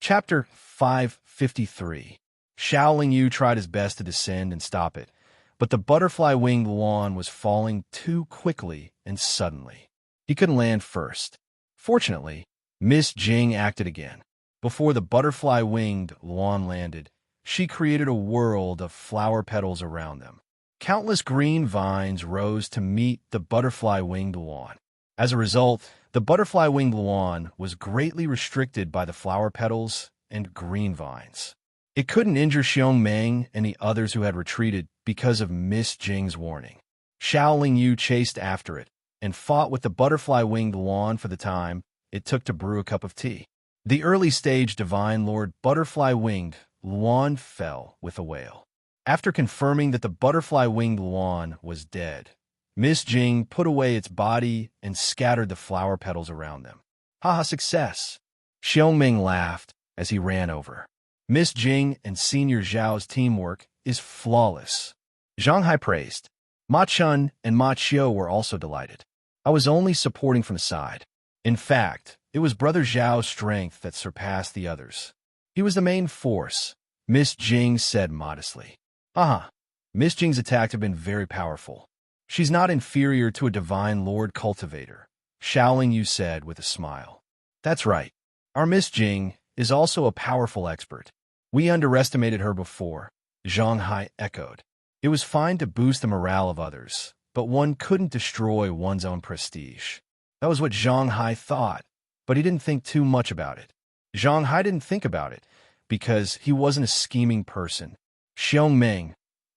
Chapter 553. Xiao Yu tried his best to descend and stop it, but the butterfly-winged Luan was falling too quickly and suddenly. He couldn't land first. Fortunately, Miss Jing acted again. Before the butterfly-winged Luan landed, she created a world of flower petals around them. Countless green vines rose to meet the butterfly-winged Luan. As a result, the butterfly-winged Luan was greatly restricted by the flower petals and green vines. It couldn't injure Xiongmeng and the others who had retreated because of Miss Jing's warning. Xiao Yu chased after it and fought with the butterfly-winged Luan for the time it took to brew a cup of tea. The early-stage Divine Lord butterfly-winged Luan fell with a wail. After confirming that the butterfly-winged Luan was dead, Miss Jing put away its body and scattered the flower petals around them. Haha, success! Xiongmeng laughed as he ran over. Miss Jing and Senior Zhao's teamwork is flawless. Zhang Hai praised. Ma Chun and Ma Qiu were also delighted. I was only supporting from the side. In fact, it was Brother Zhao's strength that surpassed the others. He was the main force, Miss Jing said modestly. Miss Jing's attacks have been very powerful. She's not inferior to a Divine Lord cultivator, Xiao Yu said with a smile. That's right. Our Miss Jing is also a powerful expert. We underestimated her before, Zhang Hai echoed. It was fine to boost the morale of others, but one couldn't destroy one's own prestige. That was what Zhang Hai thought, but he didn't think too much about it. Zhang Hai didn't think about it because he wasn't a scheming person. Xiongmeng,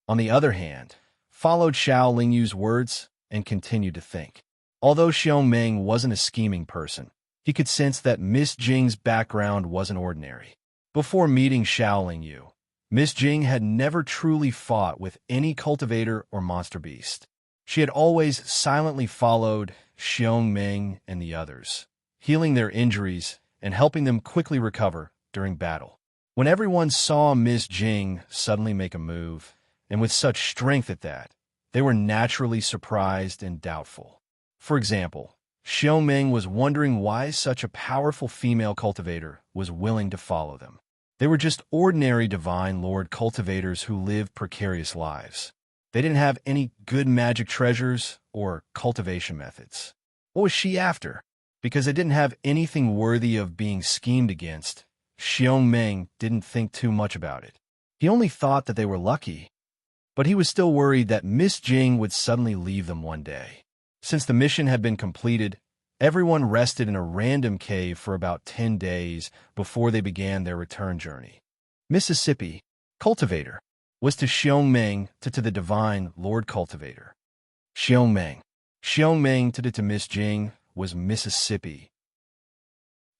on the other hand, followed Xiao Yu's words and continued to think. Although Xiongmeng wasn't a scheming person, he could sense that Miss Jing's background wasn't ordinary. Before meeting Xiao Yu, Miss Jing had never truly fought with any cultivator or monster beast. She had always silently followed Xiongmeng and the others, healing their injuries and helping them quickly recover during battle. When everyone saw Miss Jing suddenly make a move, and with such strength at that, they were naturally surprised and doubtful. For example, Xiongmeng was wondering why such a powerful female cultivator was willing to follow them. They were just ordinary Divine Lord cultivators who lived precarious lives. They didn't have any good magic treasures or cultivation methods. What was she after? Because they didn't have anything worthy of being schemed against, Xiongmeng didn't think too much about it. He only thought that they were lucky, but he was still worried that Miss Jing would suddenly leave them one day. Since the mission had been completed, everyone rested in a random cave for about 10 days before they began their return journey. Mississippi, cultivator, was to Xiongmeng to the Divine Lord cultivator. Xiongmeng to Miss Jing was Mississippi.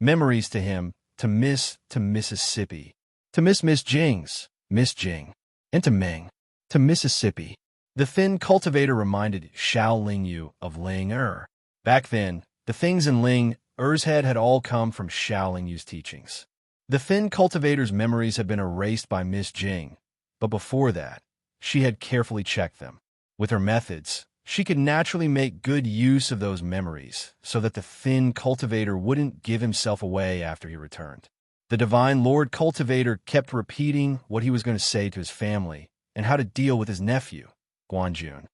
Memories to him, to Mississippi. To Miss Jing's, Miss Jing. And to Meng, to Mississippi. The thin cultivator reminded Xiao Yu of Ling Er. Back then, the things in Ling Er's head had all come from Xiao Yu's teachings. The thin cultivator's memories had been erased by Miss Jing, but before that, she had carefully checked them. With her methods, she could naturally make good use of those memories so that the thin cultivator wouldn't give himself away after he returned. The Divine Lord cultivator kept repeating what he was going to say to his family and how to deal with his nephew, Guanjun.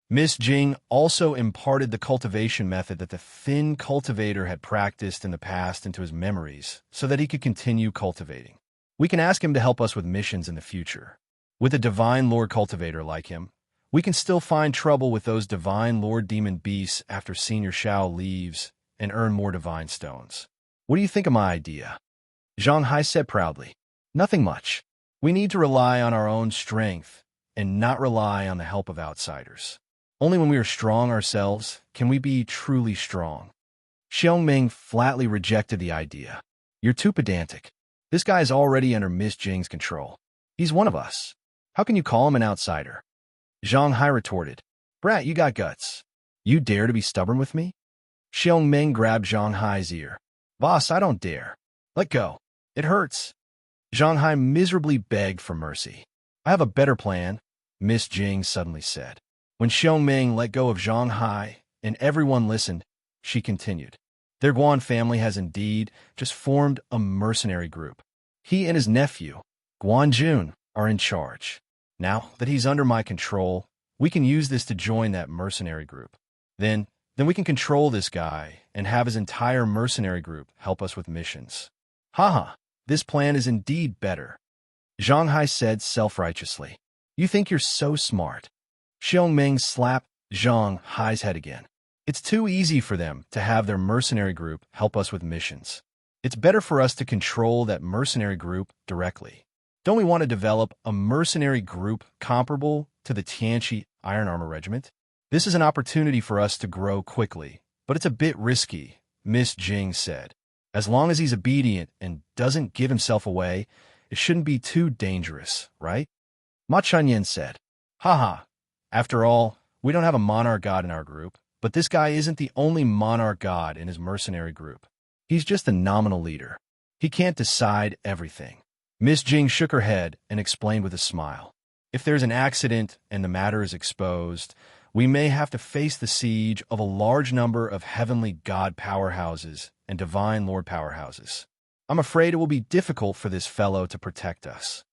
Miss Jing also imparted the cultivation method that the thin cultivator had practiced in the past into his memories so that he could continue cultivating. We can ask him to help us with missions in the future. With a Divine Lord cultivator like him, we can still find trouble with those Divine Lord demon beasts after Senior Xiao leaves and earn more divine stones. What do you think of my idea? Zhang Hai said proudly. Nothing much. We need to rely on our own strength and not rely on the help of outsiders. Only when we are strong ourselves can we be truly strong. Xiongmeng flatly rejected the idea. You're too pedantic. This guy is already under Miss Jing's control. He's one of us. How can you call him an outsider? Zhang Hai retorted. Brat, you got guts. You dare to be stubborn with me? Xiongmeng grabbed Zhang Hai's ear. Boss, I don't dare. Let go. It hurts. Zhang Hai miserably begged for mercy. I have a better plan, Miss Jing suddenly said. When Xiongmeng let go of Zhang Hai and everyone listened, she continued. Their Guan family has indeed just formed a mercenary group. He and his nephew, Guanjun, are in charge. Now that he's under my control, we can use this to join that mercenary group. Then we can control this guy and have his entire mercenary group help us with missions. Haha, this plan is indeed better, Zhang Hai said self-righteously. You think you're so smart. Xiong Ming slapped Zhang Hai's head again. It's too easy for them to have their mercenary group help us with missions. It's better for us to control that mercenary group directly. Don't we want to develop a mercenary group comparable to the Tianqi Iron Armor Regiment? This is an opportunity for us to grow quickly, but it's a bit risky, Miss Jing said. As long as he's obedient and doesn't give himself away, it shouldn't be too dangerous, right? Ma Chunyan said. Haha, after all, we don't have a monarch god in our group, but this guy isn't the only monarch god in his mercenary group. He's just a nominal leader. He can't decide everything. Miss Jing shook her head and explained with a smile. If there's an accident and the matter is exposed, we may have to face the siege of a large number of heavenly god powerhouses and divine lord powerhouses. I'm afraid it will be difficult for this fellow to protect us.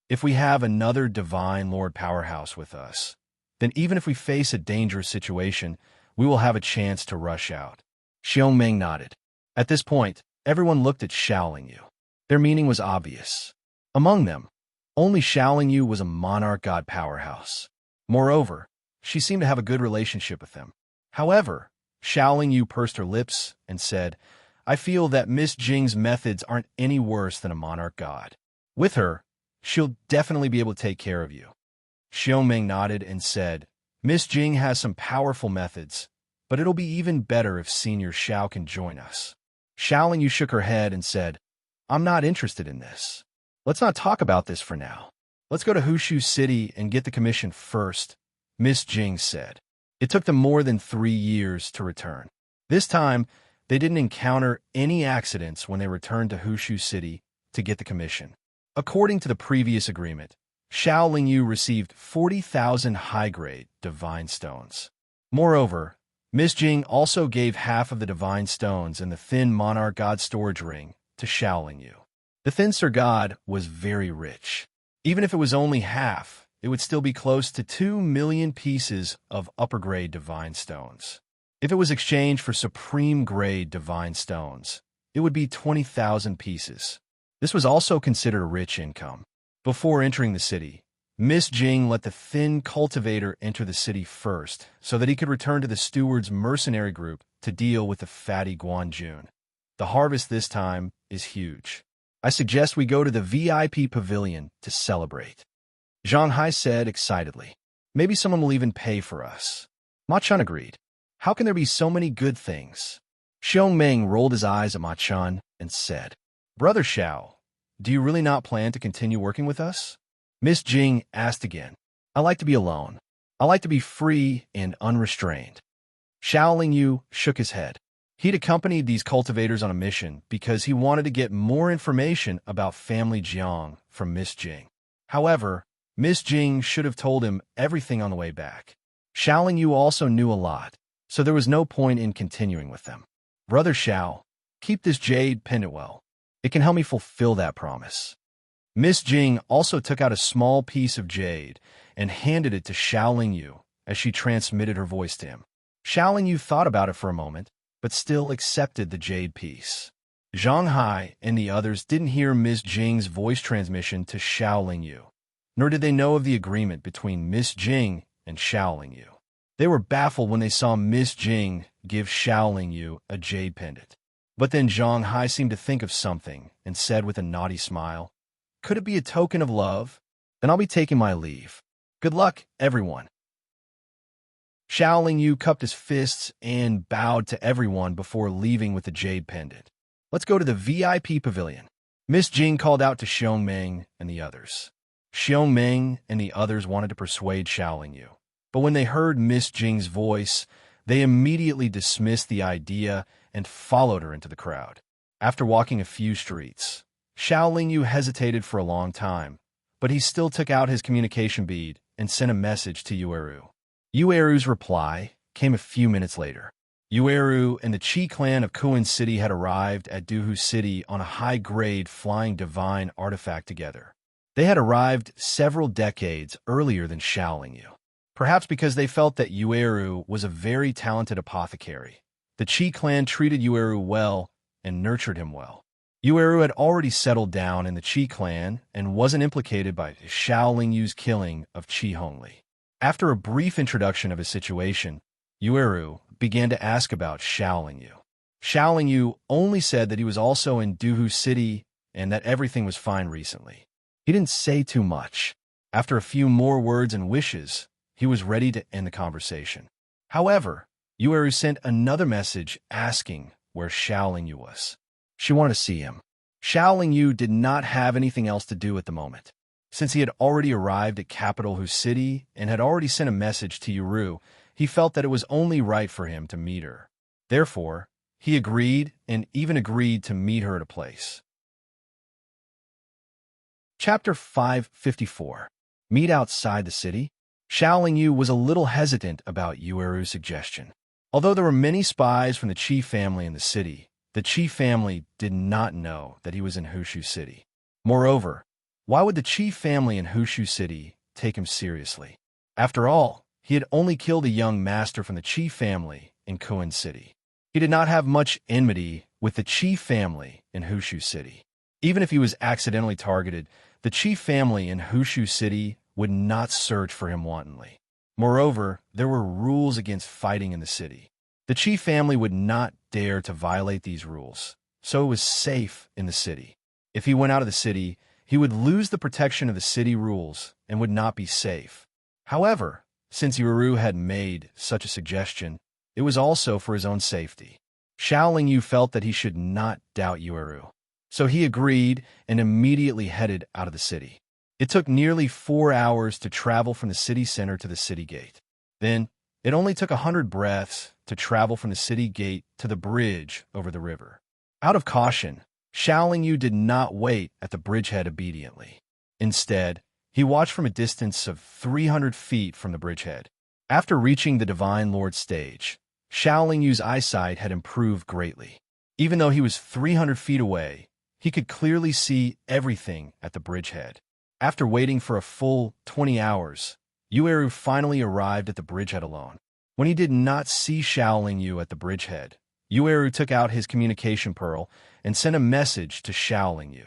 If we have another divine lord powerhouse with us, then even if we face a dangerous situation, we will have a chance to rush out. Xiong Ming nodded. At this point, everyone looked at Xiaoling Yu. Their meaning was obvious. Among them, only Xiaoling Yu was a monarch god powerhouse. Moreover, she seemed to have a good relationship with them. However, Xiaoling Yu pursed her lips and said, I feel that Miss Jing's methods aren't any worse than a monarch god. With her, she'll definitely be able to take care of you. Xiong Ming nodded and said, Miss Jing has some powerful methods, but it'll be even better if Senior Xiao can join us. Xiaoling Yu shook her head and said, I'm not interested in this. Let's not talk about this for now. Let's go to Hushu City and get the commission first, Miss Jing said. It took them more than 3 years to return. This time, they didn't encounter any accidents when they returned to Hushu City to get the commission. According to the previous agreement, Xiaoling Yu received 40,000 high-grade divine stones. Moreover, Miss Jing also gave half of the divine stones and the thin monarch god storage ring to Xiaoling Yu. The thin Sir God was very rich. Even if it was only half, it would still be close to 2 million pieces of upper-grade divine stones. If it was exchanged for supreme-grade divine stones, it would be 20,000 pieces. This was also considered a rich income. Before entering the city, Miss Jing let the thin cultivator enter the city first so that he could return to the steward's mercenary group to deal with the fatty Guanjun. The harvest this time is huge. I suggest we go to the VIP pavilion to celebrate. Zhang Hai said excitedly. Maybe someone will even pay for us. Ma Chun agreed. How can there be so many good things? Xiong Ming rolled his eyes at Ma Chun and said, Brother Xiao, do you really not plan to continue working with us? Miss Jing asked again. I like to be alone. I like to be free and unrestrained. Xiaoling Yu shook his head. He'd accompanied these cultivators on a mission because he wanted to get more information about family Jiang from Miss Jing. However, Miss Jing should have told him everything on the way back. Xiaoling Yu also knew a lot, so there was no point in continuing with them. Brother Xiao, keep this jade pendant well. It can help me fulfill that promise. Miss Jing also took out a small piece of jade and handed it to Xiaoling Yu as she transmitted her voice to him. Xiaoling Yu thought about it for a moment, but still accepted the jade piece. Zhang Hai and the others didn't hear Miss Jing's voice transmission to Xiaoling Yu, nor did they know of the agreement between Miss Jing and Xiaoling Yu. They were baffled when they saw Miss Jing give Xiaoling Yu a jade pendant. But then Zhang Hai seemed to think of something and said with a naughty smile, Could it be a token of love? Then I'll be taking my leave. Good luck, everyone. Xiaoling Yu cupped his fists and bowed to everyone before leaving with the jade pendant. Let's go to the VIP pavilion. Miss Jing called out to Xiong Ming and the others. Xiong Ming and the others wanted to persuade Xiaoling Yu, but when they heard Miss Jing's voice, they immediately dismissed the idea and followed her into the crowd. After walking a few streets, Xiaoling Yu hesitated for a long time, but he still took out his communication bead and sent a message to Yueru. Yueru's reply came a few minutes later. Yueru and the Chi clan of Kuin City had arrived at Duhu City on a high-grade flying divine artifact together. They had arrived several decades earlier than Xiaolingyu, perhaps because they felt that Yueru was a very talented apothecary. The Chi clan treated Yueru well and nurtured him well. Yueru had already settled down in the Chi clan and wasn't implicated by Xiaolingyu's killing of Qi Hongli. After a brief introduction of his situation, Yueru began to ask about Xiaolingyu. Xiaolingyu only said that he was also in Duhu City and that everything was fine recently. He didn't say too much. After a few more words and wishes, he was ready to end the conversation. However, Yueru sent another message asking where Xiaolingyu was. She wanted to see him. Xiaolingyu did not have anything else to do at the moment. Since he had already arrived at Capital Hu City and had already sent a message to Yueru, he felt that it was only right for him to meet her. Therefore, he agreed and even agreed to meet her at a place. Chapter 554. Meet outside the city. Xiaolingyu was a little hesitant about Yueru's suggestion. Although there were many spies from the Qi family in the city, the Qi family did not know that he was in Hushu City. Moreover, why would the Qi family in Hushu City take him seriously? After all, he had only killed a young master from the Qi family in Kuin City. He did not have much enmity with the Qi family in Hushu City. Even if he was accidentally targeted, the Qi family in Hushu City would not search for him wantonly. Moreover, there were rules against fighting in the city. The Qi family would not dare to violate these rules, so it was safe in the city. If he went out of the city, he would lose the protection of the city rules and would not be safe. However, since Yueru had made such a suggestion, it was also for his own safety. Xiaolingyu felt that he should not doubt Yueru, so he agreed and immediately headed out of the city. It took nearly 4 hours to travel from the city center to the city gate. Then, it only took 100 breaths to travel from the city gate to the bridge over the river. Out of caution, Xiaolingyu did not wait at the bridgehead obediently. Instead, he watched from a distance of 300 feet from the bridgehead. After reaching the Divine Lord stage, Xiaolingyu's eyesight had improved greatly. Even though he was 300 feet away, he could clearly see everything at the bridgehead. After waiting for a full 20 hours, Yueru finally arrived at the bridgehead alone. When he did not see Xiaolingyu at the bridgehead, Yueru took out his communication pearl and sent a message to Xiaolingyu.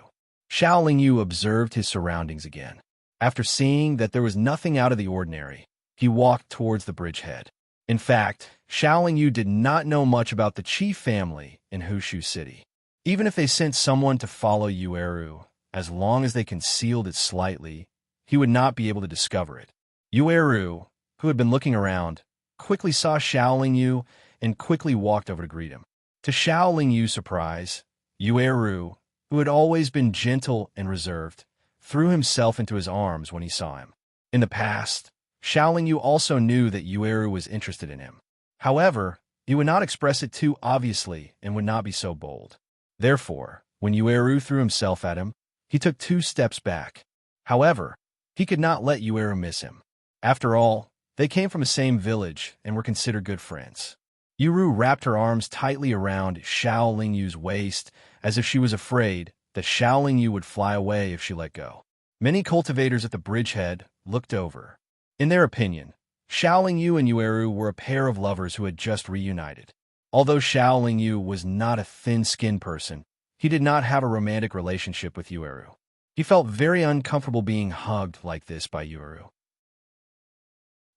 Xiaolingyu observed his surroundings again. After seeing that there was nothing out of the ordinary, he walked towards the bridgehead. In fact, Xiaolingyu did not know much about the Qi family in Hushu City. Even if they sent someone to follow Yueru, as long as they concealed it slightly, he would not be able to discover it. Yueru, who had been looking around, quickly saw Xiaolingyu and quickly walked over to greet him. To Xiaolingyu's surprise, Yueru, who had always been gentle and reserved, threw himself into his arms when he saw him. In the past, Xiaolingyu also knew that Yueru was interested in him. However, he would not express it too obviously and would not be so bold. Therefore, when Yueru threw himself at him, he took 2 steps back. However, he could not let Yueru miss him. After all, they came from the same village and were considered good friends. Yueru wrapped her arms tightly around Xiaolingyu's waist as if she was afraid that Xiaolingyu would fly away if she let go. Many cultivators at the bridgehead looked over. In their opinion, Xiaolingyu and Yueru were a pair of lovers who had just reunited. Although Xiaolingyu was not a thin-skinned person, he did not have a romantic relationship with Yueru. He felt very uncomfortable being hugged like this by Yueru.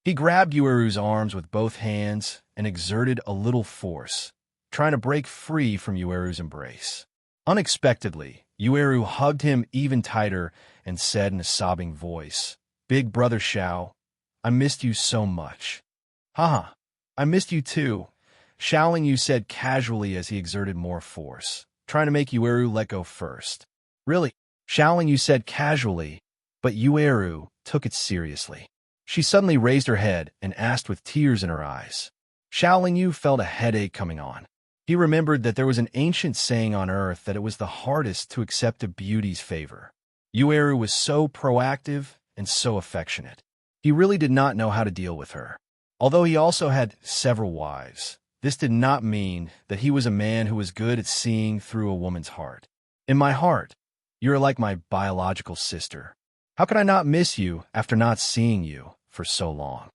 He grabbed Yueru's arms with both hands and exerted a little force, trying to break free from Yueru's embrace. Unexpectedly, Yueru hugged him even tighter and said in a sobbing voice, "Big brother Xiao, I missed you so much." "Haha, I missed you too," Xiaolingyu said casually as he exerted more force, trying to make Yueru let go first. "Really?" Xiaolingyu said casually, but Yueru took it seriously. She suddenly raised her head and asked with tears in her eyes. Xiaolingyu felt a headache coming on. He remembered that there was an ancient saying on earth that it was the hardest to accept a beauty's favor. Yueru was so proactive and so affectionate. He really did not know how to deal with her. Although he also had several wives, this did not mean that he was a man who was good at seeing through a woman's heart. In my heart, you are like my biological sister. How could I not miss you after not seeing you for so long?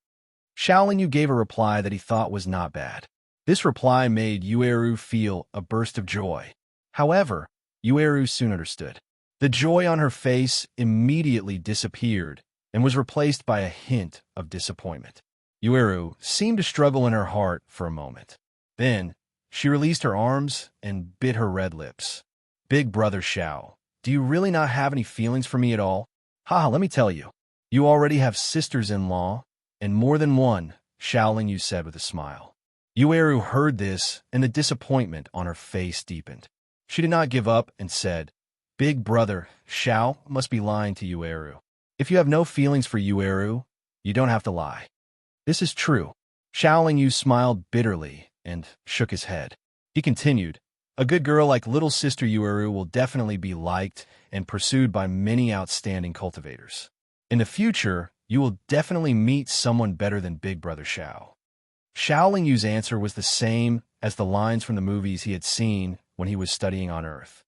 Xiaoling Yu gave a reply that he thought was not bad. This reply made Yueru feel a burst of joy. However, Yueru soon understood. The joy on her face immediately disappeared and was replaced by a hint of disappointment. Yueru seemed to struggle in her heart for a moment. Then, she released her arms and bit her red lips. Big brother Xiao, do you really not have any feelings for me at all? Haha, let me tell you. You already have sisters-in-law, and more than one, Xiaoling Yu said with a smile. Yueru heard this, and the disappointment on her face deepened. She did not give up and said, Big brother Xiao must be lying to Yueru. If you have no feelings for Yueru, you don't have to lie. This is true. Xiaoling Yu smiled bitterly and shook his head. He continued, a good girl like little sister Yueru will definitely be liked and pursued by many outstanding cultivators. In the future, you will definitely meet someone better than Big Brother Xiao. Xiaoling Yu's answer was the same as the lines from the movies he had seen when he was studying on Earth.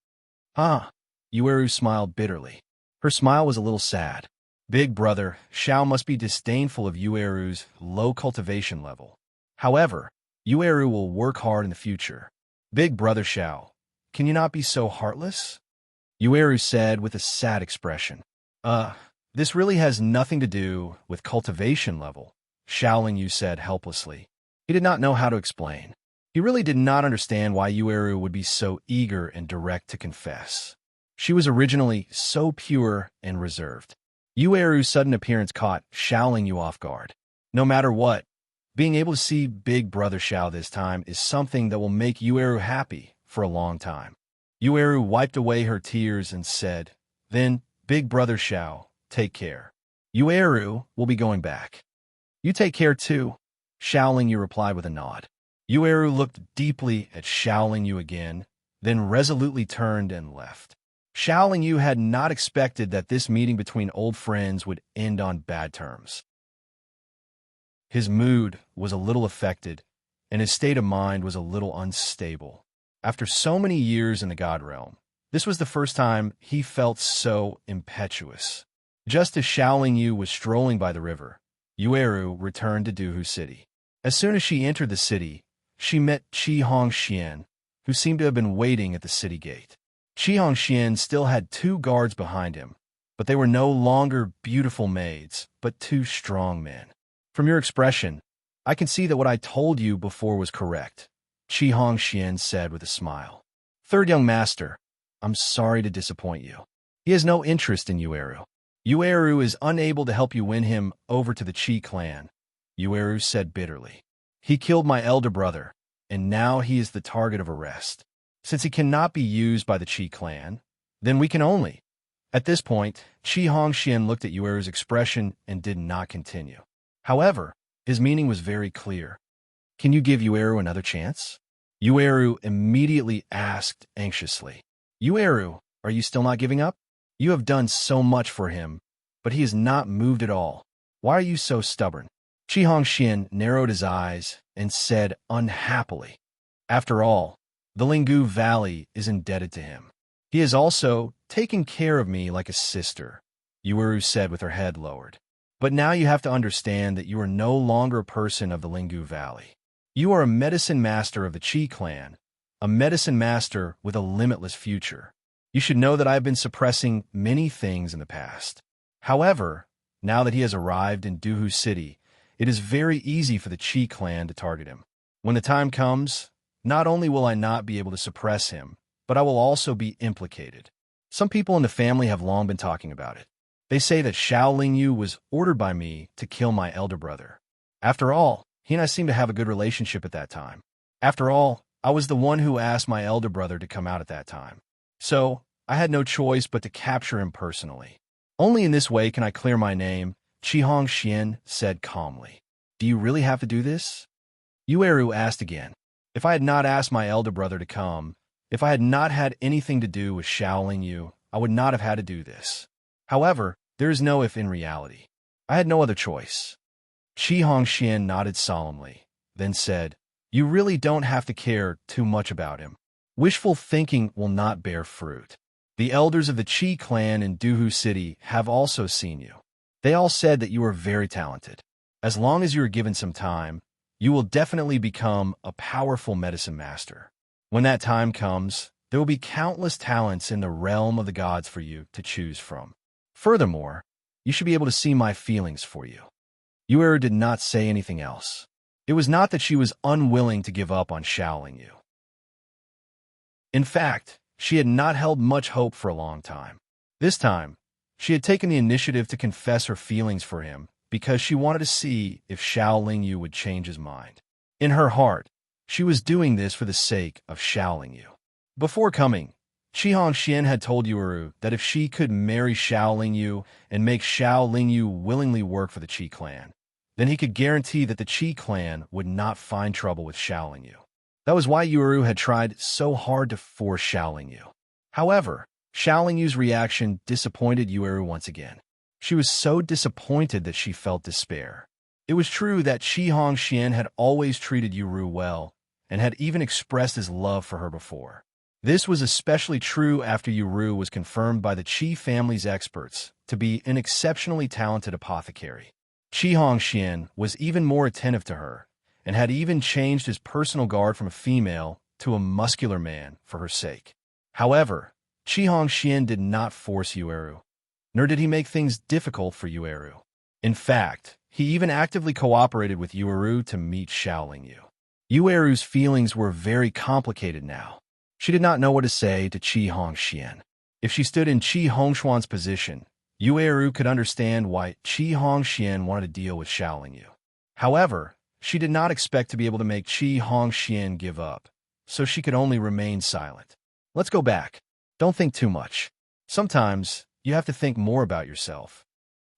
Yueru smiled bitterly. Her smile was a little sad. Big brother Xiao must be disdainful of Yueru's low cultivation level. However, Yueru will work hard in the future. Big brother Xiao, can you not be so heartless? Yueru said with a sad expression. This really has nothing to do with cultivation level, Xiaoling Yu said helplessly. He did not know how to explain. He really did not understand why Yueru would be so eager and direct to confess. She was originally so pure and reserved. Yueru's sudden appearance caught Xiaoling Yu off guard. No matter what, being able to see Big Brother Xiao this time is something that will make Yueru happy for a long time. Yueru wiped away her tears and said, Then, Big Brother Xiao, take care. Yueru will be going back. You take care too, Xiaoling Yu replied with a nod. Yueru looked deeply at Xiaoling Yu again, then resolutely turned and left. Xiaoling Yu had not expected that this meeting between old friends would end on bad terms. His mood was a little affected, and his state of mind was a little unstable. After so many years in the God Realm, this was the first time he felt so impetuous. Just as Xiaoling Yu was strolling by the river, Yueru returned to Duhu City. As soon as she entered the city, she met Qi Hongxian, who seemed to have been waiting at the city gate. Qi Hongxian still had 2 guards behind him, but they were no longer beautiful maids, but 2 strong men. From your expression, I can see that what I told you before was correct, Qi Hongxian said with a smile. Third young master, I'm sorry to disappoint you. He has no interest in Yueru. Yueru is unable to help you win him over to the Qi clan, Yueru said bitterly. He killed my elder brother, and now he is the target of arrest. Since he cannot be used by the Qi clan, then we can only. At this point, Qi Hongxian looked at Yueru's expression and did not continue. However, his meaning was very clear. Can you give Yueru another chance? Yueru immediately asked anxiously. Yueru, are you still not giving up? You have done so much for him, but he has not moved at all. Why are you so stubborn? Qi Hongxian narrowed his eyes and said unhappily, After all, the Linggu Valley is indebted to him. He has also taken care of me like a sister, Yueru said with her head lowered. But now you have to understand that you are no longer a person of the Linggu Valley. You are a medicine master of the Qi clan, a medicine master with a limitless future. You should know that I have been suppressing many things in the past. However, now that he has arrived in Duhu City, it is very easy for the Qi clan to target him. When the time comes, not only will I not be able to suppress him, but I will also be implicated. Some people in the family have long been talking about it. They say that Xiaoling Yu was ordered by me to kill my elder brother. After all, he and I seemed to have a good relationship at that time. After all, I was the one who asked my elder brother to come out at that time. So, I had no choice but to capture him personally. Only in this way can I clear my name, Qi Hongxian said calmly. Do you really have to do this? Yueru asked again. If I had not asked my elder brother to come, if I had not had anything to do with Xiaoling Yu, I would not have had to do this. However, there is no if in reality. I had no other choice. Qi Hongxian nodded solemnly, then said, You really don't have to care too much about him. Wishful thinking will not bear fruit. The elders of the Chi clan in Duhu City have also seen you. They all said that you are very talented. As long as you are given some time, you will definitely become a powerful medicine master. When that time comes, there will be countless talents in the realm of the gods for you to choose from. Furthermore, you should be able to see my feelings for you. Yueru did not say anything else. It was not that she was unwilling to give up on Xiaoling Yu. In fact, she had not held much hope for a long time. This time, she had taken the initiative to confess her feelings for him because she wanted to see if Xiaoling Yu would change his mind. In her heart, she was doing this for the sake of Xiaoling Yu. Before coming, Qi Hongxian had told Yueru that if she could marry Xiaoling Yu and make Xiaoling Yu willingly work for the Qi clan, then he could guarantee that the Qi clan would not find trouble with Xiaoling Yu. That was why Yueru had tried so hard to force Xiaoling Yu. However, Xiaoling Yu's reaction disappointed Yueru once again. She was so disappointed that she felt despair. It was true that Qi Hongxian had always treated Yueru well and had even expressed his love for her before. This was especially true after Yueru was confirmed by the Qi family's experts to be an exceptionally talented apothecary. Qi Hongxian was even more attentive to her and had even changed his personal guard from a female to a muscular man for her sake. However, Qi Hongxian did not force Yueru, nor did he make things difficult for Yueru. In fact, he even actively cooperated with Yueru to meet Xiaoling Yu. Yueru's feelings were very complicated now. She did not know what to say to Qi Hongxian. If she stood in Qi Hongshuan's position, Yueru could understand why Qi Hongxian wanted to deal with Xiaoling Yu. However, she did not expect to be able to make Qi Hongxian give up, so she could only remain silent. Let's go back. Don't think too much. Sometimes, you have to think more about yourself.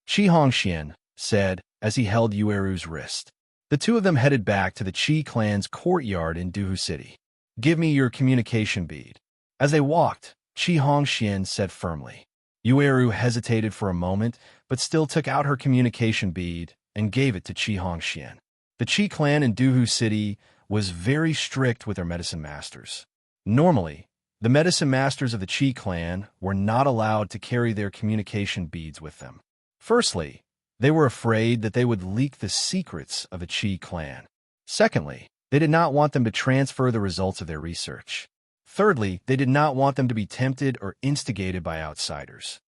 Qi Hongxian said as he held Yueru's wrist. The two of them headed back to the Qi clan's courtyard in Duhu City. Give me your communication bead. As they walked, Qi Hongxian said firmly. Yueru hesitated for a moment, but still took out her communication bead and gave it to Qi Hongxian. The Qi clan in Duhu City was very strict with their medicine masters. Normally, the medicine masters of the Qi clan were not allowed to carry their communication beads with them. Firstly, they were afraid that they would leak the secrets of the Qi clan. Secondly, they did not want them to transfer the results of their research. Thirdly, they did not want them to be tempted or instigated by outsiders.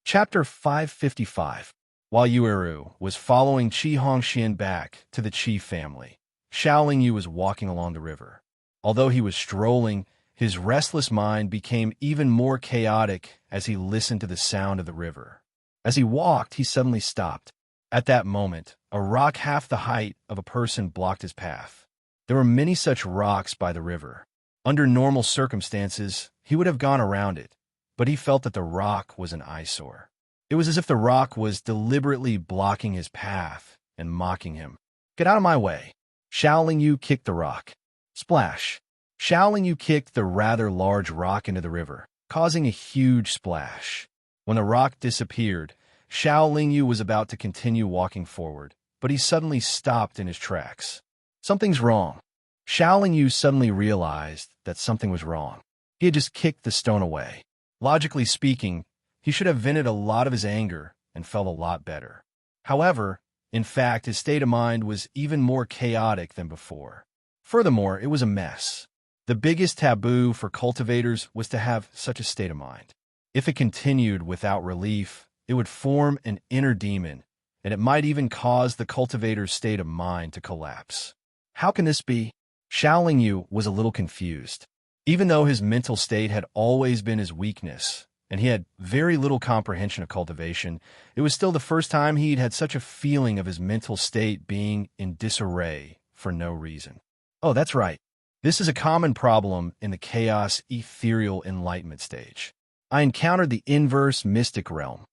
Chapter 555. While Yueru was following Qi Hongxian back to the Qi family, Xiaoling Yu was walking along the river. Although he was strolling, his restless mind became even more chaotic as he listened to the sound of the river. As he walked, he suddenly stopped. At that moment, a rock half the height of a person blocked his path. There were many such rocks by the river. Under normal circumstances, he would have gone around it, but he felt that the rock was an eyesore. It was as if the rock was deliberately blocking his path and mocking him. Get out of my way. Xiaoling Yu kicked the rock. Splash. Xiaoling Yu kicked the rather large rock into the river, causing a huge splash. When the rock disappeared, Xiaoling Yu was about to continue walking forward, but he suddenly stopped in his tracks. Something's wrong. Xiaoling Yu suddenly realized that something was wrong. He had just kicked the stone away. Logically speaking, he should have vented a lot of his anger and felt a lot better. However, in fact, his state of mind was even more chaotic than before. Furthermore, it was a mess. The biggest taboo for cultivators was to have such a state of mind. If it continued without relief, it would form an inner demon, and it might even cause the cultivator's state of mind to collapse. How can this be? Xiaoling Yu was a little confused. Even though his mental state had always been his weakness, and he had very little comprehension of cultivation, it was still the first time he'd had such a feeling of his mental state being in disarray for no reason. Oh, that's right. This is a common problem in the chaos ethereal enlightenment stage. I encountered the inverse mystic realm.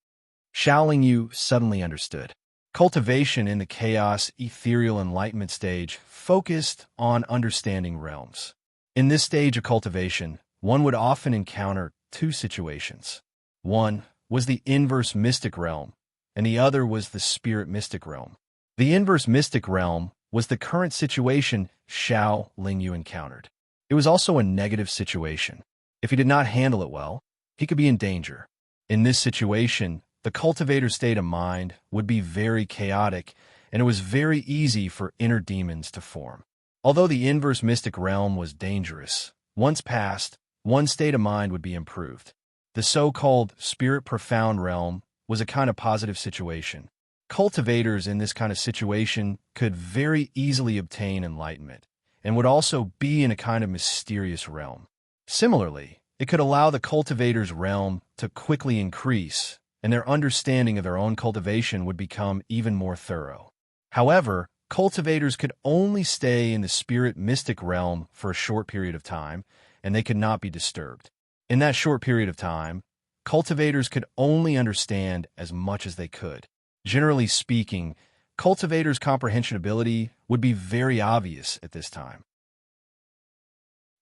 Xiaoling Yu suddenly understood. Cultivation in the chaos ethereal enlightenment stage focused on understanding realms. In this stage of cultivation, one would often encounter two situations. One was the inverse mystic realm, and the other was the spirit mystic realm. The inverse mystic realm was the current situation Xiao Lingyu encountered. It was also a negative situation. If he did not handle it well, he could be in danger. In this situation, the cultivator's state of mind would be very chaotic, and it was very easy for inner demons to form. Although the inverse mystic realm was dangerous, once passed, one's state of mind would be improved. The so-called spirit profound realm was a kind of positive situation. Cultivators in this kind of situation could very easily obtain enlightenment, and would also be in a kind of mysterious realm. Similarly, it could allow the cultivator's realm to quickly increase, and their understanding of their own cultivation would become even more thorough. However, cultivators could only stay in the spirit mystic realm for a short period of time, and they could not be disturbed. In that short period of time, cultivators could only understand as much as they could. Generally speaking, cultivators' comprehension ability would be very obvious at this time.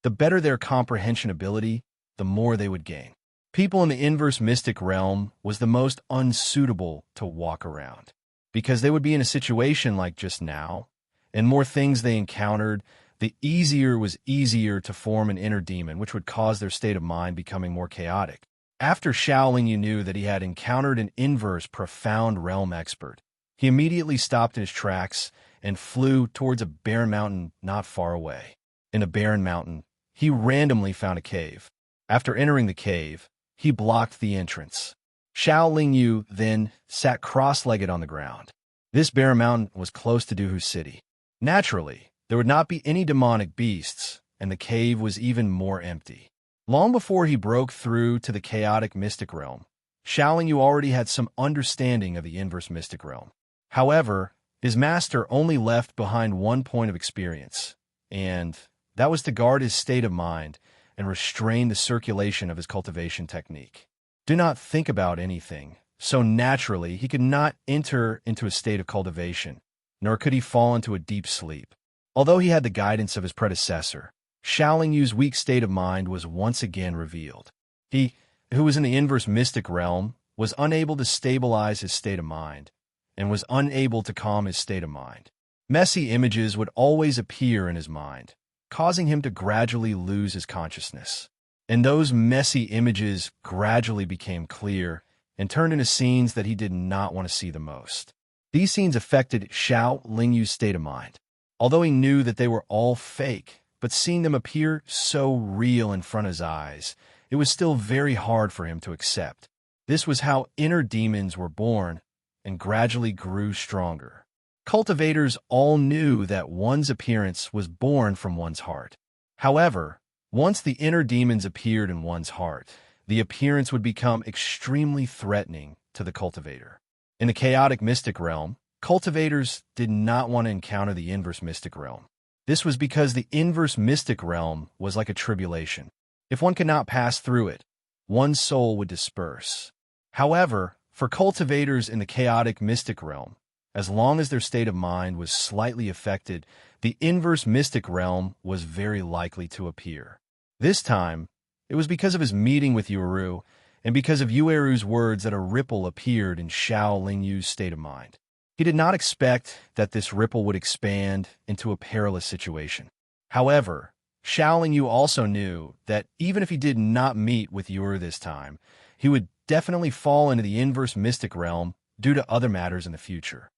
The better their comprehension ability, the more they would gain. People in the inverse mystic realm was the most unsuitable to walk around, because they would be in a situation like just now, and more things they encountered, the easier to form an inner demon, which would cause their state of mind becoming more chaotic. After Xiaolingyu knew that he had encountered an inverse profound realm expert, he immediately stopped in his tracks and flew towards a barren mountain not far away. In a barren mountain, he randomly found a cave. After entering the cave, he blocked the entrance. Xiaolingyu then sat cross-legged on the ground. This barren mountain was close to Duhu City. Naturally, there would not be any demonic beasts, and the cave was even more empty. Long before he broke through to the chaotic mystic realm, Xiaolingyu already had some understanding of the inverse mystic realm. However, his master only left behind one point of experience, and that was to guard his state of mind and restrain the circulation of his cultivation technique. Do not think about anything, so naturally he could not enter into a state of cultivation, nor could he fall into a deep sleep. Although he had the guidance of his predecessor, Xiaolingyu's weak state of mind was once again revealed. He, who was in the inverse mystic realm, was unable to stabilize his state of mind, and was unable to calm his state of mind. Messy images would always appear in his mind, causing him to gradually lose his consciousness. And those messy images gradually became clear and turned into scenes that he did not want to see the most. These scenes affected Xiaolingyu's state of mind. Although he knew that they were all fake, but seeing them appear so real in front of his eyes, it was still very hard for him to accept. This was how inner demons were born and gradually grew stronger. Cultivators all knew that one's appearance was born from one's heart. However, once the inner demons appeared in one's heart, the appearance would become extremely threatening to the cultivator. In the chaotic mystic realm, cultivators did not want to encounter the inverse mystic realm. This was because the inverse mystic realm was like a tribulation. If one could not pass through it, one's soul would disperse. However, for cultivators in the chaotic mystic realm, as long as their state of mind was slightly affected, the inverse mystic realm was very likely to appear. This time, it was because of his meeting with Yueru, and because of Yueru's words that a ripple appeared in Xiaolingyu's state of mind. He did not expect that this ripple would expand into a perilous situation. However, Xiaolingyu also knew that even if he did not meet with Yueru this time, he would definitely fall into the inverse mystic realm due to other matters in the future.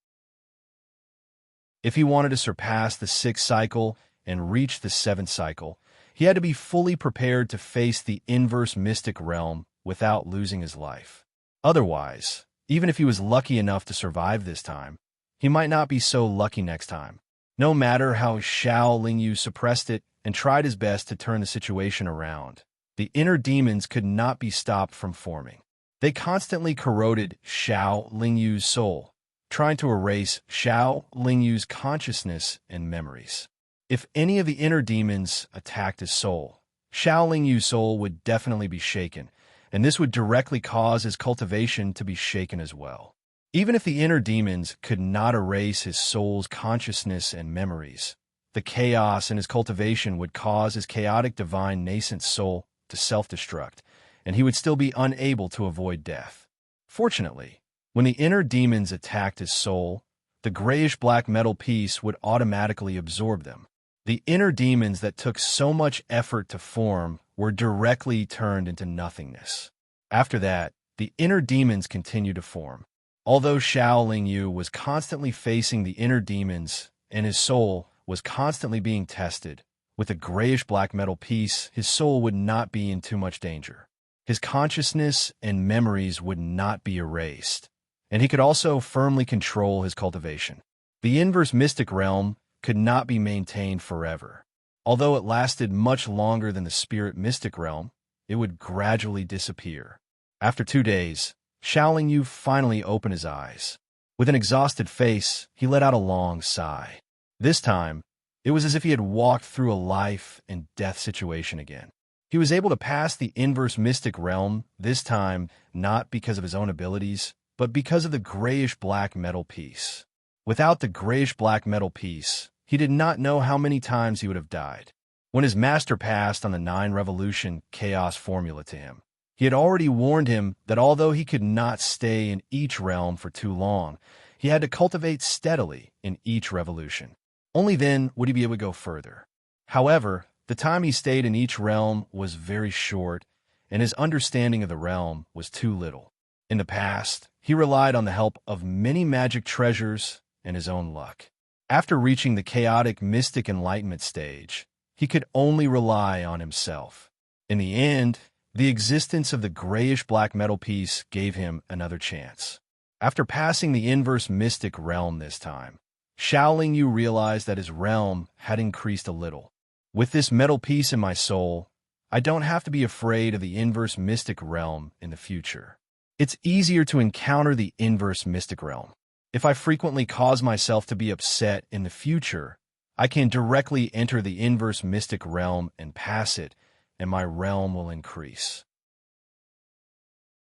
If he wanted to surpass the 6th cycle and reach the 7th cycle, he had to be fully prepared to face the inverse mystic realm without losing his life. Otherwise, even if he was lucky enough to survive this time, he might not be so lucky next time. No matter how Xiaolingyu suppressed it and tried his best to turn the situation around, the inner demons could not be stopped from forming. They constantly corroded Xiaolingyu's soul, trying to erase Xiaolingyu's consciousness and memories. If any of the inner demons attacked his soul, Xiaolingyu's soul would definitely be shaken, and this would directly cause his cultivation to be shaken as well. Even if the inner demons could not erase his soul's consciousness and memories, the chaos in his cultivation would cause his chaotic divine nascent soul to self-destruct, and he would still be unable to avoid death. Fortunately, when the inner demons attacked his soul, the grayish-black metal piece would automatically absorb them. The inner demons that took so much effort to form were directly turned into nothingness. After that, the inner demons continued to form. Although Xiao Yu was constantly facing the inner demons and his soul was constantly being tested, with a grayish-black metal piece, his soul would not be in too much danger. His consciousness and memories would not be erased, and he could also firmly control his cultivation. The inverse mystic realm could not be maintained forever. Although it lasted much longer than the spirit mystic realm, it would gradually disappear. After 2 days, Xiao Yu finally opened his eyes. With an exhausted face, he let out a long sigh. This time, it was as if he had walked through a life and death situation again. He was able to pass the inverse mystic realm, this time not because of his own abilities, but because of the grayish-black metal piece. Without the grayish-black metal piece, he did not know how many times he would have died. When his master passed on the 9 revolution chaos formula to him, he had already warned him that although he could not stay in each realm for too long, he had to cultivate steadily in each revolution. Only then would he be able to go further. However, the time he stayed in each realm was very short, and his understanding of the realm was too little. In the past, he relied on the help of many magic treasures and his own luck. After reaching the chaotic mystic enlightenment stage, he could only rely on himself. In the end, the existence of the grayish-black metal piece gave him another chance. After passing the inverse mystic realm this time, Xiao Yu realized that his realm had increased a little. With this metal piece in my soul, I don't have to be afraid of the inverse mystic realm in the future. It's easier to encounter the inverse mystic realm. If I frequently cause myself to be upset in the future, I can directly enter the inverse mystic realm and pass it, and my realm will increase.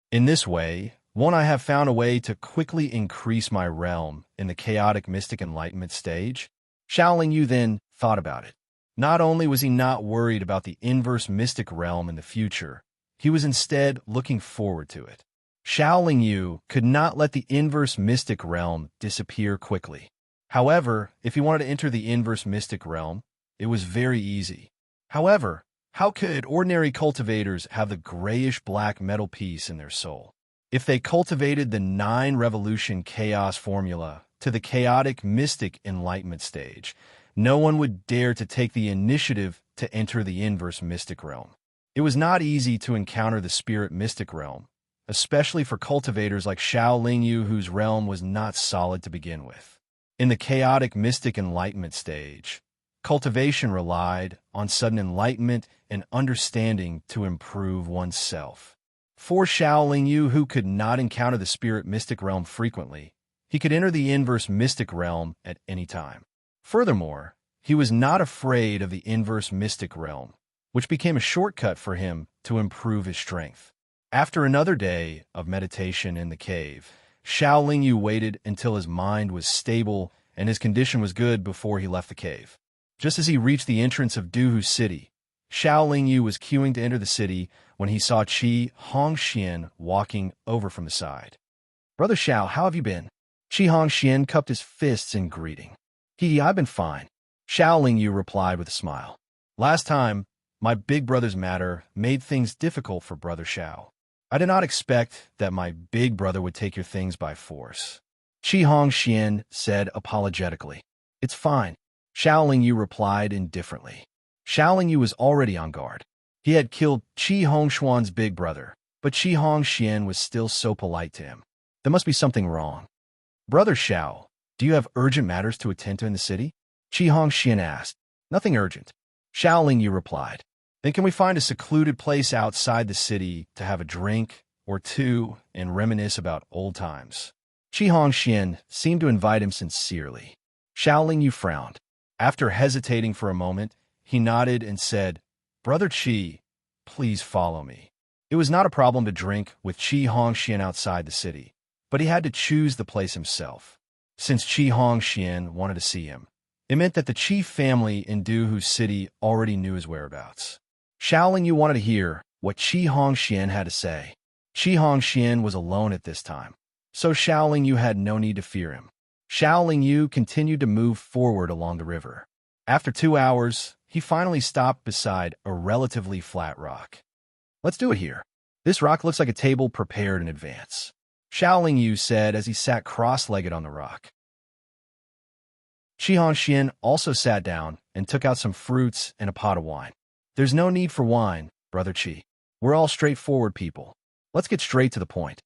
In this way, I have found a way to quickly increase my realm in the chaotic mystic enlightenment stage. Xiao Yu then thought about it. Not only was he not worried about the inverse mystic realm in the future, he was instead looking forward to it. Xiao Yu could not let the inverse mystic realm disappear quickly. However, if he wanted to enter the inverse mystic realm, it was very easy. However, how could ordinary cultivators have the grayish-black metal piece in their soul? If they cultivated the 9 revolution chaos formula to the chaotic mystic enlightenment stage, no one would dare to take the initiative to enter the inverse mystic realm. It was not easy to encounter the spirit mystic realm, especially for cultivators like Xiao Yu whose realm was not solid to begin with. In the chaotic mystic enlightenment stage, cultivation relied on sudden enlightenment and understanding to improve oneself. For Xiao Yu, who could not encounter the spirit mystic realm frequently, he could enter the inverse mystic realm at any time. Furthermore, he was not afraid of the inverse mystic realm, which became a shortcut for him to improve his strength. After another day of meditation in the cave, Xiao Yu waited until his mind was stable and his condition was good before he left the cave. Just as he reached the entrance of Duhu City, Xiao Yu was queuing to enter the city when he saw Qi Hongxian walking over from the side. "Brother Xiao, how have you been?" Qi Hongxian cupped his fists in greeting. I've been fine," Xiao Yu replied with a smile. "Last time, my big brother's matter made things difficult for Brother Xiao. I did not expect that my big brother would take your things by force." Qi Hongxian said apologetically. "It's fine," Xiao Yu replied indifferently. Xiao Yu was already on guard. He had killed Qi Hongshuan's big brother, but Qi Hongxian was still so polite to him. There must be something wrong. "Brother Xiao, do you have urgent matters to attend to in the city?" Qi Hongxian asked. "Nothing urgent," Xiao Yu replied. "Then can we find a secluded place outside the city to have a drink or two and reminisce about old times?" Qi Hongxian seemed to invite him sincerely. Xiao Yu frowned. After hesitating for a moment, he nodded and said, "Brother Qi, please follow me." It was not a problem to drink with Qi Hongxian outside the city, but he had to choose the place himself. Since Qi Hongxian wanted to see him, it meant that the Qi family in Duhu City already knew his whereabouts. Xiao Yu wanted to hear what Qi Hongxian had to say. Qi Hongxian was alone at this time, so Xiao Yu had no need to fear him. Xiao Yu continued to move forward along the river. After 2 hours, he finally stopped beside a relatively flat rock. Let's do it here. This rock looks like a table prepared in advance, Xiao Yu said as he sat cross-legged on the rock. Qi Hongxian also sat down and took out some fruits and a pot of wine. There's no need for wine, Brother Qi. We're all straightforward people. Let's get straight to the point.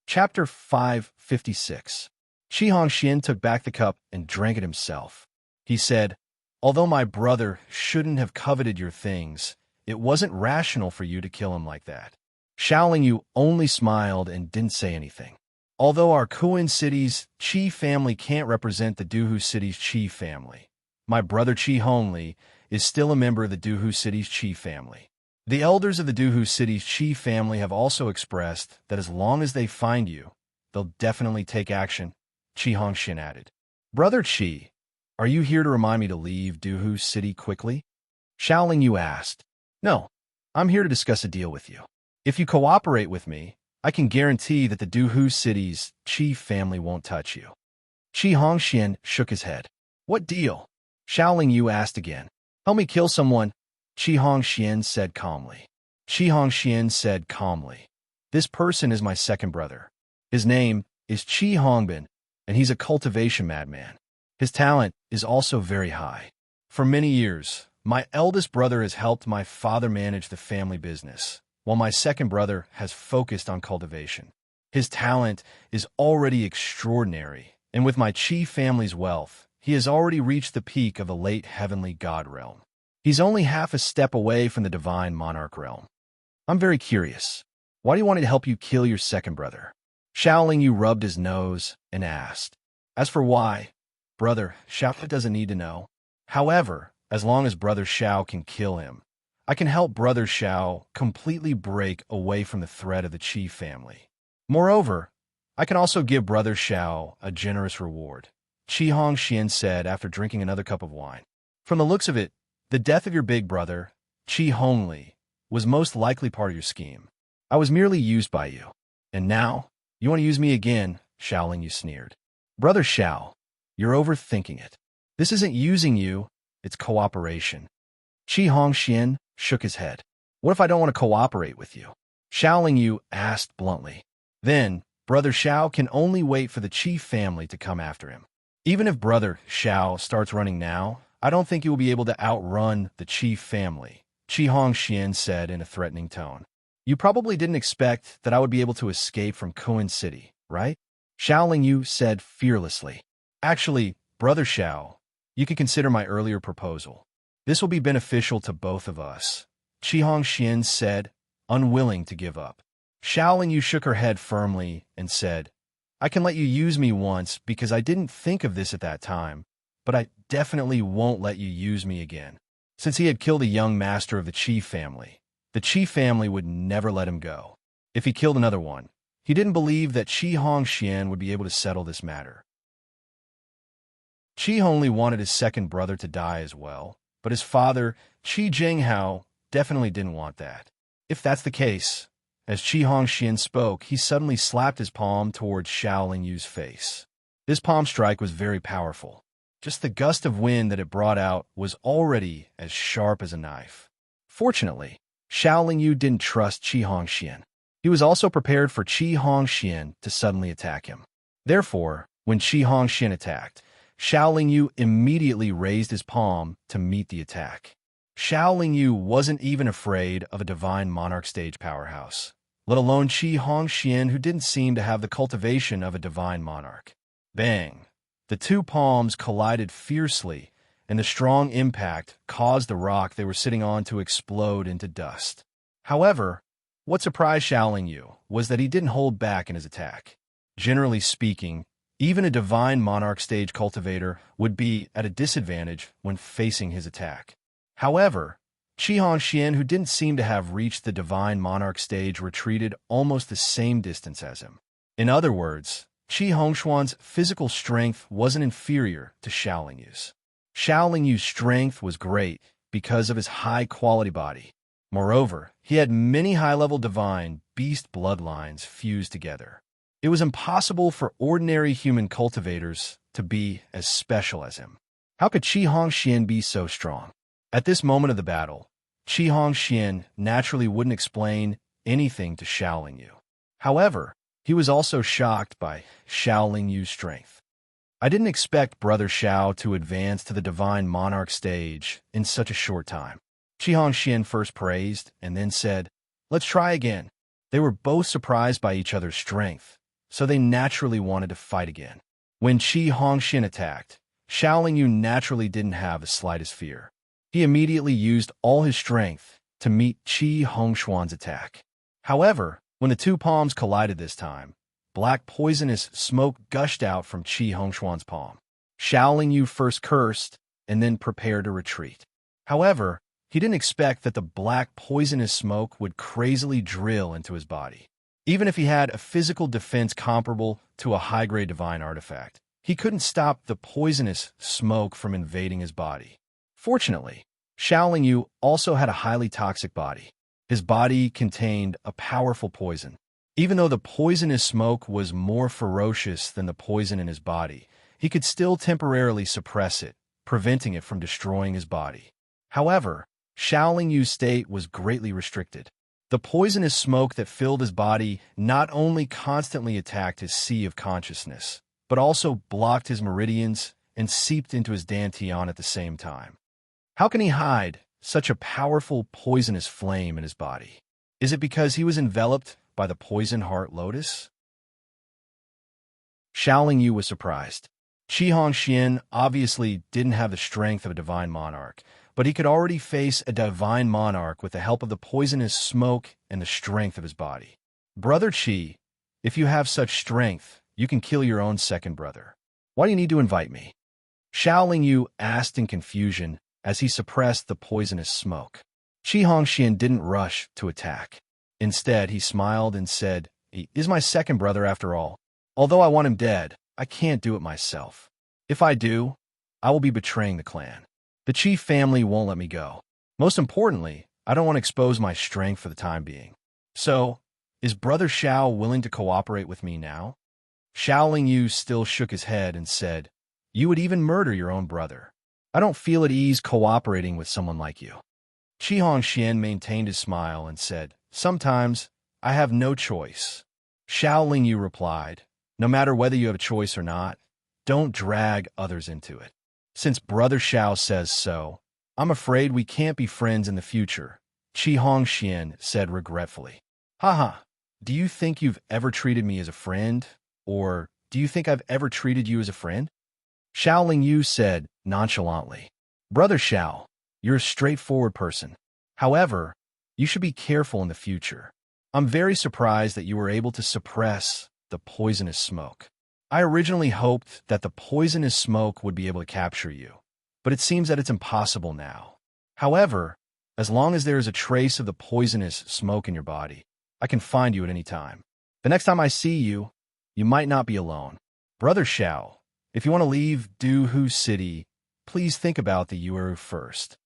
Chapter 556. Qi Hongxian took back the cup and drank it himself. He said, "Although my brother shouldn't have coveted your things, it wasn't rational for you to kill him like that." Xiao Yu only smiled and didn't say anything. Although our Kuan city's Qi family can't represent the Duhu city's Qi family, my brother Qi Hongli is still a member of the Duhu city's Qi family. The elders of the Duhu city's Qi family have also expressed that as long as they find you, they'll definitely take action, Qi Hongxian added. Brother Qi, are you here to remind me to leave Duhu city quickly? Xiao Yu asked. No, I'm here to discuss a deal with you. If you cooperate with me, I can guarantee that the Duhu city's Qi family won't touch you. Qi Hongxian shook his head. What deal? Xiao Yu asked again. Help me kill someone, Qi Hongxian said calmly. Qi Hongxian said calmly. This person is my second brother. His name is Qi Hongbin, and he's a cultivation madman. His talent is also very high. For many years, my eldest brother has helped my father manage the family business, while my second brother has focused on cultivation. His talent is already extraordinary, and with my Qi family's wealth, he has already reached the peak of the late heavenly god realm. He's only half a step away from the divine monarch realm. I'm very curious. Why do you want me to help you kill your second brother? Xiao Yu rubbed his nose and asked. As for why, Brother Xiao doesn't need to know. However, as long as Brother Xiao can kill him, I can help Brother Xiao completely break away from the threat of the Qi family. Moreover, I can also give Brother Xiao a generous reward, Qi Hongxian said after drinking another cup of wine. From the looks of it, the death of your big brother, Qi Hongli, was most likely part of your scheme. I was merely used by you. And now, you want to use me again, Xiao Yu sneered. Brother Xiao, you're overthinking it. This isn't using you, it's cooperation. Qi Hongxian shook his head. What if I don't want to cooperate with you? Xiao Yu asked bluntly. Then, Brother Xiao can only wait for the Qi family to come after him. Even if Brother Xiao starts running now, I don't think you will be able to outrun the Qi family, Qi Hongxian said in a threatening tone. You probably didn't expect that I would be able to escape from Kuan City, right? Xiao Yu said fearlessly. Actually, Brother Xiao, you can consider my earlier proposal. This will be beneficial to both of us, Qi Hongxian said, unwilling to give up. Xiao Yu shook her head firmly and said, I can let you use me once because I didn't think of this at that time, but I definitely won't let you use me again. Since he had killed a young master of the Qi family, the Qi family would never let him go. If he killed another one, he didn't believe that Qi Hongxian would be able to settle this matter. Qi Hongli wanted his second brother to die as well, but his father, Qi Jinghao, definitely didn't want that. If that's the case, as Qi Hongxian spoke, he suddenly slapped his palm towards Xiao Yu's face. This palm strike was very powerful. Just the gust of wind that it brought out was already as sharp as a knife. Fortunately, Xiao Yu didn't trust Qi Hongxian. He was also prepared for Qi Hongxian to suddenly attack him. Therefore, when Qi Hongxian attacked, Xiao Yu immediately raised his palm to meet the attack. Xiao Yu wasn't even afraid of a divine monarch stage powerhouse, let alone Qi Hongxian, who didn't seem to have the cultivation of a divine monarch. Bang! The two palms collided fiercely, and the strong impact caused the rock they were sitting on to explode into dust. However, what surprised Xiao Yu was that he didn't hold back in his attack. Generally speaking, even a divine monarch stage cultivator would be at a disadvantage when facing his attack. However, Qi Hongxian, who didn't seem to have reached the divine monarch stage, retreated almost the same distance as him. In other words, Qi Hongxuan's physical strength wasn't inferior to Xiao Yu's. Xiao Yu's strength was great because of his high-quality body. Moreover, he had many high-level divine beast bloodlines fused together. It was impossible for ordinary human cultivators to be as special as him. How could Qi Hongxian be so strong? At this moment of the battle, Qi Hongxian naturally wouldn't explain anything to Xiao Lingyu. However, he was also shocked by Xiao Lingyu's strength. I didn't expect Brother Xiao to advance to the Divine Monarch stage in such a short time. Qi Hongxian first praised and then said, "Let's try again." They were both surprised by each other's strength, so they naturally wanted to fight again. When Qi Hongxian attacked, Xiao Lingyu naturally didn't have the slightest fear. He immediately used all his strength to meet Qi Hongxuan's attack. However, when the two palms collided this time, black poisonous smoke gushed out from Qi Hongxuan's palm. Xiao Lingyu first cursed and then prepared to retreat. However, he didn't expect that the black poisonous smoke would crazily drill into his body. Even if he had a physical defense comparable to a high-grade divine artifact, he couldn't stop the poisonous smoke from invading his body. Fortunately, Xiao Lingyu also had a highly toxic body. His body contained a powerful poison. Even though the poisonous smoke was more ferocious than the poison in his body, he could still temporarily suppress it, preventing it from destroying his body. However, Xiao Lingyu's state was greatly restricted. The poisonous smoke that filled his body not only constantly attacked his sea of consciousness, but also blocked his meridians and seeped into his dantian at the same time. How can he hide such a powerful poisonous flame in his body? Is it because he was enveloped by the poison heart lotus? Xiao Lingyu was surprised. Qi Hongxian obviously didn't have the strength of a divine monarch, but he could already face a divine monarch with the help of the poisonous smoke and the strength of his body. "Brother Qi, if you have such strength, you can kill your own second brother. Why do you need to invite me?" Xiao Lingyu asked in confusion as he suppressed the poisonous smoke. Qi Hongxian didn't rush to attack. Instead, he smiled and said, "He is my second brother after all. Although I want him dead, I can't do it myself. If I do, I will be betraying the clan. The Qi family won't let me go. Most importantly, I don't want to expose my strength for the time being. So, is Brother Xiao willing to cooperate with me now?" Xiao Lingyu still shook his head and said, "You would even murder your own brother. I don't feel at ease cooperating with someone like you." Qi Hongxian maintained his smile and said, "Sometimes I have no choice." Xiao Lingyu replied, "No matter whether you have a choice or not, don't drag others into it. Since Brother Xiao says so, I'm afraid we can't be friends in the future," Qi Hongxian said regretfully. "Haha, do you think you've ever treated me as a friend? Or do you think I've ever treated you as a friend?" Xiao Lingyu said nonchalantly, "Brother Xiao, you're a straightforward person. However, you should be careful in the future. I'm very surprised that you were able to suppress the poisonous smoke. I originally hoped that the poisonous smoke would be able to capture you, but it seems that it's impossible now. However, as long as there is a trace of the poisonous smoke in your body, I can find you at any time. The next time I see you, you might not be alone. Brother Xiao, if you want to leave Duhu City, please think about the Yueru first."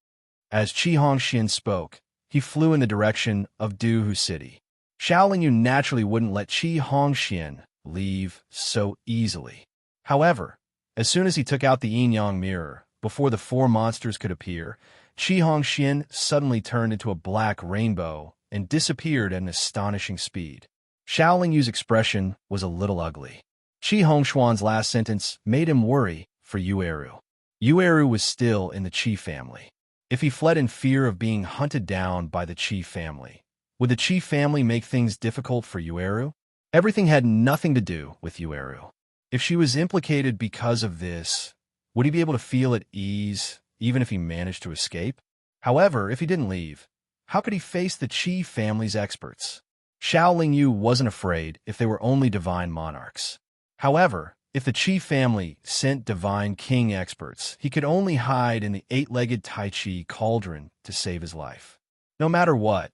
As Qi Hongxian spoke, he flew in the direction of Duhu City. Xiao Lingyu naturally wouldn't let Qi Hongxian leave so easily. However, as soon as he took out the yin-yang mirror, before the four monsters could appear, Qi Hongxian suddenly turned into a black rainbow and disappeared at an astonishing speed. Xiao Lingyu's expression was a little ugly. Qi Hongxuan's last sentence made him worry for Yueru. Yueru was still in the Qi family. If he fled in fear of being hunted down by the Qi family, would the Qi family make things difficult for Yueru? Everything had nothing to do with Yueru. If she was implicated because of this, would he be able to feel at ease even if he managed to escape? However, if he didn't leave, how could he face the Qi family's experts? Xiao Lingyu wasn't afraid if they were only divine monarchs. However, if the Qi family sent divine king experts, he could only hide in the eight-legged Tai Chi cauldron to save his life. No matter what,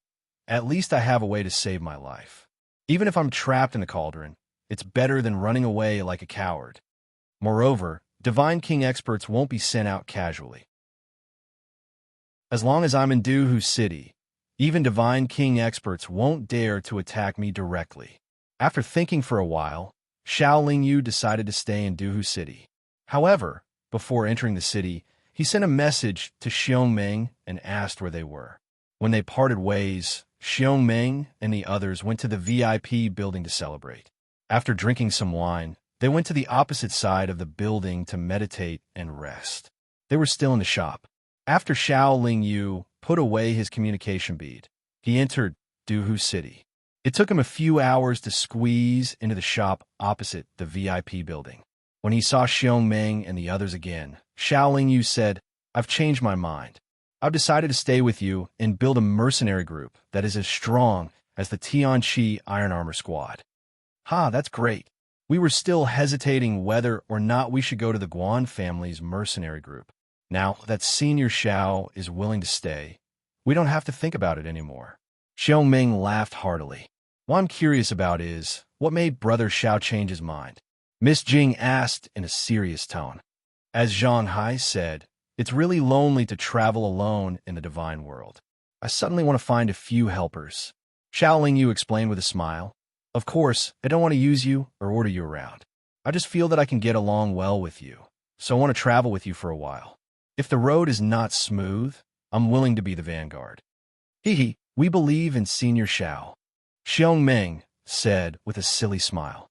at least I have a way to save my life. Even if I'm trapped in the cauldron, it's better than running away like a coward. Moreover, divine king experts won't be sent out casually. As long as I'm in Duhu City, even divine king experts won't dare to attack me directly. After thinking for a while, Xiao Lingyu decided to stay in Duhu City. However, before entering the city, he sent a message to Xiongmeng and asked where they were. When they parted ways, Xiongmeng and the others went to the VIP building to celebrate. After drinking some wine, they went to the opposite side of the building to meditate and rest. They were still in the shop. After Xiao Lingyu put away his communication bead, he entered Duhu City. It took him a few hours to squeeze into the shop opposite the VIP building. When he saw Xiongmeng and the others again, Xiao Lingyu said, "I've changed my mind. I've decided to stay with you and build a mercenary group that is as strong as the Tianqi Iron Armor Squad." "Ha, that's great. We were still hesitating whether or not we should go to the Guan family's mercenary group. Now that Senior Xiao is willing to stay, we don't have to think about it anymore." Xiongmeng laughed heartily. "What I'm curious about is, what made Brother Xiao change his mind?" Miss Jing asked in a serious tone. As Zhang Hai said, "It's really lonely to travel alone in the divine world. I suddenly want to find a few helpers." Xiao Lingyu explained with a smile. "Of course, I don't want to use you or order you around. I just feel that I can get along well with you, so I want to travel with you for a while. If the road is not smooth, I'm willing to be the vanguard." "Hee, we believe in Senior Xiao," Xiongmeng said with a silly smile.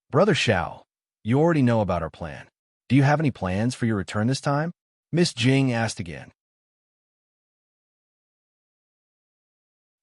"Brother Xiao, you already know about our plan. Do you have any plans for your return this time?" Miss Jing asked again.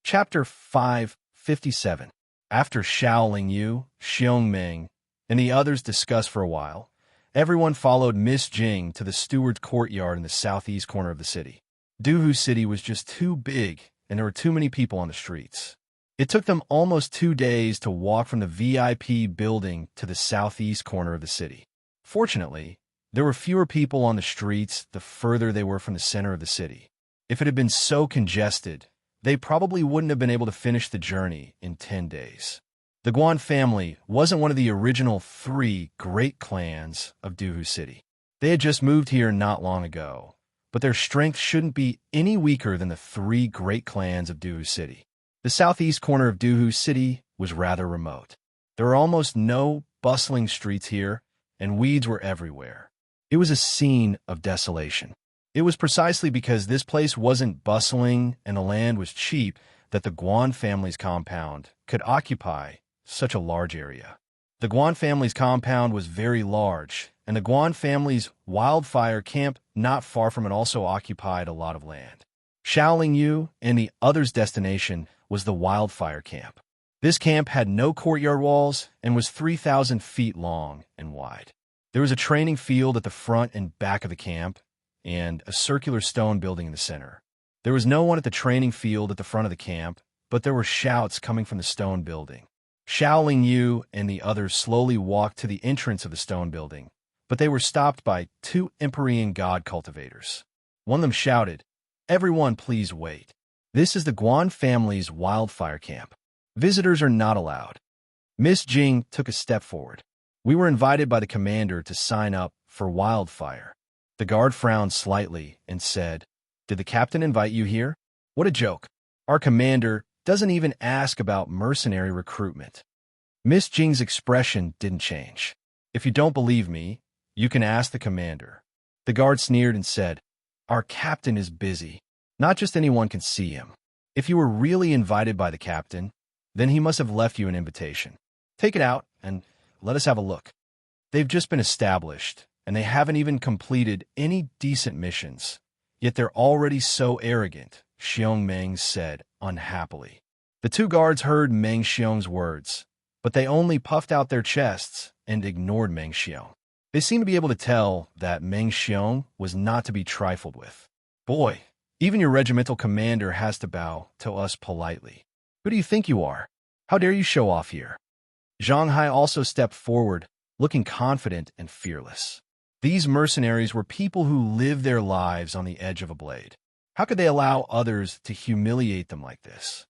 Chapter 557. After Xiao Lingyu, Xiongmeng, and the others discussed for a while, everyone followed Miss Jing to the steward's courtyard in the southeast corner of the city. Duhu City was just too big, and there were too many people on the streets. It took them almost 2 days to walk from the VIP building to the southeast corner of the city. Fortunately, there were fewer people on the streets the further they were from the center of the city. If it had been so congested, they probably wouldn't have been able to finish the journey in 10 days. The Guan family wasn't one of the original 3 great clans of Duhu City. They had just moved here not long ago, but their strength shouldn't be any weaker than the 3 great clans of Duhu City. The southeast corner of Duhu City was rather remote. There were almost no bustling streets here, and weeds were everywhere. It was a scene of desolation. It was precisely because this place wasn't bustling and the land was cheap that the Guan family's compound could occupy such a large area. The Guan family's compound was very large, and the Guan family's wildfire camp not far from it also occupied a lot of land. Xiao Lingyu and the others' destination was the wildfire camp. This camp had no courtyard walls and was 3,000 feet long and wide. There was a training field at the front and back of the camp, and a circular stone building in the center. There was no one at the training field at the front of the camp, but there were shouts coming from the stone building. Xiao Lingyu and the others slowly walked to the entrance of the stone building, but they were stopped by 2 Empyrean god cultivators. One of them shouted, "Everyone please wait. This is the Guan family's wildfire camp. Visitors are not allowed." Miss Jing took a step forward. "We were invited by the commander to sign up for wildfire." The guard frowned slightly and said, "Did the captain invite you here? What a joke. Our commander doesn't even ask about mercenary recruitment." Miss Jing's expression didn't change. "If you don't believe me, you can ask the commander." The guard sneered and said, "Our captain is busy. Not just anyone can see him. If you were really invited by the captain, then he must have left you an invitation. Take it out and let us have a look." They've just been established, and they haven't even completed any decent missions. Yet they're already so arrogant, Xiongmeng said unhappily. The 2 guards heard Meng Xiong's words, but they only puffed out their chests and ignored Meng Xiong. They seemed to be able to tell that Meng Xiong was not to be trifled with. "Boy, even your regimental commander has to bow to us politely. Who do you think you are? How dare you show off here?" Zhang Hai also stepped forward, looking confident and fearless. These mercenaries were people who lived their lives on the edge of a blade. How could they allow others to humiliate them like this?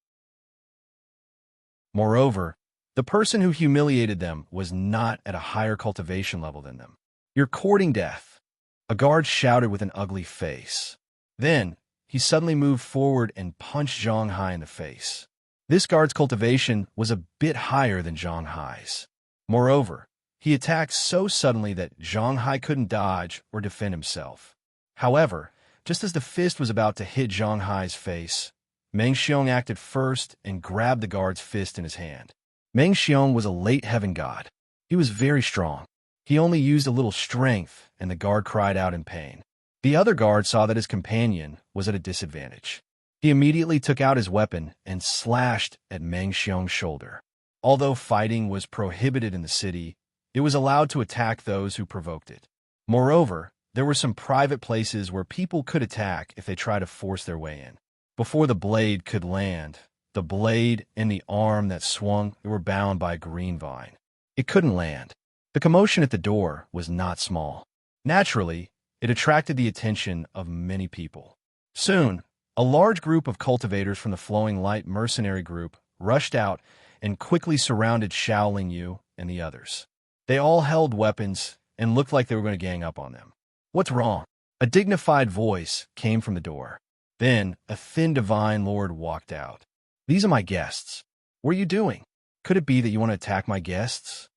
Moreover, the person who humiliated them was not at a higher cultivation level than them. "You're courting death," a guard shouted with an ugly face. Then, he suddenly moved forward and punched Zhang Hai in the face. This guard's cultivation was a bit higher than Zhang Hai's. Moreover, he attacked so suddenly that Zhang Hai couldn't dodge or defend himself. However, just as the fist was about to hit Zhang Hai's face, Meng Xiong acted first and grabbed the guard's fist in his hand. Meng Xiong was a late heaven god. He was very strong. He only used a little strength, and the guard cried out in pain. The other guard saw that his companion was at a disadvantage. He immediately took out his weapon and slashed at Meng Xiong's shoulder. Although fighting was prohibited in the city, it was allowed to attack those who provoked it. Moreover, there were some private places where people could attack if they tried to force their way in. Before the blade could land, the blade and the arm that swung were bound by a green vine. It couldn't land. The commotion at the door was not small. Naturally, it attracted the attention of many people. Soon, a large group of cultivators from the Flowing Light mercenary group rushed out and quickly surrounded Shaolin Yu and the others. They all held weapons and looked like they were going to gang up on them. "What's wrong?" A dignified voice came from the door. Then, a thin divine lord walked out. "These are my guests. What are you doing? Could it be that you want to attack my guests?"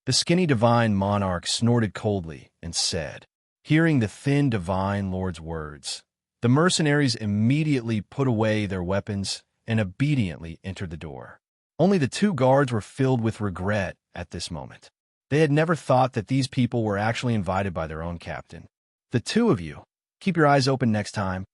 The skinny divine monarch snorted coldly and said. Hearing the thin divine lord's words, the mercenaries immediately put away their weapons and obediently entered the door. Only the two guards were filled with regret at this moment. They had never thought that these people were actually invited by their own captain. "The two of you, keep your eyes open next time."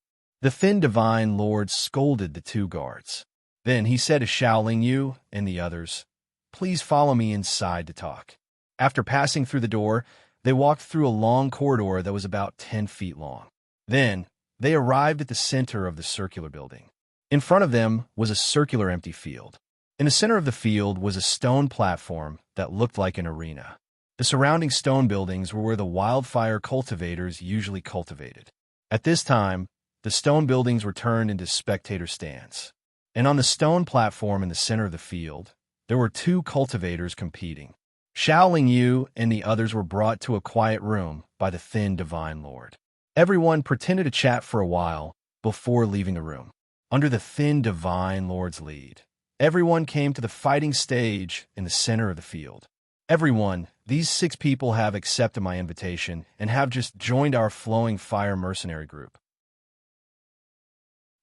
The thin divine lord scolded the two guards. Then he said to Shaolin Yu and the others, "Please follow me inside to talk." After passing through the door, they walked through a long corridor that was about 10 feet long. Then, they arrived at the center of the circular building. In front of them was a circular empty field. In the center of the field was a stone platform that looked like an arena. The surrounding stone buildings were where the wildfire cultivators usually cultivated. At this time, the stone buildings were turned into spectator stands. And on the stone platform in the center of the field, there were two cultivators competing. Shaolin Yu and the others were brought to a quiet room by the thin divine lord. Everyone pretended to chat for a while before leaving the room. Under the thin divine lord's lead, everyone came to the fighting stage in the center of the field. "Everyone, these 6 people have accepted my invitation and have just joined our Flowing Fire mercenary group.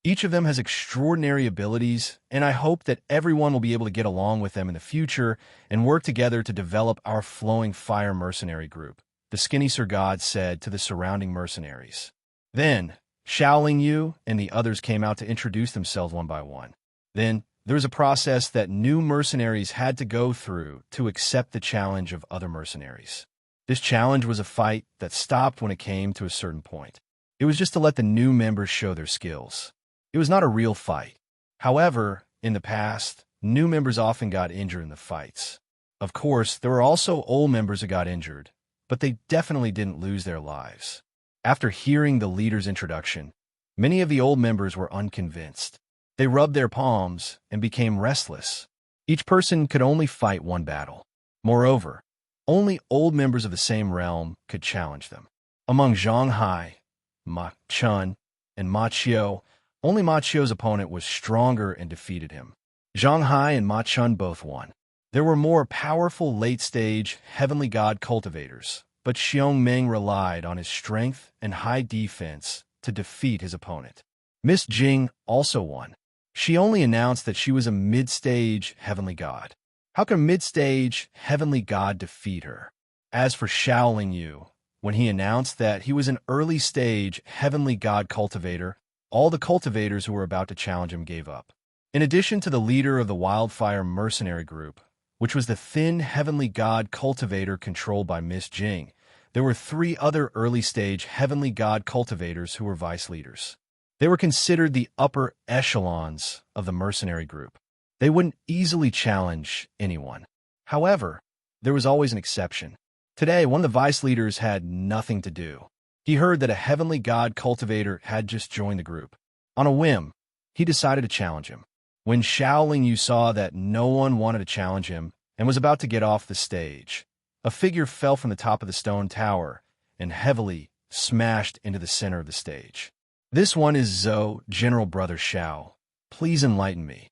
Each of them has extraordinary abilities, and I hope that everyone will be able to get along with them in the future and work together to develop our Flowing Fire mercenary group," the skinny Sir God said to the surrounding mercenaries. Then, Shaolin Yu and the others came out to introduce themselves one by one. Then, there was a process that new mercenaries had to go through to accept the challenge of other mercenaries. This challenge was a fight that stopped when it came to a certain point. It was just to let the new members show their skills. It was not a real fight. However, in the past, new members often got injured in the fights. Of course, there were also old members who got injured, but they definitely didn't lose their lives. After hearing the leader's introduction, many of the old members were unconvinced. They rubbed their palms and became restless. Each person could only fight one battle. Moreover, only old members of the same realm could challenge them. Among Zhang Hai, Ma Chun, and Ma Qiu, only Ma Qiu's opponent was stronger and defeated him. Zhang Hai and Ma Chun both won. There were more powerful late-stage heavenly god cultivators, but Xiong Meng relied on his strength and high defense to defeat his opponent. Miss Jing also won. She only announced that she was a mid-stage heavenly god. How can a mid-stage heavenly god defeat her? As for Shaolin Yu, when he announced that he was an early-stage heavenly god cultivator, all the cultivators who were about to challenge him gave up. In addition to the leader of the Wildfire Mercenary Group, which was the thin heavenly god cultivator controlled by Miss Jing, there were 3 other early-stage heavenly god cultivators who were vice leaders. They were considered the upper echelons of the mercenary group. They wouldn't easily challenge anyone. However, there was always an exception. Today, one of the vice leaders had nothing to do. He heard that a heavenly god cultivator had just joined the group. On a whim, he decided to challenge him. When Shaolin Yu saw that no one wanted to challenge him and was about to get off the stage, a figure fell from the top of the stone tower and heavily smashed into the center of the stage. "This one is Zhou, General Brother Shao. Please enlighten me."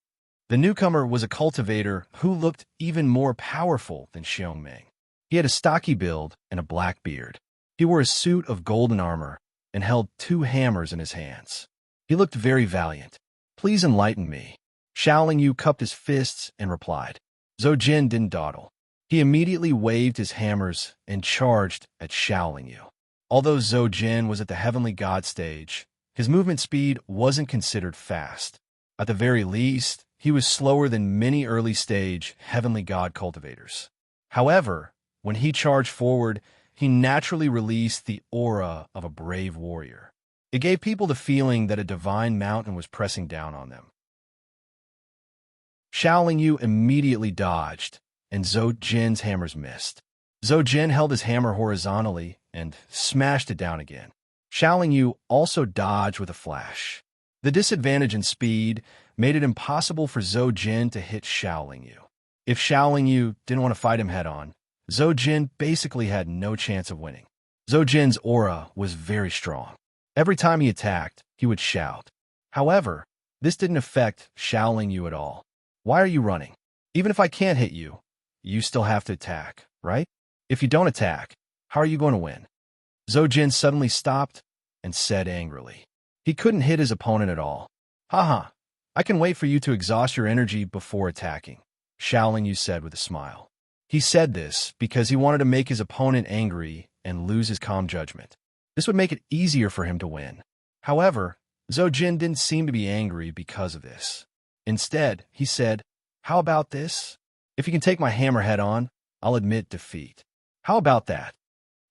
The newcomer was a cultivator who looked even more powerful than Xiongming. He had a stocky build and a black beard. He wore a suit of golden armor and held 2 hammers in his hands. He looked very valiant. "Please enlighten me." Xiaoling Yu cupped his fists and replied. Zhou Jin didn't dawdle. He immediately waved his hammers and charged at Xiaoling Yu. Although Zhou Jin was at the heavenly god stage, his movement speed wasn't considered fast. At the very least, he was slower than many early-stage heavenly god cultivators. However, when he charged forward, he naturally released the aura of a brave warrior. It gave people the feeling that a divine mountain was pressing down on them. Xiaoling Yu immediately dodged, and Zhou Jin's hammers missed. Zhou Jin held his hammer horizontally and smashed it down again. Xiaoling Yu also dodged with a flash. The disadvantage in speed made it impossible for Zhou Jin to hit Xiaoling Yu. If Xiaoling Yu didn't want to fight him head-on, Zhou Jin basically had no chance of winning. Zhou Jin's aura was very strong. Every time he attacked, he would shout. However, this didn't affect Xiaoling Yu at all. "Why are you running? Even if I can't hit you, you still have to attack, right? If you don't attack, how are you going to win?" Zhou Jin suddenly stopped and said angrily. He couldn't hit his opponent at all. "Haha, I can wait for you to exhaust your energy before attacking," Xiaoling Yu said with a smile. He said this because he wanted to make his opponent angry and lose his calm judgment. This would make it easier for him to win. However, Zhou Jin didn't seem to be angry because of this. Instead, he said, "How about this? If you can take my hammer head-on, I'll admit defeat. How about that?"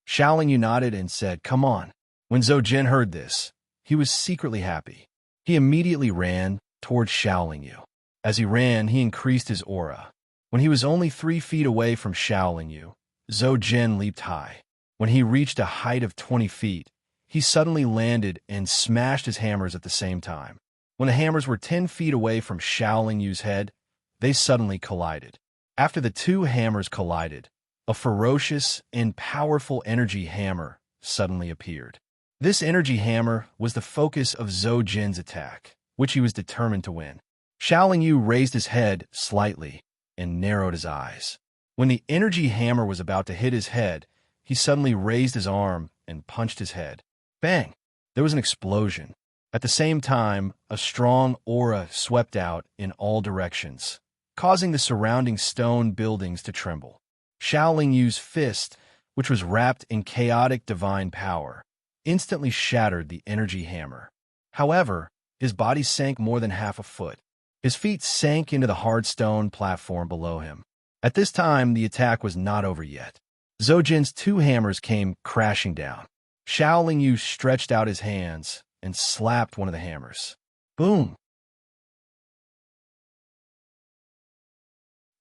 Xiaoling Yu nodded and said, "Come on." When Zhou Jin heard this, he was secretly happy. He immediately ran towards Xiaoling Yu. As he ran, he increased his aura. When he was only 3 feet away from Xiaoling Yu, Zhou Jin leaped high. When he reached a height of 20 feet, he suddenly landed and smashed his hammers at the same time. When the hammers were 10 feet away from Xiaoling Yu's head, they suddenly collided. After the 2 hammers collided, a ferocious and powerful energy hammer suddenly appeared. This energy hammer was the focus of Zhou Jin's attack, which he was determined to win. Xiaoling Yu raised his head slightly and narrowed his eyes. When the energy hammer was about to hit his head, he suddenly raised his arm and punched his head. Bang! There was an explosion. At the same time, a strong aura swept out in all directions, causing the surrounding stone buildings to tremble. Xiaoling Yu's fist, which was wrapped in chaotic divine power, instantly shattered the energy hammer. However, his body sank more than half a foot. His feet sank into the hard stone platform below him. At this time, the attack was not over yet. Zhou Jin's 2 hammers came crashing down. Xiaoling Yu stretched out his hands and slapped one of the hammers. Boom!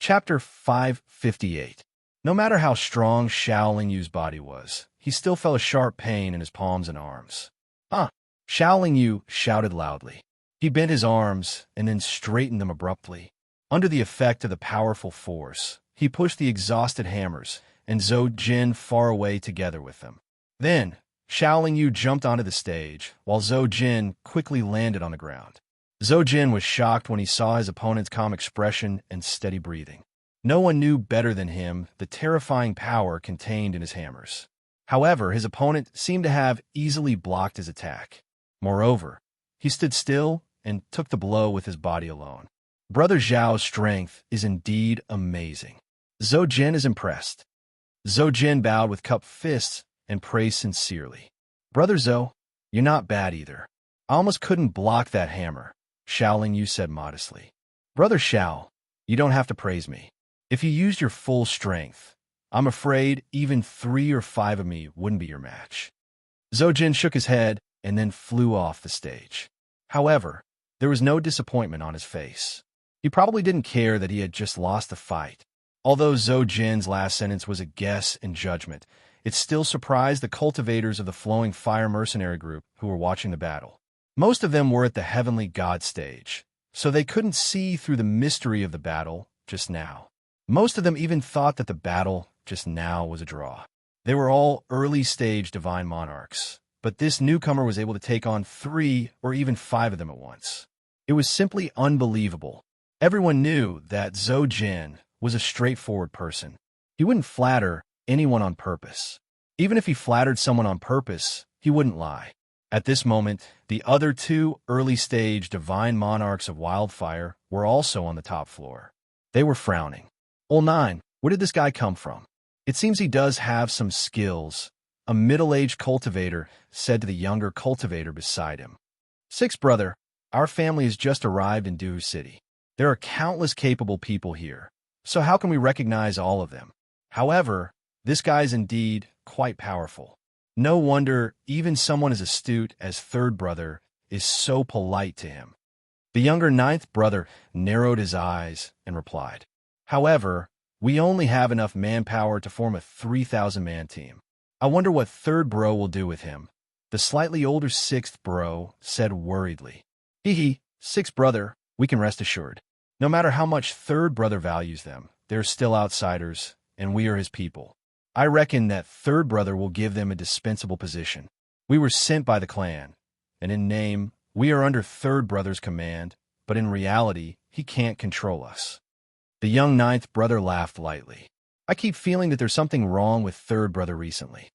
Chapter 558. No matter how strong Xiaoling Yu's body was, he still felt a sharp pain in his palms and arms. "Ah!" Xiaoling Yu shouted loudly. He bent his arms and then straightened them abruptly. Under the effect of the powerful force, he pushed the exhausted hammers and Zhou Jin far away together with them. Then, Xiaoling Yu jumped onto the stage, while Zhou Jin quickly landed on the ground. Zhou Jin was shocked when he saw his opponent's calm expression and steady breathing. No one knew better than him the terrifying power contained in his hammers. However, his opponent seemed to have easily blocked his attack. Moreover, he stood still and took the blow with his body alone. Brother Zhao's strength is indeed amazing. Zhou Jin is impressed. Zhou Jin bowed with cupped fists and praised sincerely. "Brother Zhou, you're not bad either. I almost couldn't block that hammer," Xiaoling Yu said modestly. "Brother Xiao, you don't have to praise me. If you used your full strength, I'm afraid even 3 or 5 of me wouldn't be your match." Zhou Jin shook his head and then flew off the stage. However, there was no disappointment on his face. He probably didn't care that he had just lost the fight. Although Zhou Jin's last sentence was a guess and judgment, it still surprised the cultivators of the Flowing Fire mercenary group who were watching the battle. Most of them were at the heavenly god stage, so they couldn't see through the mystery of the battle just now. Most of them even thought that the battle just now was a draw. They were all early-stage divine monarchs, but this newcomer was able to take on 3 or even 5 of them at once. It was simply unbelievable. Everyone knew that Zhou Jin was a straightforward person. He wouldn't flatter anyone on purpose. Even if he flattered someone on purpose, he wouldn't lie. At this moment, the other two early-stage divine monarchs of Wildfire were also on the top floor. They were frowning. "Old Nine, where did this guy come from? It seems he does have some skills," a middle-aged cultivator said to the younger cultivator beside him. "Six, brother, our family has just arrived in Du City. There are countless capable people here, so how can we recognize all of them? However, this guy's indeed quite powerful. No wonder even someone as astute as third brother is so polite to him." The younger ninth brother narrowed his eyes and replied, "However, we only have enough manpower to form a 3,000-man team. I wonder what third bro will do with him." The slightly older sixth bro said worriedly, "Hee, sixth brother, we can rest assured. No matter how much third brother values them, they're still outsiders, and we are his people. I reckon that third brother will give them a dispensable position. We were sent by the clan, and in name, we are under third brother's command, but in reality, he can't control us." The young ninth brother laughed lightly. "I keep feeling that there's something wrong with third brother recently.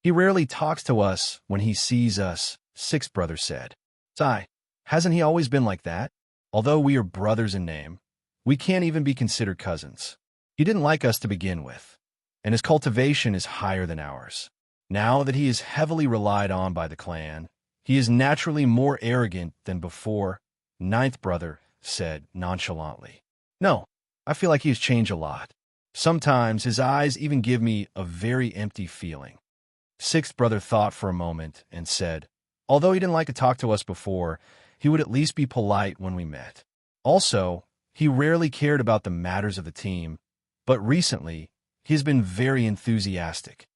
He rarely talks to us when he sees us," sixth brother said. "Sigh, hasn't he always been like that? Although we are brothers in name, we can't even be considered cousins. He didn't like us to begin with, and his cultivation is higher than ours. Now that he is heavily relied on by the clan, he is naturally more arrogant than before," ninth brother said nonchalantly. "No, I feel like he has changed a lot. Sometimes his eyes even give me a very empty feeling." Sixth brother thought for a moment and said, "Although he didn't like to talk to us before, he would at least be polite when we met. Also, he rarely cared about the matters of the team, but recently, he has been very enthusiastic."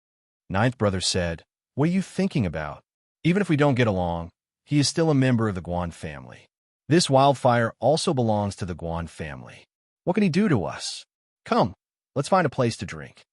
Ninth brother said, "What are you thinking about? Even if we don't get along, he is still a member of the Guan family. This wildfire also belongs to the Guan family. What can he do to us? Come, let's find a place to drink."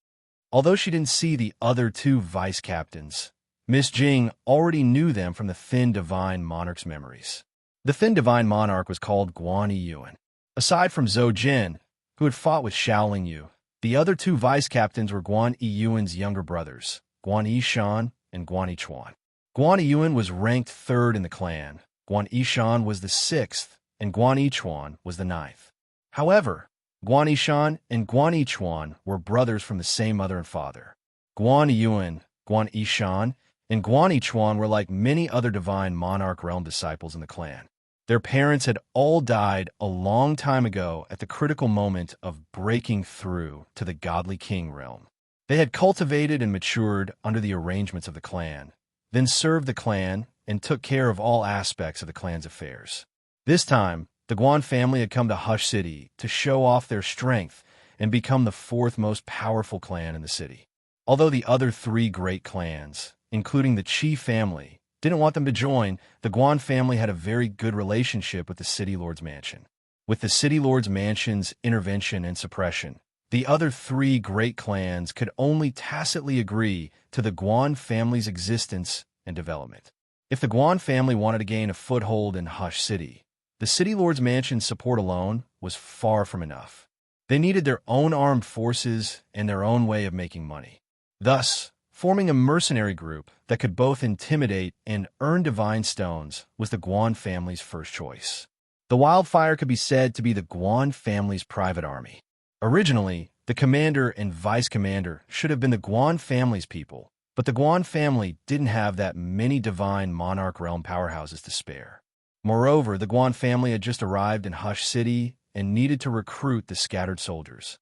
Although she didn't see the other two vice captains, Miss Jing already knew them from the Thin Divine Monarch's memories. The Thin Divine Monarch was called Guan Yiyuan. Aside from Zhou Jin, who had fought with Shaoling Yu, the other two vice captains were Guan Yiyuan's younger brothers, Guan Yishan and Guan Yichuan. Guan Yiyuan was ranked third in the clan, Guan Yishan was the sixth, and Guan Yichuan was the ninth. However, Guan Yishan and Guan Yichuan were brothers from the same mother and father. Guan Yiyuan, Guan Yishan, and Guan Yichuan were like many other divine monarch realm disciples in the clan. Their parents had all died a long time ago at the critical moment of breaking through to the godly king realm. They had cultivated and matured under the arrangements of the clan, then served the clan and took care of all aspects of the clan's affairs. This time, the Guan family had come to Hush City to show off their strength and become the fourth most powerful clan in the city. Although the other three great clans, including the Qi family, didn't want them to join, the Guan family had a very good relationship with the City Lord's Mansion. With the City Lord's Mansion's intervention and suppression, the other three great clans could only tacitly agree to the Guan family's existence and development. If the Guan family wanted to gain a foothold in Hush City, the City Lord's Mansion's support alone was far from enough. They needed their own armed forces and their own way of making money. Thus, forming a mercenary group that could both intimidate and earn divine stones was the Guan family's first choice. The wildfire could be said to be the Guan family's private army. Originally, the commander and vice commander should have been the Guan family's people, but the Guan family didn't have that many divine monarch realm powerhouses to spare. Moreover, the Guan family had just arrived in Hush City and needed to recruit the scattered soldiers.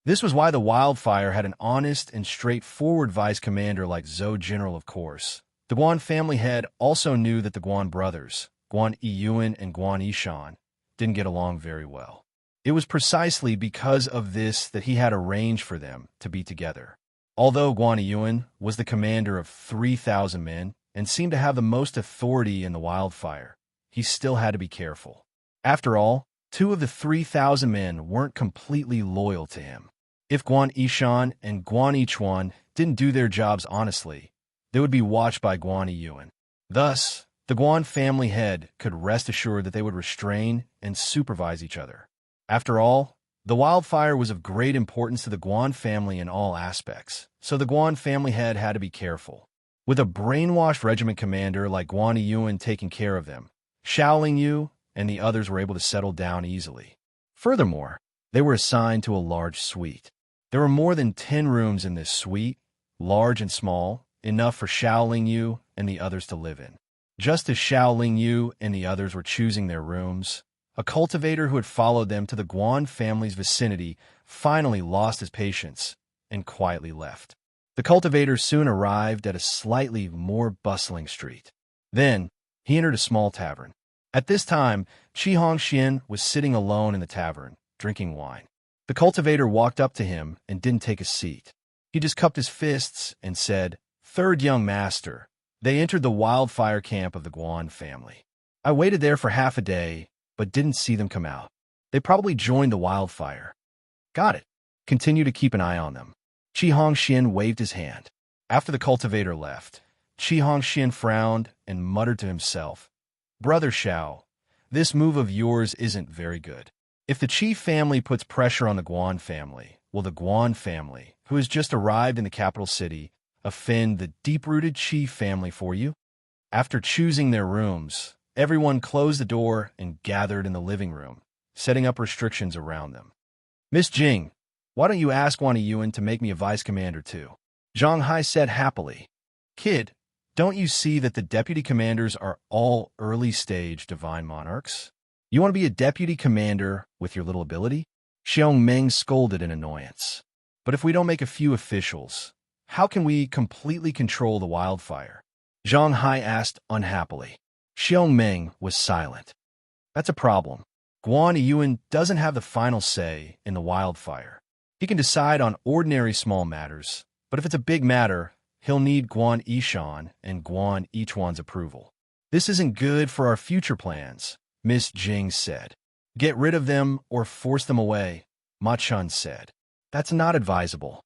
This was why the wildfire had an honest and straightforward vice commander like Zhou General, of course. The Guan family head also knew that the Guan brothers, Guan Yiyuan and Guan Yishan, didn't get along very well. It was precisely because of this that he had arranged for them to be together. Although Guan Yiyuan was the commander of 3,000 men, and seemed to have the most authority in the wildfire, he still had to be careful. After all, two of the 3,000 men weren't completely loyal to him. If Guan Yishan and Guan Yichuan didn't do their jobs honestly, they would be watched by Guan Yiyuan. Thus, The Guan family head could rest assured that they would restrain and supervise each other. After all, the wildfire was of great importance to the Guan family in all aspects, so the Guan family head had to be careful. With a brainwashed regiment commander like Guan Yiyuan taking care of them, Xiao Yu and the others were able to settle down easily. Furthermore, they were assigned to a large suite. There were more than 10 rooms in this suite, large and small, enough for Xiao Yu and the others to live in. Just as Xiao Yu and the others were choosing their rooms, a cultivator who had followed them to the Guan family's vicinity finally lost his patience and quietly left. The cultivator soon arrived at a slightly more bustling street. Then, he entered a small tavern. At this time, Qi Hongxian was sitting alone in the tavern, drinking wine. The cultivator walked up to him and didn't take a seat. He just cupped his fists and said, "Third young master." They entered the wildfire camp of the Guan family. I waited there for half a day, but didn't see them come out. They probably joined the wildfire. Got it. Continue to keep an eye on them. Qi Hongxian waved his hand. After the cultivator left, Qi Hongxian frowned and muttered to himself, "Brother Xiao, this move of yours isn't very good. If the Qi family puts pressure on the Guan family, will the Guan family, who has just arrived in the capital city, offend the deep-rooted Qi family for you?" After choosing their rooms, everyone closed the door and gathered in the living room, setting up restrictions around them. "Miss Jing, why don't you ask Guan Yiyuan to make me a vice commander too?" Zhang Hai said happily. "Kid, don't you see that the deputy commanders are all early-stage divine monarchs? You want to be a deputy commander with your little ability?" Xiong Meng scolded in annoyance. "But if we don't make a few officials, how can we completely control the wildfire?" Zhang Hai asked unhappily. Xiong Meng was silent. "That's a problem. Guan Yiyuan doesn't have the final say in the wildfire. He can decide on ordinary small matters, but if it's a big matter, he'll need Guan Yishan and Guan Yichuan's approval. This isn't good for our future plans," Miss Jing said. "Get rid of them or force them away," Ma Chun said. "That's not advisable.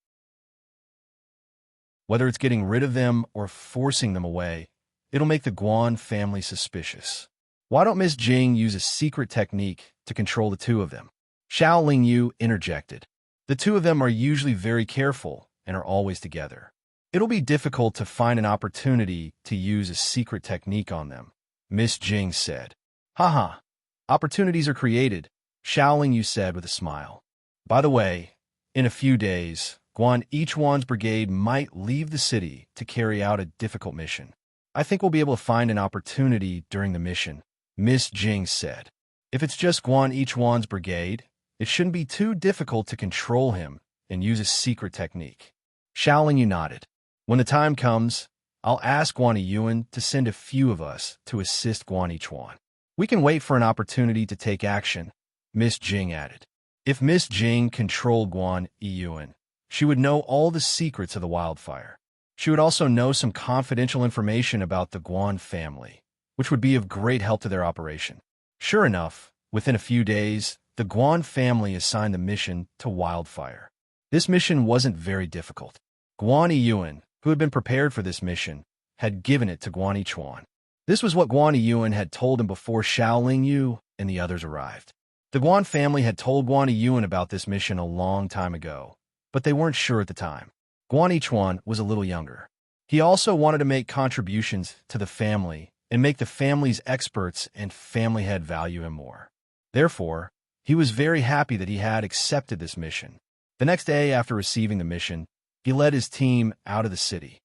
Whether it's getting rid of them or forcing them away, it'll make the Guan family suspicious. Why don't Miss Jing use a secret technique to control the two of them?" Xiao Lingyu interjected. "The two of them are usually very careful and are always together. It'll be difficult to find an opportunity to use a secret technique on them," Miss Jing said. "Haha, opportunities are created," Xiao Lingyu said with a smile. "By the way, in a few days, Guan Yichuan's brigade might leave the city to carry out a difficult mission. I think we'll be able to find an opportunity during the mission," Miss Jing said. "If it's just Guan Yichuan's brigade, it shouldn't be too difficult to control him and use a secret technique." Xiao Lingyu nodded. "When the time comes, I'll ask Guan Yiyuan to send a few of us to assist Guan Yichuan. We can wait for an opportunity to take action," Miss Jing added. If Miss Jing controlled Guan Yiyuan, she would know all the secrets of the wildfire. She would also know some confidential information about the Guan family, which would be of great help to their operation. Sure enough, within a few days, the Guan family assigned the mission to wildfire. This mission wasn't very difficult. Guan Yiyuan, who had been prepared for this mission, had given it to Guan Yichuan. This was what Guan Yiyuan had told him before Xiao Lingyu and the others arrived. The Guan family had told Guan Yiyuan about this mission a long time ago, but they weren't sure at the time. Guan Yichuan was a little younger. He also wanted to make contributions to the family and make the family's experts and family head value him more. Therefore, he was very happy that he had accepted this mission. The next day after receiving the mission, he led his team out of the city.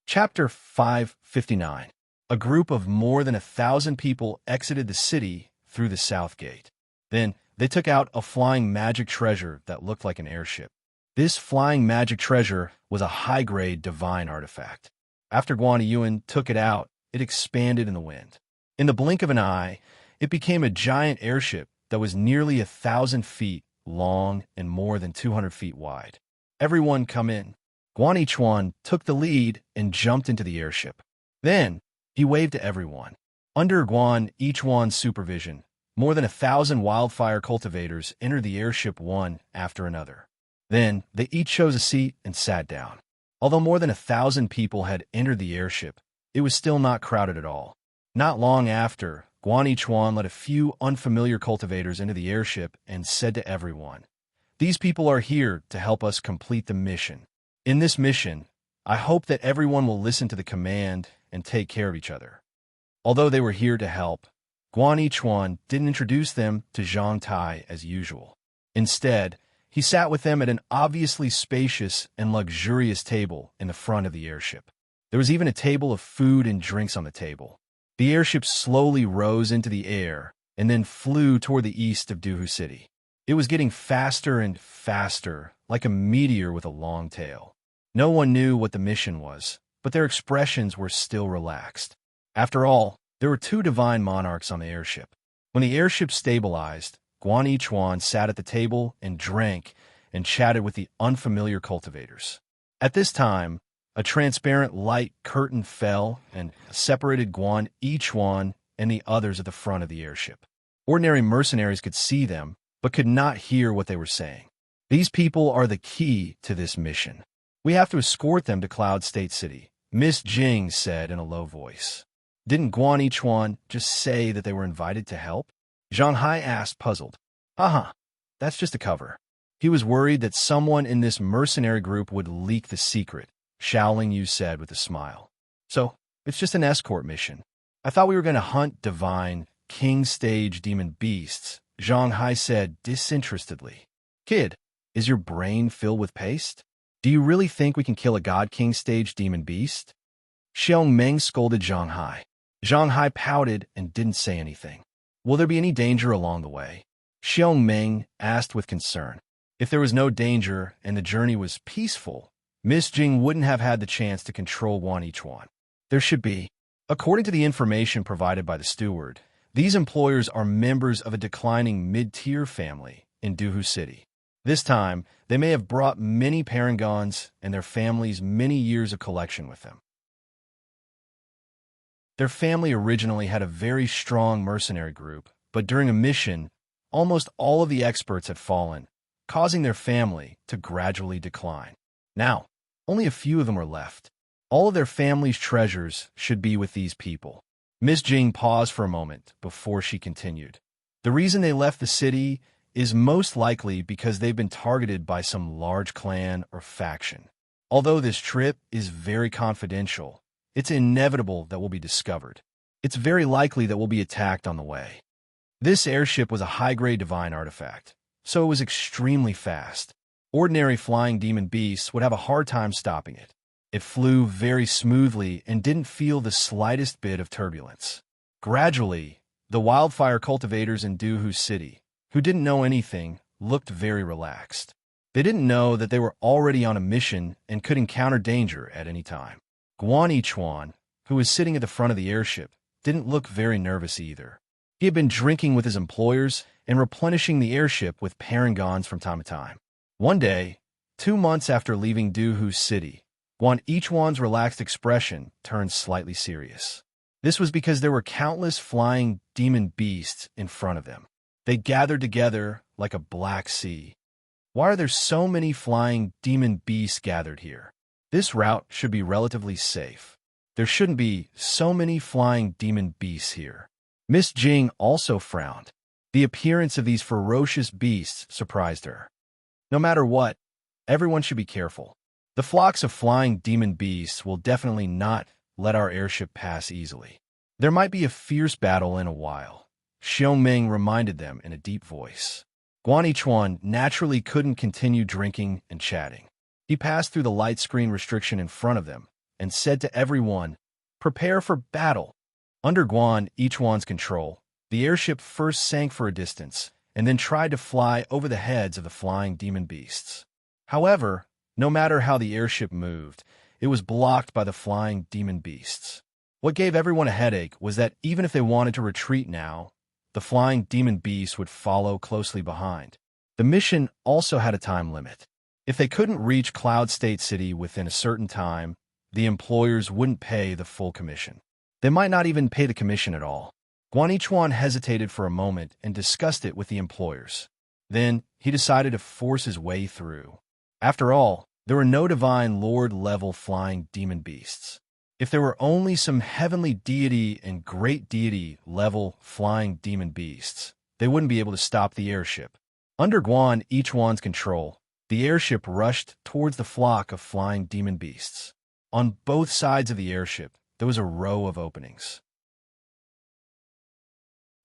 Chapter 559. A group of more than 1,000 people exited the city through the south gate. Then, they took out a flying magic treasure that looked like an airship. This flying magic treasure was a high-grade divine artifact. After Guan Yiyuan took it out, it expanded in the wind. In the blink of an eye, it became a giant airship that was nearly 1,000 feet long and more than 200 feet wide. "Everyone come in." Guan Yichuan took the lead and jumped into the airship. Then, he waved to everyone. Under Guan Yichuan's supervision, more than 1,000 wildfire cultivators entered the airship one after another. Then, they each chose a seat and sat down. Although more than 1,000 people had entered the airship, it was still not crowded at all. Not long after, Guan Yichuan led a few unfamiliar cultivators into the airship and said to everyone, "These people are here to help us complete the mission. In this mission, I hope that everyone will listen to the command and take care of each other." Although they were here to help, Guan Yichuan didn't introduce them to Zhang Tai as usual. Instead, he sat with them at an obviously spacious and luxurious table in the front of the airship. There was even a table of food and drinks on the table. The airship slowly rose into the air and then flew toward the east of Duhu City. It was getting faster and faster, like a meteor with a long tail. No one knew what the mission was, but their expressions were still relaxed. After all, there were 2 divine monarchs on the airship. When the airship stabilized, Guan Yichuan sat at the table and drank and chatted with the unfamiliar cultivators. At this time, a transparent light curtain fell and separated Guan Yichuan and the others at the front of the airship. Ordinary mercenaries could see them, but could not hear what they were saying. "These people are the key to this mission. We have to escort them to Cloud State City," Miss Jing said in a low voice. "Didn't Guan Yichuan just say that they were invited to help?" Zhang Hai asked, puzzled. That's just a cover." He was worried that someone in this mercenary group would leak the secret, Shaoling Yu said with a smile. "So, it's just an escort mission. I thought we were going to hunt divine, king-stage demon beasts," Zhang Hai said disinterestedly. "Kid, is your brain filled with paste? Do you really think we can kill a god king-stage demon beast?" Xiong Meng scolded Zhang Hai. Zhang Hai pouted and didn't say anything. "Will there be any danger along the way?" Xiong Meng asked with concern. If there was no danger and the journey was peaceful, Miss Jing wouldn't have had the chance to control Guan Yichuan. "There should be." According to the information provided by the steward, these employers are members of a declining mid-tier family in Duhu City. This time, they may have brought many parangons and their families' many years of collection with them. Their family originally had a very strong mercenary group, but during a mission, almost all of the experts had fallen, causing their family to gradually decline. Now, only a few of them were left. All of their family's treasures should be with these people. Miss Jing paused for a moment before she continued. "The reason they left the city is most likely because they've been targeted by some large clan or faction. Although this trip is very confidential, it's inevitable that we'll be discovered. It's very likely that we'll be attacked on the way." This airship was a high-grade divine artifact, so it was extremely fast. Ordinary flying demon beasts would have a hard time stopping it. It flew very smoothly and didn't feel the slightest bit of turbulence. Gradually, the wildfire cultivators in Duhu City, who didn't know anything, looked very relaxed. They didn't know that they were already on a mission and could encounter danger at any time. Guan Yichuan, who was sitting at the front of the airship, didn't look very nervous either. He had been drinking with his employers and replenishing the airship with parangons from time to time. One day, 2 months after leaving Duhu City, Guan Yichuan's relaxed expression turned slightly serious. This was because there were countless flying demon beasts in front of them. They gathered together like a black sea. "Why are there so many flying demon beasts gathered here? This route should be relatively safe. There shouldn't be so many flying demon beasts here." Miss Jing also frowned. The appearance of these ferocious beasts surprised her. No matter what, everyone should be careful. The flocks of flying demon beasts will definitely not let our airship pass easily. There might be a fierce battle in a while, Xiong Meng reminded them in a deep voice. Guan Yichuan naturally couldn't continue drinking and chatting. He passed through the light screen restriction in front of them and said to everyone, "Prepare for battle." Under Guan Yichuan's control, the airship first sank for a distance and then tried to fly over the heads of the flying demon beasts. However, no matter how the airship moved, it was blocked by the flying demon beasts. What gave everyone a headache was that even if they wanted to retreat now, the flying demon beasts would follow closely behind. The mission also had a time limit. If they couldn't reach Cloud State City within a certain time, the employers wouldn't pay the full commission. They might not even pay the commission at all. Guan Yichuan hesitated for a moment and discussed it with the employers. Then he decided to force his way through. After all, There were no divine lord-level flying demon beasts. If there were only some heavenly deity and great deity-level flying demon beasts, they wouldn't be able to stop the airship. Under Guan Ichuan's control, the airship rushed towards the flock of flying demon beasts. On both sides of the airship, there was a row of openings.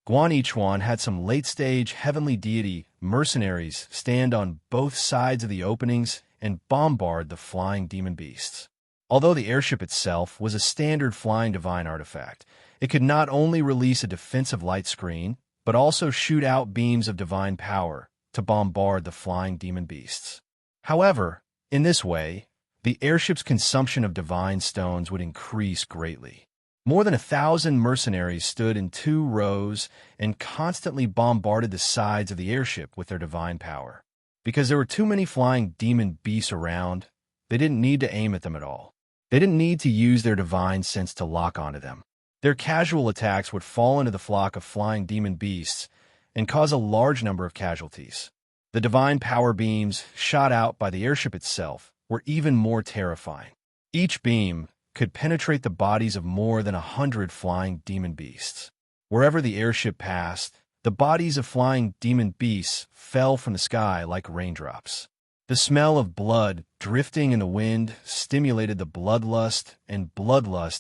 Guan Ichuan had some late-stage heavenly deity mercenaries stand on both sides of the openings and bombard the flying demon beasts. Although the airship itself was a standard flying divine artifact, it could not only release a defensive light screen, but also shoot out beams of divine power to bombard the flying demon beasts. However, in this way, the airship's consumption of divine stones would increase greatly. More than 1,000 mercenaries stood in 2 rows and constantly bombarded the sides of the airship with their divine power. Because there were too many flying demon beasts around, they didn't need to aim at them at all. They didn't need to use their divine sense to lock onto them. Their casual attacks would fall into the flock of flying demon beasts and cause a large number of casualties. The divine power beams shot out by the airship itself were even more terrifying. Each beam could penetrate the bodies of more than 100 flying demon beasts. Wherever the airship passed, the bodies of flying demon beasts fell from the sky like raindrops. The smell of blood drifting in the wind stimulated the bloodlust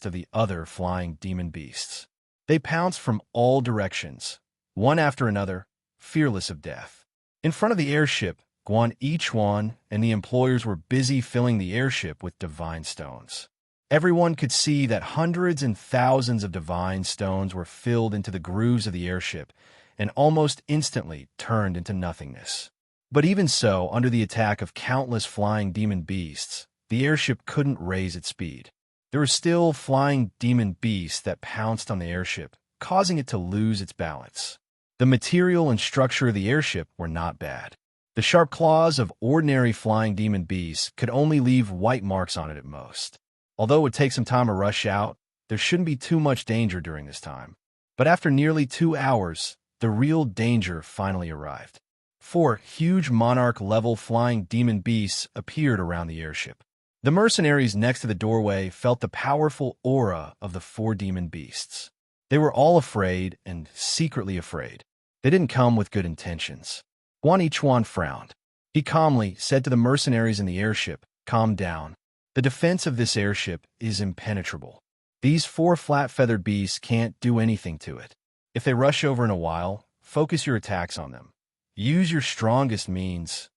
of the other flying demon beasts. They pounced from all directions, one after another, fearless of death. In front of the airship, Guan Ichuan and the employers were busy filling the airship with divine stones. Everyone could see that hundreds and thousands of divine stones were filled into the grooves of the airship and almost instantly turned into nothingness. But even so, under the attack of countless flying demon beasts, the airship couldn't raise its speed. There were still flying demon beasts that pounced on the airship, causing it to lose its balance. The material and structure of the airship were not bad. The sharp claws of ordinary flying demon beasts could only leave white marks on it at most. Although it would take some time to rush out, there shouldn't be too much danger during this time. But after nearly 2 hours, the real danger finally arrived. 4 huge monarch-level flying demon beasts appeared around the airship. The mercenaries next to the doorway felt the powerful aura of the 4 demon beasts. They were all afraid and secretly afraid. They didn't come with good intentions. Guan Ichuan frowned. He calmly said to the mercenaries in the airship, "Calm down. The defense of this airship is impenetrable. These 4 flat-feathered beasts can't do anything to it. If they rush over in a while, focus your attacks on them. Use your strongest means."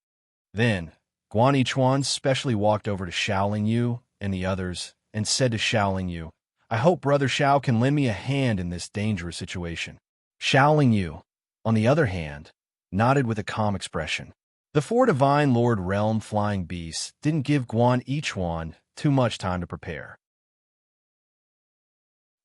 Then, Guan Ichuan specially walked over to Shaolin Yu and the others and said to Shaolin Yu, "I hope Brother Shao can lend me a hand in this dangerous situation." Shaolin Yu, on the other hand, nodded with a calm expression. The 4 Divine Lord Realm flying beasts didn't give Guan Ichuan too much time to prepare.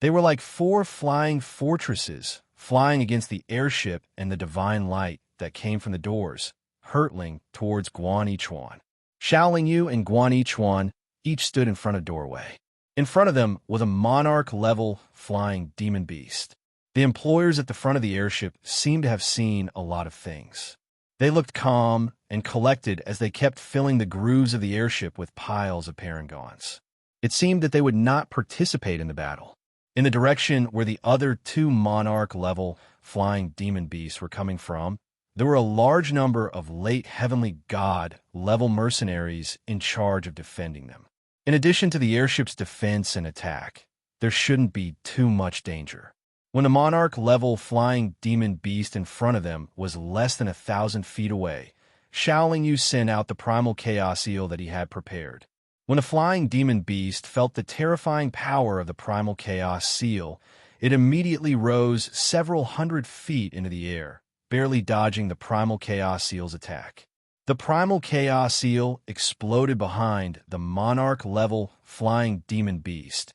They were like 4 flying fortresses flying against the airship and the divine light that came from the doors, hurtling towards Guan Ichuan. Shaolin Yu and Guan Ichuan each stood in front of a doorway. In front of them was a monarch-level flying demon beast. The employers at the front of the airship seemed to have seen a lot of things. They looked calm and collected as they kept filling the grooves of the airship with piles of parangons. It seemed that they would not participate in the battle. In the direction where the other 2 monarch-level flying demon beasts were coming from, there were a large number of late heavenly god-level mercenaries in charge of defending them. In addition to the airship's defense and attack, there shouldn't be too much danger. When the monarch-level flying demon beast in front of them was less than 1,000 feet away, Shaolin Yu sent out the primal chaos eel that he had prepared. When the flying demon beast felt the terrifying power of the primal chaos seal, it immediately rose several hundred feet into the air, barely dodging the primal chaos seal's attack. The primal chaos seal exploded behind the monarch-level flying demon beast,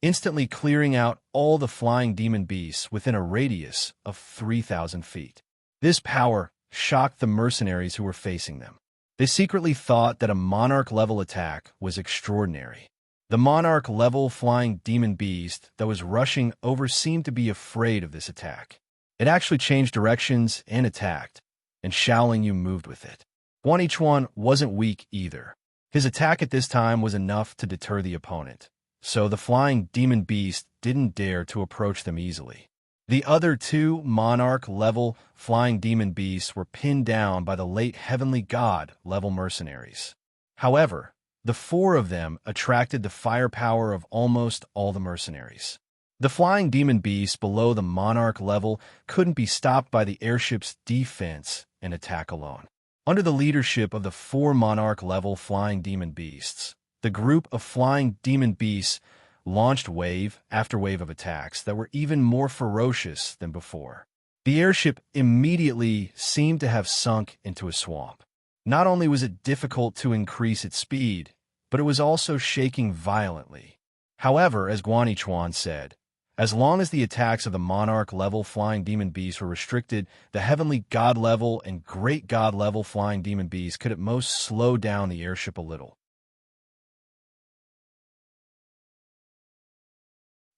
instantly clearing out all the flying demon beasts within a radius of 3,000 feet. This power shocked the mercenaries who were facing them. They secretly thought that a monarch-level attack was extraordinary. The monarch-level flying demon beast that was rushing over seemed to be afraid of this attack. It actually changed directions and attacked, and Shaolin Yu moved with it. Guan Ichuan wasn't weak either. His attack at this time was enough to deter the opponent, so the flying demon beast didn't dare to approach them easily. The other two monarch-level flying demon beasts were pinned down by the late heavenly god-level mercenaries. However, the four of them attracted the firepower of almost all the mercenaries. The flying demon beasts below the monarch level couldn't be stopped by the airship's defense and attack alone. Under the leadership of the four monarch-level flying demon beasts, the group of flying demon beasts launched wave after wave of attacks that were even more ferocious than before. The airship immediately seemed to have sunk into a swamp. Not only was it difficult to increase its speed, but it was also shaking violently. However, as Guanichuan said, as long as the attacks of the monarch-level flying demon beasts were restricted, the heavenly god-level and great god-level flying demon beasts could at most slow down the airship a little.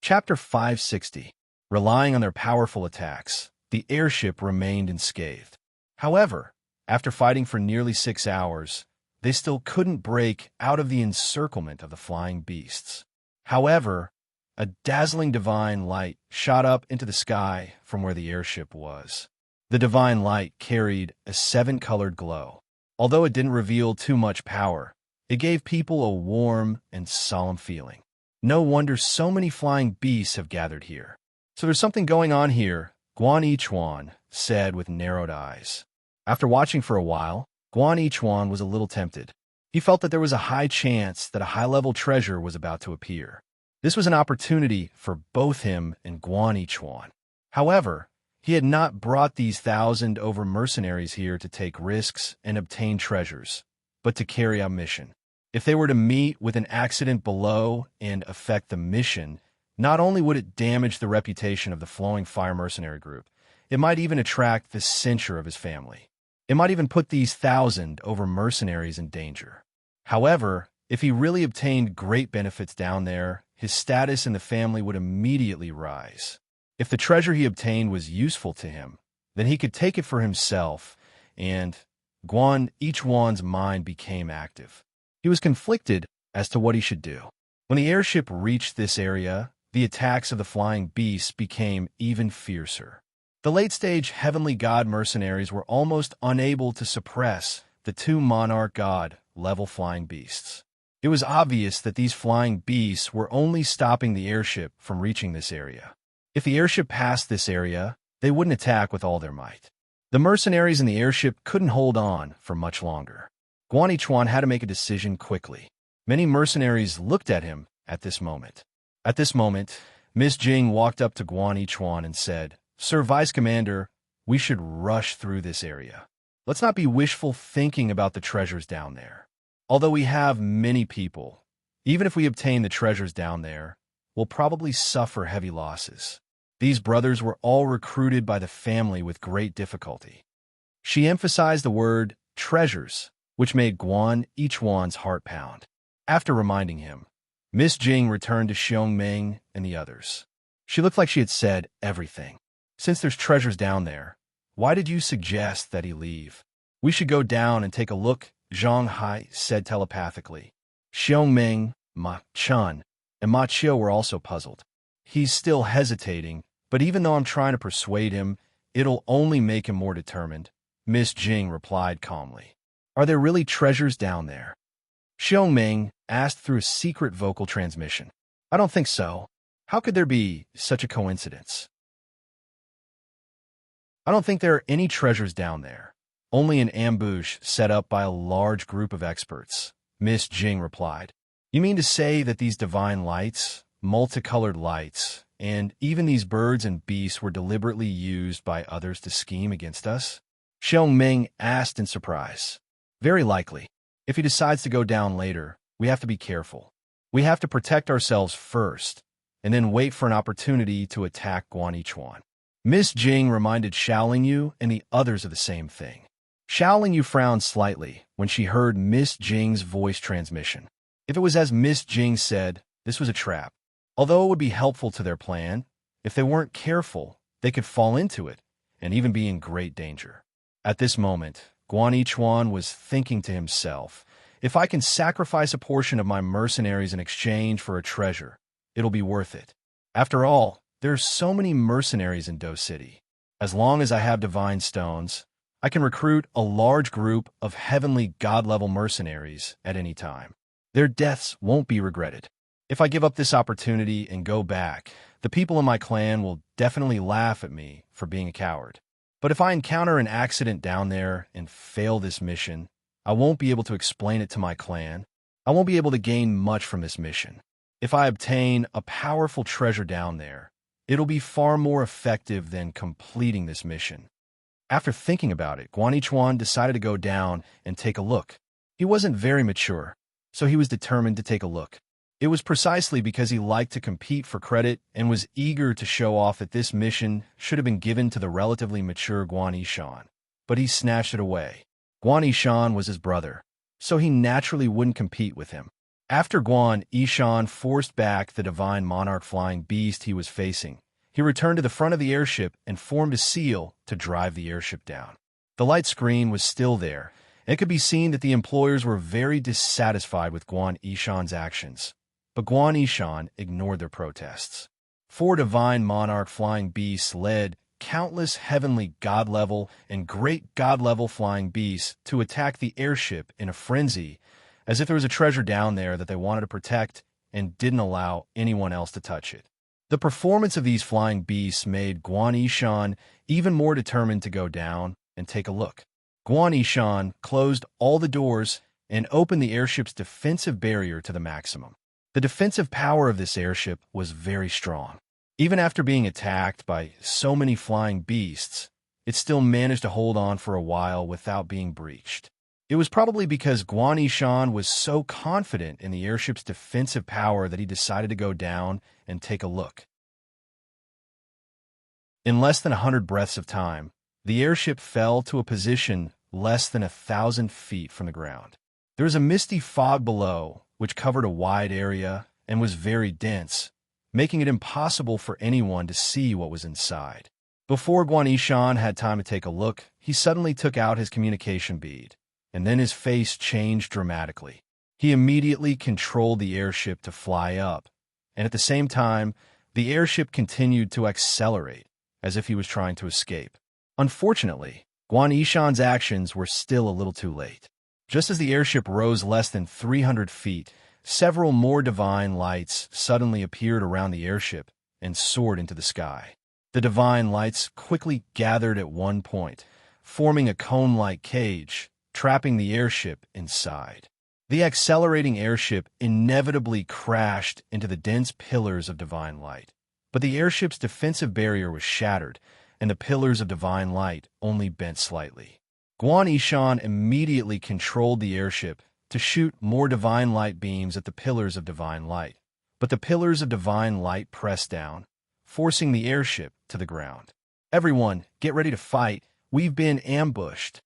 Chapter 560. Relying on their powerful attacks, the airship remained unscathed. However, after fighting for nearly 6 hours, they still couldn't break out of the encirclement of the flying beasts. However, a dazzling divine light shot up into the sky from where the airship was. The divine light carried a 7-colored glow. Although it didn't reveal too much power, it gave people a warm and solemn feeling. No wonder so many flying beasts have gathered here. So there's something going on here, Guanichuan said with narrowed eyes. After watching for a while, Guanichuan was a little tempted. He felt that there was a high chance that a high-level treasure was about to appear. This was an opportunity for both him and Guanichuan. However, he had not brought these 1,000 mercenaries here to take risks and obtain treasures, but to carry out mission. If they were to meet with an accident below and affect the mission, not only would it damage the reputation of the Flowing Fire mercenary group, it might even attract the censure of his family. It might even put these 1,000 mercenaries in danger. However, if he really obtained great benefits down there, his status in the family would immediately rise. If the treasure he obtained was useful to him, then he could take it for himself, and Guanichuan's mind became active. He was conflicted as to what he should do. When the airship reached this area, the attacks of the flying beasts became even fiercer. The late-stage heavenly god mercenaries were almost unable to suppress the two monarch god-level flying beasts. It was obvious that these flying beasts were only stopping the airship from reaching this area. If the airship passed this area, they wouldn't attack with all their might. The mercenaries in the airship couldn't hold on for much longer. Guanichuan had to make a decision quickly. Many mercenaries looked at him at this moment. At this moment, Miss Jing walked up to Guanichuan and said, "Sir Vice Commander, we should rush through this area. Let's not be wishful thinking about the treasures down there. Although we have many people, even if we obtain the treasures down there, we'll probably suffer heavy losses. These brothers were all recruited by the family with great difficulty." She emphasized the word treasures, which made Guanichuan's heart pound. After reminding him, Miss Jing returned to Xiongming and the others. She looked like she had said everything. "Since there's treasures down there, why did you suggest that he leave? We should go down and take a look," Zhang Hai said telepathically. Xiongming, Ma Chun, and Ma Qiu were also puzzled. "He's still hesitating, but even though I'm trying to persuade him, it'll only make him more determined," Miss Jing replied calmly. "Are there really treasures down there?" Xiongming asked through a secret vocal transmission. "I don't think so. How could there be such a coincidence?" "I don't think there are any treasures down there. Only an ambush set up by a large group of experts," Miss Jing replied. "You mean to say that these divine lights, multicolored lights, and even these birds and beasts were deliberately used by others to scheme against us?" Xiongming asked in surprise. "Very likely. If he decides to go down later, we have to be careful. We have to protect ourselves first, and then wait for an opportunity to attack Guanichuan." Miss Jing reminded Xiaolingyu and the others of the same thing. Xiaolingyu frowned slightly when she heard Miss Jing's voice transmission. If it was as Miss Jing said, this was a trap. Although it would be helpful to their plan, if they weren't careful, they could fall into it and even be in great danger. At this moment, Guanichuan was thinking to himself, If I can sacrifice a portion of my mercenaries in exchange for a treasure, it'll be worth it. After all, there are so many mercenaries in Do City. As long as I have divine stones, I can recruit a large group of heavenly god-level mercenaries at any time. Their deaths won't be regretted. If I give up this opportunity and go back, the people in my clan will definitely laugh at me for being a coward. But if I encounter an accident down there and fail this mission, I won't be able to explain it to my clan. I won't be able to gain much from this mission. If I obtain a powerful treasure down there, it'll be far more effective than completing this mission. After thinking about it, Guan Yichuan decided to go down and take a look. He wasn't very mature, so he was determined to take a look. It was precisely because he liked to compete for credit and was eager to show off that this mission should have been given to the relatively mature Guan Yishan. But he snatched it away. Guan Yishan was his brother, so he naturally wouldn't compete with him. After Guan Yishan forced back the divine monarch flying beast he was facing, he returned to the front of the airship and formed a seal to drive the airship down. The light screen was still there, and it could be seen that the employers were very dissatisfied with Guan Yishan's actions. But Guan Yishan ignored their protests. 4 divine monarch flying beasts led countless heavenly god-level and great god-level flying beasts to attack the airship in a frenzy, as if there was a treasure down there that they wanted to protect and didn't allow anyone else to touch it. The performance of these flying beasts made Guan Yishan even more determined to go down and take a look. Guan Yishan closed all the doors and opened the airship's defensive barrier to the maximum. The defensive power of this airship was very strong. Even after being attacked by so many flying beasts, it still managed to hold on for a while without being breached. It was probably because Guan Yishan was so confident in the airship's defensive power that he decided to go down and take a look. In less than 100 breaths of time, the airship fell to a position less than 1,000 feet from the ground. There was a misty fog below, which covered a wide area and was very dense, making it impossible for anyone to see what was inside. Before Guan Yishan had time to take a look, he suddenly took out his communication bead, and then his face changed dramatically. He immediately controlled the airship to fly up, and at the same time, the airship continued to accelerate, as if he was trying to escape. Unfortunately, Guan Yishan's actions were still a little too late. Just as the airship rose less than 300 feet, several more divine lights suddenly appeared around the airship and soared into the sky. The divine lights quickly gathered at one point, forming a cone-like cage, trapping the airship inside. The accelerating airship inevitably crashed into the dense pillars of divine light. But the airship's defensive barrier was shattered, and the pillars of divine light only bent slightly. Guan Yishan immediately controlled the airship to shoot more divine light beams at the pillars of divine light, but the pillars of divine light pressed down, forcing the airship to the ground. "Everyone, get ready to fight. We've been ambushed."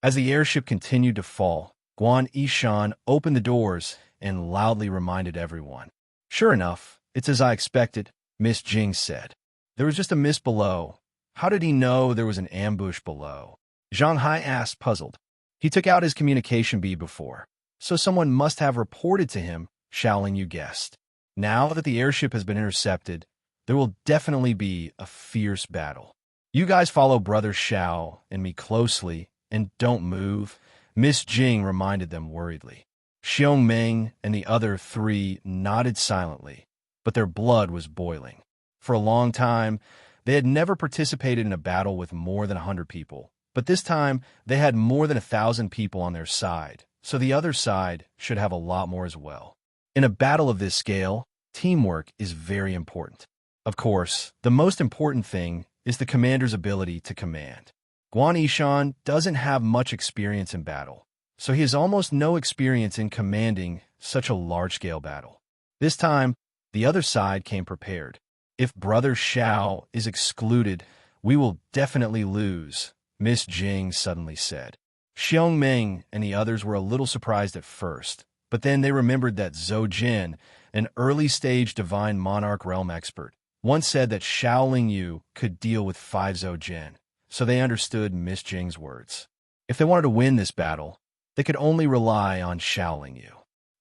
As the airship continued to fall, Guan Yishan opened the doors and loudly reminded everyone. "Sure enough, it's as I expected," Miss Jing said. "There was just a mist below. How did he know there was an ambush below?" Zhang Hai asked, puzzled. He took out his communication bead before, so someone must have reported to him, Shaolin Yu guessed. Now that the airship has been intercepted, there will definitely be a fierce battle. "You guys follow Brother Xiao and me closely, and don't move," Miss Jing reminded them worriedly. Xiong Meng and the other 3 nodded silently, but their blood was boiling. For a long time, they had never participated in a battle with more than 100 people. But this time, they had more than 1,000 people on their side, so the other side should have a lot more as well. In a battle of this scale, teamwork is very important. Of course, the most important thing is the commander's ability to command. Guan Yishan doesn't have much experience in battle, so he has almost no experience in commanding such a large-scale battle. This time, the other side came prepared. "If Brother Xiao is excluded, we will definitely lose," Miss Jing suddenly said. Xiong Meng and the others were a little surprised at first, but then they remembered that Zhou Jin, an early-stage divine monarch realm expert, once said that Shaolin Yu could deal with 5 Zhou Jin, so they understood Miss Jing's words. If they wanted to win this battle, They could only rely on Shaoling Yu.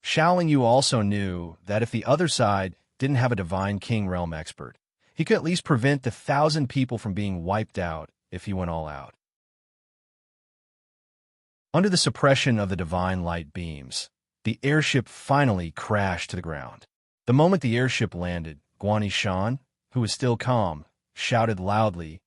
Shaoling Yu also knew that if the other side didn't have a Divine King Realm expert, he could at least prevent the 1,000 people from being wiped out if he went all out. Under the suppression of the divine light beams, the airship finally crashed to the ground. The moment the airship landed, Guan Yishan, who was still calm, shouted loudly,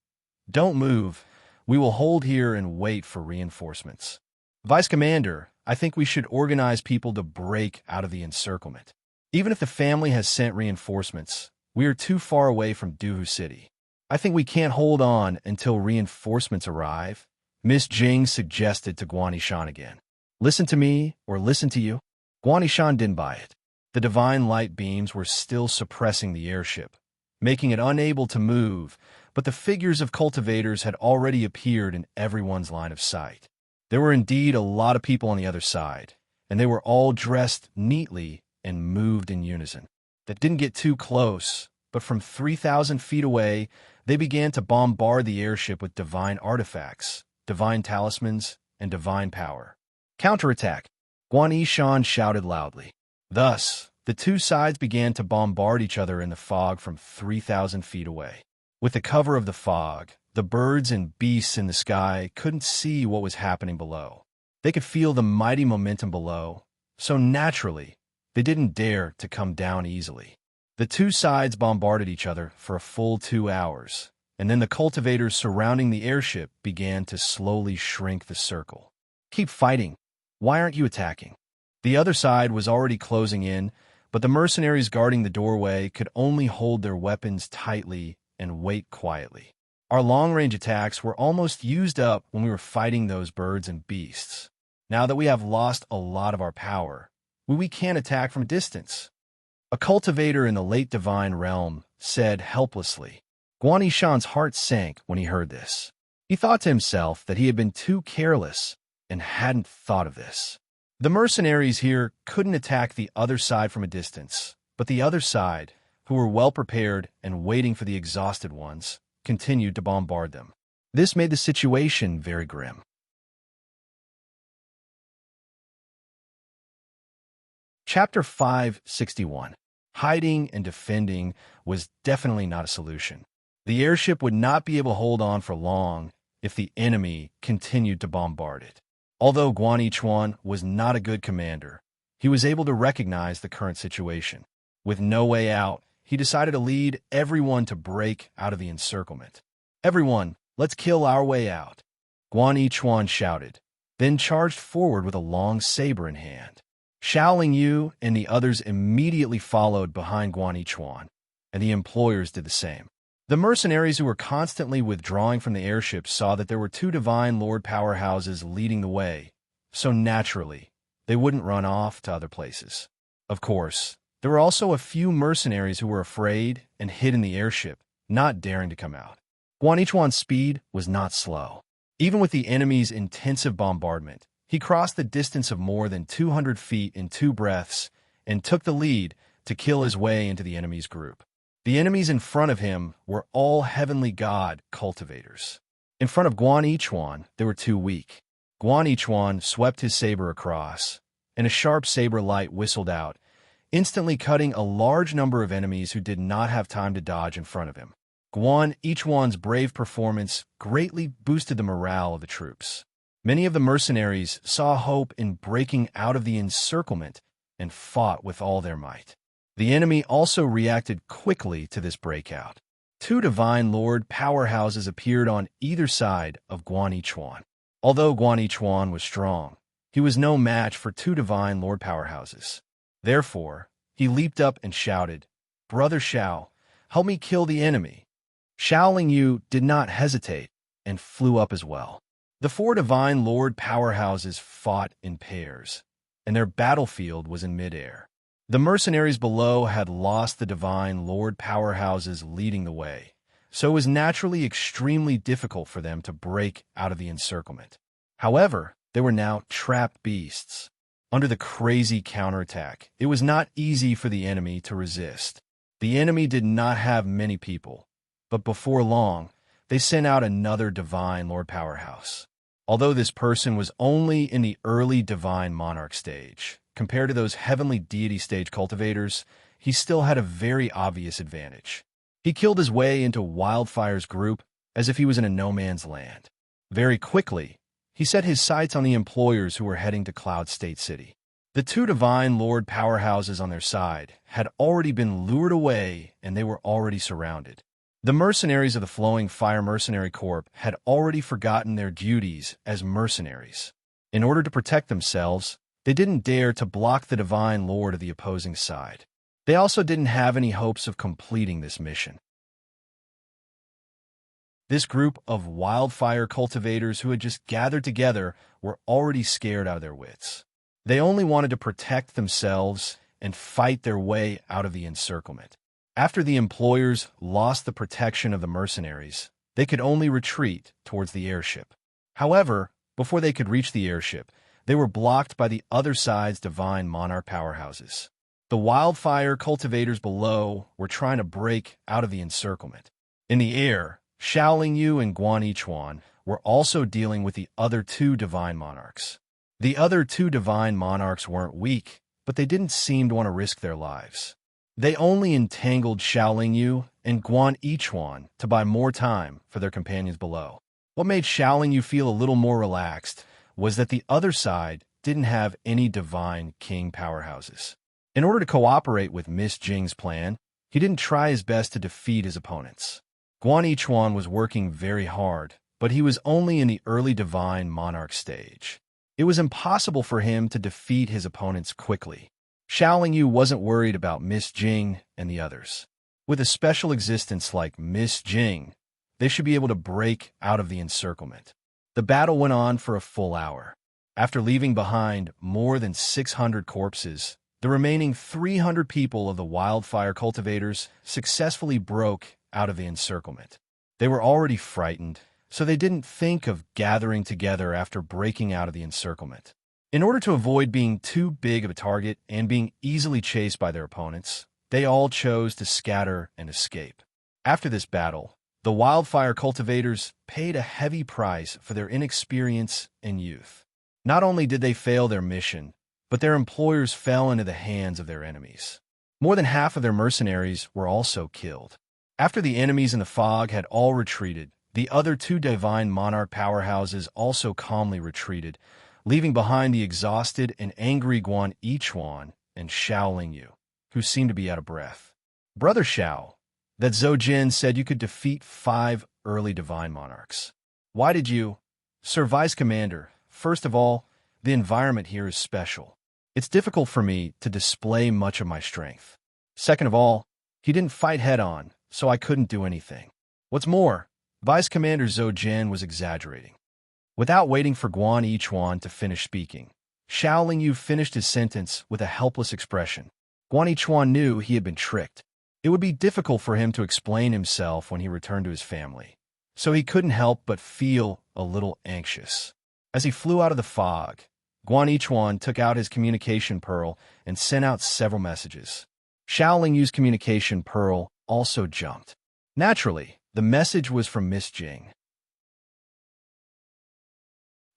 "Don't move. We will hold here and wait for reinforcements. Vice Commander, I think we should organize people to break out of the encirclement. Even if the family has sent reinforcements, we are too far away from Duhu City. I think we can't hold on until reinforcements arrive," Miss Jing suggested to Guan Yishan again. "Listen to me or listen to you?" Guan Yishan didn't buy it. The divine light beams were still suppressing the airship, making it unable to move, but the figures of cultivators had already appeared in everyone's line of sight. There were indeed a lot of people on the other side, and they were all dressed neatly and moved in unison. They didn't get too close, but from 3,000 feet away, they began to bombard the airship with divine artifacts, divine talismans, and divine power. "Counterattack!" Guan Yishan shouted loudly. Thus, the two sides began to bombard each other in the fog from 3,000 feet away. With the cover of the fog, the birds and beasts in the sky couldn't see what was happening below. They could feel the mighty momentum below, so naturally, they didn't dare to come down easily. The two sides bombarded each other for a full 2 hours, and then the cultivators surrounding the airship began to slowly shrink the circle. "Keep fighting. Why aren't you attacking?" The other side was already closing in, but the mercenaries guarding the doorway could only hold their weapons tightly and wait quietly. "Our long-range attacks were almost used up when we were fighting those birds and beasts. Now that we have lost a lot of our power, we can't attack from a distance," a cultivator in the late divine realm said helplessly. Guan Yishan's heart sank when he heard this. He thought to himself that he had been too careless and hadn't thought of this. The mercenaries here couldn't attack the other side from a distance, but the other side, who were well prepared and waiting for the exhausted ones, continued to bombard them. This made the situation very grim. Chapter 561. Hiding and defending was definitely not a solution. The airship would not be able to hold on for long if the enemy continued to bombard it. Although Guan Yichuan was not a good commander, he was able to recognize the current situation. With no way out, he decided to lead everyone to break out of the encirclement. "Everyone, let's kill our way out," Guan Yichuan shouted, then charged forward with a long saber in hand. Shaoling Yu and the others immediately followed behind Guan Yichuan, and the employers did the same. The mercenaries who were constantly withdrawing from the airship saw that there were two Divine Lord powerhouses leading the way, so naturally, they wouldn't run off to other places. Of course, there were also a few mercenaries who were afraid and hid in the airship, not daring to come out. Guan Yichuan's speed was not slow. Even with the enemy's intensive bombardment, he crossed the distance of more than 200 feet in 2 breaths and took the lead to kill his way into the enemy's group. The enemies in front of him were all Heavenly God cultivators. In front of Guan Yichuan, they were too weak. Guan Yichuan swept his saber across, and a sharp saber light whistled out, instantly cutting a large number of enemies who did not have time to dodge in front of him. Guan Yichuan's brave performance greatly boosted the morale of the troops. Many of the mercenaries saw hope in breaking out of the encirclement and fought with all their might. The enemy also reacted quickly to this breakout. 2 Divine Lord powerhouses appeared on either side of Guan Yichuan. Although Guan Yichuan was strong, he was no match for 2 Divine Lord powerhouses. Therefore, he leaped up and shouted, "Brother Shao, help me kill the enemy." Shaoling Yu did not hesitate and flew up as well. The 4 Divine Lord powerhouses fought in pairs, and their battlefield was in midair. The mercenaries below had lost the Divine Lord powerhouses leading the way, so it was naturally extremely difficult for them to break out of the encirclement. However, they were now trapped beasts. Under the crazy counterattack, it was not easy for the enemy to resist. The enemy did not have many people, but before long, they sent out another Divine Lord powerhouse. Although this person was only in the early divine monarch stage, compared to those heavenly deity stage cultivators, he still had a very obvious advantage. He killed his way into Wildfire's group as if he was in a no-man's land. Very quickly, he set his sights on the employers who were heading to Cloud State City. The two Divine Lord powerhouses on their side had already been lured away and they were already surrounded. The mercenaries of the Flowing Fire Mercenary Corps had already forgotten their duties as mercenaries. In order to protect themselves, they didn't dare to block the Divine Lord of the opposing side. They also didn't have any hopes of completing this mission. This group of wildfire cultivators who had just gathered together were already scared out of their wits. They only wanted to protect themselves and fight their way out of the encirclement. After the employers lost the protection of the mercenaries, they could only retreat towards the airship. However, before they could reach the airship, they were blocked by the other side's divine monarch powerhouses. The wildfire cultivators below were trying to break out of the encirclement. In the air, Xiaoling Yu and Guan Yichuan were also dealing with the other two divine monarchs. The other two divine monarchs weren't weak, but they didn't seem to want to risk their lives. They only entangled Xiaoling Yu and Guan Yichuan to buy more time for their companions below. What made Xiaoling Yu feel a little more relaxed was that the other side didn't have any divine king powerhouses. In order to cooperate with Miss Jing's plan, he didn't try his best to defeat his opponents. Guan Yichuan was working very hard, but he was only in the early divine monarch stage. It was impossible for him to defeat his opponents quickly. Xiaoling Yu wasn't worried about Miss Jing and the others. With a special existence like Miss Jing, they should be able to break out of the encirclement. The battle went on for a full hour. After leaving behind more than 600 corpses, the remaining 300 people of the wildfire cultivators successfully broke out of the encirclement. They were already frightened, so they didn't think of gathering together after breaking out of the encirclement. In order to avoid being too big of a target and being easily chased by their opponents, they all chose to scatter and escape. After this battle, the wildfire cultivators paid a heavy price for their inexperience and youth. Not only did they fail their mission, but their employers fell into the hands of their enemies. More than half of their mercenaries were also killed. After the enemies in the fog had all retreated, the other two divine monarch powerhouses also calmly retreated, leaving behind the exhausted and angry Guan Yichuan and Xiaoling Yu, who seemed to be out of breath. Brother Xiao, that Zhou Jin said you could defeat 5 early divine monarchs. Why did you? Sir Vice Commander, first of all, the environment here is special. It's difficult for me to display much of my strength. Second of all, he didn't fight head-on, so I couldn't do anything. What's more, Vice Commander Zhou Jin was exaggerating. Without waiting for Guan Yichuan to finish speaking, Xiaoling Yu finished his sentence with a helpless expression. Guan Yichuan knew he had been tricked. It would be difficult for him to explain himself when he returned to his family, so he couldn't help but feel a little anxious. As he flew out of the fog, Guan Yichuan took out his communication pearl and sent out several messages. Xiaoling Yu's communication pearl also jumped. Naturally, the message was from Miss Jing.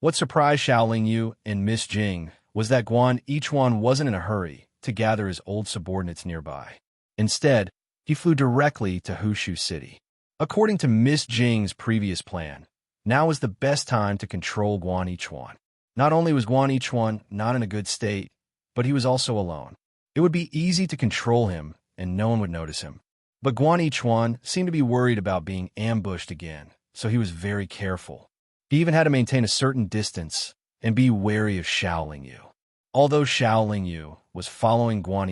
What surprised Xiaoling Yu and Miss Jing was that Guan Yichuan wasn't in a hurry to gather his old subordinates nearby. Instead, he flew directly to Hushu City. According to Miss Jing's previous plan, now was the best time to control Guan Yichuan. Not only was Guan Yichuan not in a good state, but he was also alone. It would be easy to control him and no one would notice him. But Guan Yichuan seemed to be worried about being ambushed again, so he was very careful. He even had to maintain a certain distance and be wary of Xiaoling Yu. Although Xiaoling Yu was following Guan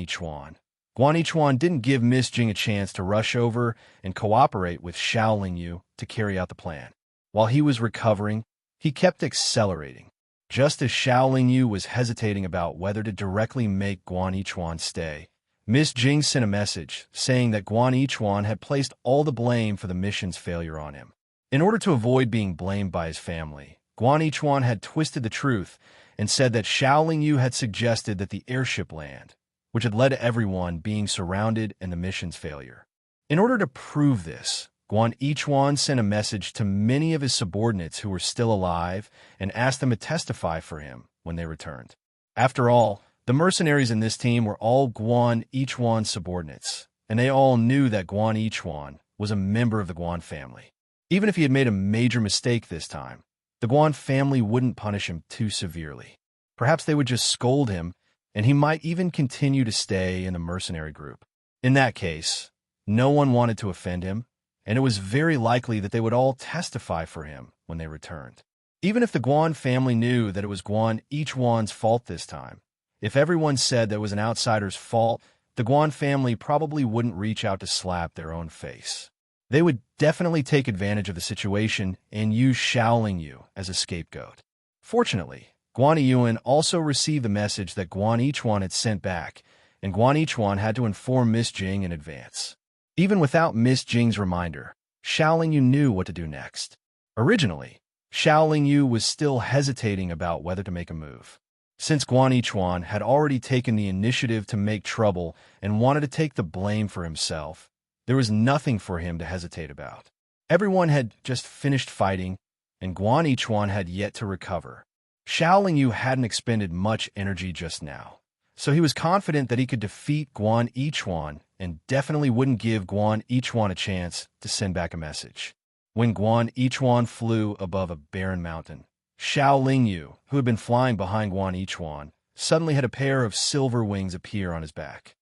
Yichuan didn't give Miss Jing a chance to rush over and cooperate with Xiaoling Yu to carry out the plan. While he was recovering, he kept accelerating. Just as Xiaoling Yu was hesitating about whether to directly make Guan Yichuan stay, Miss Jing sent a message saying that Guan Yichuan had placed all the blame for the mission's failure on him. In order to avoid being blamed by his family, Guan Yichuan had twisted the truth and said that Xiaoling Yu had suggested that the airship land, which had led to everyone being surrounded in the mission's failure. In order to prove this, Guan Yichuan sent a message to many of his subordinates who were still alive and asked them to testify for him when they returned. After all, the mercenaries in this team were all Guan Yichuan's subordinates, and they all knew that Guan Yichuan was a member of the Guan family. Even if he had made a major mistake this time, the Guan family wouldn't punish him too severely. Perhaps they would just scold him, and he might even continue to stay in the mercenary group. In that case, no one wanted to offend him, and it was very likely that they would all testify for him when they returned. Even if the Guan family knew that it was Guan Yichuan's fault this time, if everyone said that it was an outsider's fault, the Guan family probably wouldn't reach out to slap their own face. They would definitely take advantage of the situation and use Shaoling Yu as a scapegoat. Fortunately, Guan Yiyuan also received the message that Guan Yichuan had sent back, and Guan Yichuan had to inform Miss Jing in advance. Even without Miss Jing's reminder, Shaoling Yu knew what to do next. Originally, Shaoling Yu was still hesitating about whether to make a move. Since Guan Yichuan had already taken the initiative to make trouble and wanted to take the blame for himself, there was nothing for him to hesitate about. Everyone had just finished fighting, and Guan Yichuan had yet to recover. Shaoling Yu hadn't expended much energy just now, so he was confident that he could defeat Guan Yichuan and definitely wouldn't give Guan Yichuan a chance to send back a message. When Guan Yichuan flew above a barren mountain, Shaoling Yu, who had been flying behind Guan Yichuan, suddenly had a pair of silver wings appear on his back.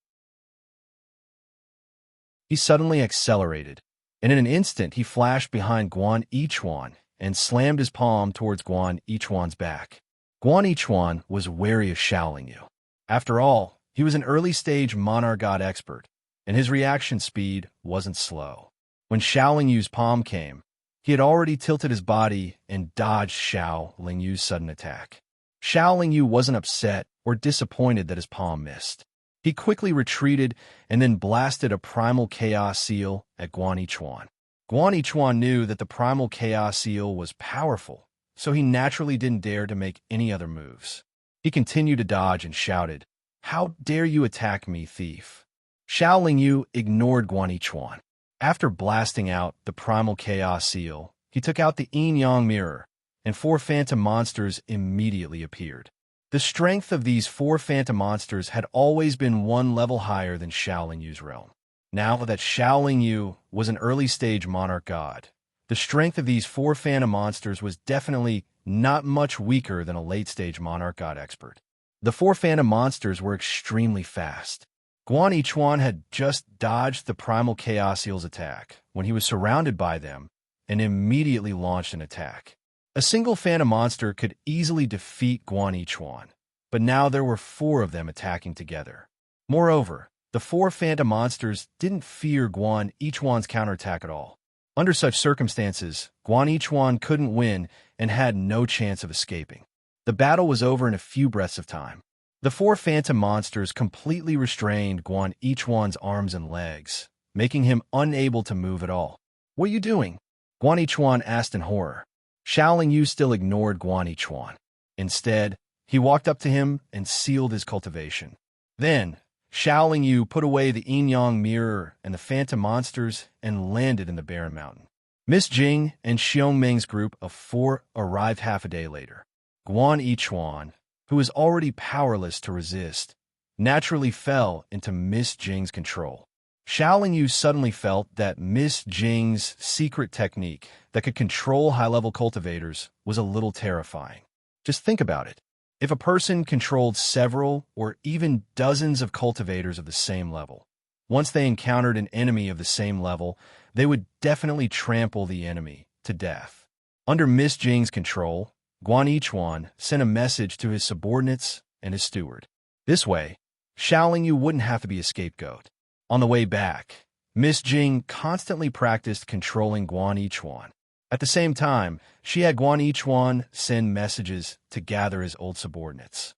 He suddenly accelerated, and in an instant he flashed behind Guan Yichuan and slammed his palm towards Guan Yichuan's back. Guan Yichuan was wary of Shaoling Yu. After all, he was an early-stage monarch god expert, and his reaction speed wasn't slow. When Shaoling Yu's palm came, he had already tilted his body and dodged Shaoling Yu's sudden attack. Shaoling Yu wasn't upset or disappointed that his palm missed. He quickly retreated and then blasted a primal chaos seal at Guan Yichuan. Guan Yichuan knew that the primal chaos seal was powerful, so he naturally didn't dare to make any other moves. He continued to dodge and shouted, "How dare you attack me, thief?" Shaoling Yu ignored Guan Yichuan. After blasting out the primal chaos seal, he took out the yin-yang mirror, and 4 phantom monsters immediately appeared. The strength of these 4 phantom monsters had always been 1 level higher than Shaoling Yu's realm. Now that Shaoling Yu was an early-stage monarch god, the strength of these 4 phantom monsters was definitely not much weaker than a late-stage monarch god expert. The 4 phantom monsters were extremely fast. Guan Yichuan had just dodged the primal chaos seal's attack when he was surrounded by them and immediately launched an attack. A single phantom monster could easily defeat Guan Yichuan, but now there were 4 of them attacking together. Moreover, the 4 phantom monsters didn't fear Guan Yichuan's counterattack at all. Under such circumstances, Guan Yichuan couldn't win and had no chance of escaping. The battle was over in a few breaths of time. The 4 phantom monsters completely restrained Guan Yichuan's arms and legs, making him unable to move at all. "What are you doing?" Guan Yichuan asked in horror. Shaoling Yu still ignored Guan Yichuan. Instead, he walked up to him and sealed his cultivation. Then, Shaoling Yu put away the yin-yang mirror and the phantom monsters and landed in the barren mountain. Miss Jing and Xiongmeng's group of 4 arrived half a day later. Guan Yichuan, who was already powerless to resist, naturally fell into Miss Jing's control. Shaoling Yu suddenly felt that Miss Jing's secret technique that could control high-level cultivators was a little terrifying. Just think about it. If a person controlled several or even dozens of cultivators of the same level, once they encountered an enemy of the same level, they would definitely trample the enemy to death. Under Miss Jing's control, Guan Yichuan sent a message to his subordinates and his steward. This way, Shaoling Yu wouldn't have to be a scapegoat. On the way back, Miss Jing constantly practiced controlling Guan Yichuan. At the same time, she had Guan Yichuan send messages to gather his old subordinates.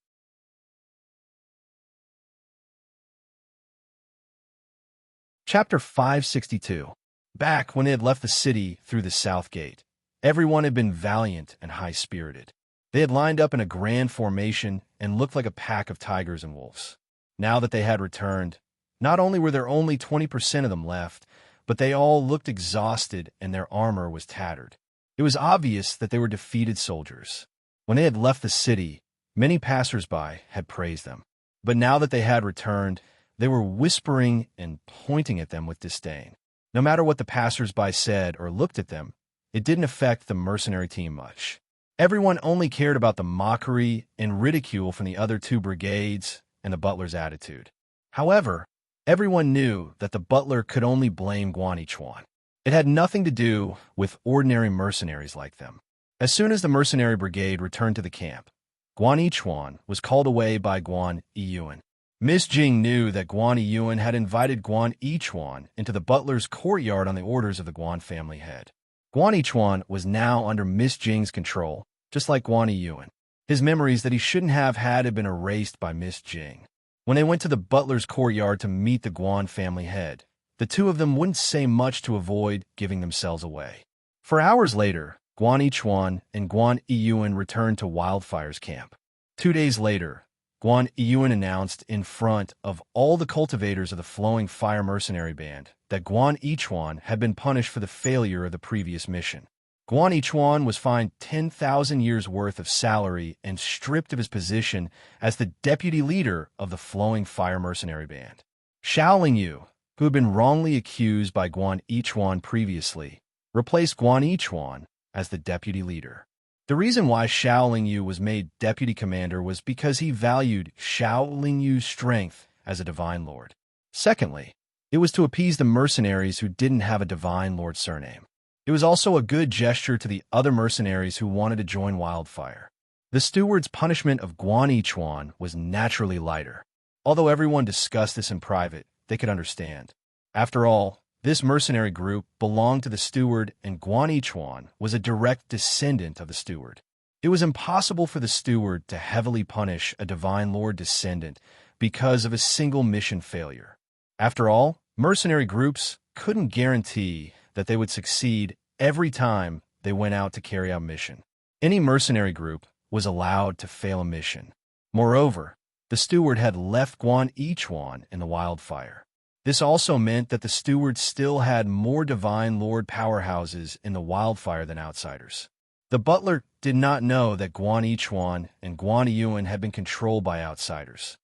Chapter 562. Back when they had left the city through the south gate, everyone had been valiant and high-spirited. They had lined up in a grand formation and looked like a pack of tigers and wolves. Now that they had returned, not only were there only 20% of them left, but they all looked exhausted and their armor was tattered. It was obvious that they were defeated soldiers. When they had left the city, many passers-by had praised them. But now that they had returned, they were whispering and pointing at them with disdain. No matter what the passers-by said or looked at them, it didn't affect the mercenary team much. Everyone only cared about the mockery and ridicule from the other two brigades and the butler's attitude. However, everyone knew that the butler could only blame Guan Yichuan. It had nothing to do with ordinary mercenaries like them. As soon as the mercenary brigade returned to the camp, Guan Yichuan was called away by Guan Yiyuan. Miss Jing knew that Guan Yiyuan had invited Guan Yichuan into the butler's courtyard on the orders of the Guan family head. Guan Yichuan was now under Miss Jing's control, just like Guan Yiyuan. His memories that he shouldn't have had been erased by Miss Jing. When they went to the butler's courtyard to meet the Guan family head, the two of them wouldn't say much to avoid giving themselves away. For hours later, Guan Yichuan and Guan Yiyuan returned to Wildfire's camp. 2 days later, Guan Yiyuan announced in front of all the cultivators of the Flowing Fire mercenary band that Guan Yichuan had been punished for the failure of the previous mission. Guan Yichuan was fined 10,000 years' worth of salary and stripped of his position as the deputy leader of the Flowing Fire mercenary band. Xiao Lingyu, who had been wrongly accused by Guan Yichuan previously, replaced Guan Yichuan as the deputy leader. The reason why Xiao Lingyu was made deputy commander was because he valued Xiao Lingyu's strength as a divine lord. Secondly, it was to appease the mercenaries who didn't have a divine lord surname. It was also a good gesture to the other mercenaries who wanted to join Wildfire. The steward's punishment of Guan Yichuan was naturally lighter. Although everyone discussed this in private, they could understand. After all, this mercenary group belonged to the steward, and Guan Yichuan was a direct descendant of the steward. It was impossible for the steward to heavily punish a divine lord descendant because of a single mission failure. After all, mercenary groups couldn't guarantee that they would succeed every time they went out to carry out a mission. Any mercenary group was allowed to fail a mission. Moreover, the steward had left Guan Yichuan in the Wildfire. This also meant that the steward still had more divine lord powerhouses in the Wildfire than outsiders. The butler did not know that Guan Yichuan and Guan Yiyuan had been controlled by outsiders.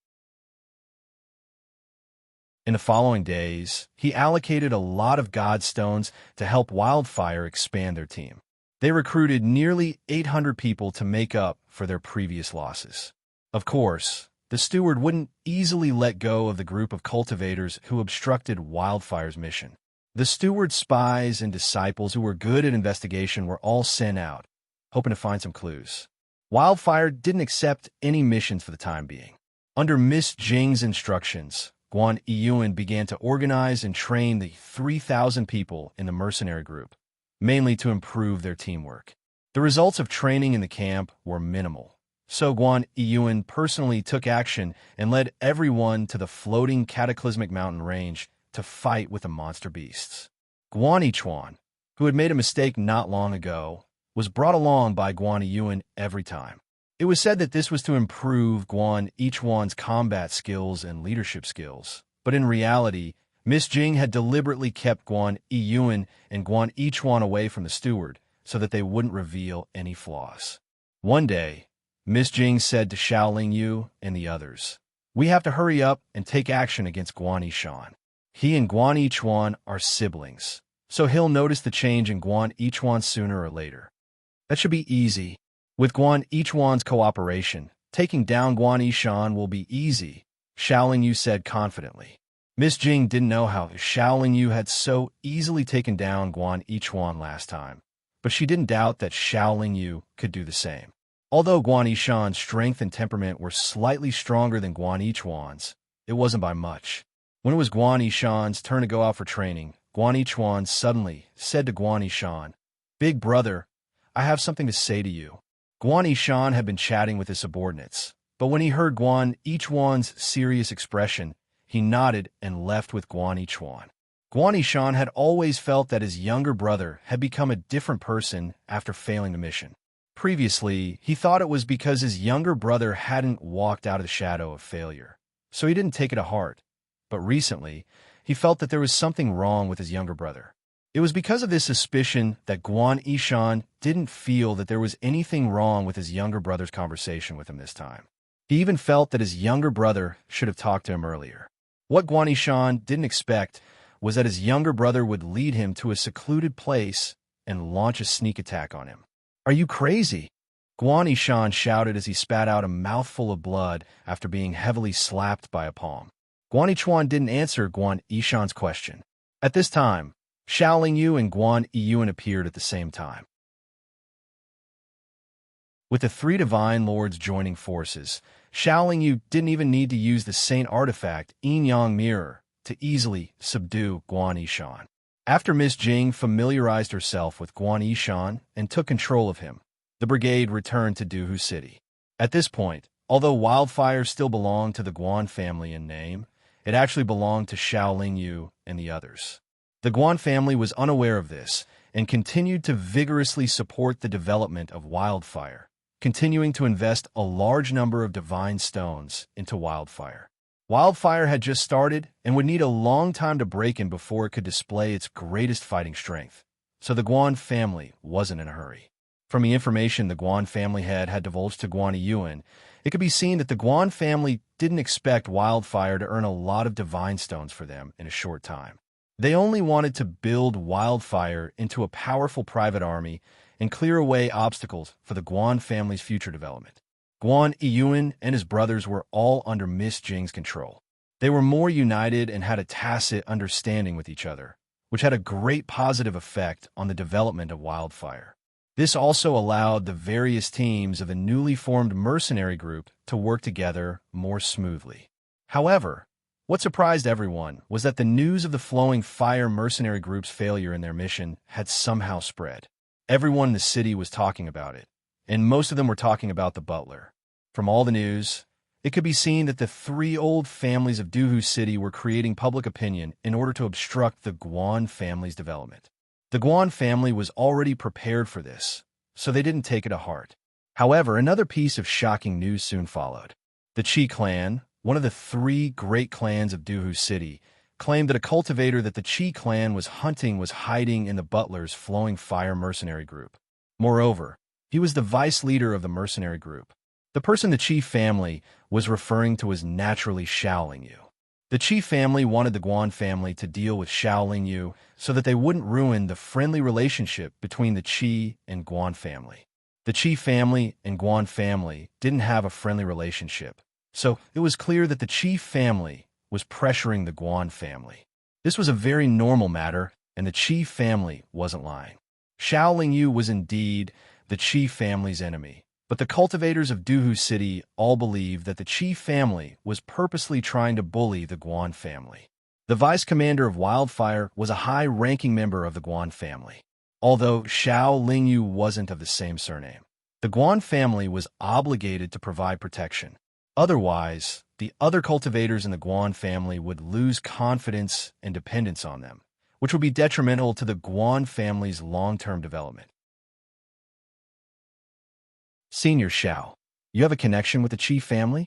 In the following days, he allocated a lot of godstones to help Wildfire expand their team. They recruited nearly 800 people to make up for their previous losses. Of course, the steward wouldn't easily let go of the group of cultivators who obstructed Wildfire's mission. The steward's spies and disciples who were good at investigation were all sent out, hoping to find some clues. Wildfire didn't accept any missions for the time being. Under Miss Jing's instructions, Guan Yiyuan began to organize and train the 3,000 people in the mercenary group, mainly to improve their teamwork. The results of training in the camp were minimal. So Guan Yiyuan personally took action and led everyone to the floating cataclysmic mountain range to fight with the monster beasts. Guan Yichuan, who had made a mistake not long ago, was brought along by Guan Yiyuan every time. It was said that this was to improve Guan Yichuan's combat skills and leadership skills, but in reality, Miss Jing had deliberately kept Guan Yiyuan and Guan Yichuan away from the steward so that they wouldn't reveal any flaws. One day, Miss Jing said to Xiao Lingyu and the others, "We have to hurry up and take action against Guan Yichuan. He and Guan Yichuan are siblings, so he'll notice the change in Guan Yichuan sooner or later. That should be easy. With Guan Yichuan's cooperation, taking down Guan Yichuan will be easy," Xiao Lingyu said confidently. Miss Jing didn't know how Xiao Lingyu had so easily taken down Guan Yichuan last time, but she didn't doubt that Xiao Lingyu could do the same. Although Guan Yichuan's strength and temperament were slightly stronger than Guan Yichuan's, it wasn't by much. When it was Guan Yichuan's turn to go out for training, Guan Yichuan suddenly said to Guan Yichuan, "Big brother, I have something to say to you." Guan Yichuan had been chatting with his subordinates, but when he heard Guan Yichuan's serious expression, he nodded and left with Guan Yichuan. Guan Yichuan had always felt that his younger brother had become a different person after failing the mission. Previously, he thought it was because his younger brother hadn't walked out of the shadow of failure, so he didn't take it to heart. But recently, he felt that there was something wrong with his younger brother. It was because of this suspicion that Guan Yishan didn't feel that there was anything wrong with his younger brother's conversation with him this time. He even felt that his younger brother should have talked to him earlier. What Guan Yishan didn't expect was that his younger brother would lead him to a secluded place and launch a sneak attack on him. "Are you crazy?" Guan Yishan shouted as he spat out a mouthful of blood after being heavily slapped by a palm. Guan Yichuan didn't answer Guan Yishan's question. At this time, Xiao Lingyu and Guan Yiyuan appeared at the same time. With the three divine lords joining forces, Xiao Lingyu didn't even need to use the saint artifact Yin Yang Mirror to easily subdue Guan Yishan. After Miss Jing familiarized herself with Guan Yishan and took control of him, the brigade returned to Duhu City. At this point, although Wildfire still belonged to the Guan family in name, it actually belonged to Xiao Lingyu and the others. The Guan family was unaware of this and continued to vigorously support the development of Wildfire, continuing to invest a large number of divine stones into Wildfire. Wildfire had just started and would need a long time to break in before it could display its greatest fighting strength, so the Guan family wasn't in a hurry. From the information the Guan family had divulged to Guan Yiyuan, it could be seen that the Guan family didn't expect Wildfire to earn a lot of divine stones for them in a short time. They only wanted to build Wildfire into a powerful private army and clear away obstacles for the Guan family's future development. Guan Yiyuan and his brothers were all under Miss Jing's control. They were more united and had a tacit understanding with each other, which had a great positive effect on the development of Wildfire. This also allowed the various teams of the newly formed mercenary group to work together more smoothly. However, what surprised everyone was that the news of the Flowing Fire mercenary group's failure in their mission had somehow spread. Everyone in the city was talking about it, and most of them were talking about the butler. From all the news, it could be seen that the three old families of Duhu City were creating public opinion in order to obstruct the Guan family's development. The Guan family was already prepared for this, so they didn't take it to heart. However, another piece of shocking news soon followed. The Qi clan, one of the three great clans of Duhu City, claimed that a cultivator that the Qi clan was hunting was hiding in the butler's Flowing Fire mercenary group. Moreover, he was the vice leader of the mercenary group. The person the Qi family was referring to was naturally Xiao Lingyu. The Qi family wanted the Guan family to deal with Xiao Lingyu so that they wouldn't ruin the friendly relationship between the Qi and Guan family. The Qi family and Guan family didn't have a friendly relationship, so it was clear that the Qi family was pressuring the Guan family. This was a very normal matter, and the Qi family wasn't lying. Xiao Lingyu was indeed the Qi family's enemy, but the cultivators of Duhu City all believed that the Qi family was purposely trying to bully the Guan family. The vice commander of Wildfire was a high-ranking member of the Guan family. Although Xiao Lingyu wasn't of the same surname, the Guan family was obligated to provide protection. Otherwise, the other cultivators in the Guan family would lose confidence and dependence on them, which would be detrimental to the Guan family's long-term development. Senior Xiao, you have a connection with the Qi family?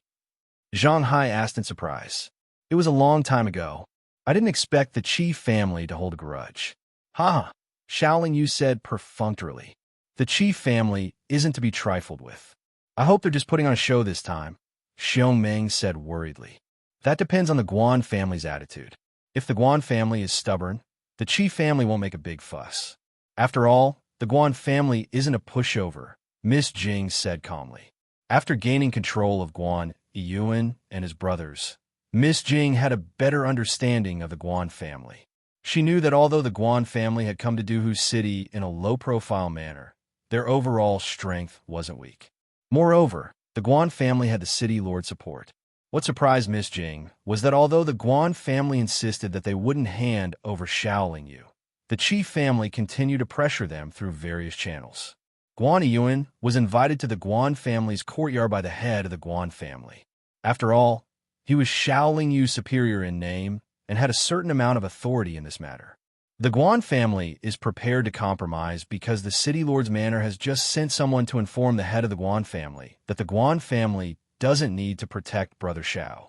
Zhang Hai asked in surprise. It was a long time ago. I didn't expect the Qi family to hold a grudge. Ha! Xiao Lingyu said perfunctorily. The Qi family isn't to be trifled with. I hope they're just putting on a show this time. Xiong Meng said worriedly. That depends on the Guan family's attitude. If the Guan family is stubborn, the Qi family won't make a big fuss. After all, the Guan family isn't a pushover, Miss Jing said calmly. After gaining control of Guan Yiyuan and his brothers, Miss Jing had a better understanding of the Guan family. She knew that although the Guan family had come to Duhu City in a low-profile manner, their overall strength wasn't weak. Moreover, the Guan family had the city lord's support. What surprised Miss Jing was that although the Guan family insisted that they wouldn't hand over Xiao Lingyu, the Qi family continued to pressure them through various channels. Guan Yiyuan was invited to the Guan family's courtyard by the head of the Guan family. After all, he was Xiao Lingyu's superior in name and had a certain amount of authority in this matter. The Guan family is prepared to compromise because the city lord's manor has just sent someone to inform the head of the Guan family that the Guan family doesn't need to protect Brother Xiao.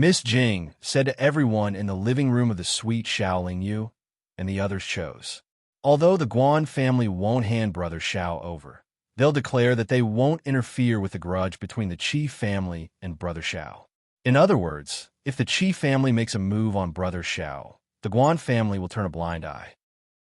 Miss Jing said to everyone in the living room of the sweet Xiaoling Yu, and the others chose. Although the Guan family won't hand Brother Xiao over, they'll declare that they won't interfere with the grudge between the Qi family and Brother Xiao. In other words, if the Qi family makes a move on Brother Xiao, the Guan family will turn a blind eye.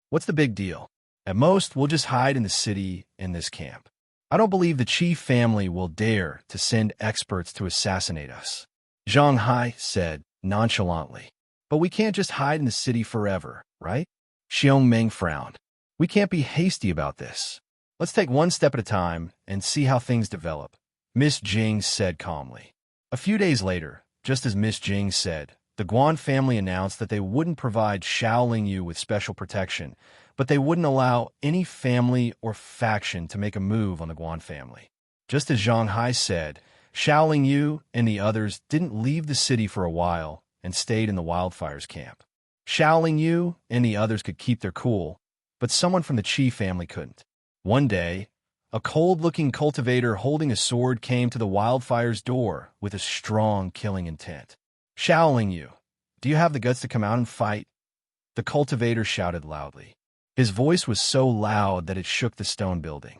What's the big deal? At most, we'll just hide in the city in this camp. I don't believe the Qi family will dare to send experts to assassinate us, Zhang Hai said nonchalantly. But we can't just hide in the city forever, right? Xiong Meng frowned. We can't be hasty about this. Let's take one step at a time and see how things develop, Miss Jing said calmly. A few days later, just as Miss Jing said, the Guan family announced that they wouldn't provide Xiaoling Yu with special protection, but they wouldn't allow any family or faction to make a move on the Guan family. Just as Zhang Hai said, Xiaoling Yu and the others didn't leave the city for a while and stayed in the wildfires camp. Xiaoling Yu and the others could keep their cool, but someone from the Qi family couldn't. One day, a cold-looking cultivator holding a sword came to the wildfire's door with a strong killing intent. Xiaoling Yu, do you have the guts to come out and fight? The cultivator shouted loudly. His voice was so loud that it shook the stone building.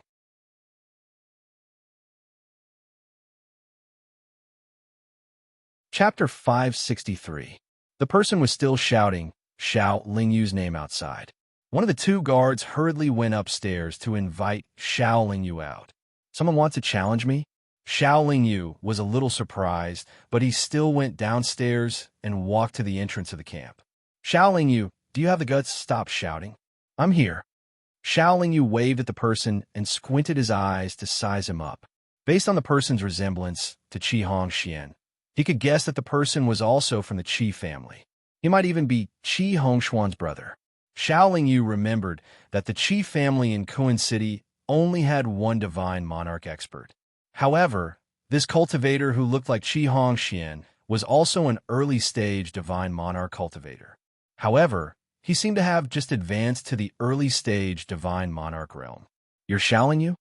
Chapter 563. The person was still shouting Xiaoling Yu's name outside. One of the two guards hurriedly went upstairs to invite Xiaoling Yu out. Someone wants to challenge me? Xiaoling Yu was a little surprised, but he still went downstairs and walked to the entrance of the camp. Xiaoling Yu, do you have the guts to stop shouting? I'm here. Xiaoling Yu waved at the person and squinted his eyes to size him up. Based on the person's resemblance to Qi Hongxian, he could guess that the person was also from the Qi family. He might even be Qi Hongshuan's brother. Xiaoling Yu remembered that the Qi family in Kuan City only had one divine monarch expert. However, this cultivator who looked like Qi Hongxian was also an early-stage divine monarch cultivator. However, he seemed to have just advanced to the early-stage divine monarch realm. You're Xiaoling Yu?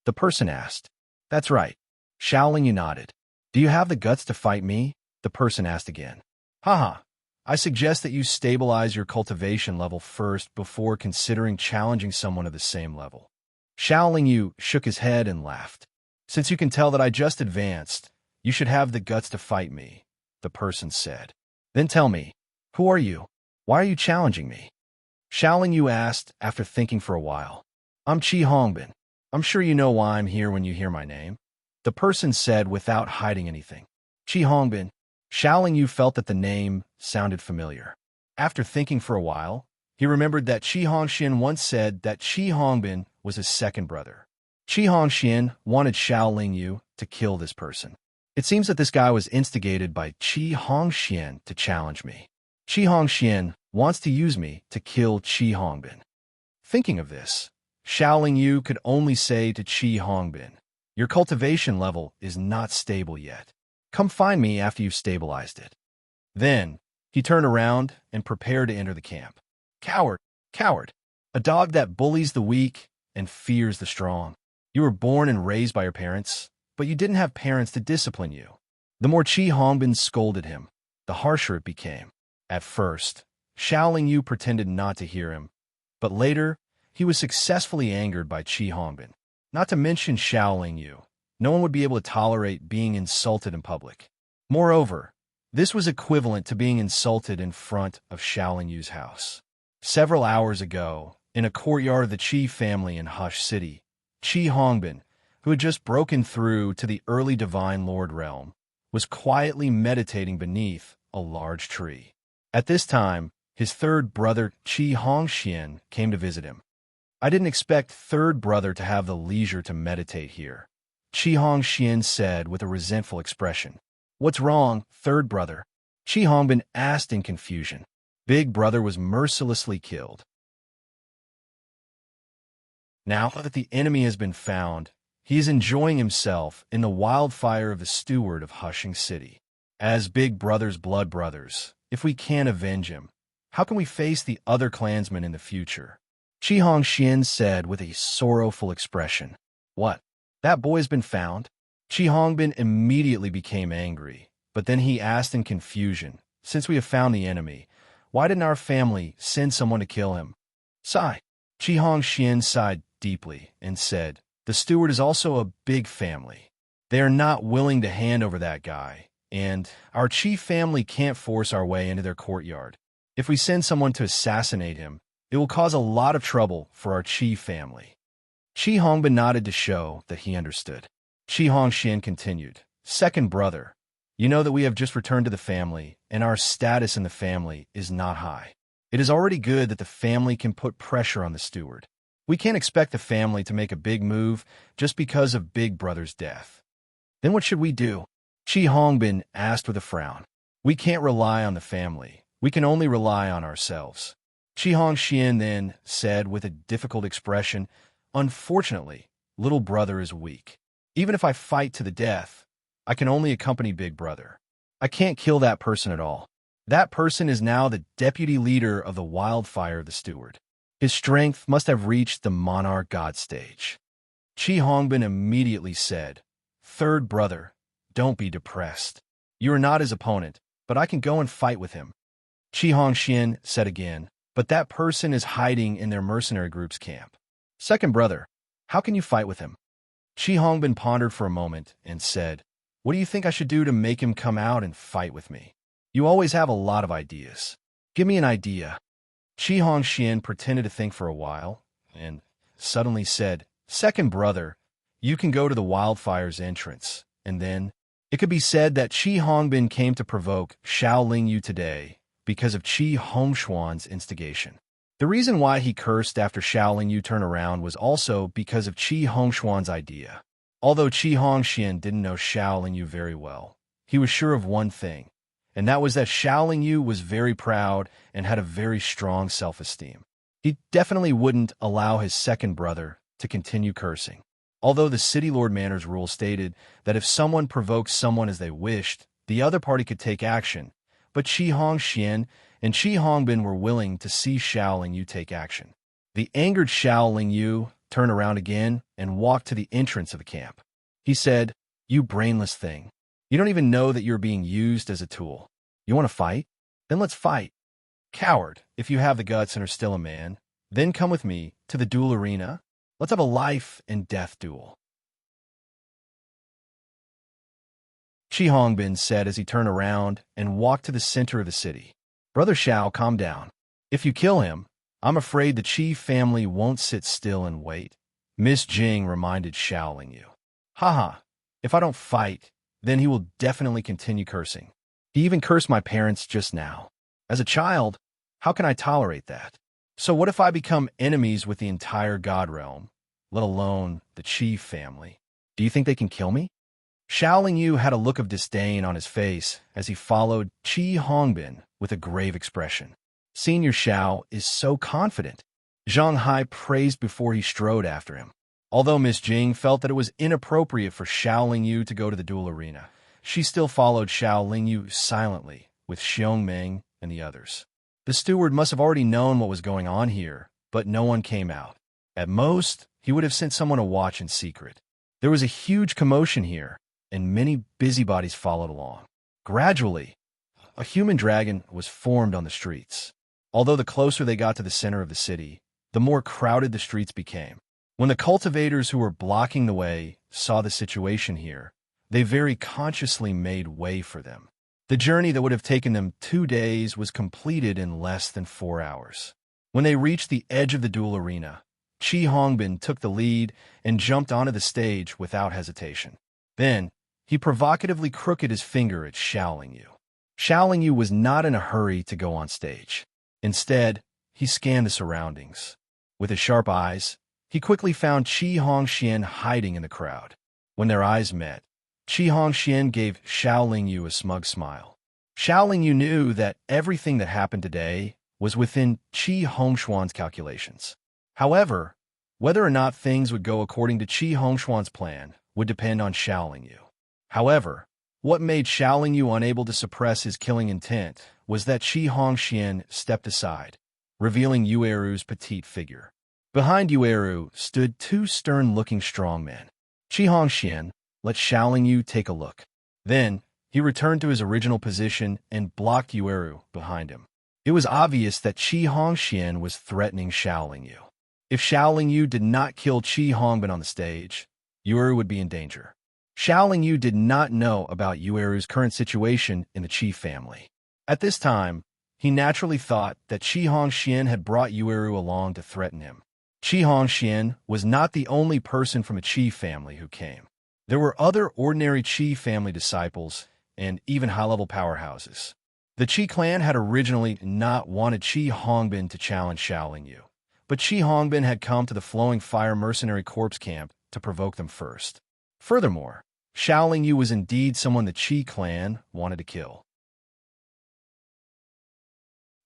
The person asked. That's right. Xiaoling Yu nodded. Do you have the guts to fight me? The person asked again. Haha. I suggest that you stabilize your cultivation level first before considering challenging someone of the same level. Xiaoling Yu shook his head and laughed. Since you can tell that I just advanced, you should have the guts to fight me, the person said. Then tell me, who are you? Why are you challenging me? Xiaoling Yu asked after thinking for a while. I'm Qi Hongbin. I'm sure you know why I'm here when you hear my name. The person said without hiding anything. Qi Hongbin. Xiaoling Yu felt that the name sounded familiar. After thinking for a while, he remembered that Qi Hongxian once said that Qi Hongbin was his second brother. Qi Hongxian wanted Xiaoling Yu to kill this person. It seems that this guy was instigated by Qi Hongxian to challenge me. Qi Hongxian wants to use me to kill Qi Hongbin. Thinking of this, Xiaoling Yu could only say to Qi Hongbin, your cultivation level is not stable yet. Come find me after you've stabilized it. Then, he turned around and prepared to enter the camp. Coward, coward, a dog that bullies the weak and fears the strong. You were born and raised by your parents, but you didn't have parents to discipline you. The more Qi Hongbin scolded him, the harsher it became. At first, Xiaoling Yu pretended not to hear him, but later, he was successfully angered by Qi Hongbin. Not to mention Xiaoling Yu, no one would be able to tolerate being insulted in public. Moreover, this was equivalent to being insulted in front of Xiaoling Yu's house. Several hours ago, in a courtyard of the Qi family in Hush City, Qi Hongbin, who had just broken through to the early Divine Lord realm, was quietly meditating beneath a large tree. At this time, his third brother Qi Hongxian came to visit him. I didn't expect third brother to have the leisure to meditate here, Qi Hongxian said with a resentful expression. What's wrong, third brother? Qi Hongbin asked in confusion. Big brother was mercilessly killed. Now that the enemy has been found, he is enjoying himself in the wildfire of the steward of Hushing City. As big brother's blood brothers, if we can't avenge him, how can we face the other clansmen in the future? Qi Hongxian said with a sorrowful expression. What? That boy has been found? Qi Hongbin immediately became angry, But then he asked in confusion, "Since we have found the enemy, why didn't our family send someone to kill him?" Sigh. Chi Hongxian sighed deeply and said, "The steward is also a big family. They are not willing to hand over that guy, and our chief family can't force our way into their courtyard. If we send someone to assassinate him, it will cause a lot of trouble for our chief family." Chi Hongbin nodded to show that he understood. Chi Hongxian continued, "Second brother, you know that we have just returned to the family, and our status in the family is not high. It is already good that the family can put pressure on the steward. We can't expect the family to make a big move just because of Big Brother's death." "Then what should we do?" Chi Hongbin asked with a frown. "We can't rely on the family. We can only rely on ourselves." Chi Hongxian then said with a difficult expression, "Unfortunately, little brother is weak. Even if I fight to the death, I can only accompany Big Brother. I can't kill that person at all. That person is now the deputy leader of the wildfire of the steward. His strength must have reached the monarch god stage." Chi Hongbin immediately said, "Third brother, don't be depressed. You are not his opponent, but I can go and fight with him." Chi Hongxian said again, "But that person is hiding in their mercenary group's camp. Second brother, how can you fight with him?" Chi Hongbin pondered for a moment and said, "What do you think I should do to make him come out and fight with me? You always have a lot of ideas. Give me an idea." Chi Hongxian pretended to think for a while and suddenly said, "Second brother, you can go to the wildfire's entrance, and then it could be said that Chi Hongbin came to provoke Xiao Yu today because of Chi Hongshuan's instigation. The reason why he cursed after Xiao Yu turned around was also because of Chi Hongshuan's idea. Although Chi Hongxian didn't know Xiao Yu very well, he was sure of one thing, and that was that Xiao Yu was very proud and had a very strong self-esteem. He definitely wouldn't allow his second brother to continue cursing. Although the City Lord Manor's rule stated that if someone provoked someone as they wished, the other party could take action, but Chi Hongxian and Chi Hongbin were willing to see Xiao Yu take action. The angered Xiao Yu turned around again and walked to the entrance of the camp. He said, "You brainless thing. You don't even know that you're being used as a tool. You want to fight? Then let's fight. Coward, if you have the guts and are still a man, then come with me to the duel arena. Let's have a life and death duel." Chi Hongbin said as he turned around and walked to the center of the city. "Brother Xiao, calm down. If you kill him, I'm afraid the Chi family won't sit still and wait." Miss Jing reminded Xiao Yu. "Haha, if I don't fight, then he will definitely continue cursing. He even cursed my parents just now. As a child, how can I tolerate that? So what if I become enemies with the entire God realm, let alone the Chi family? Do you think they can kill me?" Xiao Yu had a look of disdain on his face as he followed Chi Hongbin with a grave expression. Senior Xiao is so confident. Zhang Hai praised before he strode after him. Although Miss Jing felt that it was inappropriate for Xiao Yu to go to the duel arena, she still followed Xiao Yu silently with Xiong Meng and the others. The steward must have already known what was going on here, but no one came out. At most, he would have sent someone to watch in secret. There was a huge commotion here, and many busybodies followed along. Gradually, a human dragon was formed on the streets. Although the closer they got to the center of the city, the more crowded the streets became. When the cultivators who were blocking the way saw the situation here, they very consciously made way for them. The journey that would have taken them 2 days was completed in less than 4 hours. When they reached the edge of the duel arena, Chi Hongbin took the lead and jumped onto the stage without hesitation. Then, he provocatively crooked his finger at Xiao Yu. Xiao Yu was not in a hurry to go on stage. Instead, he scanned the surroundings. With his sharp eyes, he quickly found Chi Hongxian hiding in the crowd. When their eyes met, Chi Hongxian gave Xiao Yu a smug smile. Xiao Yu knew that everything that happened today was within Chi Hongshuan's calculations. However, whether or not things would go according to Chi Hongshuan's plan would depend on Xiao Yu. However, what made Xiao Yu unable to suppress his killing intent was that Chi Hongxian stepped aside, revealing Yueru's petite figure. Behind Yueru stood 2 stern-looking strong men. Chi Hongxian, let Xiao Yu take a look. Then, he returned to his original position and blocked Yueru behind him. It was obvious that Qi Hongxian was threatening Xiaoling Yu. If Xiaoling Yu did not kill Qi Hongbin on the stage, Yueru would be in danger. Xiaoling Yu did not know about Yueru's current situation in the Qi family. At this time, he naturally thought that Qi Hongxian had brought Yueru along to threaten him. Qi Hongxian was not the only person from a Qi family who came. There were other ordinary Qi family disciples and even high-level powerhouses. The Qi clan had originally not wanted Qi Hongbin to challenge Xiaoling Yu, but Qi Hongbin had come to the Flowing Fire mercenary corpse camp to provoke them first. Furthermore, Xiaoling Yu was indeed someone the Qi clan wanted to kill.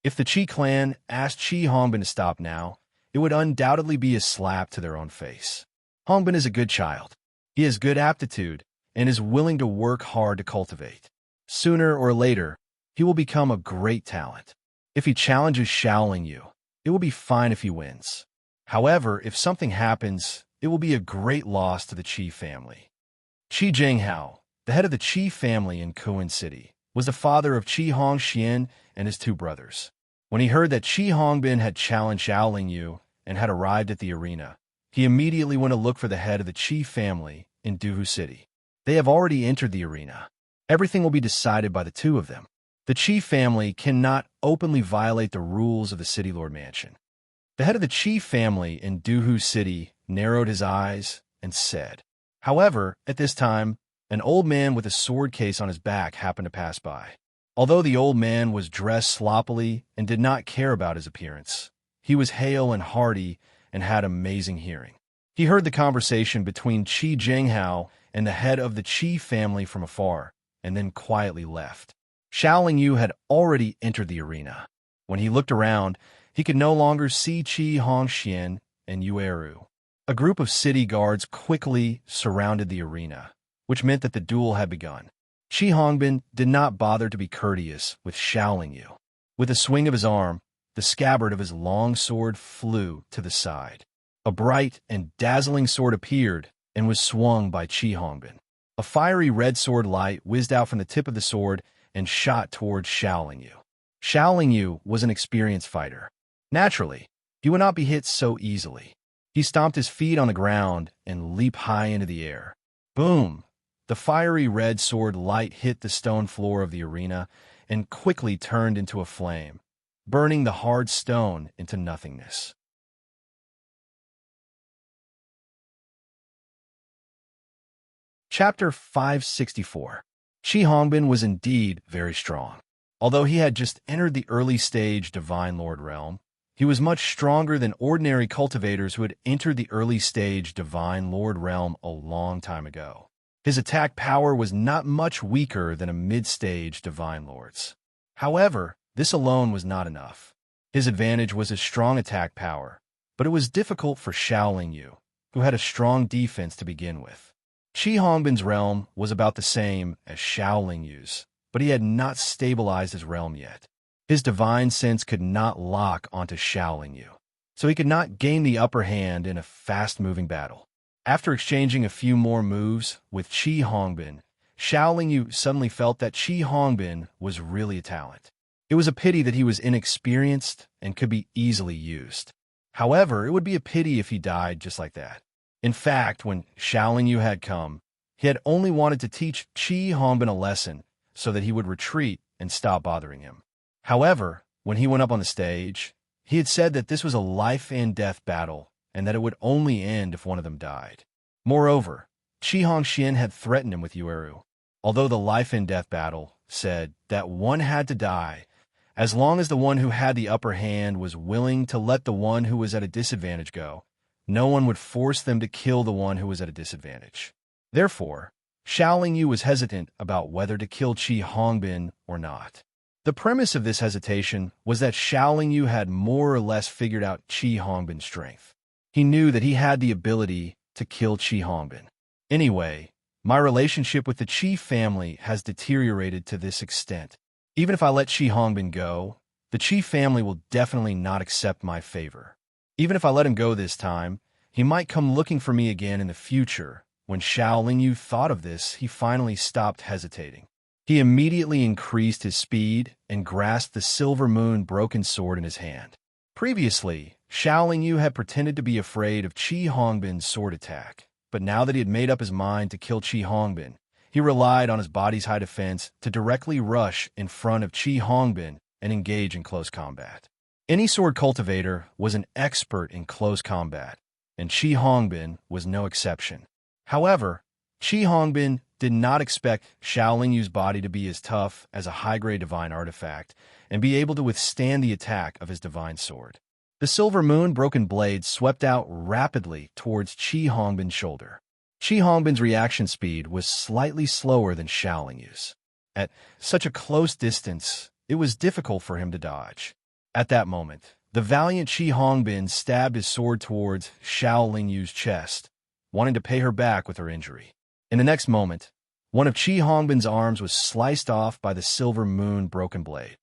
If the Qi clan asked Qi Hongbin to stop now, it would undoubtedly be a slap to their own face. Hongbin is a good child. He has good aptitude and is willing to work hard to cultivate. Sooner or later, he will become a great talent. If he challenges Xiaoling Yu, it will be fine if he wins. However, if something happens, it will be a great loss to the Qi family. Qi Jinghao, the head of the Qi family in Kuan City, was the father of Qi Hongxian and his two brothers. When he heard that Qi Hongbin had challenged Xiaoling Yu and had arrived at the arena, he immediately went to look for the head of the Qi family in Duhu City. They have already entered the arena. Everything will be decided by the two of them. The Qi family cannot openly violate the rules of the City Lord Mansion. The head of the Qi family in Duhu City narrowed his eyes and said, however, at this time, an old man with a sword case on his back happened to pass by. Although the old man was dressed sloppily and did not care about his appearance, he was hale and hearty and had amazing hearing. He heard the conversation between Qi Jinghao and the head of the Qi family from afar, and then quietly left. Xiaoling Yu had already entered the arena. When he looked around, he could no longer see Qi Hongxian and Yueru. A group of city guards quickly surrounded the arena, which meant that the duel had begun. Qi Hongbin did not bother to be courteous with Xiaoling Yu. With a swing of his arm, the scabbard of his long sword flew to the side. A bright and dazzling sword appeared and was swung by Qi Hongbin. A fiery red sword light whizzed out from the tip of the sword and shot towards Xiaoling Yu. Xiaoling Yu was an experienced fighter. Naturally, he would not be hit so easily. He stomped his feet on the ground and leaped high into the air. Boom! The fiery red sword light hit the stone floor of the arena and quickly turned into a flame, burning the hard stone into nothingness. Chapter 564. Qi Hongbin was indeed very strong. Although he had just entered the early stage Divine Lord realm, he was much stronger than ordinary cultivators who had entered the early stage Divine Lord realm a long time ago. His attack power was not much weaker than a mid-stage Divine Lord's. However, this alone was not enough. His advantage was his strong attack power, but it was difficult for Xiaoling Yu, who had a strong defense to begin with. Qi Hongbin's realm was about the same as Xiaoling Yu's, but he had not stabilized his realm yet. His divine sense could not lock onto Xiaoling Yu, so he could not gain the upper hand in a fast-moving battle. After exchanging a few more moves with Qi Hongbin, Xiaoling Yu suddenly felt that Qi Hongbin was really a talent. It was a pity that he was inexperienced and could be easily used. However, it would be a pity if he died just like that. In fact, when Xiaoling Yu had come, he had only wanted to teach Qi Hongbin a lesson so that he would retreat and stop bothering him. However, when he went up on the stage, he had said that this was a life-and-death battle and that it would only end if one of them died. Moreover, Qi Hongxian had threatened him with Yueru. Although the life-and-death battle said that one had to die, as long as the one who had the upper hand was willing to let the one who was at a disadvantage go, no one would force them to kill the one who was at a disadvantage. Therefore, Xiaoling Yu was hesitant about whether to kill Qi Hongbin or not. The premise of this hesitation was that Xiaoling Yu had more or less figured out Qi Hongbin's strength. He knew that he had the ability to kill Qi Hongbin. Anyway, my relationship with the Qi family has deteriorated to this extent. Even if I let Qi Hongbin go, the Qi family will definitely not accept my favor. Even if I let him go this time, he might come looking for me again in the future. When Xiaoling Yu thought of this, he finally stopped hesitating. He immediately increased his speed and grasped the silver moon broken sword in his hand. Previously, Shaolin Yu had pretended to be afraid of Qi Hongbin's sword attack, but now that he had made up his mind to kill Qi Hongbin, he relied on his body's high defense to directly rush in front of Qi Hongbin and engage in close combat. Any sword cultivator was an expert in close combat, and Qi Hongbin was no exception. However, Qi Hongbin did not expect Shaolin Yu's body to be as tough as a high-grade divine artifact and be able to withstand the attack of his divine sword. The silver moon broken blade swept out rapidly towards Qi Hongbin's shoulder. Qi Hongbin's reaction speed was slightly slower than Shaolin Yu's. At such a close distance, it was difficult for him to dodge. At that moment, the valiant Qi Hongbin stabbed his sword towards Shaolin Yu's chest, wanting to pay her back with her injury. In the next moment, one of Qi Hongbin's arms was sliced off by the silver moon broken blade.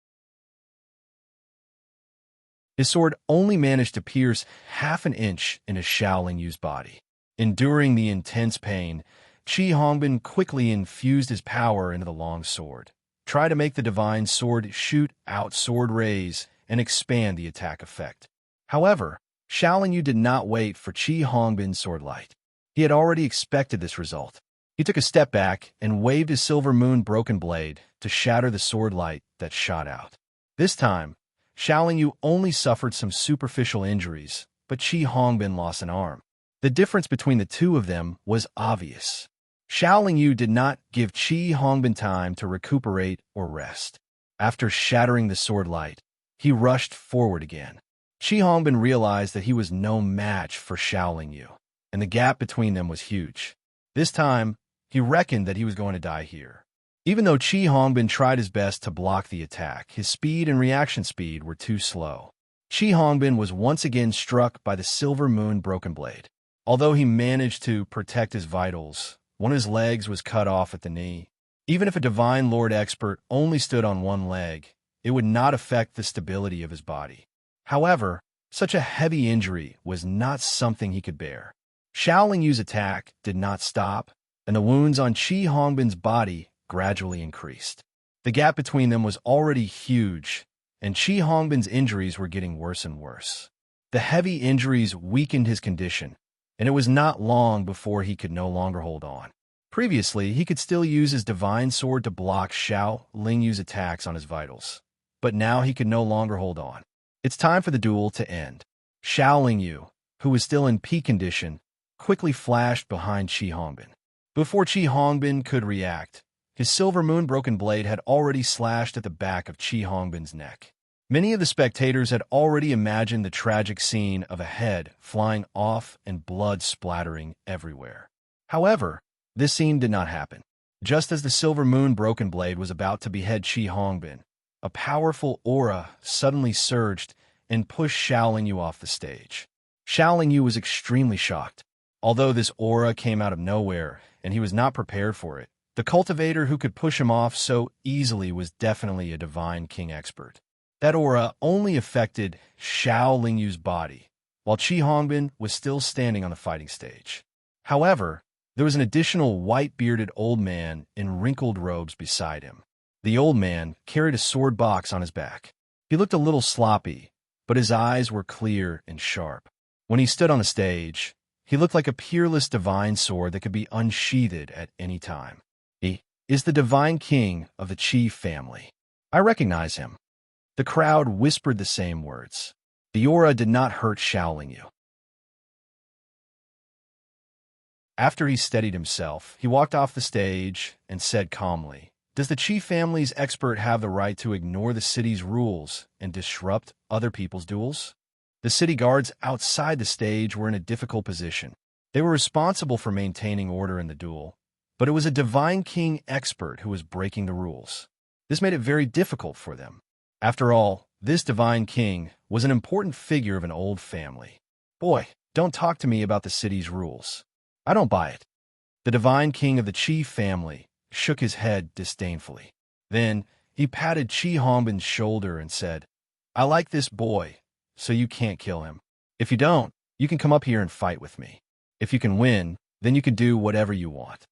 His sword only managed to pierce half an inch into Shaolin Yu's body. Enduring the intense pain, Qi Hongbin quickly infused his power into the long sword, tried to make the divine sword shoot out sword rays and expand the attack effect. However, Shaolin Yu did not wait for Qi Hongbin's sword light. He had already expected this result. He took a step back and waved his silver moon broken blade to shatter the sword light that shot out. This time, Shaolin Yu only suffered some superficial injuries, but Qi Hongbin lost an arm. The difference between the two of them was obvious. Shaolin Yu did not give Qi Hongbin time to recuperate or rest. After shattering the sword light, he rushed forward again. Qi Hongbin realized that he was no match for Shaolin Yu, and the gap between them was huge. This time, he reckoned that he was going to die here. Even though Qi Hongbin tried his best to block the attack, his speed and reaction speed were too slow. Qi Hongbin was once again struck by the silver moon broken blade. Although he managed to protect his vitals, one of his legs was cut off at the knee. Even if a Divine Lord expert only stood on one leg, it would not affect the stability of his body. However, such a heavy injury was not something he could bear. Shaolin Yu's attack did not stop, and the wounds on Qi Hongbin's body gradually increased. The gap between them was already huge, and Qi Hongbin's injuries were getting worse and worse. The heavy injuries weakened his condition, and it was not long before he could no longer hold on. Previously, he could still use his divine sword to block Shaolin Yu's attacks on his vitals, but now he could no longer hold on. It's time for the duel to end. Shaolin Yu, who was still in peak condition, quickly flashed behind Qi Hongbin. Before Qi Hongbin could react, his silver moon broken blade had already slashed at the back of Qi Hongbin's neck. Many of the spectators had already imagined the tragic scene of a head flying off and blood splattering everywhere. However, this scene did not happen. Just as the silver moon broken blade was about to behead Qi Hongbin, a powerful aura suddenly surged and pushed Shaolin Yu off the stage. Shaolin Yu was extremely shocked. Although this aura came out of nowhere and he was not prepared for it, the cultivator who could push him off so easily was definitely a Divine King expert. That aura only affected Shaolin Yu's body, while Qi Hongbin was still standing on the fighting stage. However, there was an additional white-bearded old man in wrinkled robes beside him. The old man carried a sword box on his back. He looked a little sloppy, but his eyes were clear and sharp. When he stood on the stage, he looked like a peerless divine sword that could be unsheathed at any time. He is the Divine King of the Qi family. I recognize him. The crowd whispered the same words. The aura did not hurt Shaolin Yu. After he steadied himself, he walked off the stage and said calmly, "Does the Qi family's expert have the right to ignore the city's rules and disrupt other people's duels?" The city guards outside the stage were in a difficult position. They were responsible for maintaining order in the duel, but it was a Divine King expert who was breaking the rules. This made it very difficult for them. After all, this Divine King was an important figure of an old family. "Boy, don't talk to me about the city's rules. I don't buy it." The Divine King of the Qi family shook his head disdainfully. Then he patted Qi Hongbin's shoulder and said, "I like this boy, so you can't kill him. If you don't, you can come up here and fight with me. If you can win, then you can do whatever you want."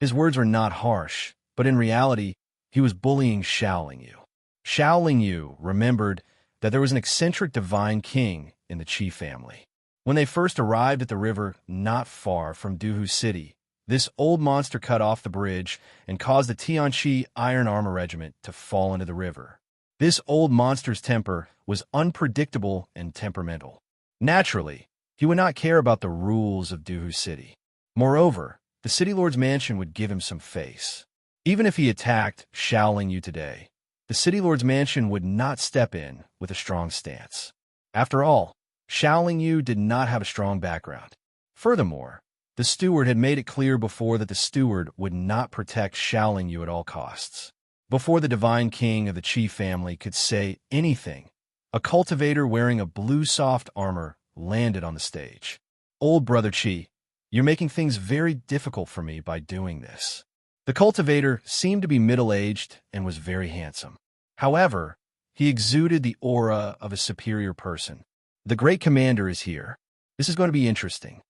His words were not harsh, but in reality, He was bullying Xiaoling Yu. Xiaoling Yu remembered that there was an eccentric divine king in the Qi family. When they first arrived at the river not far from Duhu City, this old monster cut off the bridge and caused the Tianqi Iron Armor Regiment to fall into the river. This old monster's temper was unpredictable and temperamental. Naturally, he would not care about the rules of Duhu City. Moreover, the City Lord's mansion would give him some face. Even if he attacked Xiaoling Yu today, the City Lord's mansion would not step in with a strong stance. After all, Xiaoling Yu did not have a strong background. Furthermore, the steward had made it clear before that the steward would not protect Xiaoling Yu at all costs. Before the divine king of the Qi family could say anything, a cultivator wearing a blue soft armor landed on the stage. "Old brother Qi, you're making things very difficult for me by doing this." The cultivator seemed to be middle-aged and was very handsome. However, he exuded the aura of a superior person. "The great commander is here. This is going to be interesting."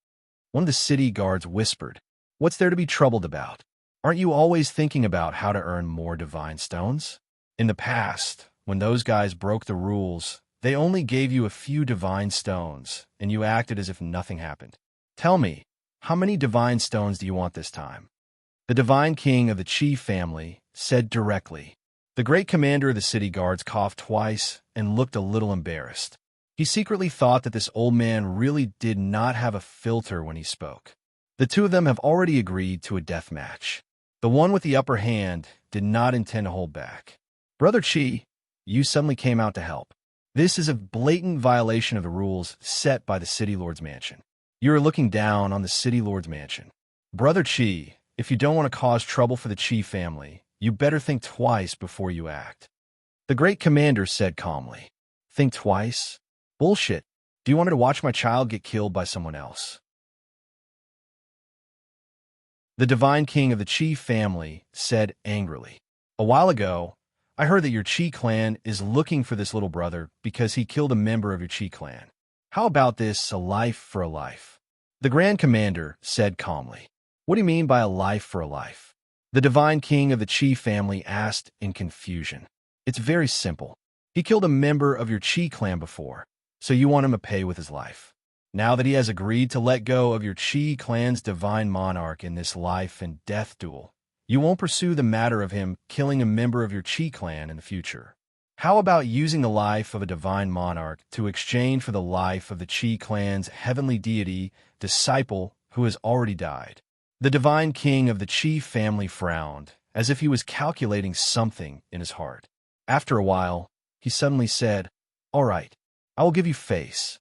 One of the city guards whispered, "What's there to be troubled about? Aren't you always thinking about how to earn more divine stones? In the past, when those guys broke the rules, they only gave you a few divine stones, and you acted as if nothing happened. Tell me, how many divine stones do you want this time?" The divine king of the Qi family said directly. The great commander of the city guards coughed twice and looked a little embarrassed. He secretly thought that this old man really did not have a filter when he spoke. The two of them have already agreed to a death match. The one with the upper hand did not intend to hold back. "Brother Qi, you suddenly came out to help. This is a blatant violation of the rules set by the City Lord's mansion. You are looking down on the City Lord's mansion. Brother Qi, if you don't want to cause trouble for the Qi family, you better think twice before you act." The great commander said calmly. "Think twice? Bullshit. Do you want me to watch my child get killed by someone else?" The divine king of the Qi family said angrily. "A while ago, I heard that your Qi clan is looking for this little brother because he killed a member of your Qi clan. How about this, a life for a life?" The grand commander said calmly. "What do you mean by a life for a life?" The divine king of the Qi family asked in confusion. "It's very simple. He killed a member of your Qi clan before, so you want him to pay with his life. Now that he has agreed to let go of your Qi clan's divine monarch in this life and death duel, you won't pursue the matter of him killing a member of your Qi clan in the future. How about using the life of a divine monarch to exchange for the life of the Qi clan's heavenly deity, disciple, who has already died?" The divine king of the Qi family frowned, as if he was calculating something in his heart. After a while, he suddenly said, "All right, I will give you face."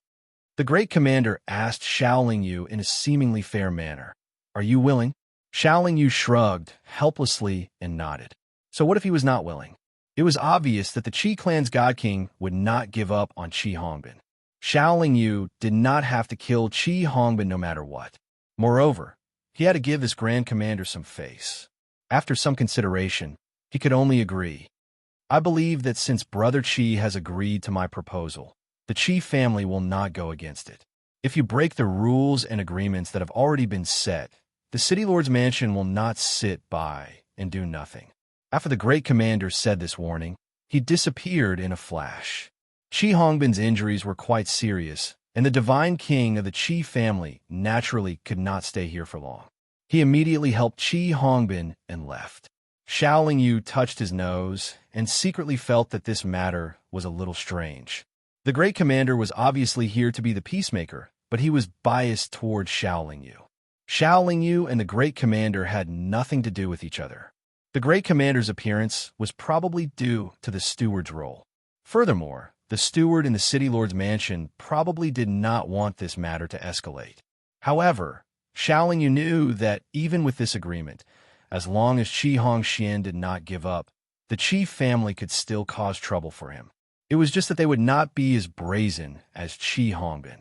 The great commander asked Xiaoling Yu in a seemingly fair manner, "Are you willing?" Xiaoling Yu shrugged helplessly and nodded. So what if he was not willing? It was obvious that the Qi clan's god king would not give up on Qi Hongbin. Xiaoling Yu did not have to kill Qi Hongbin no matter what. Moreover, he had to give this grand commander some face. After some consideration, he could only agree. "I believe that since Brother Qi has agreed to my proposal, the Qi family will not go against it. If you break the rules and agreements that have already been set, the City Lord's mansion will not sit by and do nothing." After the great commander said this warning, he disappeared in a flash. Qi Hongbin's injuries were quite serious, and the divine king of the Qi family naturally could not stay here for long. He immediately helped Qi Hongbin and left. Xiaoling Yu touched his nose and secretly felt that this matter was a little strange. The great commander was obviously here to be the peacemaker, but he was biased toward Xiaoling Yu. Xiaoling Yu and the great commander had nothing to do with each other. The great commander's appearance was probably due to the steward's role. Furthermore, the steward in the City Lord's mansion probably did not want this matter to escalate. However, Xiaoling Yu knew that even with this agreement, as long as Qi Hongxian did not give up, the Qi family could still cause trouble for him. It was just that they would not be as brazen as Qi Hongbin.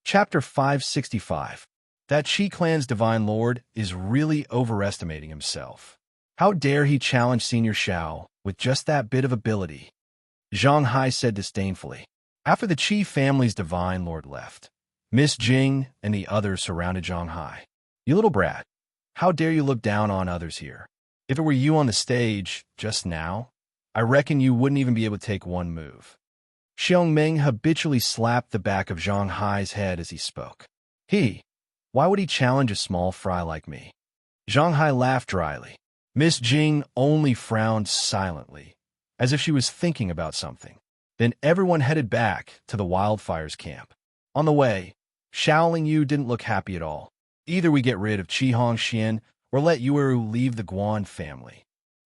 Chapter 565. That Qi clan's divine lord is really overestimating himself. How dare he challenge Senior Xiao with just that bit of ability? Zhang Hai said disdainfully. After the Qi family's divine lord left, Miss Jing and the others surrounded Zhang Hai. "You little brat. How dare you look down on others here? If it were you on the stage just now, I reckon you wouldn't even be able to take one move." Xiong Ming habitually slapped the back of Zhang Hai's head as he spoke. Why would he challenge a small fry like me? Zhang Hai laughed dryly. Miss Jing only frowned silently, as if she was thinking about something. Then everyone headed back to the wildfire's camp. On the way, Shaoling Yu didn't look happy at all. Either we get rid of Qi Hong Xian or let Yueru leave the Guan family.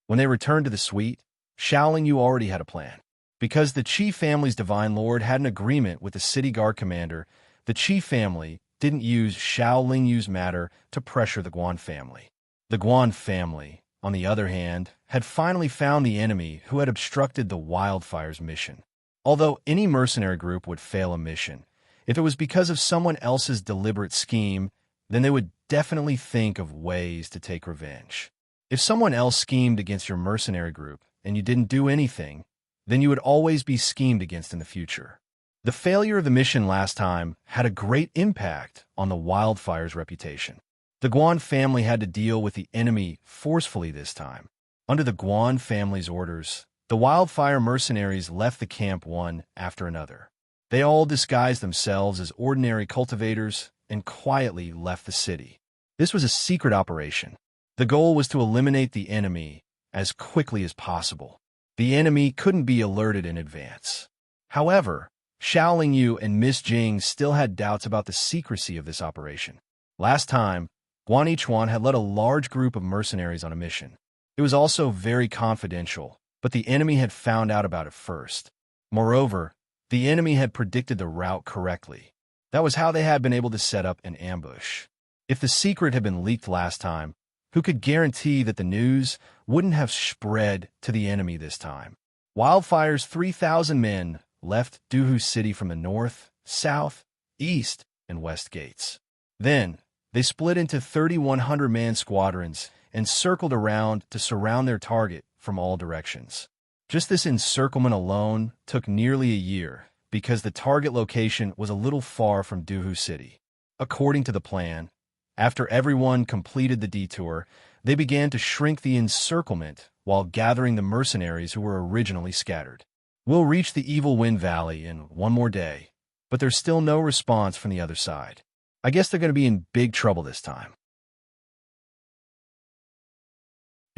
When they returned to the suite, Shaoling Yu already had a plan. Because the Qi family's divine lord had an agreement with the city guard commander, the Qi family didn't use Shaoling Yu's matter to pressure the Guan family. The Guan family, on the other hand, had finally found the enemy who had obstructed the wildfire's mission. Although any mercenary group would fail a mission, if it was because of someone else's deliberate scheme, then they would definitely think of ways to take revenge. If someone else schemed against your mercenary group and you didn't do anything, then you would always be schemed against in the future. The failure of the mission last time had a great impact on the wildfire's reputation. The Guan family had to deal with the enemy forcefully this time. Under the Guan family's orders, the wildfire mercenaries left the camp one after another. They all disguised themselves as ordinary cultivators and quietly left the city. This was a secret operation. The goal was to eliminate the enemy as quickly as possible. The enemy couldn't be alerted in advance. However, Shaoling Yu and Miss Jing still had doubts about the secrecy of this operation. Last time, Guan Yichuan had led a large group of mercenaries on a mission. It was also very confidential, but the enemy had found out about it first. Moreover, the enemy had predicted the route correctly. That was how they had been able to set up an ambush. If the secret had been leaked last time, who could guarantee that the news wouldn't have spread to the enemy this time? Wildfire's 3,000 men left Duhu City from the north, south, east, and west gates. Then, they split into 3,100-man squadrons and circled around to surround their target from all directions. Just this encirclement alone took nearly a year because the target location was a little far from Duhu City. According to the plan, after everyone completed the detour, they began to shrink the encirclement while gathering the mercenaries who were originally scattered. We'll reach the Evil Wind Valley in one more day, but there's still no response from the other side. I guess they're going to be in big trouble this time.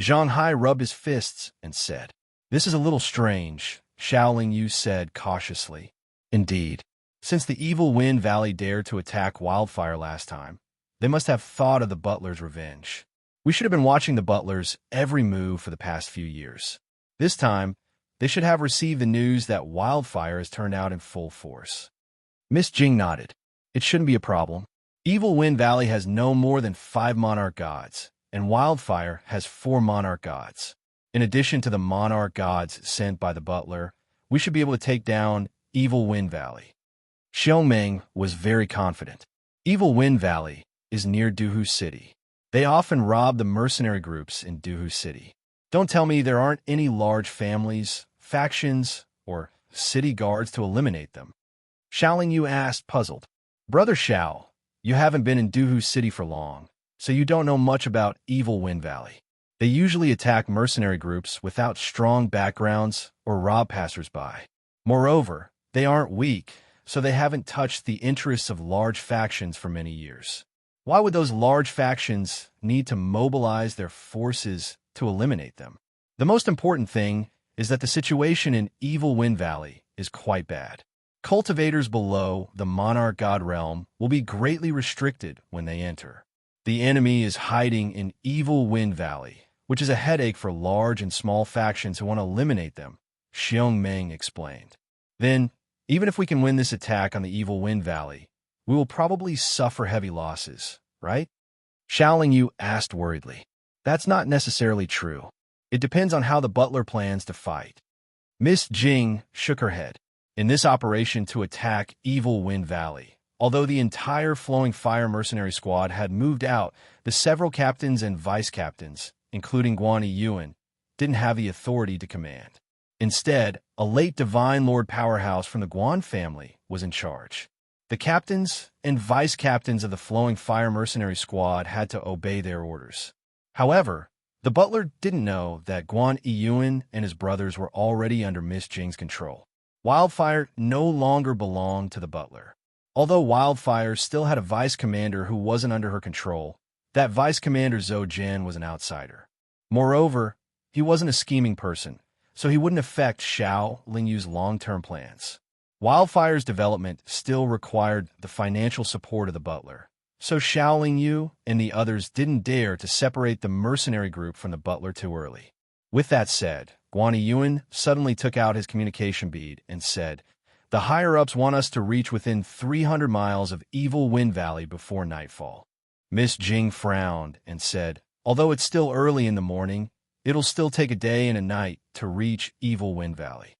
Zhang Hai rubbed his fists and said, "This is a little strange," Shaoling Yu said cautiously. Indeed, since the Evil Wind Valley dared to attack Wildfire last time, they must have thought of the Butler's revenge. We should have been watching the Butlers' every move for the past few years. This time, they should have received the news that Wildfire has turned out in full force. Miss Jing nodded. It shouldn't be a problem. Evil Wind Valley has no more than 5 monarch gods, and Wildfire has 4 monarch gods. In addition to the monarch gods sent by the Butler, we should be able to take down Evil Wind Valley. Xiongmeng was very confident. Evil Wind Valley is near Duhu City. They often rob the mercenary groups in Duhu City. Don't tell me there aren't any large families, factions, or city guards to eliminate them. Shaoling Yu asked, puzzled. Brother Xiao, you haven't been in Duhu City for long, so you don't know much about Evil Wind Valley. They usually attack mercenary groups without strong backgrounds or rob passers-by. Moreover, they aren't weak, so they haven't touched the interests of large factions for many years. Why would those large factions need to mobilize their forces to eliminate them? The most important thing is that the situation in Evil Wind Valley is quite bad. Cultivators below the Monarch God realm will be greatly restricted when they enter. The enemy is hiding in Evil Wind Valley, which is a headache for large and small factions who want to eliminate them, Xiongmeng explained. Then, even if we can win this attack on the Evil Wind Valley, we will probably suffer heavy losses, right? Shaoling Yu asked worriedly. That's not necessarily true. It depends on how the Butler plans to fight. Miss Jing shook her head. In this operation to attack Evil Wind Valley, although the entire Flowing Fire mercenary squad had moved out, the several captains and vice-captains, including Guan Yuan, didn't have the authority to command. Instead, a late Divine Lord powerhouse from the Guan family was in charge. The captains and vice-captains of the Flowing Fire mercenary squad had to obey their orders. However, the butler didn't know that Guan Yiyuan and his brothers were already under Miss Jing's control. Wildfire no longer belonged to the butler. Although Wildfire still had a vice-commander who wasn't under her control, that vice-commander Zhou Jin was an outsider. Moreover, he wasn't a scheming person, so he wouldn't affect Xiao Lingyu's long-term plans. Wildfire's development still required the financial support of the butler, so Xiao Lingyu and the others didn't dare to separate the mercenary group from the butler too early. With that said, Guan Yiyuan suddenly took out his communication bead and said, "The higher-ups want us to reach within 300 miles of Evil Wind Valley before nightfall." Miss Jing frowned and said, "Although it's still early in the morning, it'll still take a day and a night to reach Evil Wind Valley.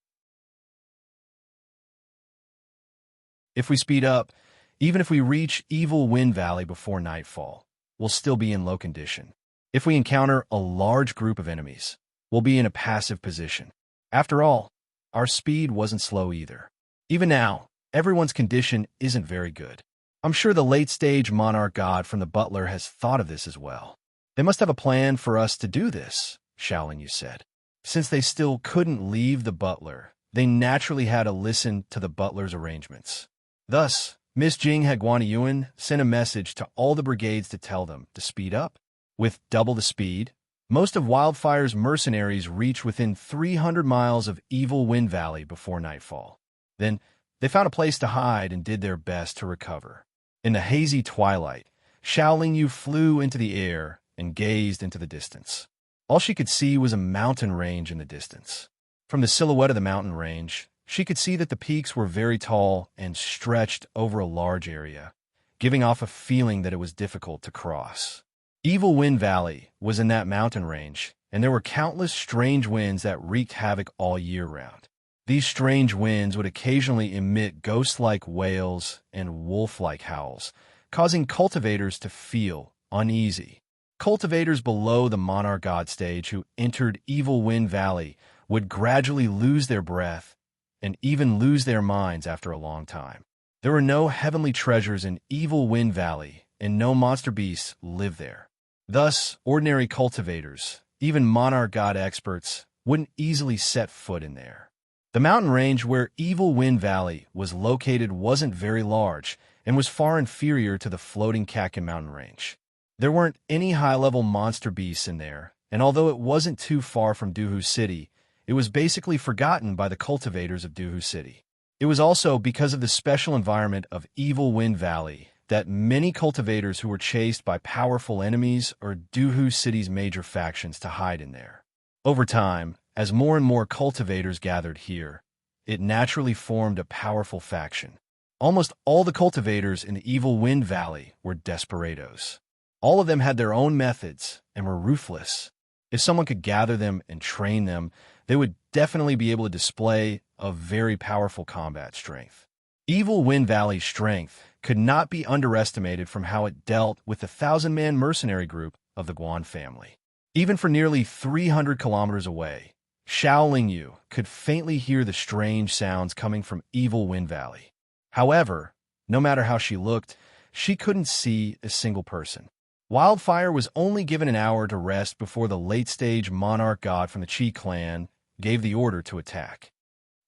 If we speed up, even if we reach Evil Wind Valley before nightfall, we'll still be in low condition. If we encounter a large group of enemies, we'll be in a passive position. After all, our speed wasn't slow either. Even now, everyone's condition isn't very good. I'm sure the late-stage monarch god from the butler has thought of this as well. They must have a plan for us to do this," Xiao Lingyu said. Since they still couldn't leave the butler, they naturally had to listen to the butler's arrangements. Thus, Miss Jing had Guan Yiyuan send a message to all the brigades to tell them to speed up. With double the speed, most of Wildfire's mercenaries reached within 300 miles of Evil Wind Valley before nightfall. Then, they found a place to hide and did their best to recover. In the hazy twilight, Xiao Lingyu flew into the air and gazed into the distance. All she could see was a mountain range in the distance. From the silhouette of the mountain range, she could see that the peaks were very tall and stretched over a large area, giving off a feeling that it was difficult to cross. Evil Wind Valley was in that mountain range, and there were countless strange winds that wreaked havoc all year round. These strange winds would occasionally emit ghost-like wails and wolf-like howls, causing cultivators to feel uneasy. Cultivators below the monarch god stage who entered Evil Wind Valley would gradually lose their breath and even lose their minds after a long time. There were no heavenly treasures in Evil Wind Valley, and no monster beasts lived there. Thus, ordinary cultivators, even monarch god experts, wouldn't easily set foot in there. The mountain range where Evil Wind Valley was located wasn't very large and was far inferior to the floating Kakin mountain range. There weren't any high-level monster beasts in there, and although it wasn't too far from Duhu City, it was basically forgotten by the cultivators of Duhu City. It was also because of the special environment of Evil Wind Valley that many cultivators who were chased by powerful enemies or Duhu City's major factions to hide in there. Over time, as more and more cultivators gathered here, it naturally formed a powerful faction. Almost all the cultivators in the Evil Wind Valley were desperados. All of them had their own methods and were ruthless. If someone could gather them and train them, they would definitely be able to display a very powerful combat strength. Evil Wind Valley's strength could not be underestimated from how it dealt with the 1,000-man mercenary group of the Guan family. Even for nearly 300 kilometers away, Xiao Lingyu could faintly hear the strange sounds coming from Evil Wind Valley. However, no matter how she looked, she couldn't see a single person. Wildfire was only given an hour to rest before the late-stage monarch god from the Qi clan gave the order to attack.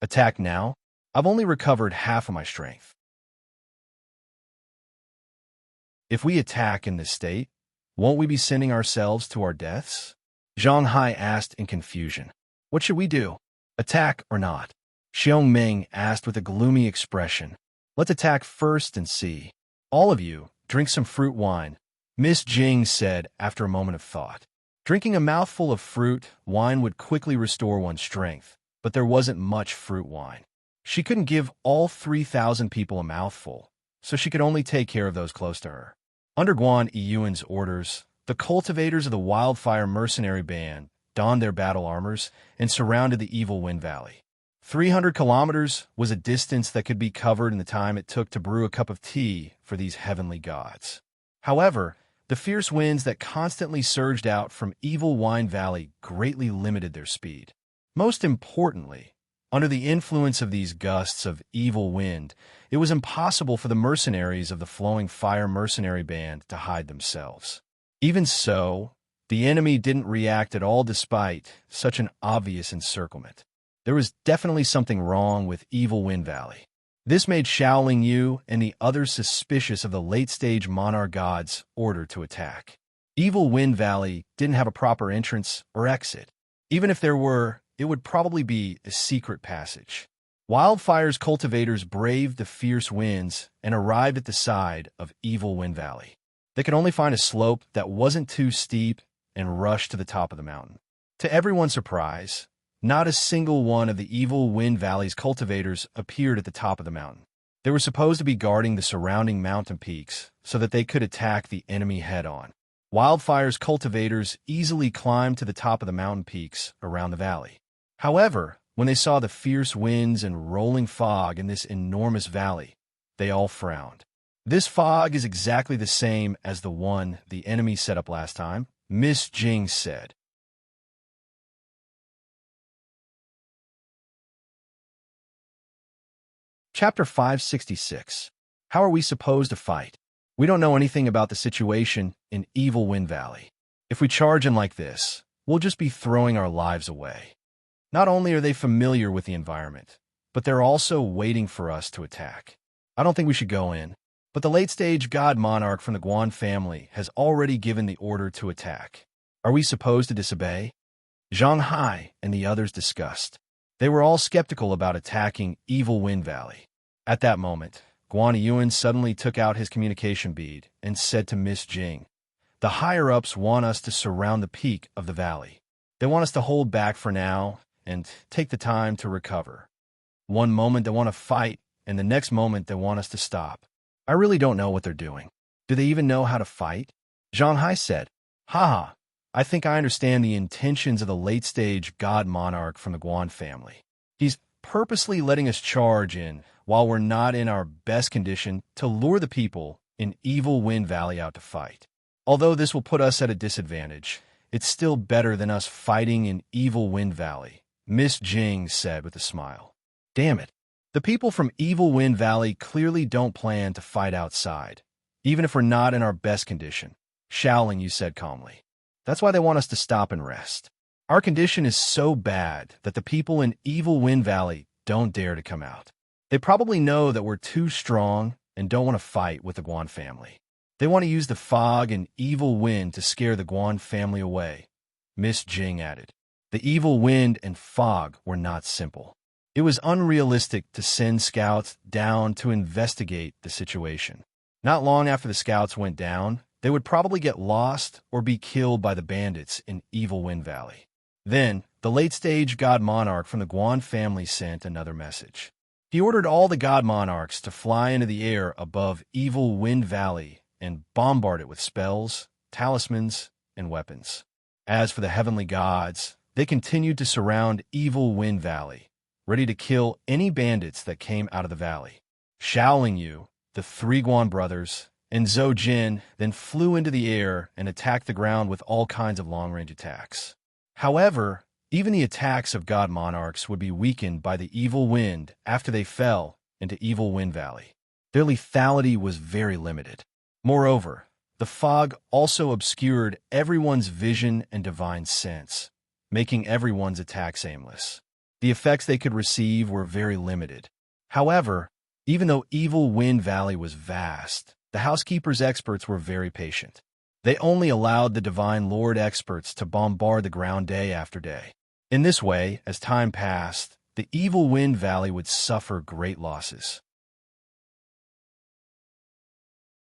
Attack now? I've only recovered half of my strength. If we attack in this state, won't we be sending ourselves to our deaths? Zhang Hai asked in confusion. What should we do? Attack or not? Xiong Ming asked with a gloomy expression. Let's attack first and see. All of you, drink some fruit wine, Miss Jing said after a moment of thought. Drinking a mouthful of fruit wine would quickly restore one's strength, but there wasn't much fruit wine. She couldn't give all 3,000 people a mouthful, so she could only take care of those close to her. Under Guan Yiyuan's orders, the cultivators of the Wildfire mercenary band donned their battle armors and surrounded the Evil Wind Valley. 300 kilometers was a distance that could be covered in the time it took to brew a cup of tea for these heavenly gods. However, the fierce winds that constantly surged out from Evil Wind Valley greatly limited their speed. Most importantly, Under the influence of these gusts of evil wind, it was impossible for the mercenaries of the Flowing Fire mercenary band to hide themselves. Even so, the enemy didn't react at all despite such an obvious encirclement. There was definitely something wrong with Evil Wind Valley. This made Xiaoling Yu and the others suspicious of the late-stage Monarch God's order to attack. Evil Wind Valley didn't have a proper entrance or exit. Even if there were, it would probably be a secret passage. Wildfire's cultivators braved the fierce winds and arrived at the side of Evil Wind Valley. They could only find a slope that wasn't too steep and rushed to the top of the mountain. To everyone's surprise, not a single one of the Evil Wind Valley's cultivators appeared at the top of the mountain. They were supposed to be guarding the surrounding mountain peaks so that they could attack the enemy head-on. Wildfire's cultivators easily climbed to the top of the mountain peaks around the valley. However, when they saw the fierce winds and rolling fog in this enormous valley, they all frowned. This fog is exactly the same as the one the enemy set up last time, Miss Jing said. Chapter 566. How are we supposed to fight? We don't know anything about the situation in Evil Wind Valley. If we charge in like this, we'll just be throwing our lives away. Not only are they familiar with the environment, but they're also waiting for us to attack. I don't think we should go in, but the late-stage god monarch from the Guan family has already given the order to attack. Are we supposed to disobey? Zhang Hai and the others discussed. They were all skeptical about attacking Evil Wind Valley. At that moment, Guan Yuan suddenly took out his communication bead and said to Miss Jing, "The higher-ups want us to surround the peak of the valley. They want us to hold back for now and take the time to recover. One moment they want to fight, and the next moment they want us to stop. I really don't know what they're doing. Do they even know how to fight?" Zhang Hai said, "Haha, I think I understand the intentions of the late-stage god monarch from the Guan family. He's purposely letting us charge in while we're not in our best condition to lure the people in Evil Wind Valley out to fight. Although this will put us at a disadvantage, it's still better than us fighting in Evil Wind Valley," Miss Jing said with a smile. Damn it. The people from Evil Wind Valley clearly don't plan to fight outside, even if we're not in our best condition, Xiaoling Yu said calmly. That's why they want us to stop and rest. Our condition is so bad that the people in Evil Wind Valley don't dare to come out. They probably know that we're too strong and don't want to fight with the Guan family. They want to use the fog and evil wind to scare the Guan family away, Miss Jing added. The evil wind and fog were not simple. It was unrealistic to send scouts down to investigate the situation. Not long after the scouts went down, they would probably get lost or be killed by the bandits in Evil Wind Valley. Then, the late-stage god monarch from the Guan family sent another message. He ordered all the god monarchs to fly into the air above Evil Wind Valley and bombard it with spells, talismans, and weapons. As for the heavenly gods, they continued to surround Evil Wind Valley, ready to kill any bandits that came out of the valley. Xiaoling Yu, the three Guan brothers, and Zhou Jin then flew into the air and attacked the ground with all kinds of long-range attacks. However, even the attacks of god monarchs would be weakened by the evil wind after they fell into Evil Wind Valley. Their lethality was very limited. Moreover, the fog also obscured everyone's vision and divine sense, making everyone's attacks aimless. The effects they could receive were very limited. However, even though Evil Wind Valley was vast, the housekeeper's experts were very patient. They only allowed the Divine Lord experts to bombard the ground day after day. In this way, as time passed, the Evil Wind Valley would suffer great losses.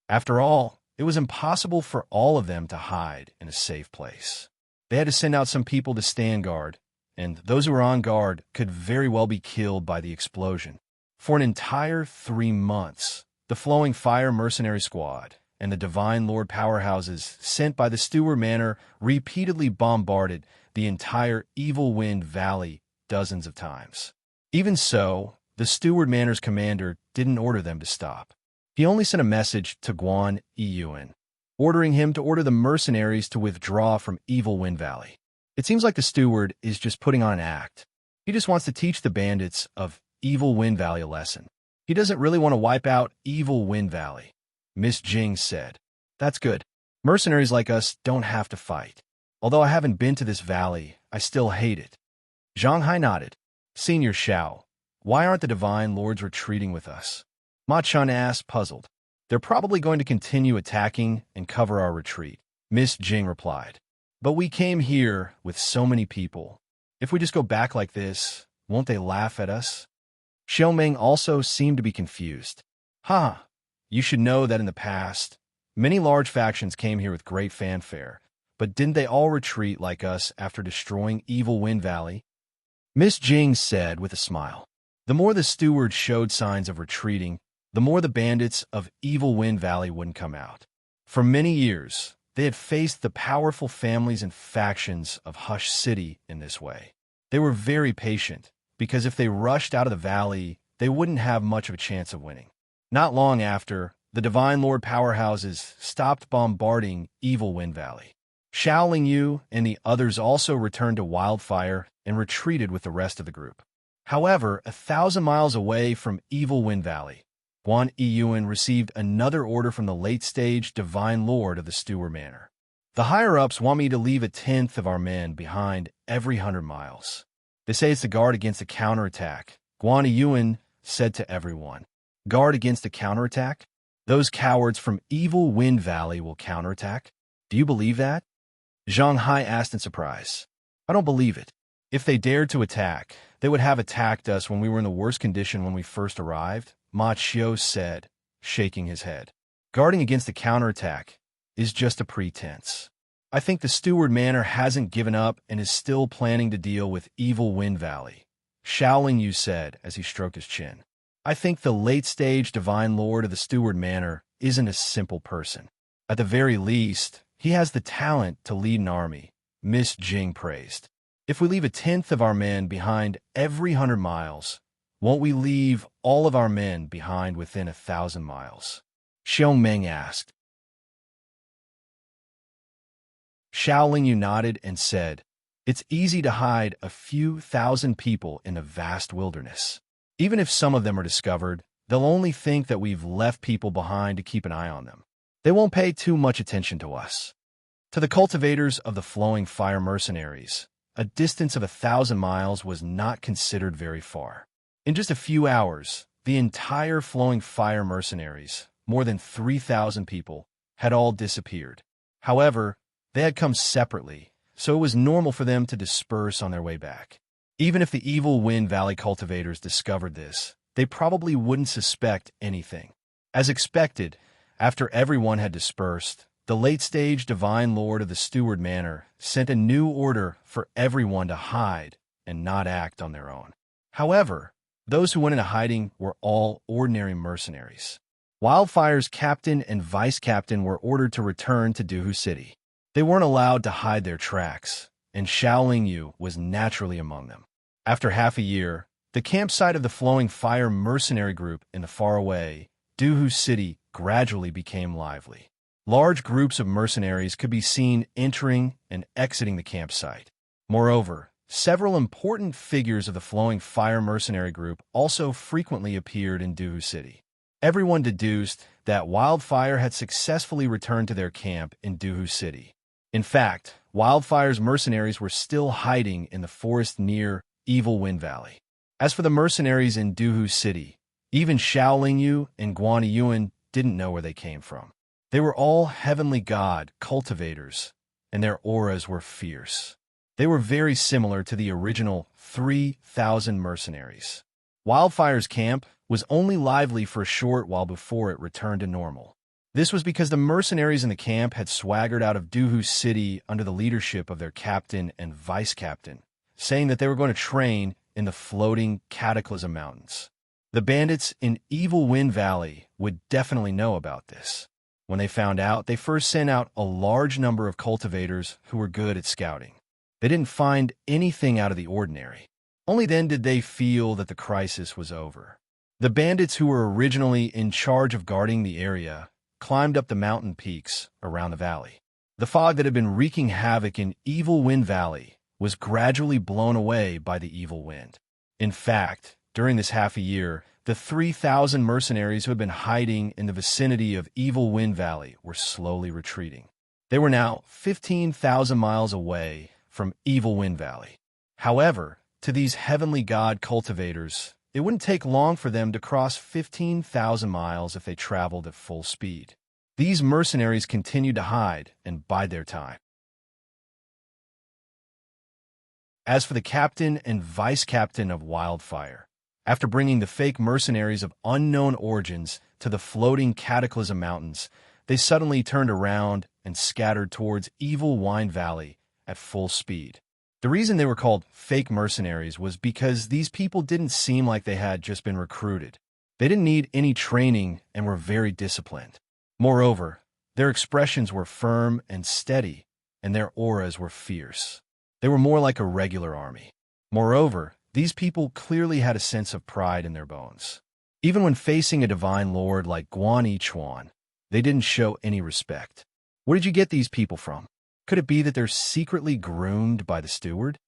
After all, it was impossible for all of them to hide in a safe place. They had to send out some people to stand guard, and those who were on guard could very well be killed by the explosion. For an entire 3 months, the Flowing Fire mercenary squad and the Divine Lord powerhouses sent by the Steward Manor repeatedly bombarded the entire Evil Wind Valley dozens of times. Even so, the Steward Manor's commander didn't order them to stop. He only sent a message to Guan Yuan, ordering him to order the mercenaries to withdraw from Evil Wind Valley. It seems like the steward is just putting on an act. He just wants to teach the bandits of Evil Wind Valley a lesson. He doesn't really want to wipe out Evil Wind Valley. Miss Jing said. That's good. Mercenaries like us don't have to fight. Although I haven't been to this valley, I still hate it. Zhang Hai nodded. Senior Xiao, why aren't the Divine Lords retreating with us? Ma Chun asked, puzzled. They're probably going to continue attacking and cover our retreat, Miss Jing replied. But we came here with so many people. If we just go back like this, won't they laugh at us? Xiao Meng also seemed to be confused. You should know that in the past, many large factions came here with great fanfare, but didn't they all retreat like us after destroying Evil Wind Valley? Miss Jing said with a smile. The more the steward showed signs of retreating, the more the bandits of Evil Wind Valley wouldn't come out. For many years, they had faced the powerful families and factions of Hush City in this way. They were very patient, because if they rushed out of the valley, they wouldn't have much of a chance of winning. Not long after, the Divine Lord powerhouses stopped bombarding Evil Wind Valley. Xiao Yu and the others also returned to Wildfire and retreated with the rest of the group. However, 1,000 miles away from Evil Wind Valley, Guan Yiyuan received another order from the late-stage Divine Lord of the Steward Manor. The higher-ups want me to leave 1/10 of our men behind every 100 miles. They say it's to guard against a counterattack, Guan Yiyuan said to everyone. Guard against a counterattack? Those cowards from Evil Wind Valley will counterattack? Do you believe that? Zhang Hai asked in surprise. I don't believe it. If they dared to attack, they would have attacked us when we were in the worst condition when we first arrived, Ma Qiu said, shaking his head. Guarding against a counterattack is just a pretense. I think the Steward Manor hasn't given up and is still planning to deal with Evil Wind Valley, Xiao Yu said as he stroked his chin. I think the late-stage Divine Lord of the Steward Manor isn't a simple person. At the very least, he has the talent to lead an army, Miss Jing praised. If we leave 1/10 of our men behind every 100 miles, won't we leave all of our men behind within 1,000 miles? Xiao Meng asked. Xiao Yu nodded and said, it's easy to hide a few thousand people in a vast wilderness. Even if some of them are discovered, they'll only think that we've left people behind to keep an eye on them. They won't pay too much attention to us. To the cultivators of the Flowing Fire mercenaries, a distance of 1,000 miles was not considered very far. In just a few hours, the entire Flowing Fire mercenaries, more than 3,000 people, had all disappeared. However, they had come separately, so it was normal for them to disperse on their way back. Even if the Evil Wind Valley cultivators discovered this, they probably wouldn't suspect anything. As expected, after everyone had dispersed, the late-stage Divine Lord of the Steward Manor sent a new order for everyone to hide and not act on their own. However, those who went into hiding were all ordinary mercenaries. Wildfire's captain and vice-captain were ordered to return to Duhu City. They weren't allowed to hide their tracks, and Xiao Yu was naturally among them. After half a year, the campsite of the Flowing Fire mercenary group in the faraway Duhu City gradually became lively. Large groups of mercenaries could be seen entering and exiting the campsite. Moreover, several important figures of the Flowing Fire mercenary group also frequently appeared in Duhu City. Everyone deduced that Wildfire had successfully returned to their camp in Duhu City. In fact, Wildfire's mercenaries were still hiding in the forest near Evil Wind Valley. As for the mercenaries in Duhu City, even Xiao Yu and Guan Yiyuan didn't know where they came from. They were all heavenly god cultivators, and their auras were fierce. They were very similar to the original 3,000 mercenaries. Wildfire's camp was only lively for a short while before it returned to normal. This was because the mercenaries in the camp had swaggered out of Duhu City under the leadership of their captain and vice-captain, saying that they were going to train in the floating Cataclysm Mountains. The bandits in Evil Wind Valley would definitely know about this. When they found out, they first sent out a large number of cultivators who were good at scouting. They didn't find anything out of the ordinary. Only then did they feel that the crisis was over. The bandits who were originally in charge of guarding the area climbed up the mountain peaks around the valley. The fog that had been wreaking havoc in Evil Wind Valley was gradually blown away by the evil wind. In fact, during this half a year, the 3,000 mercenaries who had been hiding in the vicinity of Evil Wind Valley were slowly retreating. They were now 15,000 miles away from Evil Wind Valley. However, to these heavenly god cultivators, it wouldn't take long for them to cross 15,000 miles if they traveled at full speed. These mercenaries continued to hide and bide their time. As for the captain and vice-captain of Wildfire, after bringing the fake mercenaries of unknown origins to the floating Cataclysm Mountains, they suddenly turned around and scattered towards Evil Wind Valley at full speed. The reason they were called fake mercenaries was because these people didn't seem like they had just been recruited. They didn't need any training and were very disciplined. Moreover, their expressions were firm and steady, and their auras were fierce. They were more like a regular army. Moreover, these people clearly had a sense of pride in their bones. Even when facing a divine lord like Guan Yichuan, they didn't show any respect. Where did you get these people from? Could it be that they're secretly groomed by the steward?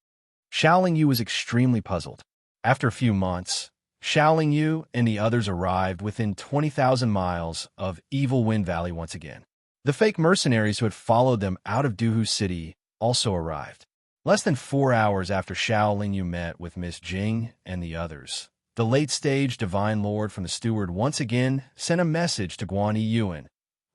Xiaoling Yu was extremely puzzled. After a few months, Xiaoling Yu and the others arrived within 20,000 miles of Evil Wind Valley once again. The fake mercenaries who had followed them out of Duhu City also arrived. Less than 4 hours after Xiaoling Yu met with Miss Jing and the others, the late-stage Divine Lord from the Steward once again sent a message to Guan Yiyuan,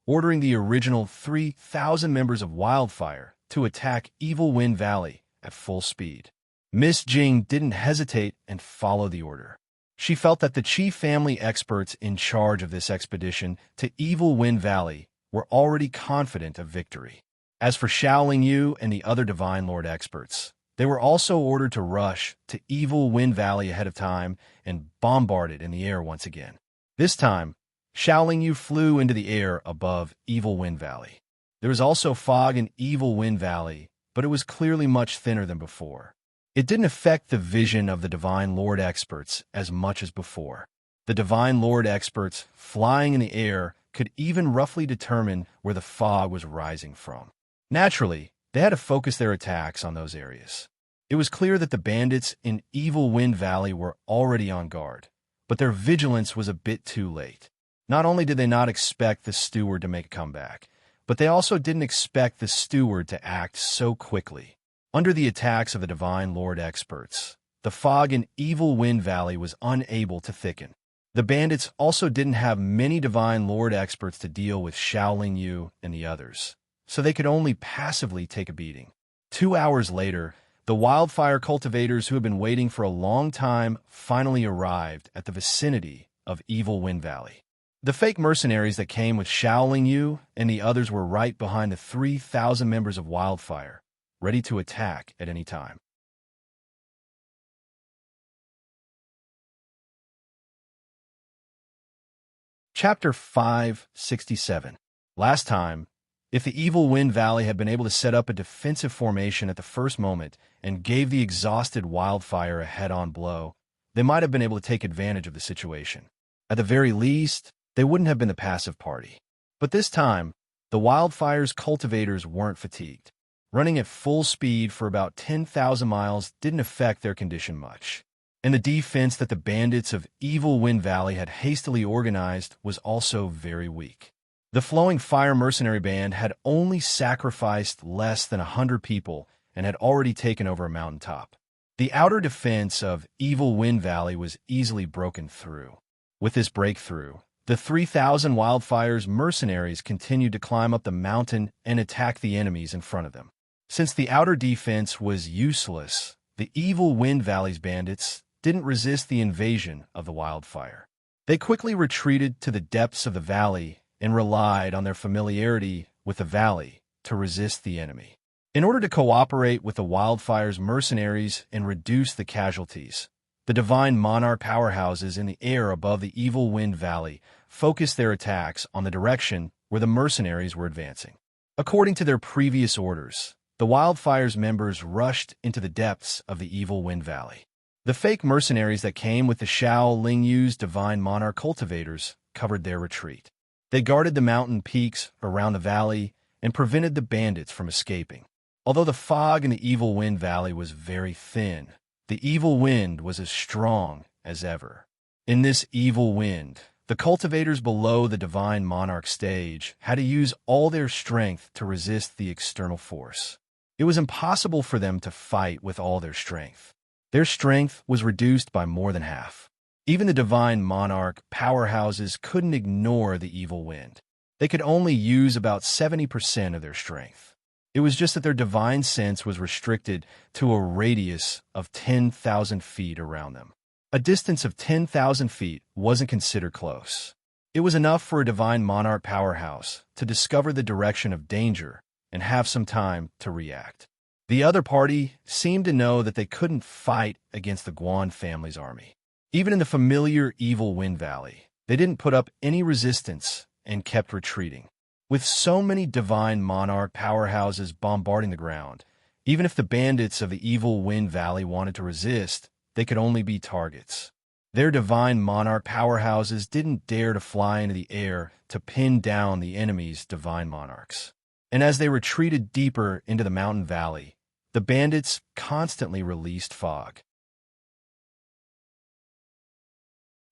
ordering the original 3,000 members of Wildfire to attack Evil Wind Valley at full speed. Miss Jing didn't hesitate and followed the order. She felt that the chief family experts in charge of this expedition to Evil Wind Valley were already confident of victory. As for Xiaoling Yu and the other Divine Lord experts, they were also ordered to rush to Evil Wind Valley ahead of time and bombard it in the air once again. This time, Xiaoling Yu flew into the air above Evil Wind Valley. There was also fog in Evil Wind Valley, but it was clearly much thinner than before. It didn't affect the vision of the Divine Lord experts as much as before. The Divine Lord experts, flying in the air, could even roughly determine where the fog was rising from. Naturally, they had to focus their attacks on those areas. It was clear that the bandits in Evil Wind Valley were already on guard, but their vigilance was a bit too late. Not only did they not expect the steward to make a comeback, but they also didn't expect the steward to act so quickly. Under the attacks of the Divine Lord experts, the fog in Evil Wind Valley was unable to thicken. The bandits also didn't have many Divine Lord experts to deal with Xiaoling Yu and the others, so they could only passively take a beating. 2 hours later, the Wildfire cultivators who had been waiting for a long time finally arrived at the vicinity of Evil Wind Valley. The fake mercenaries that came with Xiaoling Yu and the others were right behind the 3,000 members of Wildfire, ready to attack at any time. Chapter 567. Last time, if the Evil Wind Valley had been able to set up a defensive formation at the first moment and gave the exhausted Wildfire a head-on blow, they might have been able to take advantage of the situation. At the very least, they wouldn't have been the passive party. But this time, the Wildfire's cultivators weren't fatigued. Running at full speed for about 10,000 miles didn't affect their condition much. And the defense that the bandits of Evil Wind Valley had hastily organized was also very weak. The Flowing Fire mercenary band had only sacrificed less than 100 people and had already taken over a mountaintop. The outer defense of Evil Wind Valley was easily broken through. With this breakthrough, the 3,000 Wildfire's mercenaries continued to climb up the mountain and attack the enemies in front of them. Since the outer defense was useless, the Evil Wind Valley's bandits didn't resist the invasion of the Wildfire. They quickly retreated to the depths of the valley and relied on their familiarity with the valley to resist the enemy. In order to cooperate with the Wildfire's mercenaries and reduce the casualties, the Divine Monarch powerhouses in the air above the Evil Wind Valley focused their attacks on the direction where the mercenaries were advancing. According to their previous orders, the Wildfire's members rushed into the depths of the Evil Wind Valley. The fake mercenaries that came with the Xiaoling Yu's Divine Monarch cultivators covered their retreat. They guarded the mountain peaks around the valley and prevented the bandits from escaping. Although the fog in the Evil Wind Valley was very thin, the evil wind was as strong as ever. In this evil wind, the cultivators below the divine monarch stage had to use all their strength to resist the external force. It was impossible for them to fight with all their strength. Their strength was reduced by more than half. Even the divine monarch powerhouses couldn't ignore the evil wind. They could only use about 70% of their strength. It was just that their divine sense was restricted to a radius of 10,000 feet around them. A distance of 10,000 feet wasn't considered close. It was enough for a divine monarch powerhouse to discover the direction of danger and have some time to react. The other party seemed to know that they couldn't fight against the Guan family's army. Even in the familiar Evil Wind Valley, they didn't put up any resistance and kept retreating. With so many divine monarch powerhouses bombarding the ground, even if the bandits of the Evil Wind Valley wanted to resist, they could only be targets. Their divine monarch powerhouses didn't dare to fly into the air to pin down the enemy's divine monarchs. And as they retreated deeper into the mountain valley, the bandits constantly released fog.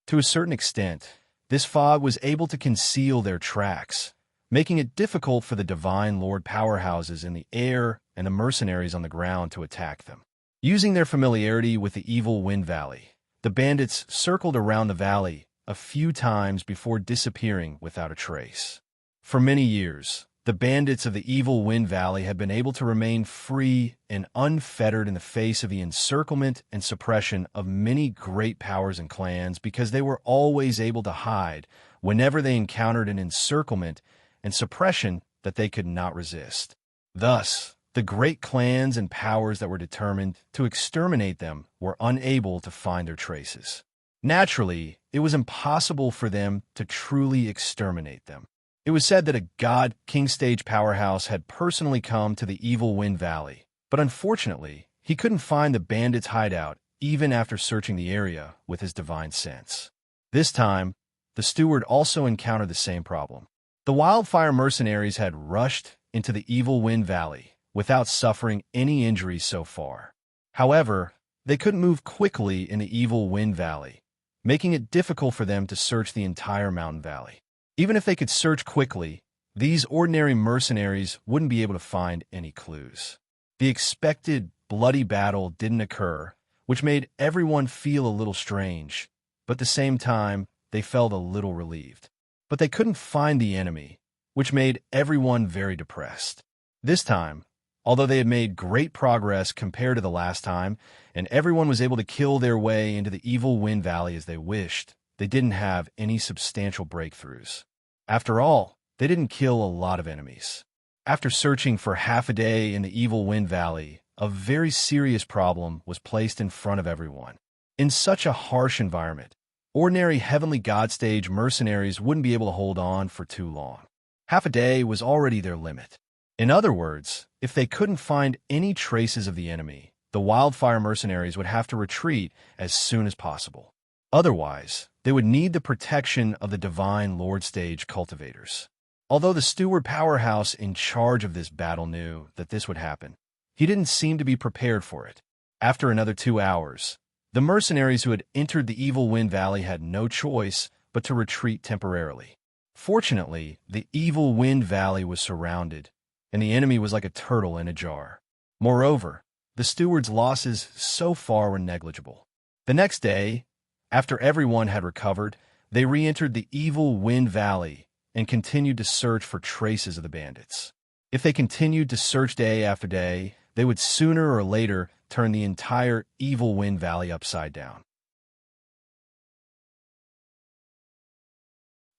To a certain extent, this fog was able to conceal their tracks, making it difficult for the divine lord powerhouses in the air and the mercenaries on the ground to attack them. Using their familiarity with the Evil Wind Valley, the bandits circled around the valley a few times before disappearing without a trace. For many years, the bandits of the Evil Wind Valley had been able to remain free and unfettered in the face of the encirclement and suppression of many great powers and clans because they were always able to hide whenever they encountered an encirclement and suppression that they could not resist. Thus, the great clans and powers that were determined to exterminate them were unable to find their traces. Naturally, it was impossible for them to truly exterminate them. It was said that a god king stage powerhouse had personally come to the Evil Wind Valley, but unfortunately, he couldn't find the bandits' hideout even after searching the area with his divine sense. This time, the steward also encountered the same problem. The wildfire mercenaries had rushed into the Evil Wind Valley without suffering any injuries so far. However, they couldn't move quickly in the Evil Wind Valley, making it difficult for them to search the entire mountain valley. Even if they could search quickly, these ordinary mercenaries wouldn't be able to find any clues. The expected bloody battle didn't occur, which made everyone feel a little strange, but at the same time, they felt a little relieved. But they couldn't find the enemy, which made everyone very depressed. This time, although they had made great progress compared to the last time, and everyone was able to kill their way into the Evil Wind Valley as they wished, they didn't have any substantial breakthroughs. After all, they didn't kill a lot of enemies. After searching for half a day in the Evil Wind Valley, a very serious problem was placed in front of everyone. In such a harsh environment, ordinary Heavenly God stage mercenaries wouldn't be able to hold on for too long. Half a day was already their limit. In other words, if they couldn't find any traces of the enemy, the wildfire mercenaries would have to retreat as soon as possible. Otherwise, they would need the protection of the divine lord stage cultivators. Although the steward powerhouse in charge of this battle knew that this would happen, he didn't seem to be prepared for it. After another 2 hours, the mercenaries who had entered the Evil Wind Valley had no choice but to retreat temporarily. Fortunately, the Evil Wind Valley was surrounded, and the enemy was like a turtle in a jar. Moreover, the steward's losses so far were negligible. The next day, after everyone had recovered, they re-entered the Evil Wind Valley and continued to search for traces of the bandits. If they continued to search day after day, they would sooner or later turn the entire Evil Wind Valley upside down.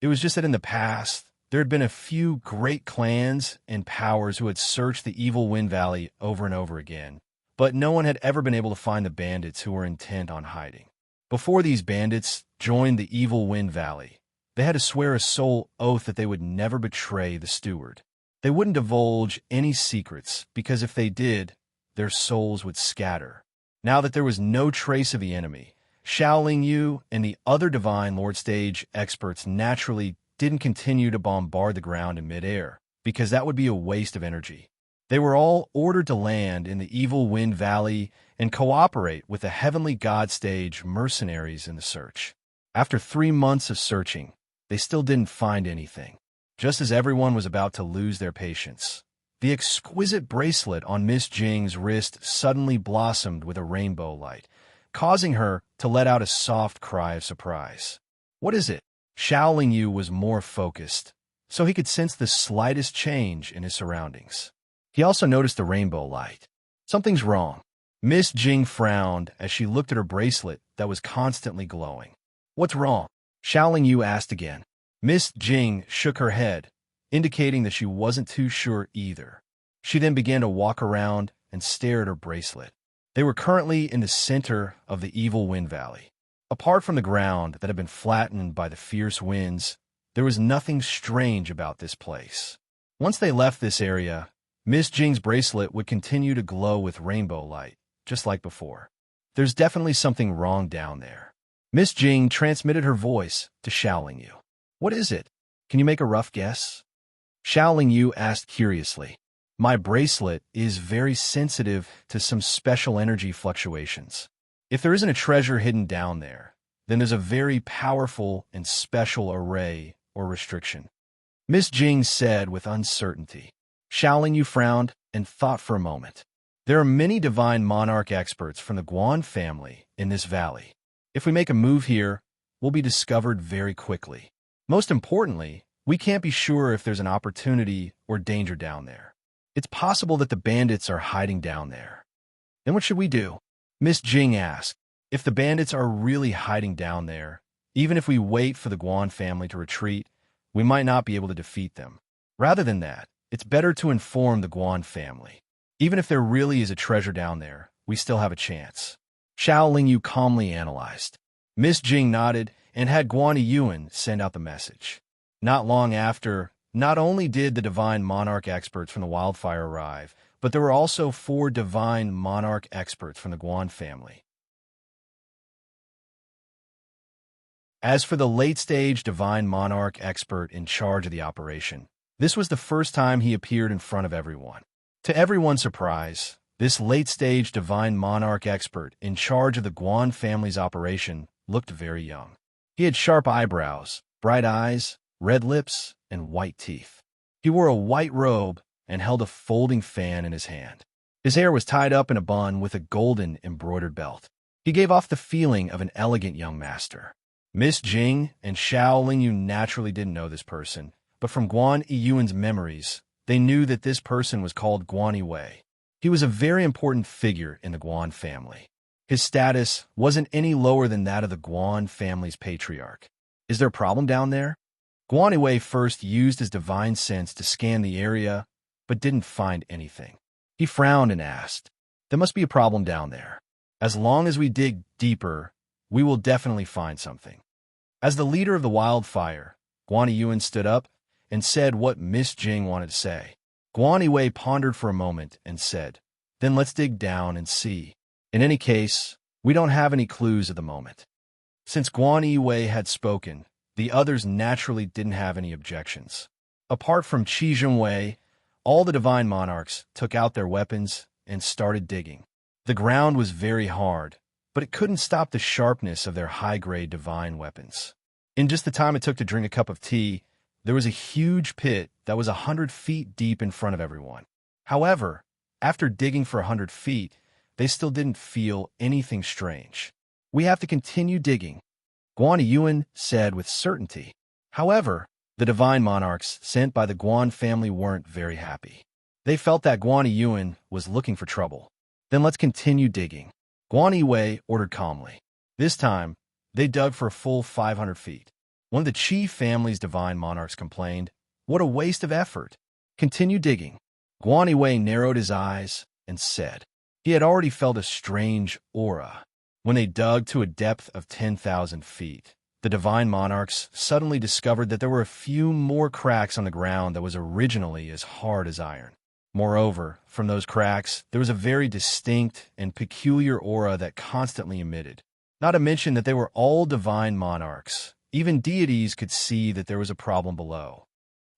It was just that in the past, there had been a few great clans and powers who had searched the Evil Wind Valley over and over again, but no one had ever been able to find the bandits who were intent on hiding. Before these bandits joined the Evil Wind Valley, they had to swear a soul oath that they would never betray the steward. They wouldn't divulge any secrets, because if they did, their souls would scatter. Now that there was no trace of the enemy, Xiaoling Yu and the other Divine Lord Stage experts naturally didn't continue to bombard the ground in midair, because that would be a waste of energy. They were all ordered to land in the Evil Wind Valley and cooperate with the Heavenly God Stage mercenaries in the search. After 3 months of searching, they still didn't find anything. Just as everyone was about to lose their patience, the exquisite bracelet on Miss Jing's wrist suddenly blossomed with a rainbow light, causing her to let out a soft cry of surprise. "What is it?" Xiaoling Yu was more focused, so he could sense the slightest change in his surroundings. He also noticed the rainbow light. Something's wrong. Miss Jing frowned as she looked at her bracelet that was constantly glowing. "What's wrong?" Xiaoling Yu asked again. Miss Jing shook her head, indicating that she wasn't too sure either. She then began to walk around and stare at her bracelet. They were currently in the center of the Evil Wind Valley. Apart from the ground that had been flattened by the fierce winds, there was nothing strange about this place. Once they left this area, Miss Jing's bracelet would continue to glow with rainbow light, just like before. "There's definitely something wrong down there." Miss Jing transmitted her voice to Xiaoling Yu. "What is it? Can you make a rough guess?" Xiaoling Yu asked curiously. "My bracelet is very sensitive to some special energy fluctuations. If there isn't a treasure hidden down there, then there's a very powerful and special array or restriction," Miss Jing said with uncertainty. Xiaoling Yu frowned and thought for a moment. "There are many divine monarch experts from the Guan family in this valley. If we make a move here, we'll be discovered very quickly. Most importantly, we can't be sure if there's an opportunity or danger down there. It's possible that the bandits are hiding down there." "Then what should we do?" Miss Jing asked. "If the bandits are really hiding down there, even if we wait for the Guan family to retreat, we might not be able to defeat them. Rather than that, it's better to inform the Guan family. Even if there really is a treasure down there, we still have a chance." Xiaoling Yu calmly analyzed. Miss Jing nodded and had Guan Yuan send out the message. Not long after, not only did the divine monarch experts from the wildfire arrive, but there were also 4 divine monarch experts from the Guan family. As for the late-stage divine monarch expert in charge of the operation, this was the first time he appeared in front of everyone. To everyone's surprise, this late-stage divine monarch expert in charge of the Guan family's operation looked very young. He had sharp eyebrows, bright eyes, red lips, and white teeth. He wore a white robe and held a folding fan in his hand. His hair was tied up in a bun with a golden embroidered belt. He gave off the feeling of an elegant young master. Miss Jing and Xiaoling Yu naturally didn't know this person, but from Guan Yuan's memories, they knew that this person was called Guan Wei. He was a very important figure in the Guan family. His status wasn't any lower than that of the Guan family's patriarch. "Is there a problem down there?" Guan Wei first used his divine sense to scan the area, but didn't find anything. He frowned and asked, "There must be a problem down there. As long as we dig deeper, we will definitely find something." As the leader of the wildfire, Guan Yuan stood up and said what Miss Jing wanted to say. Guan Wei pondered for a moment and said, "Then let's dig down and see. In any case, we don't have any clues at the moment." Since Guan Wei had spoken, the others naturally didn't have any objections. Apart from Qi Zhengwei, all the divine monarchs took out their weapons and started digging. The ground was very hard, but it couldn't stop the sharpness of their high-grade divine weapons. In just the time it took to drink a cup of tea, there was a huge pit that was 100 feet deep in front of everyone. However, after digging for 100 feet, they still didn't feel anything strange. "We have to continue digging," Guan Yuan said with certainty. However, the divine monarchs sent by the Guan family weren't very happy. They felt that Guan Yuan was looking for trouble. "Then let's continue digging," Guan Wei ordered calmly. This time, they dug for a full 500 feet. One of the Qi family's divine monarchs complained, "What a waste of effort. Continue digging." Guan Wei narrowed his eyes and said, he had already felt a strange aura. When they dug to a depth of 10,000 feet, the divine monarchs suddenly discovered that there were a few more cracks on the ground that was originally as hard as iron. Moreover, from those cracks, there was a very distinct and peculiar aura that constantly emitted. Not to mention that they were all divine monarchs. Even deities could see that there was a problem below.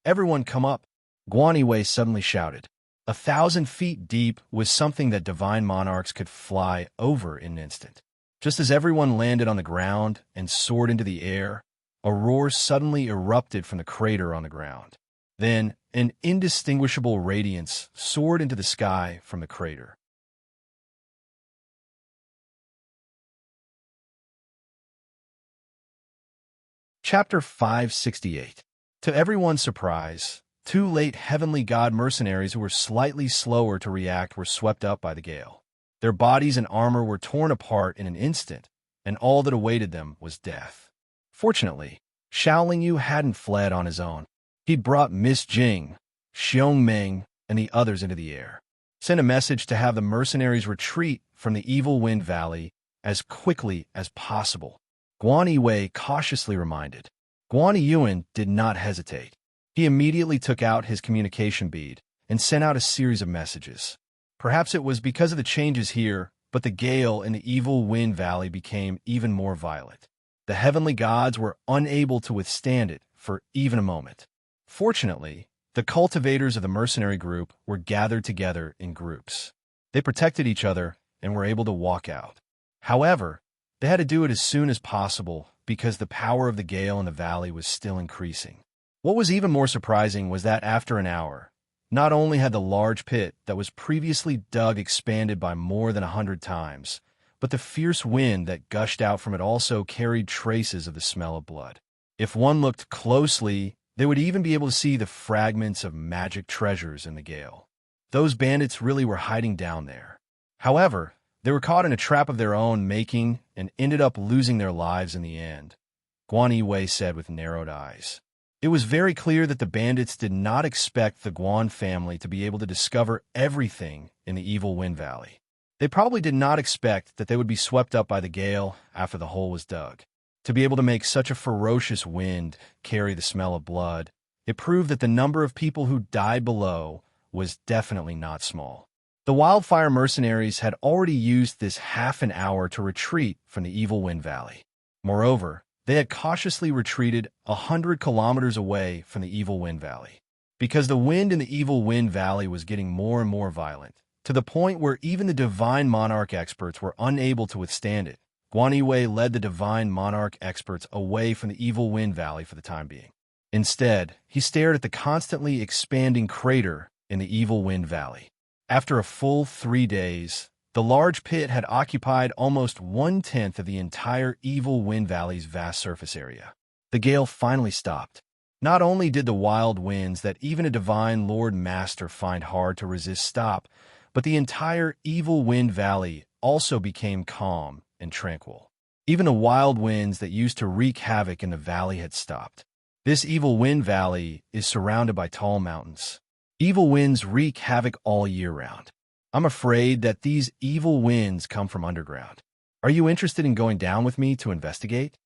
"Everyone come up," Guan Wei suddenly shouted. 1,000 feet deep was something that divine monarchs could fly over in an instant. Just as everyone landed on the ground and soared into the air, a roar suddenly erupted from the crater on the ground. Then, an indistinguishable radiance soared into the sky from the crater. Chapter 568. To everyone's surprise, two late heavenly god mercenaries who were slightly slower to react were swept up by the gale. Their bodies and armor were torn apart in an instant, and all that awaited them was death. Fortunately, Xiaolingyu hadn't fled on his own. He'd brought Miss Jing, Xiongmeng, and the others into the air, sent a message to have the mercenaries retreat from the Evil Wind Valley as quickly as possible. Guan Yiwei cautiously reminded. Guan Yuan did not hesitate. He immediately took out his communication bead and sent out a series of messages. Perhaps it was because of the changes here, but the gale in the Evil Wind Valley became even more violent. The heavenly gods were unable to withstand it for even a moment. Fortunately, the cultivators of the mercenary group were gathered together in groups. They protected each other and were able to walk out. However, they had to do it as soon as possible because the power of the gale in the valley was still increasing. What was even more surprising was that after an hour, not only had the large pit that was previously dug expanded by more than 100 times, but the fierce wind that gushed out from it also carried traces of the smell of blood. If one looked closely, they would even be able to see the fragments of magic treasures in the gale. Those bandits really were hiding down there. However, they were caught in a trap of their own making and ended up losing their lives in the end, Guan Yiwei said with narrowed eyes. It was very clear that the bandits did not expect the Guan family to be able to discover everything in the Evil Wind Valley. They probably did not expect that they would be swept up by the gale after the hole was dug. To be able to make such a ferocious wind carry the smell of blood, it proved that the number of people who died below was definitely not small. The wildfire mercenaries had already used this half an hour to retreat from the Evil Wind Valley. Moreover, they had cautiously retreated 100 kilometers away from the Evil Wind Valley. Because the wind in the Evil Wind Valley was getting more and more violent, to the point where even the Divine Monarch experts were unable to withstand it, Guan Yiwei led the Divine Monarch experts away from the Evil Wind Valley for the time being. Instead, he stared at the constantly expanding crater in the Evil Wind Valley. After a full 3 days, the large pit had occupied almost 1/10 of the entire Evil Wind Valley's vast surface area. The gale finally stopped. Not only did the wild winds that even a divine Lord Master find hard to resist stop, but the entire Evil Wind Valley also became calm and tranquil. Even the wild winds that used to wreak havoc in the valley had stopped. This Evil Wind Valley is surrounded by tall mountains. Evil winds wreak havoc all year round. I'm afraid that these evil winds come from underground. Are you interested in going down with me to investigate?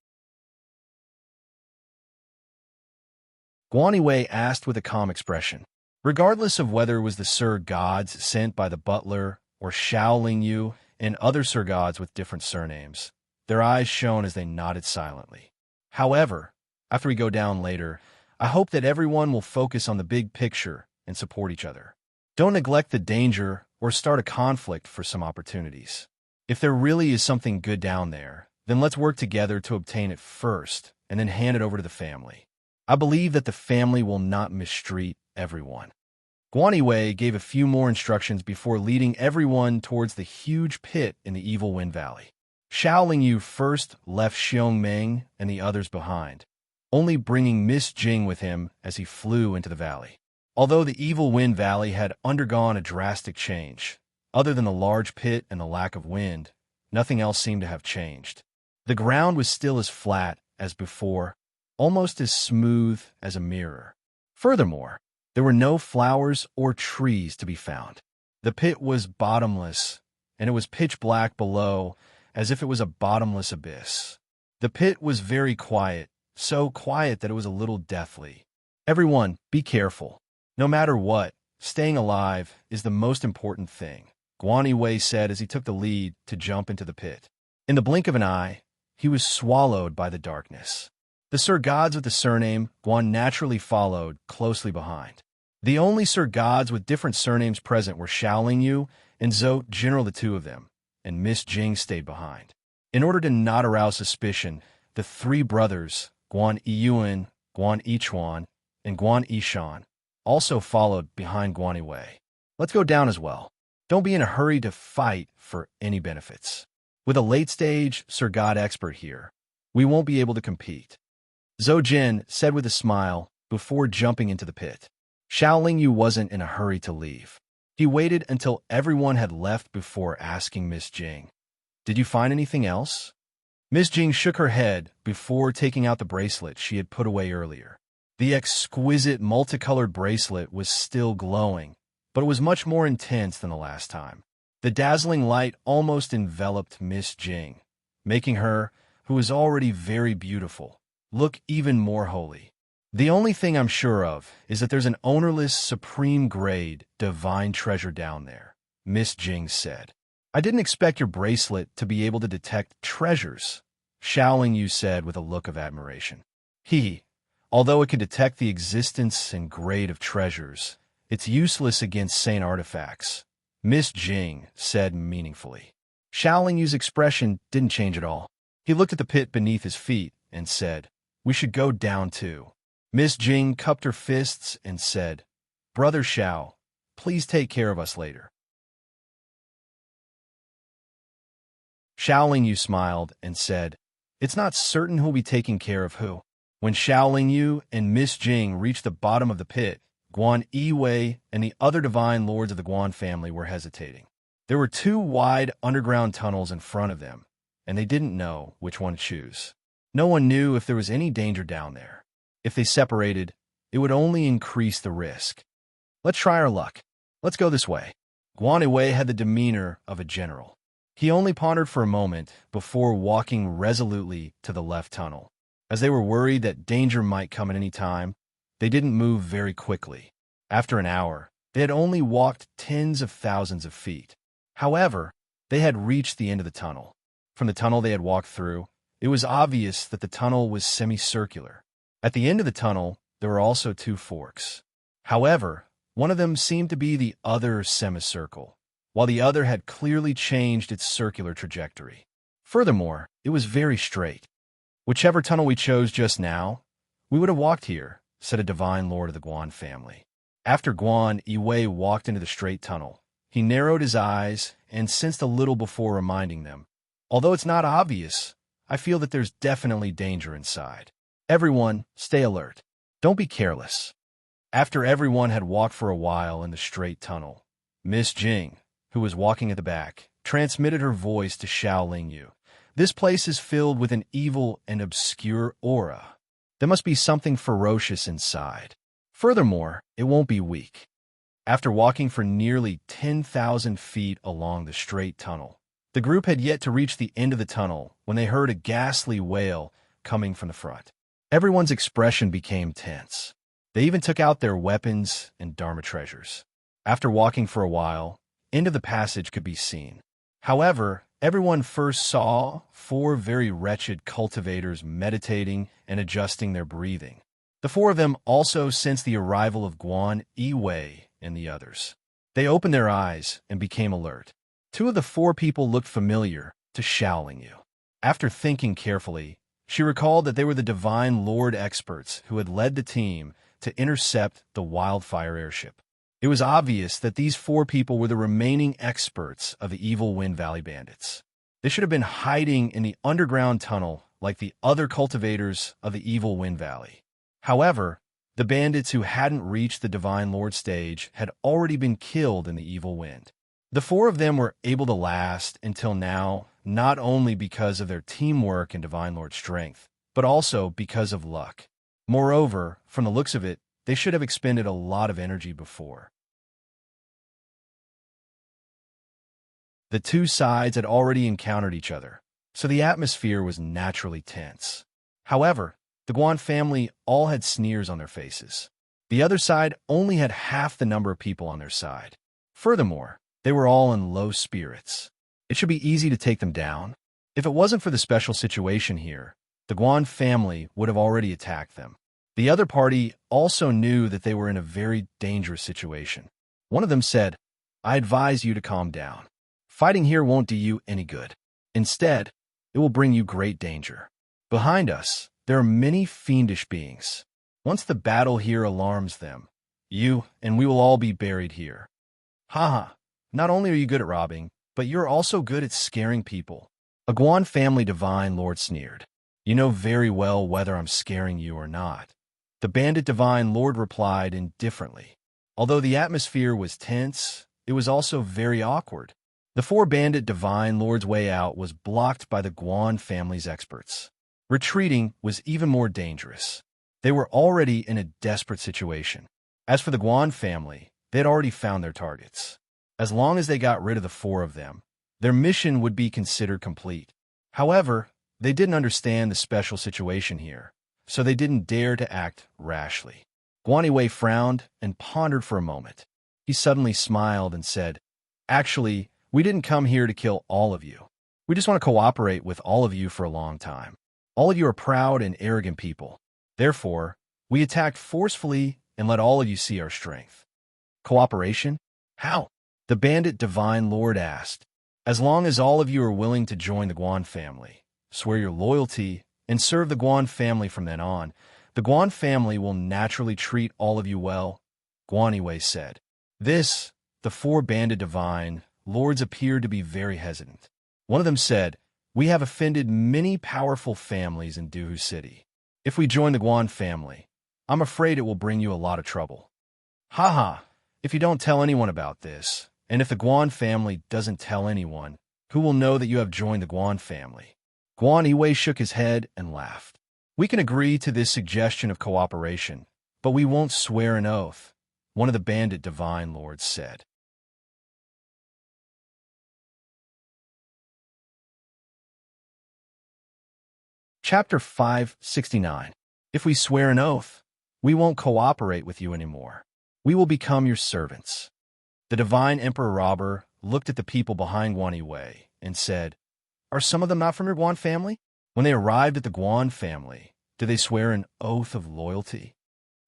Guan Yiwei asked with a calm expression. Regardless of whether it was the Sir Gods sent by the butler or Xiaolingyu and other Sir Gods with different surnames, their eyes shone as they nodded silently. However, after we go down later, I hope that everyone will focus on the big picture and support each other. Don't neglect the danger or start a conflict for some opportunities. If there really is something good down there, then let's work together to obtain it first and then hand it over to the family. I believe that the family will not mistreat everyone. Guan Yiwei gave a few more instructions before leading everyone towards the huge pit in the Evil Wind Valley. Xiaolingyu first left Xiongmeng and the others behind, only bringing Miss Jing with him as he flew into the valley. Although the Evil Wind Valley had undergone a drastic change, other than the large pit and the lack of wind, nothing else seemed to have changed. The ground was still as flat as before, almost as smooth as a mirror. Furthermore, there were no flowers or trees to be found. The pit was bottomless, and it was pitch black below, as if it was a bottomless abyss. The pit was very quiet, so quiet that it was a little deathly. Everyone, be careful. No matter what, staying alive is the most important thing, Guan Yiwei said as he took the lead to jump into the pit. In the blink of an eye, he was swallowed by the darkness. The Sir Gods with the surname Guan naturally followed closely behind. The only Sir Gods with different surnames present were Xiaoling Yu and Zhou, general the two of them, and Miss Jing stayed behind. In order to not arouse suspicion, the three brothers, Guan Yiyuan, Guan Yichuan, and Guan Yishan, also followed behind Guan Yiwei. Let's go down as well. Don't be in a hurry to fight for any benefits. With a late-stage Sir God expert here, we won't be able to compete. Zhou Jin said with a smile before jumping into the pit. Xiaoling Yu wasn't in a hurry to leave. He waited until everyone had left before asking Miss Jing, "Did you find anything else?" Miss Jing shook her head before taking out the bracelet she had put away earlier. The exquisite multicolored bracelet was still glowing, but it was much more intense than the last time. The dazzling light almost enveloped Miss Jing, making her, who was already very beautiful, look even more holy. "The only thing I'm sure of is that there's an ownerless, supreme-grade, divine treasure down there," Miss Jing said. "I didn't expect your bracelet to be able to detect treasures," Xiaoling Yu said with a look of admiration. Although it can detect the existence and grade of treasures, it's useless against sane artifacts," Miss Jing said meaningfully. Xiaoling Yu's expression didn't change at all. He looked at the pit beneath his feet and said, "We should go down too." Miss Jing cupped her fists and said, "Brother Xiao, please take care of us later." Xiaoling Yu smiled and said, "It's not certain who'll be taking care of who." When Xiaoling Yu and Miss Jing reached the bottom of the pit, Guan Yiwei and the other divine lords of the Guan family were hesitating. There were two wide underground tunnels in front of them, and they didn't know which one to choose. No one knew if there was any danger down there. If they separated, it would only increase the risk. "Let's try our luck. Let's go this way." Guan Yiwei had the demeanor of a general. He only pondered for a moment before walking resolutely to the left tunnel. As they were worried that danger might come at any time, they didn't move very quickly. After an hour, they had only walked tens of thousands of feet. However, they had reached the end of the tunnel. From the tunnel they had walked through, it was obvious that the tunnel was semicircular. At the end of the tunnel, there were also two forks. However, one of them seemed to be the other semicircle, while the other had clearly changed its circular trajectory. Furthermore, it was very straight. "Whichever tunnel we chose just now, we would have walked here," said a divine lord of the Guan family. After Guan Yiwei walked into the straight tunnel, he narrowed his eyes and sensed a little before reminding them, "Although it's not obvious, I feel that there's definitely danger inside. Everyone, stay alert. Don't be careless." After everyone had walked for a while in the straight tunnel, Miss Jing, who was walking at the back, transmitted her voice to Xiaoling Yu. "This place is filled with an evil and obscure aura. There must be something ferocious inside. Furthermore, it won't be weak." After walking for nearly 10,000 feet along the straight tunnel, the group had yet to reach the end of the tunnel when they heard a ghastly wail coming from the front. Everyone's expression became tense. They even took out their weapons and Dharma treasures. After walking for a while, end of the passage could be seen. However, everyone first saw four very wretched cultivators meditating and adjusting their breathing. The four of them also sensed the arrival of Guan Yiwei and the others. They opened their eyes and became alert. Two of the four people looked familiar to Xiaoling Yu. After thinking carefully, she recalled that they were the Divine Lord experts who had led the team to intercept the wildfire airship. It was obvious that these four people were the remaining experts of the evil Wind Valley bandits. They should have been hiding in the underground tunnel like the other cultivators of the evil Wind Valley. However, the bandits who hadn't reached the Divine Lord stage had already been killed in the evil wind. The four of them were able to last until now, not only because of their teamwork and Divine Lord strength, but also because of luck. Moreover, from the looks of it, they should have expended a lot of energy before. The two sides had already encountered each other, so the atmosphere was naturally tense. However, the Guan family all had sneers on their faces. The other side only had half the number of people on their side. Furthermore, they were all in low spirits. It should be easy to take them down. If it wasn't for the special situation here, the Guan family would have already attacked them. The other party also knew that they were in a very dangerous situation. One of them said, "I advise you to calm down. Fighting here won't do you any good. Instead, it will bring you great danger. Behind us, there are many fiendish beings. Once the battle here alarms them, you and we will all be buried here." Haha, not only are you good at robbing, but you're also good at scaring people. A Guan family divine lord sneered. "You know very well whether I'm scaring you or not." The bandit divine lord replied indifferently. Although the atmosphere was tense, it was also very awkward. The four bandit divine lords' way out was blocked by the Guan family's experts. Retreating was even more dangerous. They were already in a desperate situation. As for the Guan family, they had already found their targets. As long as they got rid of the four of them, their mission would be considered complete. However, they didn't understand the special situation here, so they didn't dare to act rashly. Guan Yiwei frowned and pondered for a moment. He suddenly smiled and said, "Actually, we didn't come here to kill all of you. We just want to cooperate with all of you for a long time. All of you are proud and arrogant people. Therefore, we attacked forcefully and let all of you see our strength." "Cooperation? How?" the bandit divine lord asked. "As long as all of you are willing to join the Guan family, swear your loyalty, and serve the Guan family from then on, the Guan family will naturally treat all of you well," Guan Yiwei said. The four bandit divine lords appeared to be very hesitant. One of them said, "We have offended many powerful families in Duhu City. If we join the Guan family, I'm afraid it will bring you a lot of trouble." "Haha, if you don't tell anyone about this, and if the Guan family doesn't tell anyone, who will know that you have joined the Guan family?" Guan Yiwei shook his head and laughed. "We can agree to this suggestion of cooperation, but we won't swear an oath," one of the bandit divine lords said. Chapter 569. If we swear an oath, we won't cooperate with you anymore. We will become your servants. The divine emperor robber looked at the people behind Guan Yiwei and said, "Are some of them not from your Guan family?" When they arrived at the Guan family, did they swear an oath of loyalty?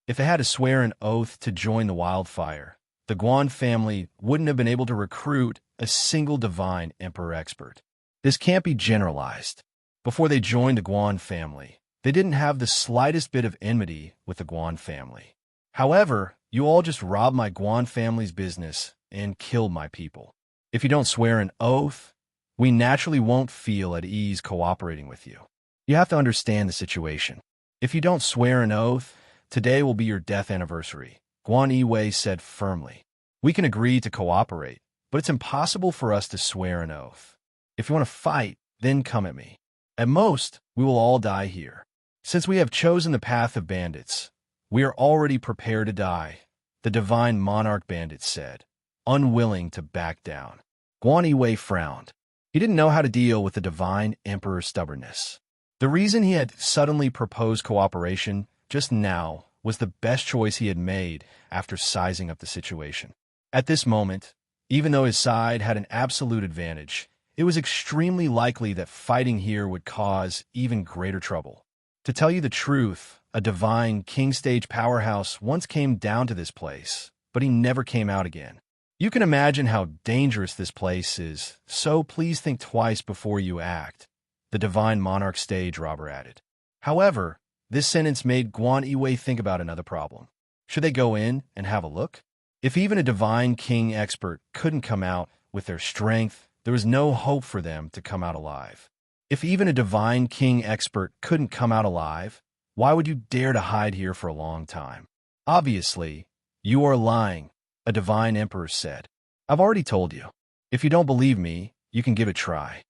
If they had to swear an oath to join the wildfire, the Guan family wouldn't have been able to recruit a single divine emperor expert. This can't be generalized. Before they joined the Guan family, they didn't have the slightest bit of enmity with the Guan family. However, you all just robbed my Guan family's business and killed my people. If you don't swear an oath, we naturally won't feel at ease cooperating with you. You have to understand the situation. If you don't swear an oath, today will be your death anniversary," Guan Yiwei said firmly. "We can agree to cooperate, but it's impossible for us to swear an oath. If you want to fight, then come at me. At most, we will all die here. Since we have chosen the path of bandits, we are already prepared to die," the divine monarch bandit said, unwilling to back down. Guan Yiwei frowned. He didn't know how to deal with the divine emperor's stubbornness. The reason he had suddenly proposed cooperation just now was the best choice he had made after sizing up the situation. At this moment, even though his side had an absolute advantage, it was extremely likely that fighting here would cause even greater trouble. To tell you the truth, a divine king-stage powerhouse once came down to this place, but he never came out again. You can imagine how dangerous this place is, so please think twice before you act, the divine monarch stage robber added. However, this sentence made Guan Yiwei think about another problem. Should they go in and have a look? If even a divine king expert couldn't come out with their strength, there was no hope for them to come out alive. If even a divine king expert couldn't come out alive, why would you dare to hide here for a long time? Obviously, you are lying, a divine emperor said. "I've already told you. If you don't believe me, you can give it a try."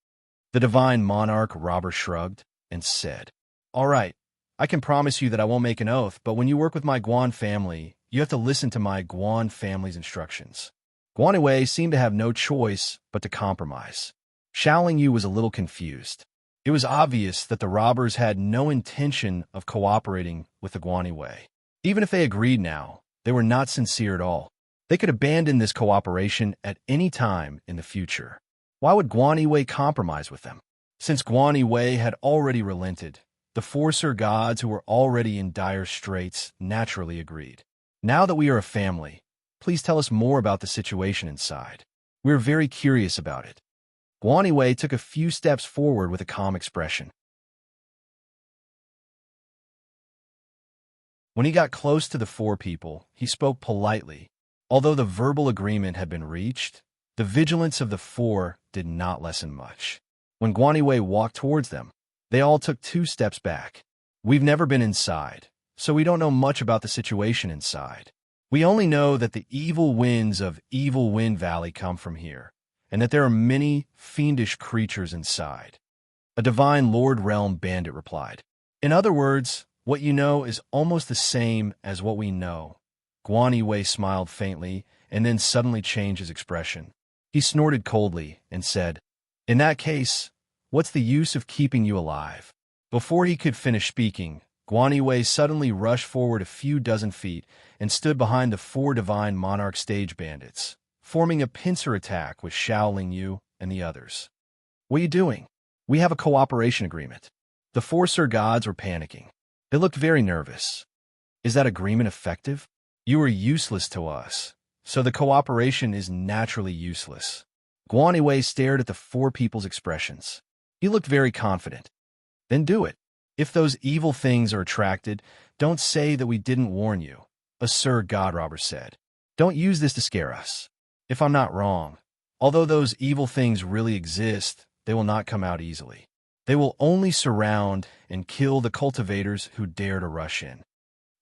The divine monarch robber shrugged and said, "All right, I can promise you that I won't make an oath, but when you work with my Guan family, you have to listen to my Guan family's instructions." Guan Yiwei seemed to have no choice but to compromise. Xiaoling Yu was a little confused. It was obvious that the robbers had no intention of cooperating with the Guan Yiwei. Even if they agreed now, they were not sincere at all. They could abandon this cooperation at any time in the future. Why would Guan Yiwei compromise with them? Since Guan Yiwei had already relented, The four Sir Gods, who were already in dire straits, naturally agreed. Now that we are a family, please tell us more about the situation inside. We're very curious about it. Guan took a few steps forward with a calm expression. When he got close to the four people, he spoke politely. Although the verbal agreement had been reached, the vigilance of the four did not lessen much. When Guan walked towards them, they all took 2 steps back. We've never been inside, so we don't know much about the situation inside. We only know that the evil winds of Evil Wind Valley come from here, and that there are many fiendish creatures inside. A divine Lord Realm bandit replied. In other words, what you know is almost the same as what we know. Guan smiled faintly and then suddenly changed his expression. He snorted coldly and said, "In that case, what's the use of keeping you alive?" Before he could finish speaking, Guan suddenly rushed forward a few dozen feet and stood behind the 4 divine monarch stage bandits, forming a pincer attack with Xiaoling Yu and the others. "What are you doing? We have a cooperation agreement." The 4 Sir Gods were panicking. They looked very nervous. "Is that agreement effective? You are useless to us, so the cooperation is naturally useless." Guan stared at the 4 people's expressions. He looked very confident. "Then do it. If those evil things are attracted, don't say that we didn't warn you," a Sir God Robber said. "Don't use this to scare us. If I'm not wrong, although those evil things really exist, they will not come out easily. They will only surround and kill the cultivators who dare to rush in."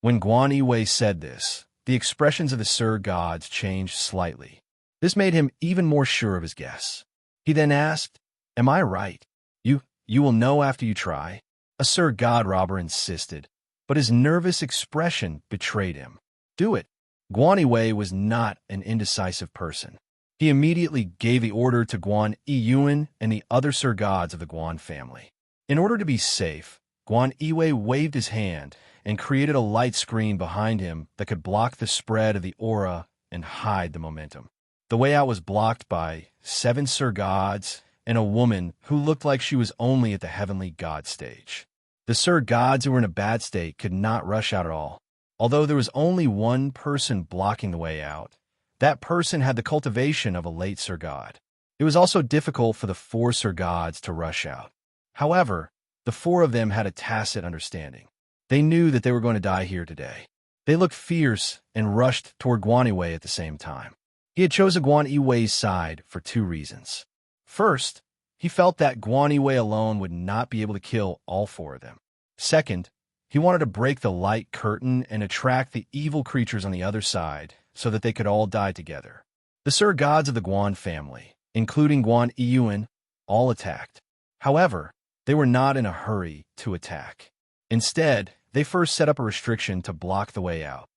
When Guan said this, the expressions of the Sir Gods changed slightly. This made him even more sure of his guess. He then asked, "Am I right? You will know after you try?" A Sir God Robber insisted, but his nervous expression betrayed him. "Do it." Guan was not an indecisive person. He immediately gave the order to Guan Yiyuan and the other Sir Gods of the Guan family. In order to be safe, Guan waved his hand and created a light screen behind him that could block the spread of the aura and hide the momentum. The way out was blocked by 7 Sir Gods and a woman who looked like she was only at the Heavenly God stage. The Sir Gods who were in a bad state could not rush out at all. Although there was only one person blocking the way out, that person had the cultivation of a late Sir God. It was also difficult for the 4 Sir Gods to rush out. However, the 4 of them had a tacit understanding. They knew that they were going to die here today. They looked fierce and rushed toward Guan at the same time. He had chosen Guan side for 2 reasons. First, he felt that Guan alone would not be able to kill all 4 of them. Second, he wanted to break the light curtain and attract the evil creatures on the other side so that they could all die together. The Sir Gods of the Guan family, including Guan Yiyuan, all attacked. However, they were not in a hurry to attack. Instead, they first set up a restriction to block the way out.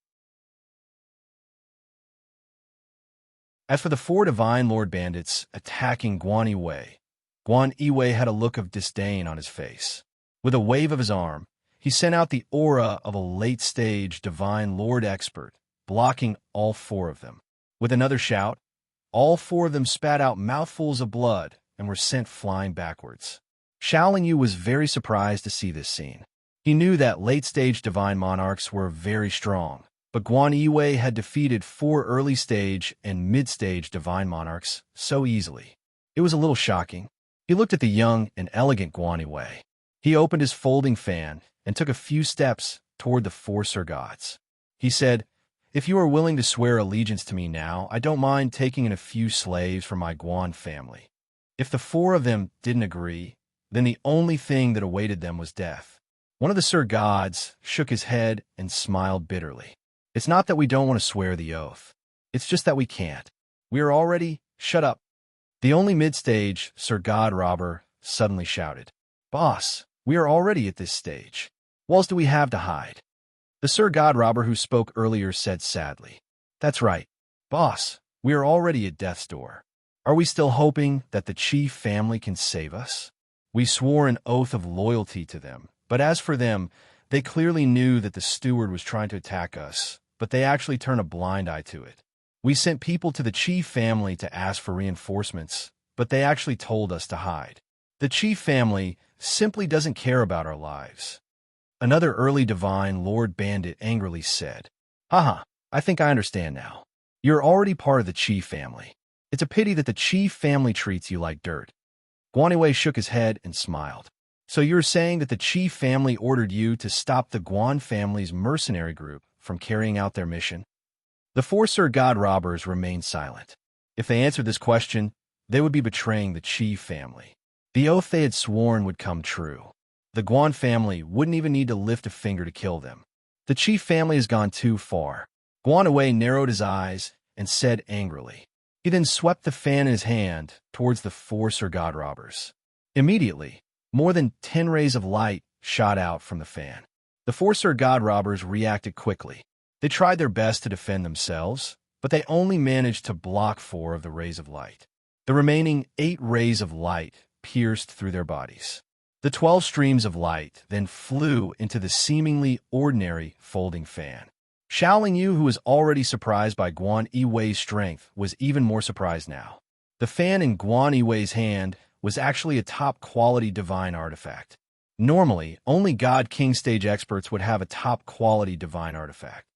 As for the 4 Divine Lord Bandits attacking Guan Yue had a look of disdain on his face. With a wave of his arm, he sent out the aura of a late-stage Divine Lord Expert, blocking all 4 of them. With another shout, all 4 of them spat out mouthfuls of blood and were sent flying backwards. Xiaoling Yu was very surprised to see this scene. He knew that late-stage Divine Monarchs were very strong, but Guan Yue had defeated 4 early-stage and mid-stage Divine Monarchs so easily. It was a little shocking. He looked at the young and elegant Guan Yue. He opened his folding fan and took a few steps toward the 4 Sir Gods. He said, "If you are willing to swear allegiance to me now, I don't mind taking in a few slaves from my Guan family." If the 4 of them didn't agree, then the only thing that awaited them was death. One of the Sir Gods shook his head and smiled bitterly. "It's not that we don't want to swear the oath. It's just that we can't. We are already—" "Shut up." The only mid-stage Sir God Robber suddenly shouted. "Boss, we are already at this stage. What else do we have to hide?" The Sir God Robber who spoke earlier said sadly, "That's right. Boss, we are already at death's door. Are we still hoping that the chief family can save us? We swore an oath of loyalty to them, but as for them, they clearly knew that the steward was trying to attack us, but they actually turned a blind eye to it. We sent people to the chief family to ask for reinforcements, but they actually told us to hide. The chief family simply doesn't care about our lives. Another early divine Lord Bandit angrily said, Haha, I think I understand now. You're already part of the Chi family. It's a pity that the Chi family treats you like dirt. Guaniwei shook his head and smiled. So you're saying that the Chi family ordered you to stop the Guan family's mercenary group from carrying out their mission? The four Sir God robbers remained silent. If they answered this question, they would be betraying the Chi family. The oath they had sworn would come true. The Guan family wouldn't even need to lift a finger to kill them. The Chi family has gone too far. Guaniwei narrowed his eyes and said angrily. He then swept the fan in his hand towards the four Sir God robbers. Immediately, more than 10 rays of light shot out from the fan. The four Sir God robbers reacted quickly. They tried their best to defend themselves, but they only managed to block 4 of the rays of light. The remaining 8 rays of light pierced through their bodies. The 12 streams of light then flew into the seemingly ordinary folding fan. Xiaoling Yu, who was already surprised by Guan Yiwei's strength, was even more surprised now. The fan in Guan Yiwei's hand was actually a top-quality divine artifact. Normally, only God King stage experts would have a top-quality divine artifact.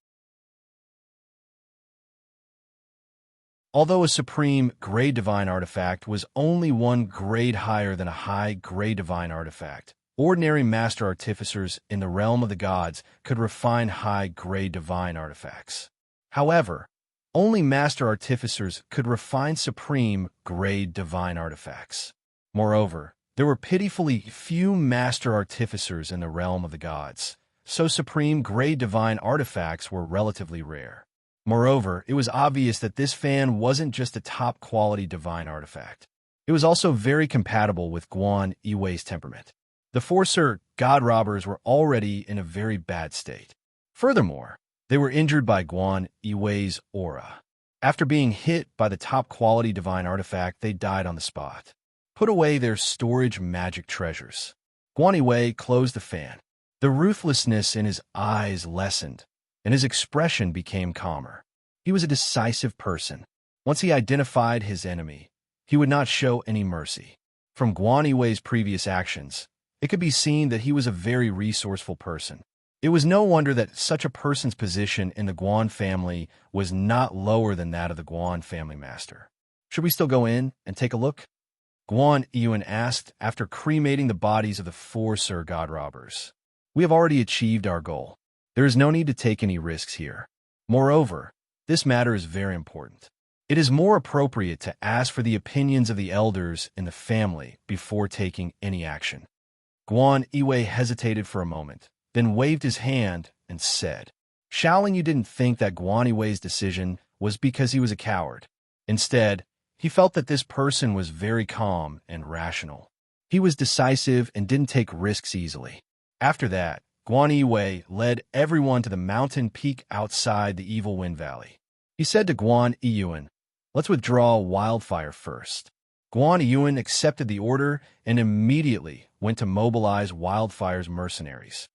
Although a supreme grade divine artifact was only 1 grade higher than a high grade divine artifact, ordinary master artificers in the realm of the gods could refine high grade divine artifacts. However, only master artificers could refine supreme grade divine artifacts. Moreover, there were pitifully few master artificers in the realm of the gods, so supreme grade divine artifacts were relatively rare. Moreover, it was obvious that this fan wasn't just a top-quality divine artifact. It was also very compatible with Guan Yiwei's temperament. The four Sir God robbers were already in a very bad state. Furthermore, they were injured by Guan Yiwei's aura. After being hit by the top-quality divine artifact, they died on the spot. Put away their storage magic treasures. Guan Yiwei closed the fan. The ruthlessness in his eyes lessened, and his expression became calmer. He was a decisive person. Once he identified his enemy, he would not show any mercy. From Guan Yiwei's previous actions, it could be seen that he was a very resourceful person. It was no wonder that such a person's position in the Guan family was not lower than that of the Guan family master. Should we still go in and take a look? Guan Yuan asked after cremating the bodies of the four Sir God robbers. We have already achieved our goal. There is no need to take any risks here. Moreover, this matter is very important. It is more appropriate to ask for the opinions of the elders in the family before taking any action. Guan Yiwei hesitated for a moment, then waved his hand and said, Xiaoling Yu didn't think that Guan Yiwei's decision was because he was a coward. Instead, he felt that this person was very calm and rational. He was decisive and didn't take risks easily. After that, Guan Yiwei led everyone to the mountain peak outside the Evil Wind Valley. He said to Guan Yuan, Let's withdraw Wildfire first. Guan Yuan accepted the order and immediately went to mobilize Wildfire's mercenaries.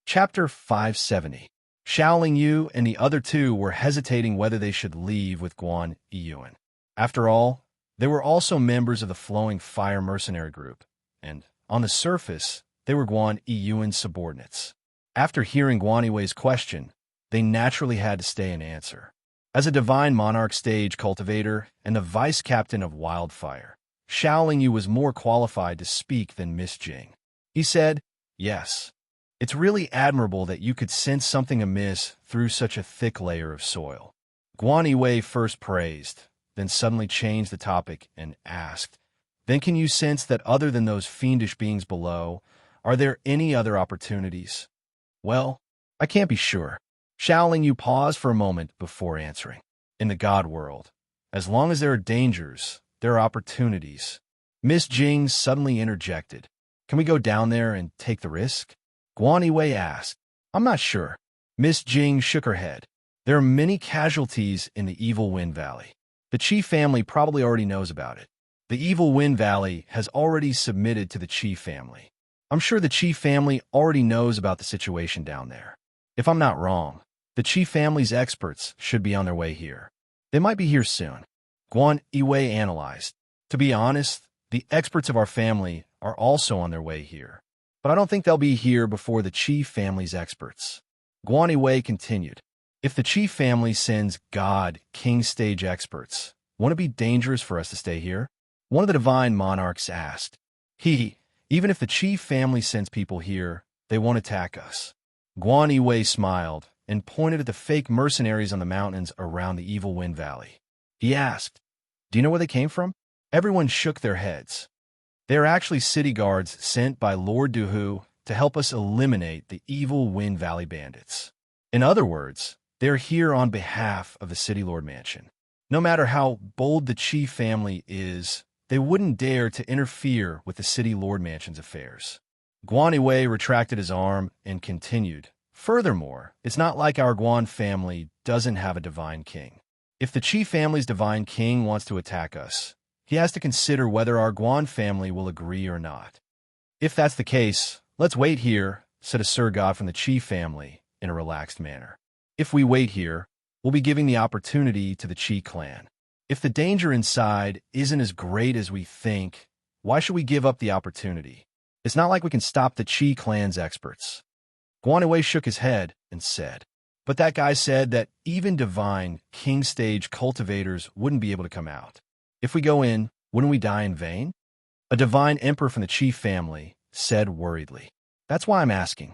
Chapter 570. Xiaoling Yu and the other two were hesitating whether they should leave with Guan Yuan. After all, they were also members of the Flowing Fire mercenary group, and, on the surface, they were Guan Yuan's subordinates. After hearing Guan Yiwei's question, they naturally had to stay and answer. As a divine monarch stage cultivator and the vice captain of Wildfire, Xiaoling Yu was more qualified to speak than Miss Jing. He said, Yes, it's really admirable that you could sense something amiss through such a thick layer of soil. Guan Yiwei first praised, then suddenly changed the topic and asked, Then can you sense that other than those fiendish beings below, are there any other opportunities? Well, I can't be sure. Xiaoling Yu paused for a moment before answering. In the God world, as long as there are dangers, there are opportunities. Miss Jing suddenly interjected. Can we go down there and take the risk? Guan Yiwei asked. I'm not sure. Miss Jing shook her head. There are many casualties in the Evil Wind Valley. The Qi family probably already knows about it. The Evil Wind Valley has already submitted to the Qi family. I'm sure the Qi family already knows about the situation down there. If I'm not wrong, the Qi family's experts should be on their way here. They might be here soon. Guan Yiwei analyzed. To be honest, the experts of our family are also on their way here. But I don't think they'll be here before the chief family's experts. Guan Yiwei continued. If the chief family sends God king stage experts, won't it be dangerous for us to stay here? One of the divine monarchs asked. Even if the chief family sends people here, they won't attack us. Guan Yiwei smiled and pointed at the fake mercenaries on the mountains around the Evil Wind Valley. He asked, do you know where they came from? Everyone shook their heads. They are actually city guards sent by Lord Duhu to help us eliminate the Evil Wind Valley bandits. In other words, they are here on behalf of the City Lord Mansion. No matter how bold the chief family is, they wouldn't dare to interfere with the City Lord Mansion's affairs. Guan Yiwei retracted his arm and continued. Furthermore, it's not like our Guan family doesn't have a divine king. If the chief family's divine king wants to attack us, he has to consider whether our Guan family will agree or not. If that's the case, let's wait here, said a Sir God from the chief family in a relaxed manner. If we wait here, we'll be giving the opportunity to the Qi clan. If the danger inside isn't as great as we think, why should we give up the opportunity? It's not like we can stop the Qi clan's experts. Guan Yiwei shook his head and said, but that guy said that even divine king stage cultivators wouldn't be able to come out. If we go in, wouldn't we die in vain? A divine emperor from the chief family said worriedly. That's why I'm asking.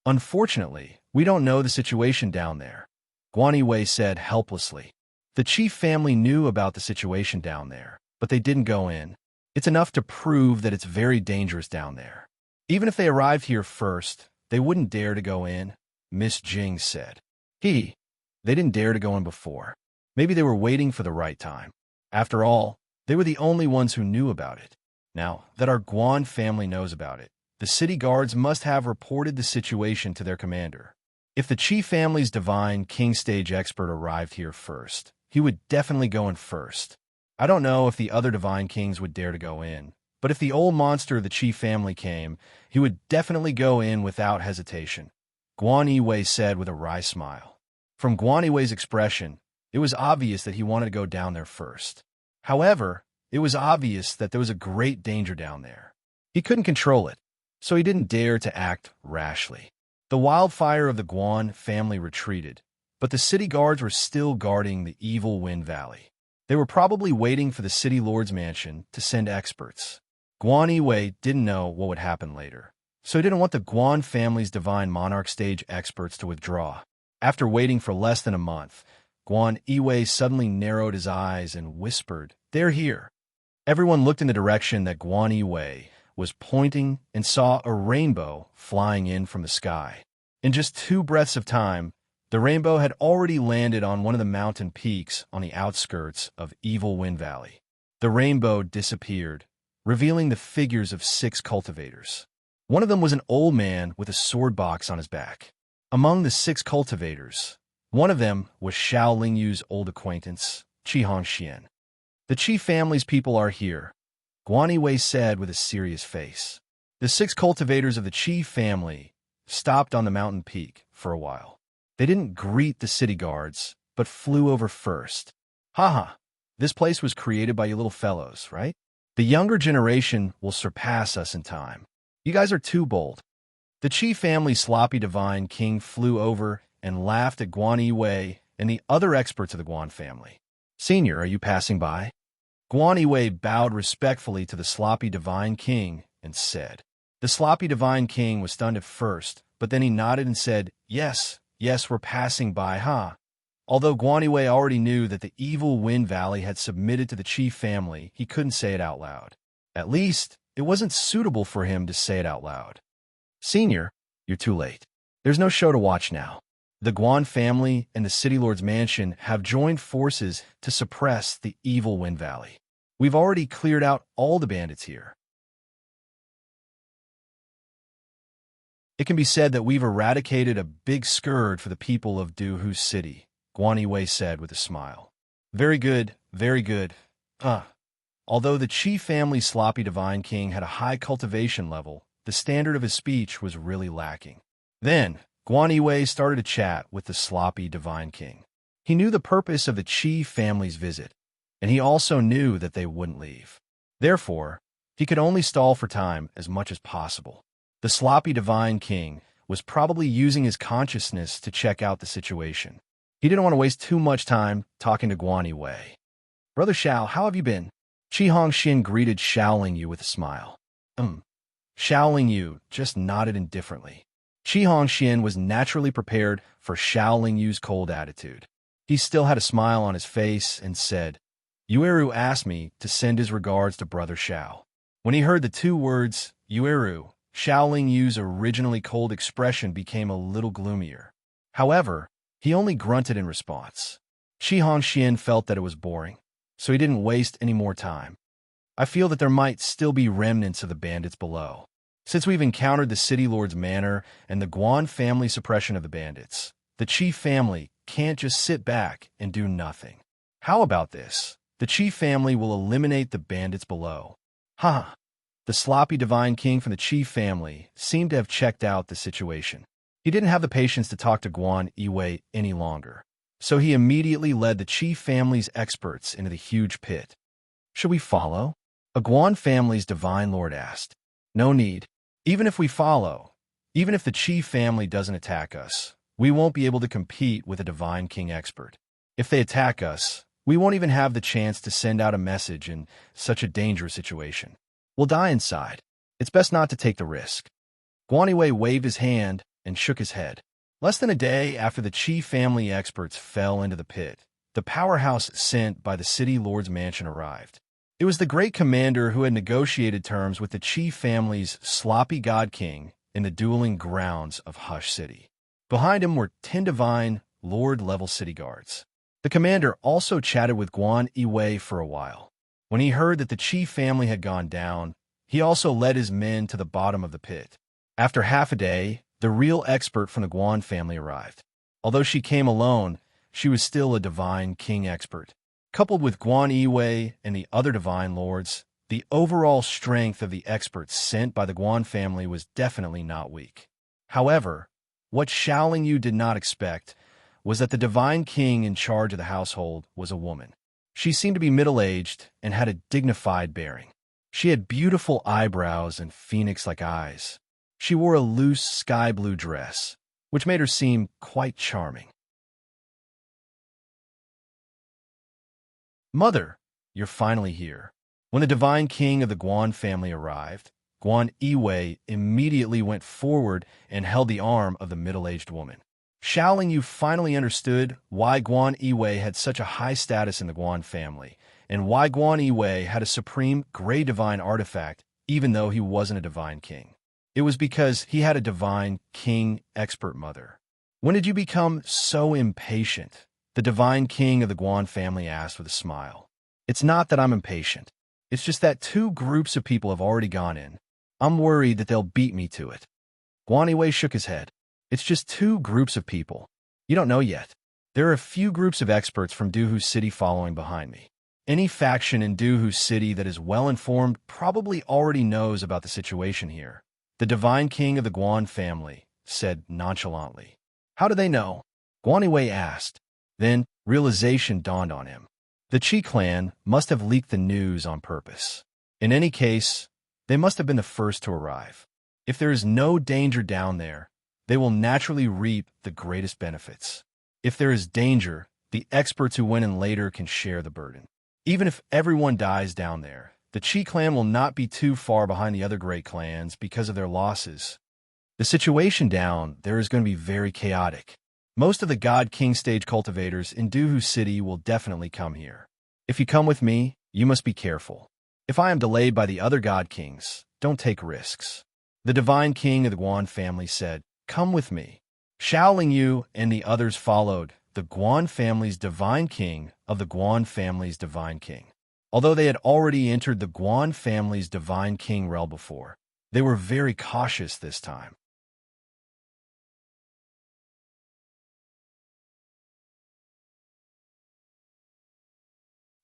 Unfortunately, we don't know the situation down there, Guan Yiwei said helplessly. The chief family knew about the situation down there, but they didn't go in. It's enough to prove that it's very dangerous down there. Even if they arrived here first, they wouldn't dare to go in, Miss Jing said. They didn't dare to go in before. Maybe they were waiting for the right time. After all, they were the only ones who knew about it. Now that our Guan family knows about it, the city guards must have reported the situation to their commander. If the chief family's divine king stage expert arrived here first, he would definitely go in first. I don't know if the other divine kings would dare to go in, but if the old monster of the chief family came, he would definitely go in without hesitation, Guan Yiwei said with a wry smile. From Guan Yiwei's expression, it was obvious that he wanted to go down there first. However, it was obvious that there was a great danger down there. He couldn't control it, so he didn't dare to act rashly. The wildfire of the Guan family retreated, but the city guards were still guarding the Evil Wind Valley. They were probably waiting for the city lord's mansion to send experts. Guan Yiwei didn't know what would happen later, so he didn't want the Guan family's divine monarch stage experts to withdraw. After waiting for less than a month, Guan Yiwei suddenly narrowed his eyes and whispered, "They're here." Everyone looked in the direction that Guan Yiwei was pointing and saw a rainbow flying in from the sky. In just 2 breaths of time, the rainbow had already landed on one of the mountain peaks on the outskirts of Evil Wind Valley. The rainbow disappeared, revealing the figures of 6 cultivators. One of them was an old man with a sword box on his back. Among the 6 cultivators, one of them was Xiao Lingyu's old acquaintance, Qi Hongxian. The Qi family's people are here, Guan Yiwei said with a serious face. The 6 cultivators of the Qi family stopped on the mountain peak for a while. They didn't greet the city guards, but flew over first. Haha, this place was created by you little fellows, right? The younger generation will surpass us in time. You guys are too bold. The Qi family's sloppy divine king flew over and laughed at Guan Yiwei and the other experts of the Guan family. Senior, are you passing by? Guan Yiwei bowed respectfully to the sloppy divine king and said. The sloppy divine king was stunned at first, but then he nodded and said, Yes, we're passing by, huh? Although Guan Yiwei already knew that the Evil Wind Valley had submitted to the Qi family, he couldn't say it out loud. At least, it wasn't suitable for him to say it out loud. Senior, you're too late. There's no show to watch now. The Guan family and the City Lord's mansion have joined forces to suppress the Evil Wind Valley. We've already cleared out all the bandits here. It can be said that we've eradicated a big scourge for the people of Duhu City, Guan Yiwei said with a smile. Very good, very good. Although the Qi family's sloppy divine king had a high cultivation level, the standard of his speech was really lacking. Then, Guan Yiwei started to chat with the sloppy Divine King. He knew the purpose of the Qi family's visit, and he also knew that they wouldn't leave. Therefore, he could only stall for time as much as possible. The sloppy Divine King was probably using his consciousness to check out the situation. He didn't want to waste too much time talking to Guan Yiwei. "Brother Xiao, how have you been?" Qi Hongxian greeted Xiao Lingyu with a smile. Xiao Lingyu just nodded indifferently. Qi Hongxian was naturally prepared for Xiao Lingyu's cold attitude. He still had a smile on his face and said, "Yueru asked me to send his regards to Brother Xiao." When he heard the two words, Yueru, Xiao Lingyu's originally cold expression became a little gloomier. However, he only grunted in response. Qi Hongxian felt that it was boring, so he didn't waste any more time. "I feel that there might still be remnants of the bandits below. Since we've encountered the City Lord's manor and the Guan family suppression of the bandits, the Qi family can't just sit back and do nothing. How about this? The Qi family will eliminate the bandits below." Ha! The sloppy Divine King from the Qi family seemed to have checked out the situation. He didn't have the patience to talk to Guan Yiwei any longer, so he immediately led the Qi family's experts into the huge pit. "Should we follow?" a Guan family's Divine Lord asked. "No need. Even if we follow, even if the Qi family doesn't attack us, we won't be able to compete with a Divine King expert. If they attack us, we won't even have the chance to send out a message in such a dangerous situation. We'll die inside. It's best not to take the risk." Guan Yiwei waved his hand and shook his head. Less than a day after the Qi family experts fell into the pit, the powerhouse sent by the City Lord's mansion arrived. It was the great commander who had negotiated terms with the Qi family's sloppy god king in the dueling grounds of Hush City. Behind him were 10 divine, lord-level city guards. The commander also chatted with Guan Yiwei for a while. When he heard that the Qi family had gone down, he also led his men to the bottom of the pit. After half a day, the real expert from the Guan family arrived. Although she came alone, she was still a Divine King expert. Coupled with Guan Yiwei and the other Divine Lords, the overall strength of the experts sent by the Guan family was definitely not weak. However, what Xiao Lingyu did not expect was that the Divine King in charge of the household was a woman. She seemed to be middle-aged and had a dignified bearing. She had beautiful eyebrows and phoenix-like eyes. She wore a loose sky-blue dress, which made her seem quite charming. "Mother, you're finally here." When the Divine King of the Guan family arrived, Guan Yiwei immediately went forward and held the arm of the middle-aged woman. Xiao Lingyu finally understood why Guan Yiwei had such a high status in the Guan family, and why Guan Yiwei had a supreme gray divine artifact even though he wasn't a Divine King. It was because he had a Divine King expert mother. "When did you become so impatient?" the Divine King of the Guan family asked with a smile. "It's not that I'm impatient. It's just that 2 groups of people have already gone in. I'm worried that they'll beat me to it." Guan Yiwei shook his head. "It's just 2 groups of people. You don't know yet. There are a few groups of experts from Duhu City following behind me. Any faction in Duhu City that is well-informed probably already knows about the situation here," the Divine King of the Guan family said nonchalantly. "How do they know?" Guan Yiwei asked. Then realization dawned on him. The Qi clan must have leaked the news on purpose. In any case, they must have been the first to arrive. If there is no danger down there, they will naturally reap the greatest benefits. If there is danger, the experts who went in later can share the burden. Even if everyone dies down there, the Qi clan will not be too far behind the other great clans because of their losses. The situation down there is going to be very chaotic. Most of the God King stage cultivators in Duhu City will definitely come here. If you come with me, you must be careful. If I am delayed by the other God Kings, don't take risks." The Divine King of the Guan family said, "Come with me." Xiao Lingyu and the others followed the Guan family's Divine King of the Guan family's Divine King. Although they had already entered the Guan family's Divine King realm before, they were very cautious this time.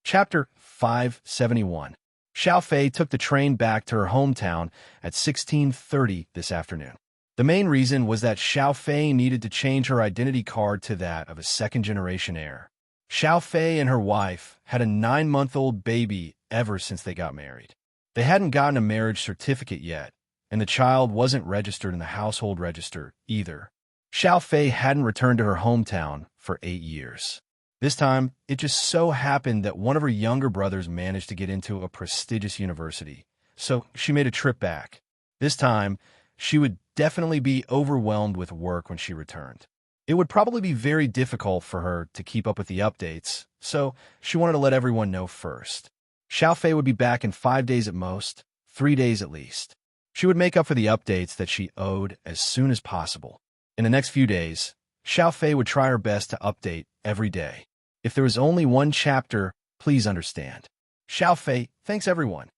Chapter 571. Xiao Fei took the train back to her hometown at 16:30 this afternoon. The main reason was that Xiao Fei needed to change her identity card to that of a second-generation heir. Xiao Fei and her wife had a 9-month-old baby ever since they got married. They hadn't gotten a marriage certificate yet, and the child wasn't registered in the household register either. Xiao Fei hadn't returned to her hometown for 8 years. This time, it just so happened that one of her younger brothers managed to get into a prestigious university, so she made a trip back. This time, she would definitely be overwhelmed with work when she returned. It would probably be very difficult for her to keep up with the updates, so she wanted to let everyone know first. Xiao Fei would be back in 5 days at most, 3 days at least. She would make up for the updates that she owed as soon as possible. In the next few days, Xiao Fei would try her best to update every day. If there was only one chapter, please understand. Xiao Fei, thanks everyone.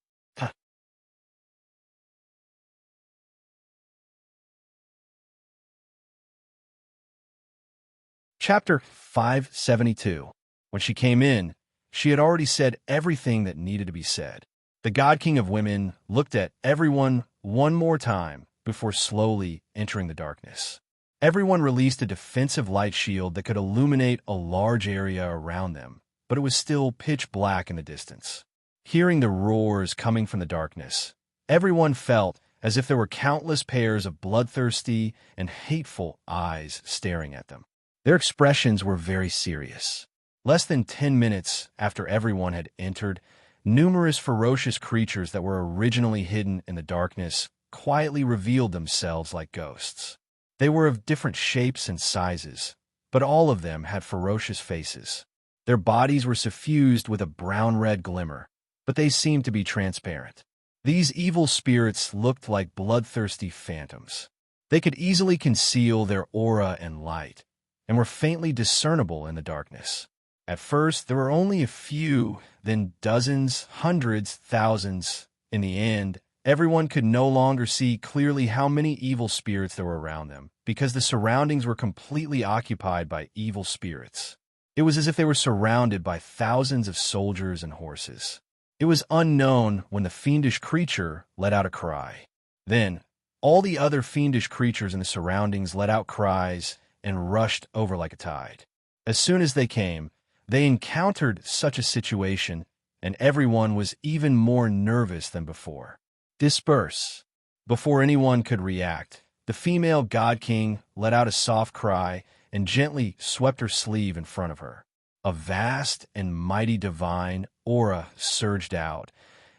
Chapter 572. When she came in, she had already said everything that needed to be said. The God King of Women looked at everyone one more time before slowly entering the darkness. Everyone released a defensive light shield that could illuminate a large area around them, but it was still pitch black in the distance. Hearing the roars coming from the darkness, everyone felt as if there were countless pairs of bloodthirsty and hateful eyes staring at them. Their expressions were very serious. Less than 10 minutes after everyone had entered, numerous ferocious creatures that were originally hidden in the darkness quietly revealed themselves like ghosts. They were of different shapes and sizes, but all of them had ferocious faces. Their bodies were suffused with a brown-red glimmer, but they seemed to be transparent. These evil spirits looked like bloodthirsty phantoms. They could easily conceal their aura and light, and were faintly discernible in the darkness. At first, there were only a few, then dozens, hundreds, thousands. In the end, everyone could no longer see clearly how many evil spirits there were around them, because the surroundings were completely occupied by evil spirits. It was as if they were surrounded by thousands of soldiers and horses. It was unknown when the fiendish creature let out a cry. Then, all the other fiendish creatures in the surroundings let out cries and rushed over like a tide. As soon as they came, they encountered such a situation, and everyone was even more nervous than before. Disperse. Before anyone could react, the female God King let out a soft cry and gently swept her sleeve in front of her. A vast and mighty divine aura surged out,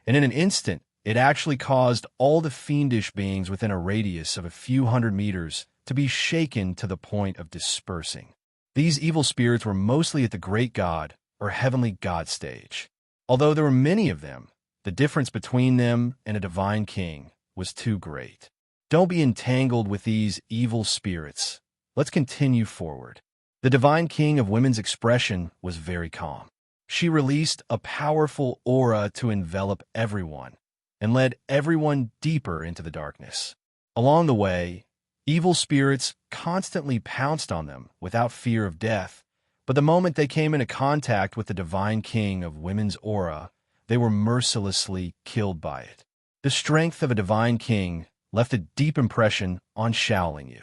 and in an instant, it actually caused all the fiendish beings within a radius of a few hundred meters to be shaken to the point of dispersing. These evil spirits were mostly at the great god or heavenly god stage. Although there were many of them, the difference between them and a divine king was too great. Don't be entangled with these evil spirits. Let's continue forward. The divine king of women's expression was very calm. She released a powerful aura to envelop everyone and led everyone deeper into the darkness. Along the way, evil spirits constantly pounced on them without fear of death, but the moment they came into contact with the divine king of women's aura, they were mercilessly killed by it. The strength of a divine king left a deep impression on Shaolin Yu.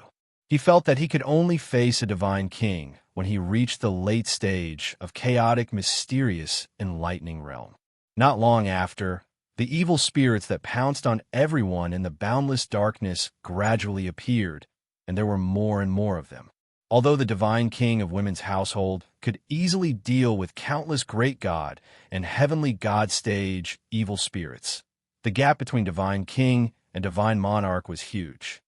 He felt that he could only face a divine king when he reached the late stage of chaotic, mysterious, enlightening realm. Not long after, the evil spirits that pounced on everyone in the boundless darkness gradually appeared, and there were more and more of them. Although the divine king of women's household could easily deal with countless great god and heavenly god stage evil spirits, the gap between divine king and divine monarch was huge.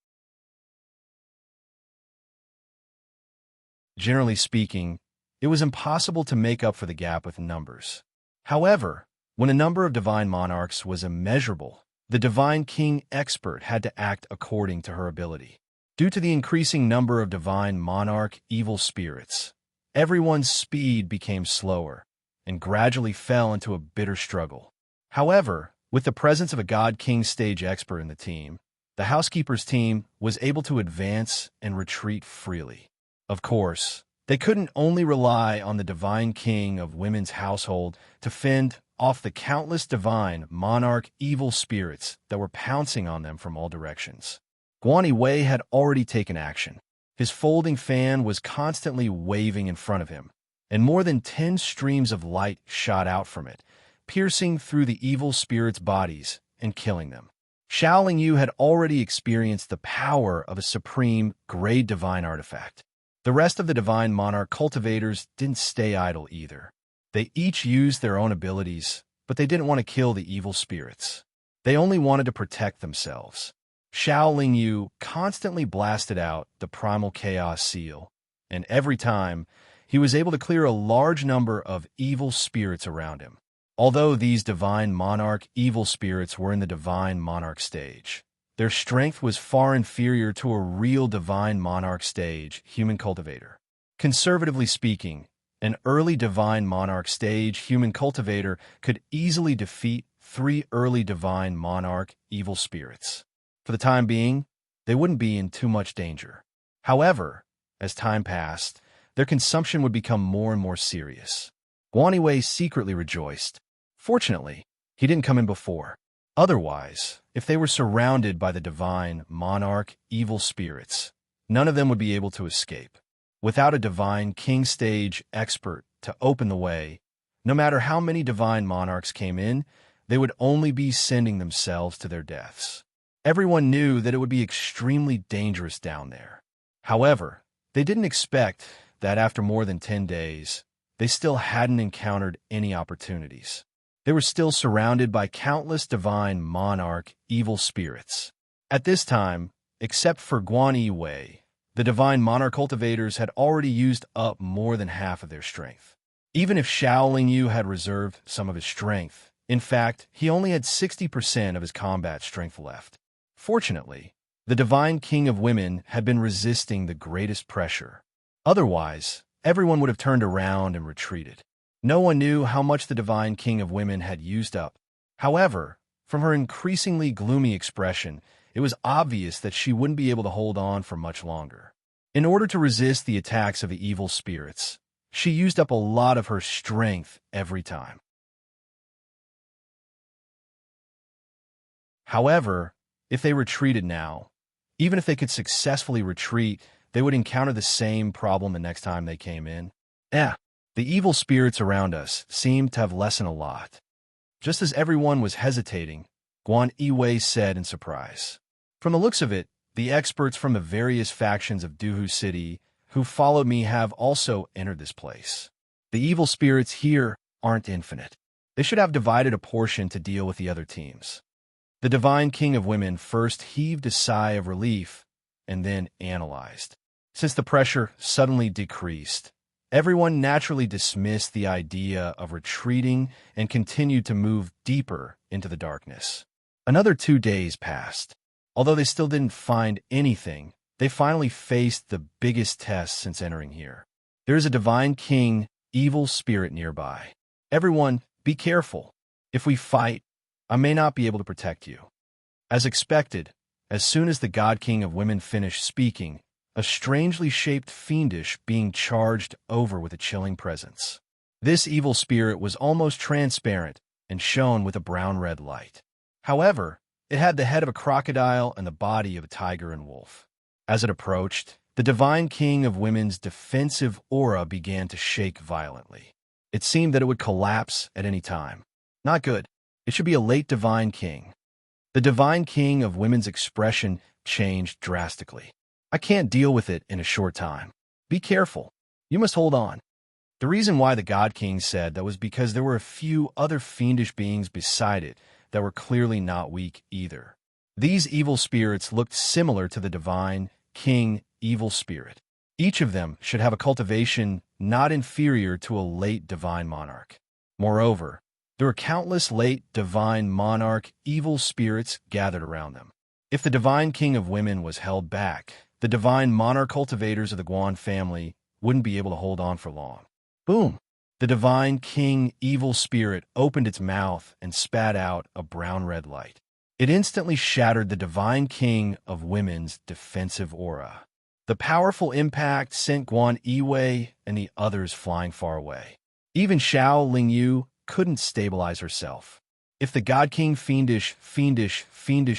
Generally speaking, it was impossible to make up for the gap with numbers. However, when a number of divine monarchs was immeasurable, the divine king expert had to act according to her ability. Due to the increasing number of divine monarch evil spirits, everyone's speed became slower and gradually fell into a bitter struggle. However, with the presence of a God King stage expert in the team, the housekeeper's team was able to advance and retreat freely. Of course, they couldn't only rely on the divine king of women's household to fend off the countless divine monarch evil spirits that were pouncing on them from all directions. Guan Wei had already taken action. His folding fan was constantly waving in front of him, and more than 10 streams of light shot out from it, piercing through the evil spirits' bodies and killing them. Xiao Yu had already experienced the power of a supreme, grade divine artifact. The rest of the divine monarch cultivators didn't stay idle either. They each used their own abilities, but they didn't want to kill the evil spirits. They only wanted to protect themselves. Xiao Yu constantly blasted out the primal chaos seal, and every time, he was able to clear a large number of evil spirits around him. Although these divine monarch evil spirits were in the divine monarch stage, their strength was far inferior to a real divine monarch stage human cultivator. Conservatively speaking, an early divine monarch stage human cultivator could easily defeat 3 early divine monarch evil spirits. For the time being, they wouldn't be in too much danger. However, as time passed, their consumption would become more and more serious. Guan Wei secretly rejoiced. Fortunately, he didn't come in before. Otherwise, if they were surrounded by the divine monarch evil spirits, none of them would be able to escape. Without a divine king stage expert to open the way, no matter how many divine monarchs came in, they would only be sending themselves to their deaths. Everyone knew that it would be extremely dangerous down there. However, they didn't expect that after more than 10 days, they still hadn't encountered any opportunities. They were still surrounded by countless divine monarch evil spirits. At this time, except for Guan Wei, the divine monarch cultivators had already used up more than half of their strength. Even if Xiao Yu had reserved some of his strength, in fact, he only had 60% of his combat strength left. Fortunately, the divine king of women had been resisting the greatest pressure. Otherwise, everyone would have turned around and retreated. No one knew how much the divine king of women had used up. However, from her increasingly gloomy expression, it was obvious that she wouldn't be able to hold on for much longer. In order to resist the attacks of the evil spirits, she used up a lot of her strength every time. However, if they retreated now, even if they could successfully retreat, they would encounter the same problem the next time they came in. The evil spirits around us seemed to have lessened a lot. Just as everyone was hesitating, Guan Wei said in surprise. From the looks of it, the experts from the various factions of Duhu City who followed me have also entered this place. The evil spirits here aren't infinite. They should have divided a portion to deal with the other teams. The divine king of women first heaved a sigh of relief and then analyzed. Since the pressure suddenly decreased, everyone naturally dismissed the idea of retreating and continued to move deeper into the darkness. Another 2 days passed. Although they still didn't find anything, they finally faced the biggest test since entering here. There is a divine king, evil spirit nearby. Everyone, be careful. If we fight, I may not be able to protect you. As expected, as soon as the God King of Women finished speaking, a strangely shaped fiendish being charged over with a chilling presence. This evil spirit was almost transparent and shone with a brown-red light. However, it had the head of a crocodile and the body of a tiger and wolf. As it approached, the divine king of women's defensive aura began to shake violently. It seemed that it would collapse at any time. Not good. It should be a late divine king. The divine king of women's expression changed drastically. I can't deal with it in a short time. Be careful. You must hold on. The reason why the God King said that was because there were a few other fiendish beings beside it that were clearly not weak either. These evil spirits looked similar to the divine king evil spirit. Each of them should have a cultivation not inferior to a late divine monarch. Moreover, there were countless late divine monarch evil spirits gathered around them. If the divine king of women was held back, the divine monarch cultivators of the Guan family wouldn't be able to hold on for long. Boom! The divine king evil spirit opened its mouth and spat out a brown-red light. It instantly shattered the divine king of women's defensive aura. The powerful impact sent Guan Wei and the others flying far away. Even Xiao Yu couldn't stabilize herself. If the God King fiendish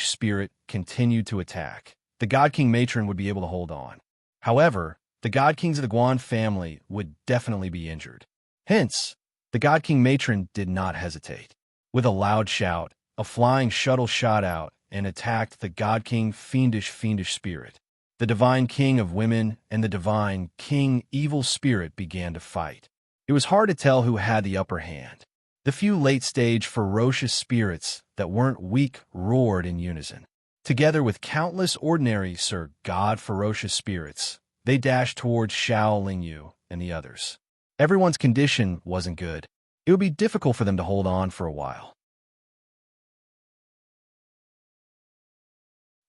spirit continued to attack, the God King matron would be able to hold on. However, the God Kings of the Guan family would definitely be injured. Hence, the God King matron did not hesitate. With a loud shout, a flying shuttle shot out and attacked the God King fiendish spirit. The divine king of women and the divine king evil spirit began to fight. It was hard to tell who had the upper hand. The few late-stage ferocious spirits that weren't weak roared in unison. Together with countless ordinary Sir God ferocious spirits, they dashed towards Xiao Lingyu and the others. Everyone's condition wasn't good. It would be difficult for them to hold on for a while.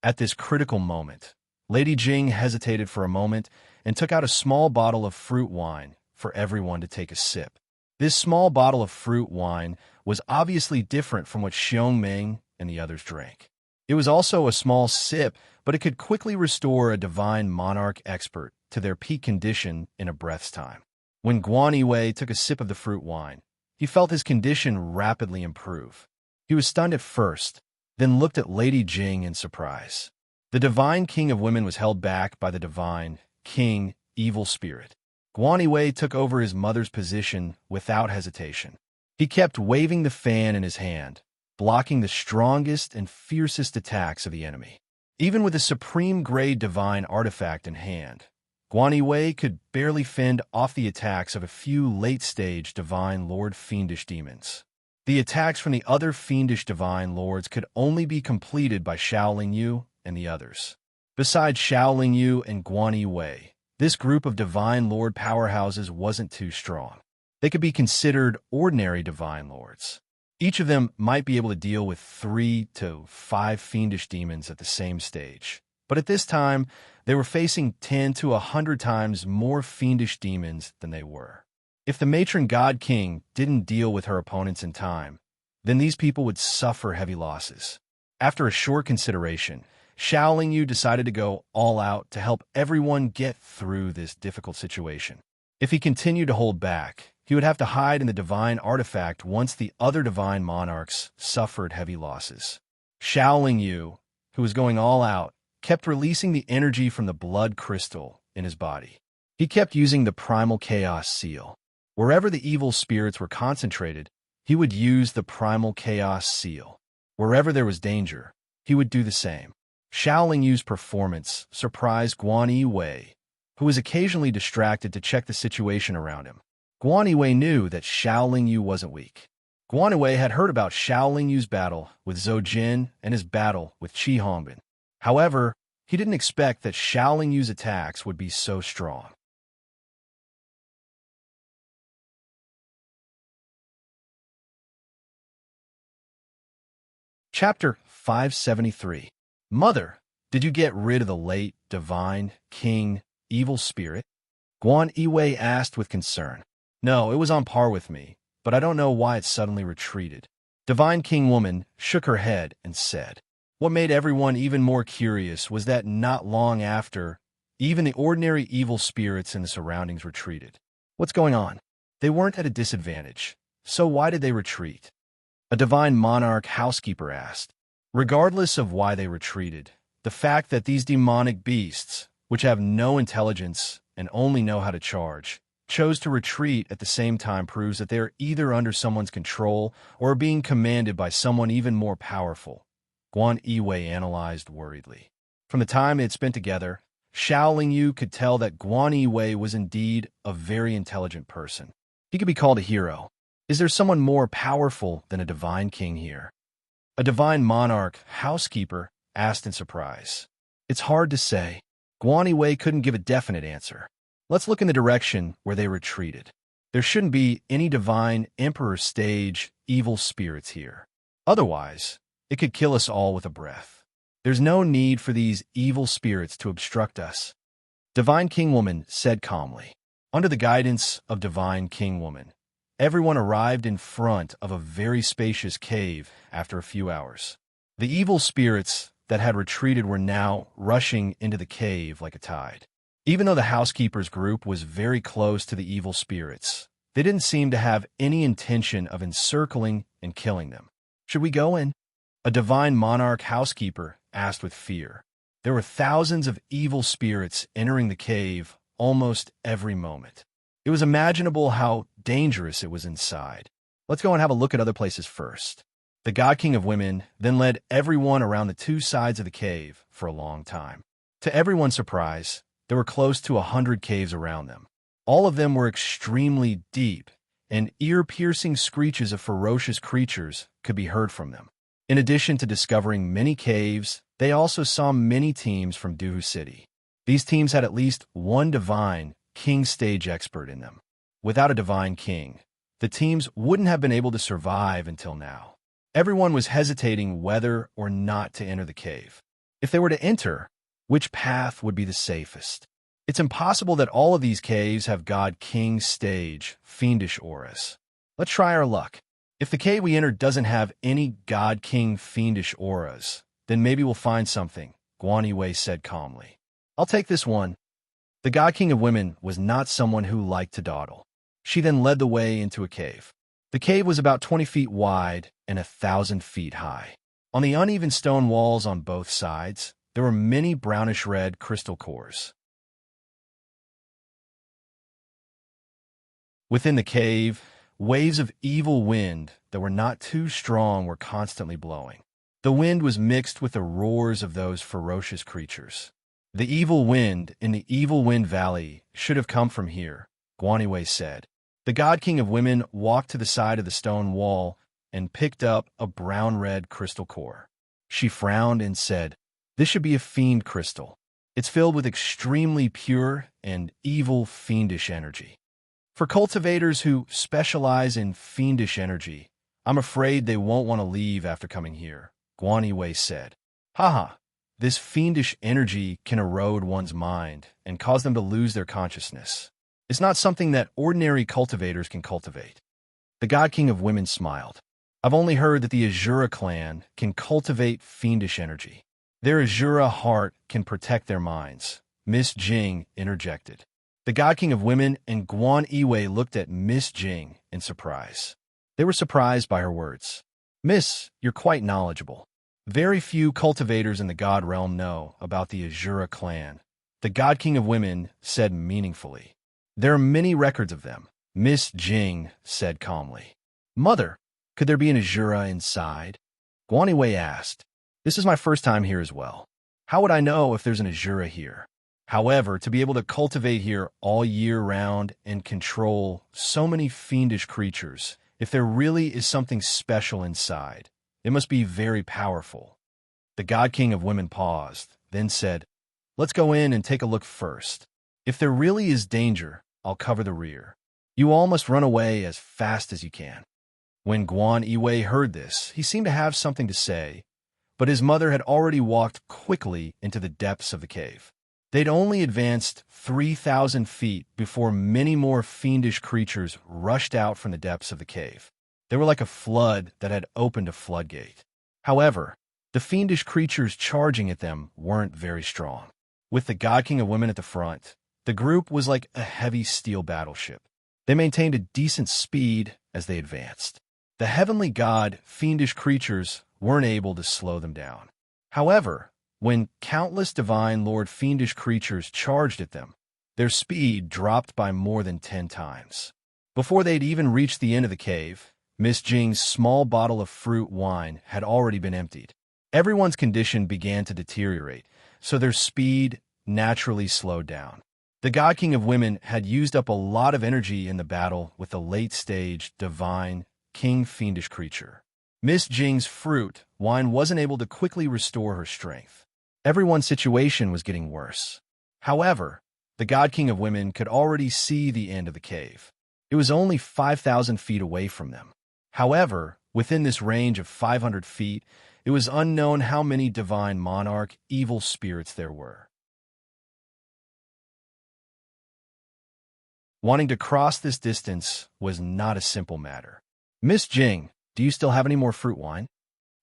At this critical moment, Lady Jing hesitated for a moment and took out a small bottle of fruit wine for everyone to take a sip. This small bottle of fruit wine was obviously different from what Xiong Ming and the others drank. It was also a small sip, but it could quickly restore a divine monarch expert to their peak condition in a breath's time. When Guan Yiwei took a sip of the fruit wine, he felt his condition rapidly improve. He was stunned at first, then looked at Lady Jing in surprise. The divine king of women was held back by the divine king evil spirit. Guan Yiwei took over his mother's position without hesitation. He kept waving the fan in his hand, blocking the strongest and fiercest attacks of the enemy. Even with a supreme-grade divine artifact in hand, Guan Yiwei could barely fend off the attacks of a few late-stage divine lord fiendish demons. The attacks from the other fiendish divine lords could only be completed by Xiao Lingyu and the others. Besides Xiao Lingyu and Guan Yiwei, this group of divine lord powerhouses wasn't too strong. They could be considered ordinary divine lords. Each of them might be able to deal with 3 to 5 fiendish demons at the same stage. But at this time, they were facing 10 to 100 times more fiendish demons than they were. If the matron God King didn't deal with her opponents in time, then these people would suffer heavy losses. After a short consideration, Xiao Lingyu decided to go all out to help everyone get through this difficult situation. If he continued to hold back, he would have to hide in the divine artifact once the other divine monarchs suffered heavy losses. Xiao Lingyu, who was going all out, kept releasing the energy from the blood crystal in his body. He kept using the primal chaos seal. Wherever the evil spirits were concentrated, he would use the primal chaos seal. Wherever there was danger, he would do the same. Xiao Lingyu's performance surprised Guan Yiwei, who was occasionally distracted to check the situation around him. Guan Yiwei knew that Xiao Lingyu wasn't weak. Guan Yiwei had heard about Xiao Lingyu's battle with Zhou Jin and his battle with Qi Hongbin. However, he didn't expect that Xiao Lingyu's attacks would be so strong. Chapter 573. Mother, did you get rid of the late, divine, king, evil spirit? Guan Yiwei asked with concern. No, it was on par with me, but I don't know why it suddenly retreated. Divine King Woman shook her head and said. What made everyone even more curious was that not long after, even the ordinary evil spirits in the surroundings retreated. What's going on? They weren't at a disadvantage, so why did they retreat? A divine monarch housekeeper asked. Regardless of why they retreated, the fact that these demonic beasts, which have no intelligence and only know how to charge, chose to retreat at the same time proves that they are either under someone's control or being commanded by someone even more powerful. Guan Yiwei analyzed worriedly. From the time they had spent together, Xiao Lingyu could tell that Guan Yiwei was indeed a very intelligent person. He could be called a hero. Is there someone more powerful than a divine king here? A divine monarch housekeeper asked in surprise. It's hard to say. Guan Yiwei couldn't give a definite answer. Let's look in the direction where they retreated. There shouldn't be any divine emperor stage evil spirits here. Otherwise, it could kill us all with a breath. There's no need for these evil spirits to obstruct us. Divine King Woman said calmly. Under the guidance of Divine King Woman, everyone arrived in front of a very spacious cave after a few hours. The evil spirits that had retreated were now rushing into the cave like a tide. Even though the housekeeper's group was very close to the evil spirits, they didn't seem to have any intention of encircling and killing them. Should we go in? A divine monarch housekeeper asked with fear. There were thousands of evil spirits entering the cave almost every moment. It was imaginable how dangerous it was inside. Let's go and have a look at other places first. The God King of Women then led everyone around the two sides of the cave for a long time. To everyone's surprise, there were close to 100 caves around them. All of them were extremely deep, and ear-piercing screeches of ferocious creatures could be heard from them. In addition to discovering many caves, they also saw many teams from Duhu City. These teams had at least one divine king stage expert in them. Without a divine king, the teams wouldn't have been able to survive until now. Everyone was hesitating whether or not to enter the cave. If they were to enter, which path would be the safest? It's impossible that all of these caves have God King stage fiendish auras. Let's try our luck. If the cave we enter doesn't have any God King fiendish auras, then maybe we'll find something, Guan Yiwei said calmly. I'll take this one. The God King of Women was not someone who liked to dawdle. She then led the way into a cave. The cave was about 20 feet wide and 1,000 feet high. On the uneven stone walls on both sides, there were many brownish-red crystal cores. Within the cave, waves of evil wind that were not too strong were constantly blowing. The wind was mixed with the roars of those ferocious creatures. The evil wind in the Evil Wind Valley should have come from here, Guan Yiwei said. The God King of Women walked to the side of the stone wall and picked up a brown-red crystal core. She frowned and said, "This should be a fiend crystal. It's filled with extremely pure and evil fiendish energy. For cultivators who specialize in fiendish energy, I'm afraid they won't want to leave after coming here," Guan Yiwei said. Haha, this fiendish energy can erode one's mind and cause them to lose their consciousness. It's not something that ordinary cultivators can cultivate. The God King of Women smiled. I've only heard that the Azura clan can cultivate fiendish energy. Their Azura heart can protect their minds, Miss Jing interjected. The God King of Women and Guan Yiwei looked at Miss Jing in surprise. They were surprised by her words. Miss, you're quite knowledgeable. Very few cultivators in the God realm know about the Azura clan. The God King of Women said meaningfully. There are many records of them, Miss Jing said calmly. Mother, could there be an Azura inside? Guan Yiwei asked. This is my first time here as well. How would I know if there's an Azura here? However, to be able to cultivate here all year round and control so many fiendish creatures, if there really is something special inside, it must be very powerful. The God King of Women paused, then said, Let's go in and take a look first. If there really is danger, I'll cover the rear. You all must run away as fast as you can. When Guan Yiwei heard this, he seemed to have something to say, but his mother had already walked quickly into the depths of the cave. They'd only advanced 3,000 feet before many more fiendish creatures rushed out from the depths of the cave. They were like a flood that had opened a floodgate. However, the fiendish creatures charging at them weren't very strong. With the God King of Women at the front, the group was like a heavy steel battleship. They maintained a decent speed as they advanced. The heavenly god fiendish creatures weren't able to slow them down. However, when countless divine lord fiendish creatures charged at them, their speed dropped by more than 10 times. Before they'd even reached the end of the cave, Miss Jing's small bottle of fruit wine had already been emptied. Everyone's condition began to deteriorate, so their speed naturally slowed down. The God King of Women had used up a lot of energy in the battle with the late-stage divine king fiendish creature. Miss Jing's fruit wine wasn't able to quickly restore her strength. Everyone's situation was getting worse. However, the God King of Women could already see the end of the cave. It was only 5,000 feet away from them. However, within this range of 500 feet, it was unknown how many divine monarch evil spirits there were. Wanting to cross this distance was not a simple matter. Miss Jing, do you still have any more fruit wine?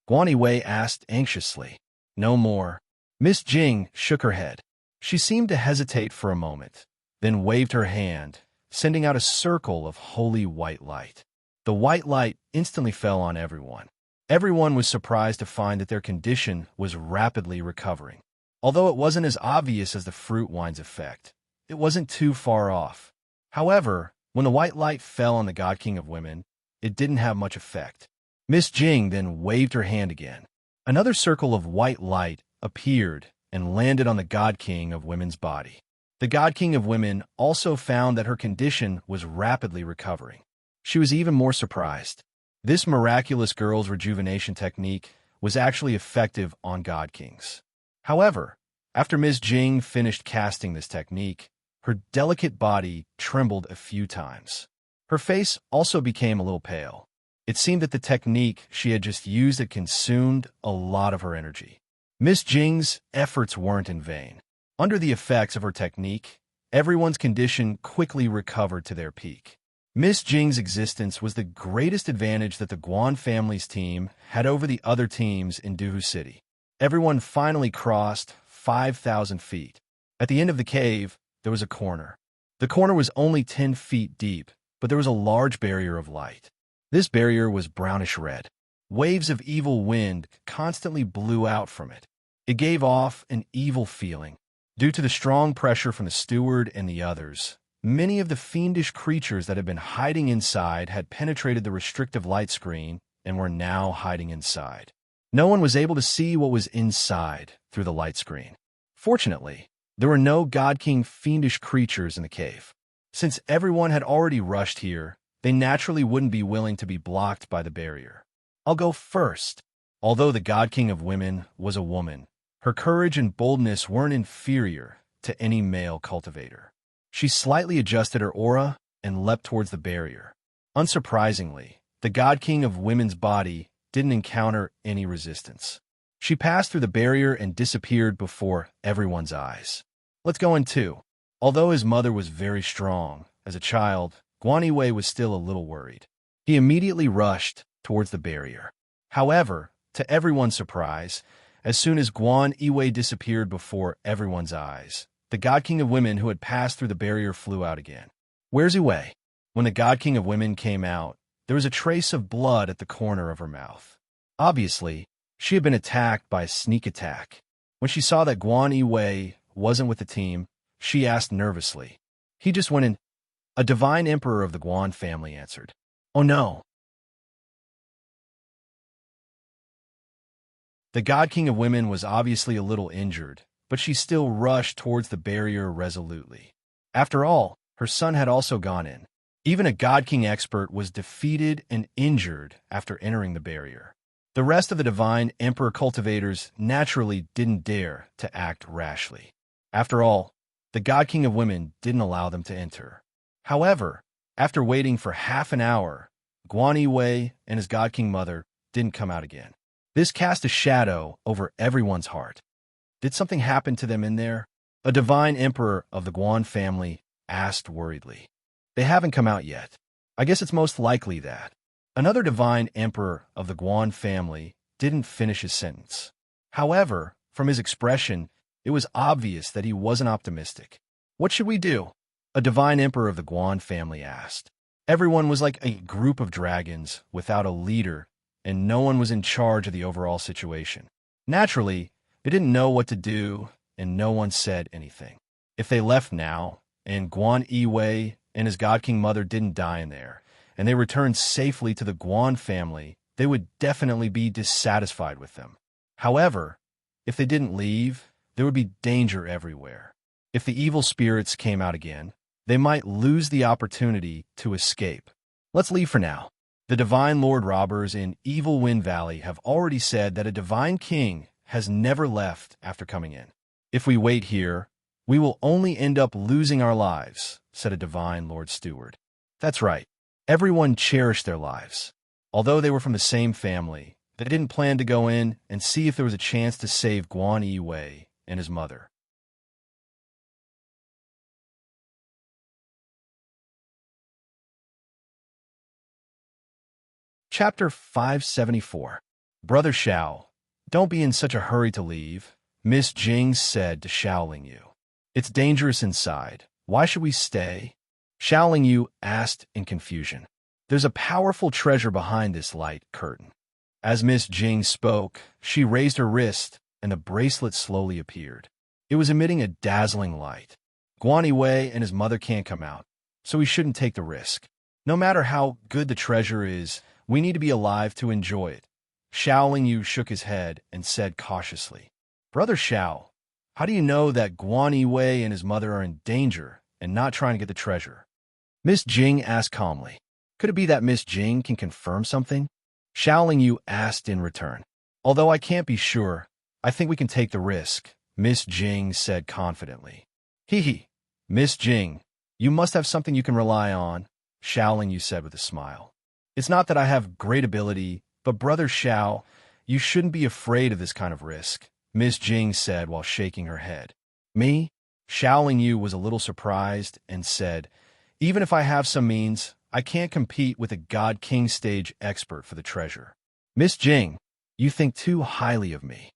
Guan Yiwei asked anxiously. No more. Miss Jing shook her head. She seemed to hesitate for a moment, then waved her hand, sending out a circle of holy white light. The white light instantly fell on everyone. Everyone was surprised to find that their condition was rapidly recovering. Although it wasn't as obvious as the fruit wine's effect, it wasn't too far off. However, when the white light fell on the God King of Women, it didn't have much effect. Miss Jing then waved her hand again. Another circle of white light appeared and landed on the God King of Women's body. The God King of Women also found that her condition was rapidly recovering. She was even more surprised. This miraculous girl's rejuvenation technique was actually effective on God Kings. However, after Ms. Jing finished casting this technique, her delicate body trembled a few times. Her face also became a little pale. It seemed that the technique she had just used had consumed a lot of her energy. Ms. Jing's efforts weren't in vain. Under the effects of her technique, everyone's condition quickly recovered to their peak. Miss Jing's existence was the greatest advantage that the Guan family's team had over the other teams in Duhu City. Everyone finally crossed 5,000 feet. At the end of the cave, there was a corner. The corner was only 10 feet deep, but there was a large barrier of light. This barrier was brownish red. Waves of evil wind constantly blew out from it. It gave off an evil feeling. Due to the strong pressure from the steward and the others, many of the fiendish creatures that had been hiding inside had penetrated the restrictive light screen and were now hiding inside. No one was able to see what was inside through the light screen. Fortunately, there were no God King fiendish creatures in the cave. Since everyone had already rushed here, they naturally wouldn't be willing to be blocked by the barrier. I'll go first. Although the God King of Women was a woman, her courage and boldness weren't inferior to any male cultivator. She slightly adjusted her aura and leapt towards the barrier. Unsurprisingly, the God King of Women's body didn't encounter any resistance. She passed through the barrier and disappeared before everyone's eyes. Let's go in too. Although his mother was very strong, as a child, Guan Yiwei was still a little worried. He immediately rushed towards the barrier. However, to everyone's surprise, as soon as Guan Yiwei disappeared before everyone's eyes, the God King of Women who had passed through the barrier flew out again. Where's Yiwei? When the God King of Women came out, there was a trace of blood at the corner of her mouth. Obviously, she had been attacked by a sneak attack. When she saw that Guan Yiwei wasn't with the team, she asked nervously. He just went in. A divine emperor of the Guan family answered. Oh no. The God King of Women was obviously a little injured, but she still rushed towards the barrier resolutely. After all, her son had also gone in. Even a God King expert was defeated and injured after entering the barrier. The rest of the divine emperor cultivators naturally didn't dare to act rashly. After all, the God King of Women didn't allow them to enter. However, after waiting for half an hour, Guan Yiwei and his God King mother didn't come out again. This cast a shadow over everyone's heart. Did something happen to them in there? A divine emperor of the Guan family asked worriedly. They haven't come out yet. I guess it's most likely that. Another divine emperor of the Guan family didn't finish his sentence. However, from his expression, it was obvious that he wasn't optimistic. What should we do? A divine emperor of the Guan family asked. Everyone was like a group of dragons without a leader, and no one was in charge of the overall situation. Naturally, they didn't know what to do, and no one said anything. If they left now, and Guan Yiwei and his God King mother didn't die in there, and they returned safely to the Guan family, they would definitely be dissatisfied with them. However, if they didn't leave, there would be danger everywhere. If the evil spirits came out again, they might lose the opportunity to escape. Let's leave for now. The Divine Lord Robbers in Evil Wind Valley have already said that a Divine King has never left after coming in. If we wait here, we will only end up losing our lives, said a Divine Lord Steward. That's right. Everyone cherished their lives. Although they were from the same family, they didn't plan to go in and see if there was a chance to save Guan Yiwei and his mother. Chapter 574. Brother Xiao, don't be in such a hurry to leave, Miss Jing said to Xiaoling Yu. It's dangerous inside. Why should we stay? Xiaoling Yu asked in confusion. There's a powerful treasure behind this light curtain. As Miss Jing spoke, she raised her wrist and the bracelet slowly appeared. It was emitting a dazzling light. Guan Wei and his mother can't come out, so we shouldn't take the risk. No matter how good the treasure is, we need to be alive to enjoy it. Xiao Lingyu shook his head and said cautiously, Brother Xiao, how do you know that Guan Wei and his mother are in danger and not trying to get the treasure? Miss Jing asked calmly. Could it be that Miss Jing can confirm something? Xiao Lingyu asked in return. Although I can't be sure, I think we can take the risk, Miss Jing said confidently. Hee. Miss Jing, you must have something you can rely on, Xiao Lingyu said with a smile. It's not that I have great ability, but Brother Xiao, you shouldn't be afraid of this kind of risk, Miss Jing said while shaking her head. Me? Xiao Lingyu was a little surprised and said, Even if I have some means, I can't compete with a God King stage expert for the treasure. Miss Jing, you think too highly of me.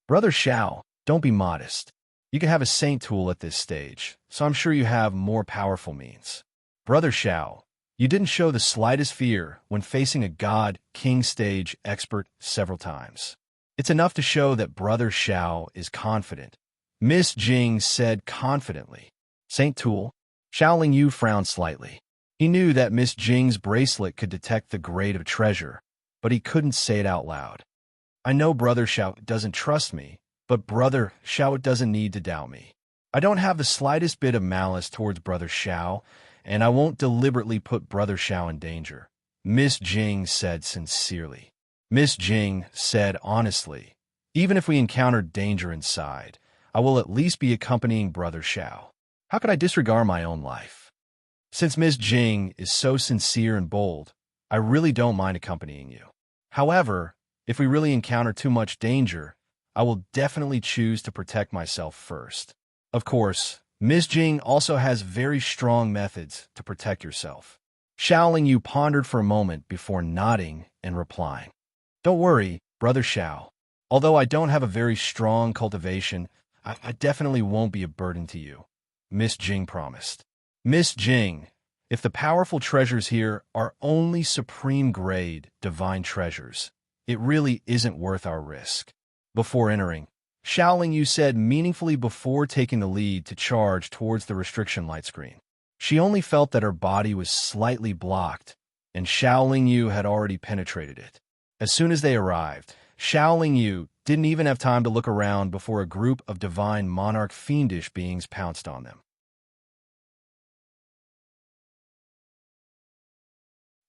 Brother Xiao, don't be modest. You can have a saint tool at this stage, so I'm sure you have more powerful means. Brother Xiao, you didn't show the slightest fear when facing a God King stage expert several times. It's enough to show that Brother Xiao is confident. Miss Jing said confidently. Saint tool? Xiao Lingyu frowned slightly. He knew that Miss Jing's bracelet could detect the grade of treasure, but he couldn't say it out loud. I know Brother Xiao doesn't trust me, but Brother Xiao doesn't need to doubt me. I don't have the slightest bit of malice towards Brother Xiao, and I won't deliberately put Brother Xiao in danger, Miss Jing said sincerely. Miss Jing said honestly, even if we encounter danger inside, I will at least be accompanying Brother Xiao. How could I disregard my own life? Since Miss Jing is so sincere and bold, I really don't mind accompanying you. However, if we really encounter too much danger, I will definitely choose to protect myself first. Of course, Miss Jing also has very strong methods to protect yourself. Xiao Lingyu pondered for a moment before nodding and replying. Don't worry, Brother Xiao. Although I don't have a very strong cultivation, I definitely won't be a burden to you, Miss Jing promised. Miss Jing, if the powerful treasures here are only supreme grade divine treasures, it really isn't worth our risk. Before entering, Xiao Lingyu said meaningfully before taking the lead to charge towards the restriction light screen. She only felt that her body was slightly blocked, and Xiao Lingyu had already penetrated it. As soon as they arrived, Xiao Lingyu didn't even have time to look around before a group of divine monarch fiendish beings pounced on them.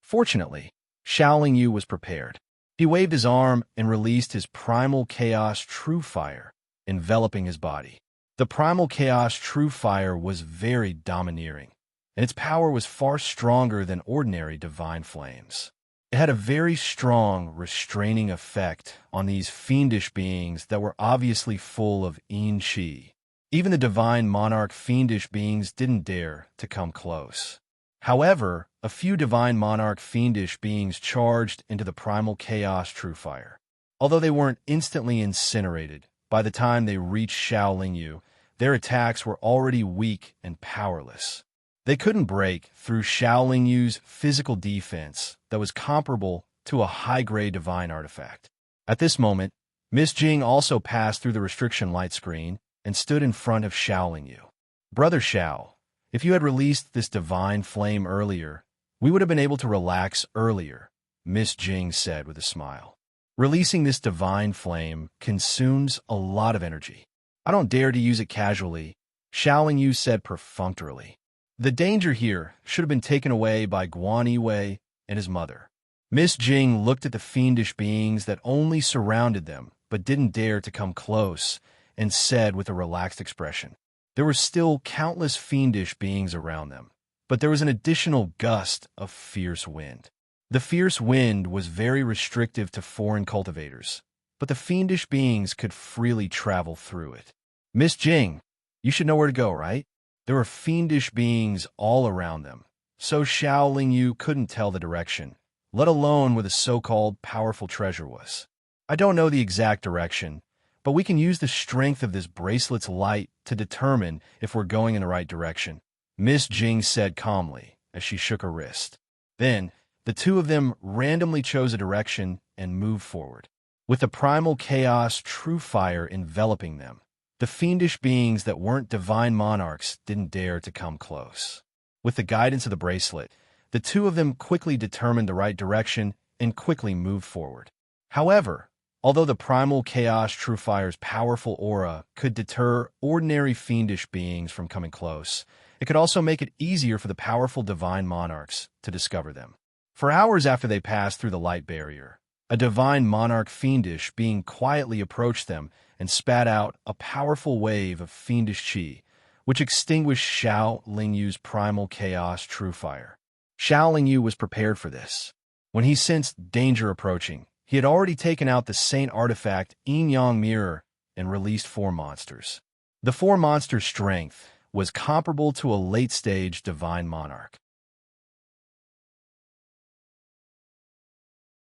Fortunately, Xiao Lingyu was prepared. He waved his arm and released his primal chaos true fire, enveloping his body. The primal chaos true fire was very domineering, and its power was far stronger than ordinary divine flames. It had a very strong restraining effect on these fiendish beings that were obviously full of yin qi. Even the divine monarch fiendish beings didn't dare to come close. However, a few divine monarch fiendish beings charged into the primal chaos true fire. Although they weren't instantly incinerated, by the time they reached Xiao Lingyu, their attacks were already weak and powerless. They couldn't break through Xiao Lingyu's physical defense that was comparable to a high-grade divine artifact. At this moment, Miss Jing also passed through the restriction light screen and stood in front of Xiao Lingyu. Brother Xiao, if you had released this divine flame earlier, we would have been able to relax earlier, Miss Jing said with a smile. Releasing this divine flame consumes a lot of energy. I don't dare to use it casually, Xiao Lingyu said perfunctorily. The danger here should have been taken away by Guan Wei and his mother. Miss Jing looked at the fiendish beings that only surrounded them but didn't dare to come close and said with a relaxed expression, there were still countless fiendish beings around them, but there was an additional gust of fierce wind. The fierce wind was very restrictive to foreign cultivators, but the fiendish beings could freely travel through it. Miss Jing, you should know where to go, right? There were fiendish beings all around them, so Xiao Lingyu couldn't tell the direction, let alone where the so-called powerful treasure was. I don't know the exact direction, but we can use the strength of this bracelet's light to determine if we're going in the right direction, Miss Jing said calmly as she shook her wrist. Then, the two of them randomly chose a direction and moved forward. with the primal chaos true fire enveloping them. The fiendish beings that weren't divine monarchs didn't dare to come close. With the guidance of the bracelet, the two of them quickly determined the right direction and quickly moved forward. However, although the primal chaos true fire's powerful aura could deter ordinary fiendish beings from coming close, it could also make it easier for the powerful divine monarchs to discover them. For hours after they passed through the light barrier, a divine monarch fiendish being quietly approached them and spat out a powerful wave of fiendish qi, which extinguished Xiao Lingyu's primal chaos true fire. Xiao Lingyu was prepared for this. When he sensed danger approaching, he had already taken out the saint artifact Yin Yang Mirror and released 4 monsters. The 4 monsters' strength was comparable to a late-stage divine monarch.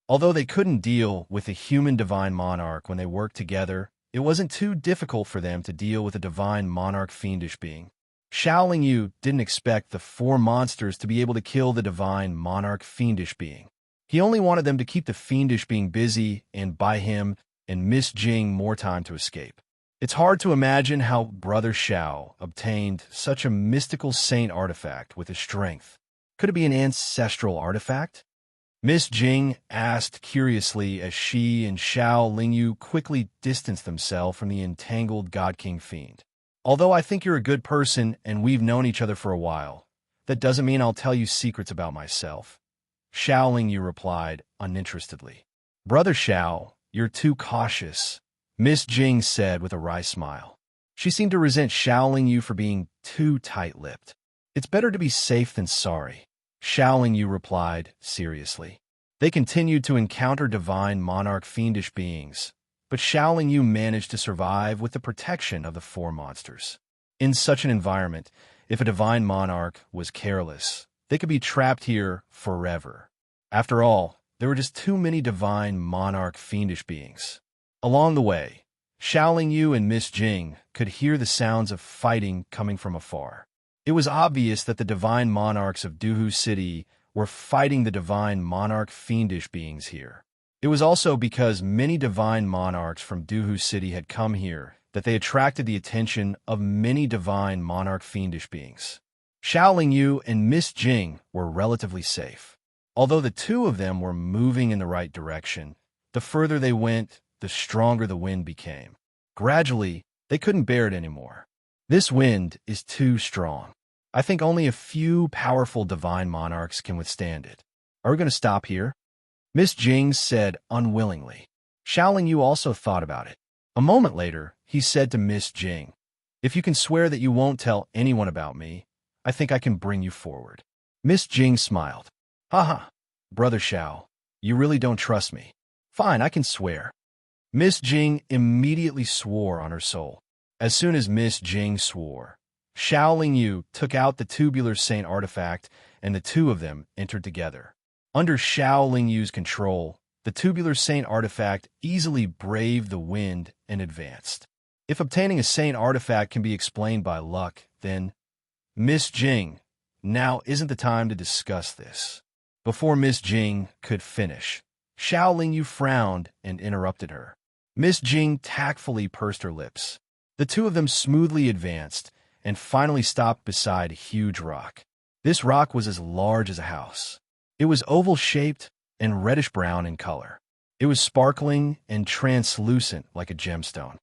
Although they couldn't deal with a human divine monarch when they worked together, it wasn't too difficult for them to deal with a divine monarch fiendish being. Xiao Lingyu didn't expect the 4 monsters to be able to kill the divine monarch fiendish being. He only wanted them to keep the fiendish being busy and buy him and Miss Jing more time to escape. It's hard to imagine how Brother Xiao obtained such a mystical saint artifact with his strength. Could it be an ancestral artifact? Miss Jing asked curiously as she and Xiao Lingyu quickly distanced themselves from the entangled God King fiend. Although I think you're a good person and we've known each other for a while, that doesn't mean I'll tell you secrets about myself. Xiao Lingyu replied uninterestedly. Brother Xiao, you're too cautious, Miss Jing said with a wry smile. She seemed to resent Xiao Lingyu for being too tight-lipped. It's better to be safe than sorry, Xiao Lingyu replied seriously. They continued to encounter divine monarch fiendish beings, but Xiao Lingyu managed to survive with the protection of the 4 monsters. In such an environment, if a divine monarch was careless, they could be trapped here forever. After all, there were just too many divine monarch fiendish beings. Along the way, Xiao Lingyu and Miss Jing could hear the sounds of fighting coming from afar. It was obvious that the divine monarchs of Duhu City were fighting the divine monarch fiendish beings here. It was also because many divine monarchs from Duhu City had come here that they attracted the attention of many divine monarch fiendish beings. Xiao Lingyu and Miss Jing were relatively safe. Although the two of them were moving in the right direction, the further they went, the stronger the wind became. Gradually, they couldn't bear it anymore. This wind is too strong. I think only a few powerful divine monarchs can withstand it. Are we going to stop here? Miss Jing said unwillingly. Xiao Lingyu also thought about it. A moment later, he said to Miss Jing, if you can swear that you won't tell anyone about me, I think I can bring you forward. Miss Jing smiled. Haha, Brother Xiao, you really don't trust me. Fine, I can swear. Miss Jing immediately swore on her soul. As soon as Miss Jing swore, Xiao Lingyu took out the tubular saint artifact and the two of them entered together. Under Xiao Lingyu's control, the tubular saint artifact easily braved the wind and advanced. If obtaining a saint artifact can be explained by luck, then Miss Jing, now isn't the time to discuss this. Before Miss Jing could finish, Xiao Lingyu frowned and interrupted her. Miss Jing tactfully pursed her lips. The two of them smoothly advanced and finally stopped beside a huge rock. This rock was as large as a house. It was oval-shaped and reddish-brown in color. It was sparkling and translucent like a gemstone.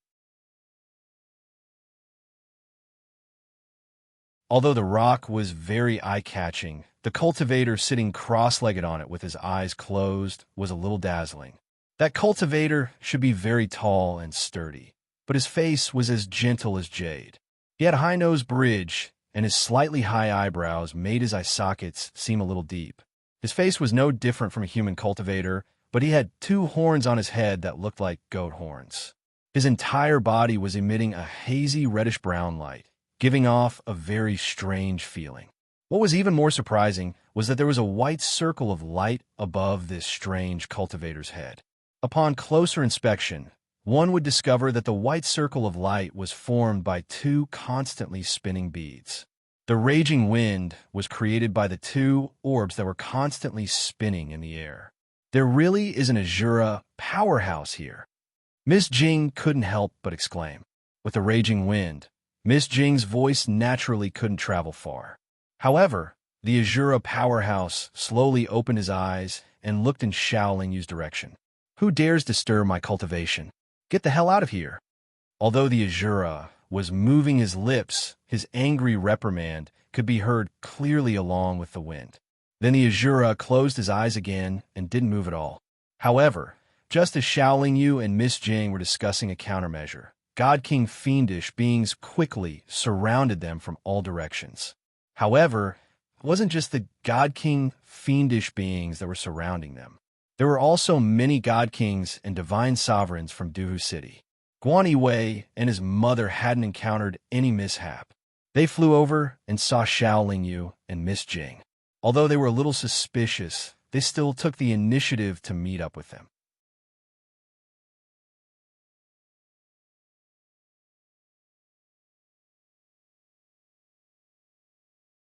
Although the rock was very eye-catching, the cultivator sitting cross-legged on it with his eyes closed was a little dazzling. That cultivator should be very tall and sturdy, but his face was as gentle as jade. He had a high-nosed bridge, and his slightly high eyebrows made his eye sockets seem a little deep. His face was no different from a human cultivator, but he had 2 horns on his head that looked like goat horns. His entire body was emitting a hazy reddish-brown light, giving off a very strange feeling. What was even more surprising was that there was a white circle of light above this strange cultivator's head. Upon closer inspection, one would discover that the white circle of light was formed by 2 constantly spinning beads. The raging wind was created by the 2 orbs that were constantly spinning in the air. There really is an Azura powerhouse here. Miss Jing couldn't help but exclaim. With the raging wind, Miss Jing's voice naturally couldn't travel far. However, the Azura powerhouse slowly opened his eyes and looked in Xiao Yu's direction. Who dares disturb my cultivation? Get the hell out of here! Although the Azura was moving his lips, his angry reprimand could be heard clearly along with the wind. Then the Azura closed his eyes again and didn't move at all. However, just as Xiao Yu and Miss Jing were discussing a countermeasure, God King fiendish beings quickly surrounded them from all directions. However, it wasn't just the God King fiendish beings that were surrounding them. There were also many God Kings and divine sovereigns from Duhu City. Guan Wei and his mother hadn't encountered any mishap. They flew over and saw Xiao Yu and Miss Jing. Although they were a little suspicious, they still took the initiative to meet up with them.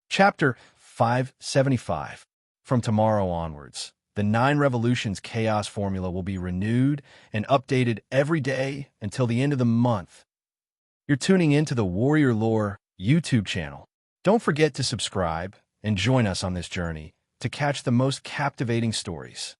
Chapter 575. From tomorrow onwards, the 9 Revolutions Chaos formula will be renewed and updated every day until the end of the month. You're tuning into the Warrior Lore YouTube channel. Don't forget to subscribe and join us on this journey to catch the most captivating stories.